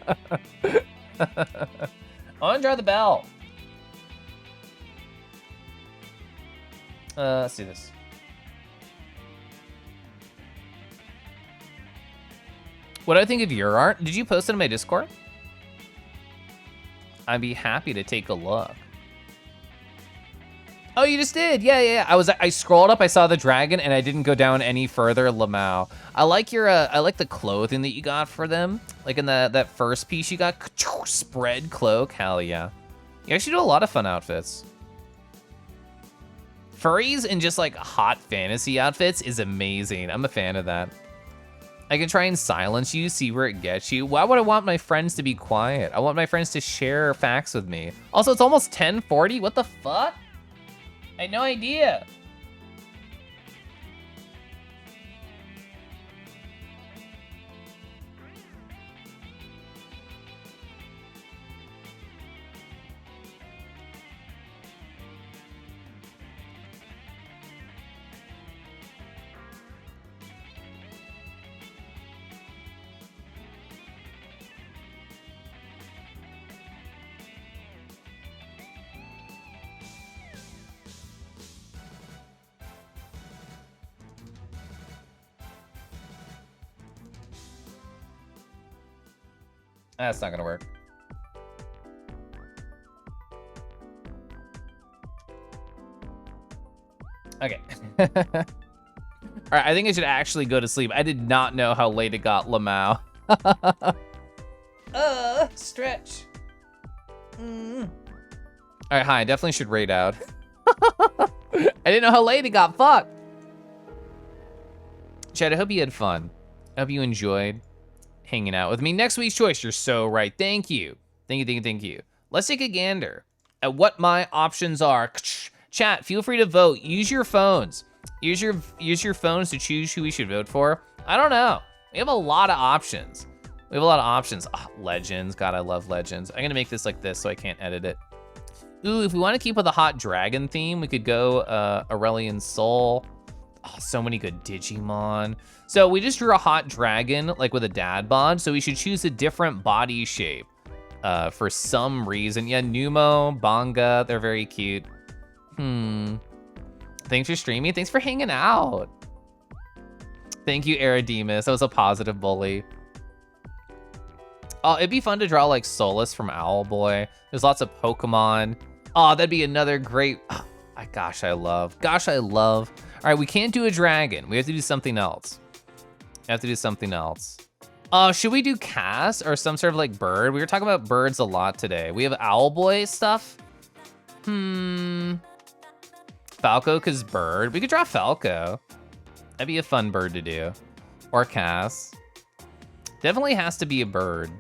wanna draw the bell. Let's do this. What do I think of your art? Did you post it on my Discord? I'd be happy to take a look. Oh, you just did? Yeah. I scrolled up, I saw the dragon, and I didn't go down any further. Lamau. I like your, I like the clothing that you got for them. Like in that first piece you got, spread cloak. Hell yeah. You actually do a lot of fun outfits. Furries in just like hot fantasy outfits is amazing. I'm a fan of that. I can try and silence you, see where it gets you. Why would I want my friends to be quiet? I want my friends to share facts with me. Also, it's almost 10:40. What the fuck? I had no idea. That's not gonna work. Okay. All right, I think I should actually go to sleep. I did not know how late it got, Lamau. Stretch. All right, hi, I definitely should raid out. I didn't know how late it got, fuck. Chad, I hope you had fun. I hope you enjoyed hanging out with me. Next week's choice, you're so right. Thank you. Thank you. Let's take a gander at what my options are. Chat, feel free to vote. Use your phones. Use your phones to choose who we should vote for. I don't know. We have a lot of options. Oh, Legends. God, I love Legends. I'm gonna make this like this so I can't edit it. Ooh, if we want to keep with the hot dragon theme, we could go Aurelion Sol. Oh, so many good Digimon. So we just drew a hot dragon, like with a dad bod, so we should choose a different body shape for some reason. Yeah, Numo, Banga, they're very cute. Thanks for streaming, thanks for hanging out. Thank you, Eridemus, that was a positive bully. Oh, it'd be fun to draw like Solus from Owlboy. There's lots of Pokemon. Oh, that'd be another great, gosh, I love. All right, we can't do a dragon. We have to do something else. Should we do Cass or some sort of like bird? We were talking about birds a lot today. We have Owlboy stuff. Falco, cause bird. We could draw Falco. That'd be a fun bird to do. Or Cass. Definitely has to be a bird.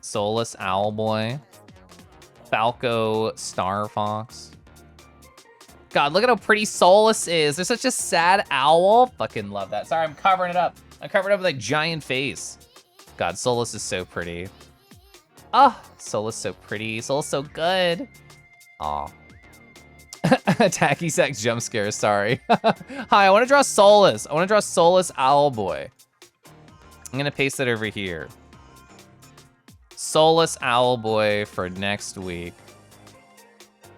Solus, Owlboy. Falco, Star Fox. God, look at how pretty Solus is. They're such a sad owl. Fucking love that. Sorry, I'm covering it up. I'm covering it up with a giant face. God, Solus is so pretty. Oh, Solus so pretty. Solus so good. Aw. Tacky sack jump scare, sorry. Hi, I want to draw Solus. I want to draw Solus Owlboy. I'm gonna paste it over here. Solus Owlboy for next week.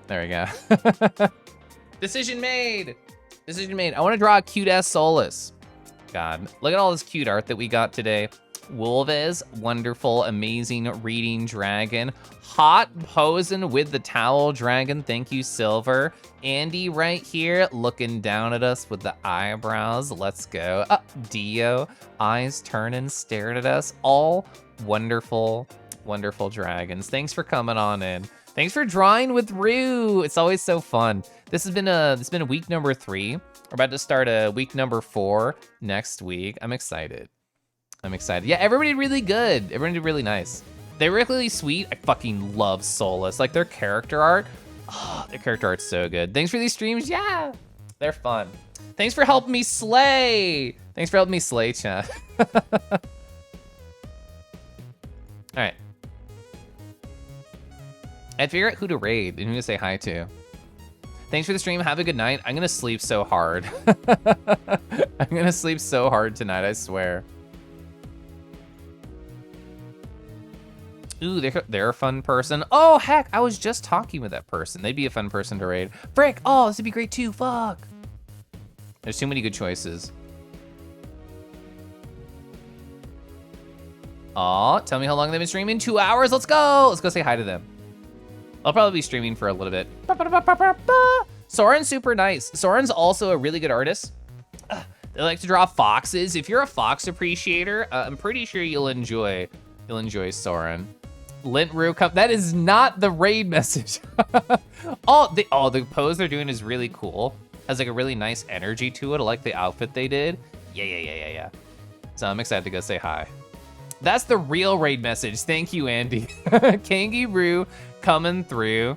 There we go. Decision made. Decision made. I want to draw a cute ass Solus. God, look at all this cute art that we got today. Wolvez, wonderful, amazing reading dragon. Hot posing with the towel dragon. Thank you, Silver. Andy right here looking down at us with the eyebrows. Let's go. Dio, eyes turning, staring at us. All wonderful, wonderful dragons. Thanks for coming on in. Thanks for drawing with Rue. It's always so fun. This has been week number 3. We're about to start a week number 4 next week. I'm excited. I'm excited. Yeah, everybody did really good. Everyone did really nice. They were really sweet. I fucking love Solus. Like their character art. Oh, their character art's so good. Thanks for these streams. Yeah, they're fun. Thanks for helping me slay. Thanks for helping me slay, chat. All right. I'd figure out who to raid and who to say hi to. Thanks for the stream. Have a good night. I'm gonna sleep so hard. I'm gonna sleep so hard tonight, I swear. Ooh, they're a fun person. Oh, heck, I was just talking with that person. They'd be a fun person to raid. Frick, oh, this would be great too, fuck. There's too many good choices. Aw, tell me how long they've been streaming. 2 hours, let's go. Let's go say hi to them. I'll probably be streaming for a little bit. Soren's super nice. Soren's also a really good artist. They like to draw foxes. If you're a fox appreciator, I'm pretty sure you'll enjoy Soren. Lint Rue, that is not the raid message. The pose they're doing is really cool. Has like a really nice energy to it. I like the outfit they did. Yeah. So I'm excited to go say hi. That's the real raid message. Thank you, Andy. Kangaroo coming through.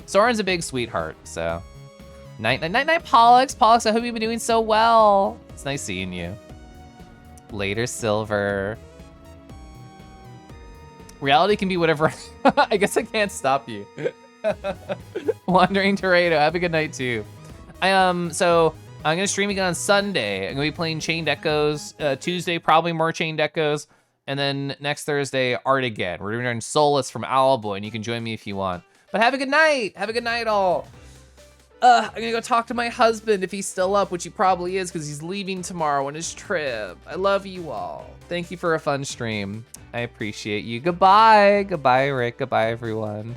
Soren's a big sweetheart, so. Night, Pollux. Pollux, I hope you've been doing so well. It's nice seeing you. Later, Silver. Reality can be whatever. I guess I can't stop you. Wandering Tornado, have a good night too. So I'm gonna stream again on Sunday. I'm gonna be playing Chained Echoes. Tuesday, probably more Chained Echoes. And then next Thursday, Art again. We're doing Solus from Owlboy, and you can join me if you want. But have a good night. Have a good night, all. I'm gonna go talk to my husband if he's still up, which he probably is because he's leaving tomorrow on his trip. I love you all. Thank you for a fun stream. I appreciate you. Goodbye. Goodbye, Rick. Goodbye, everyone.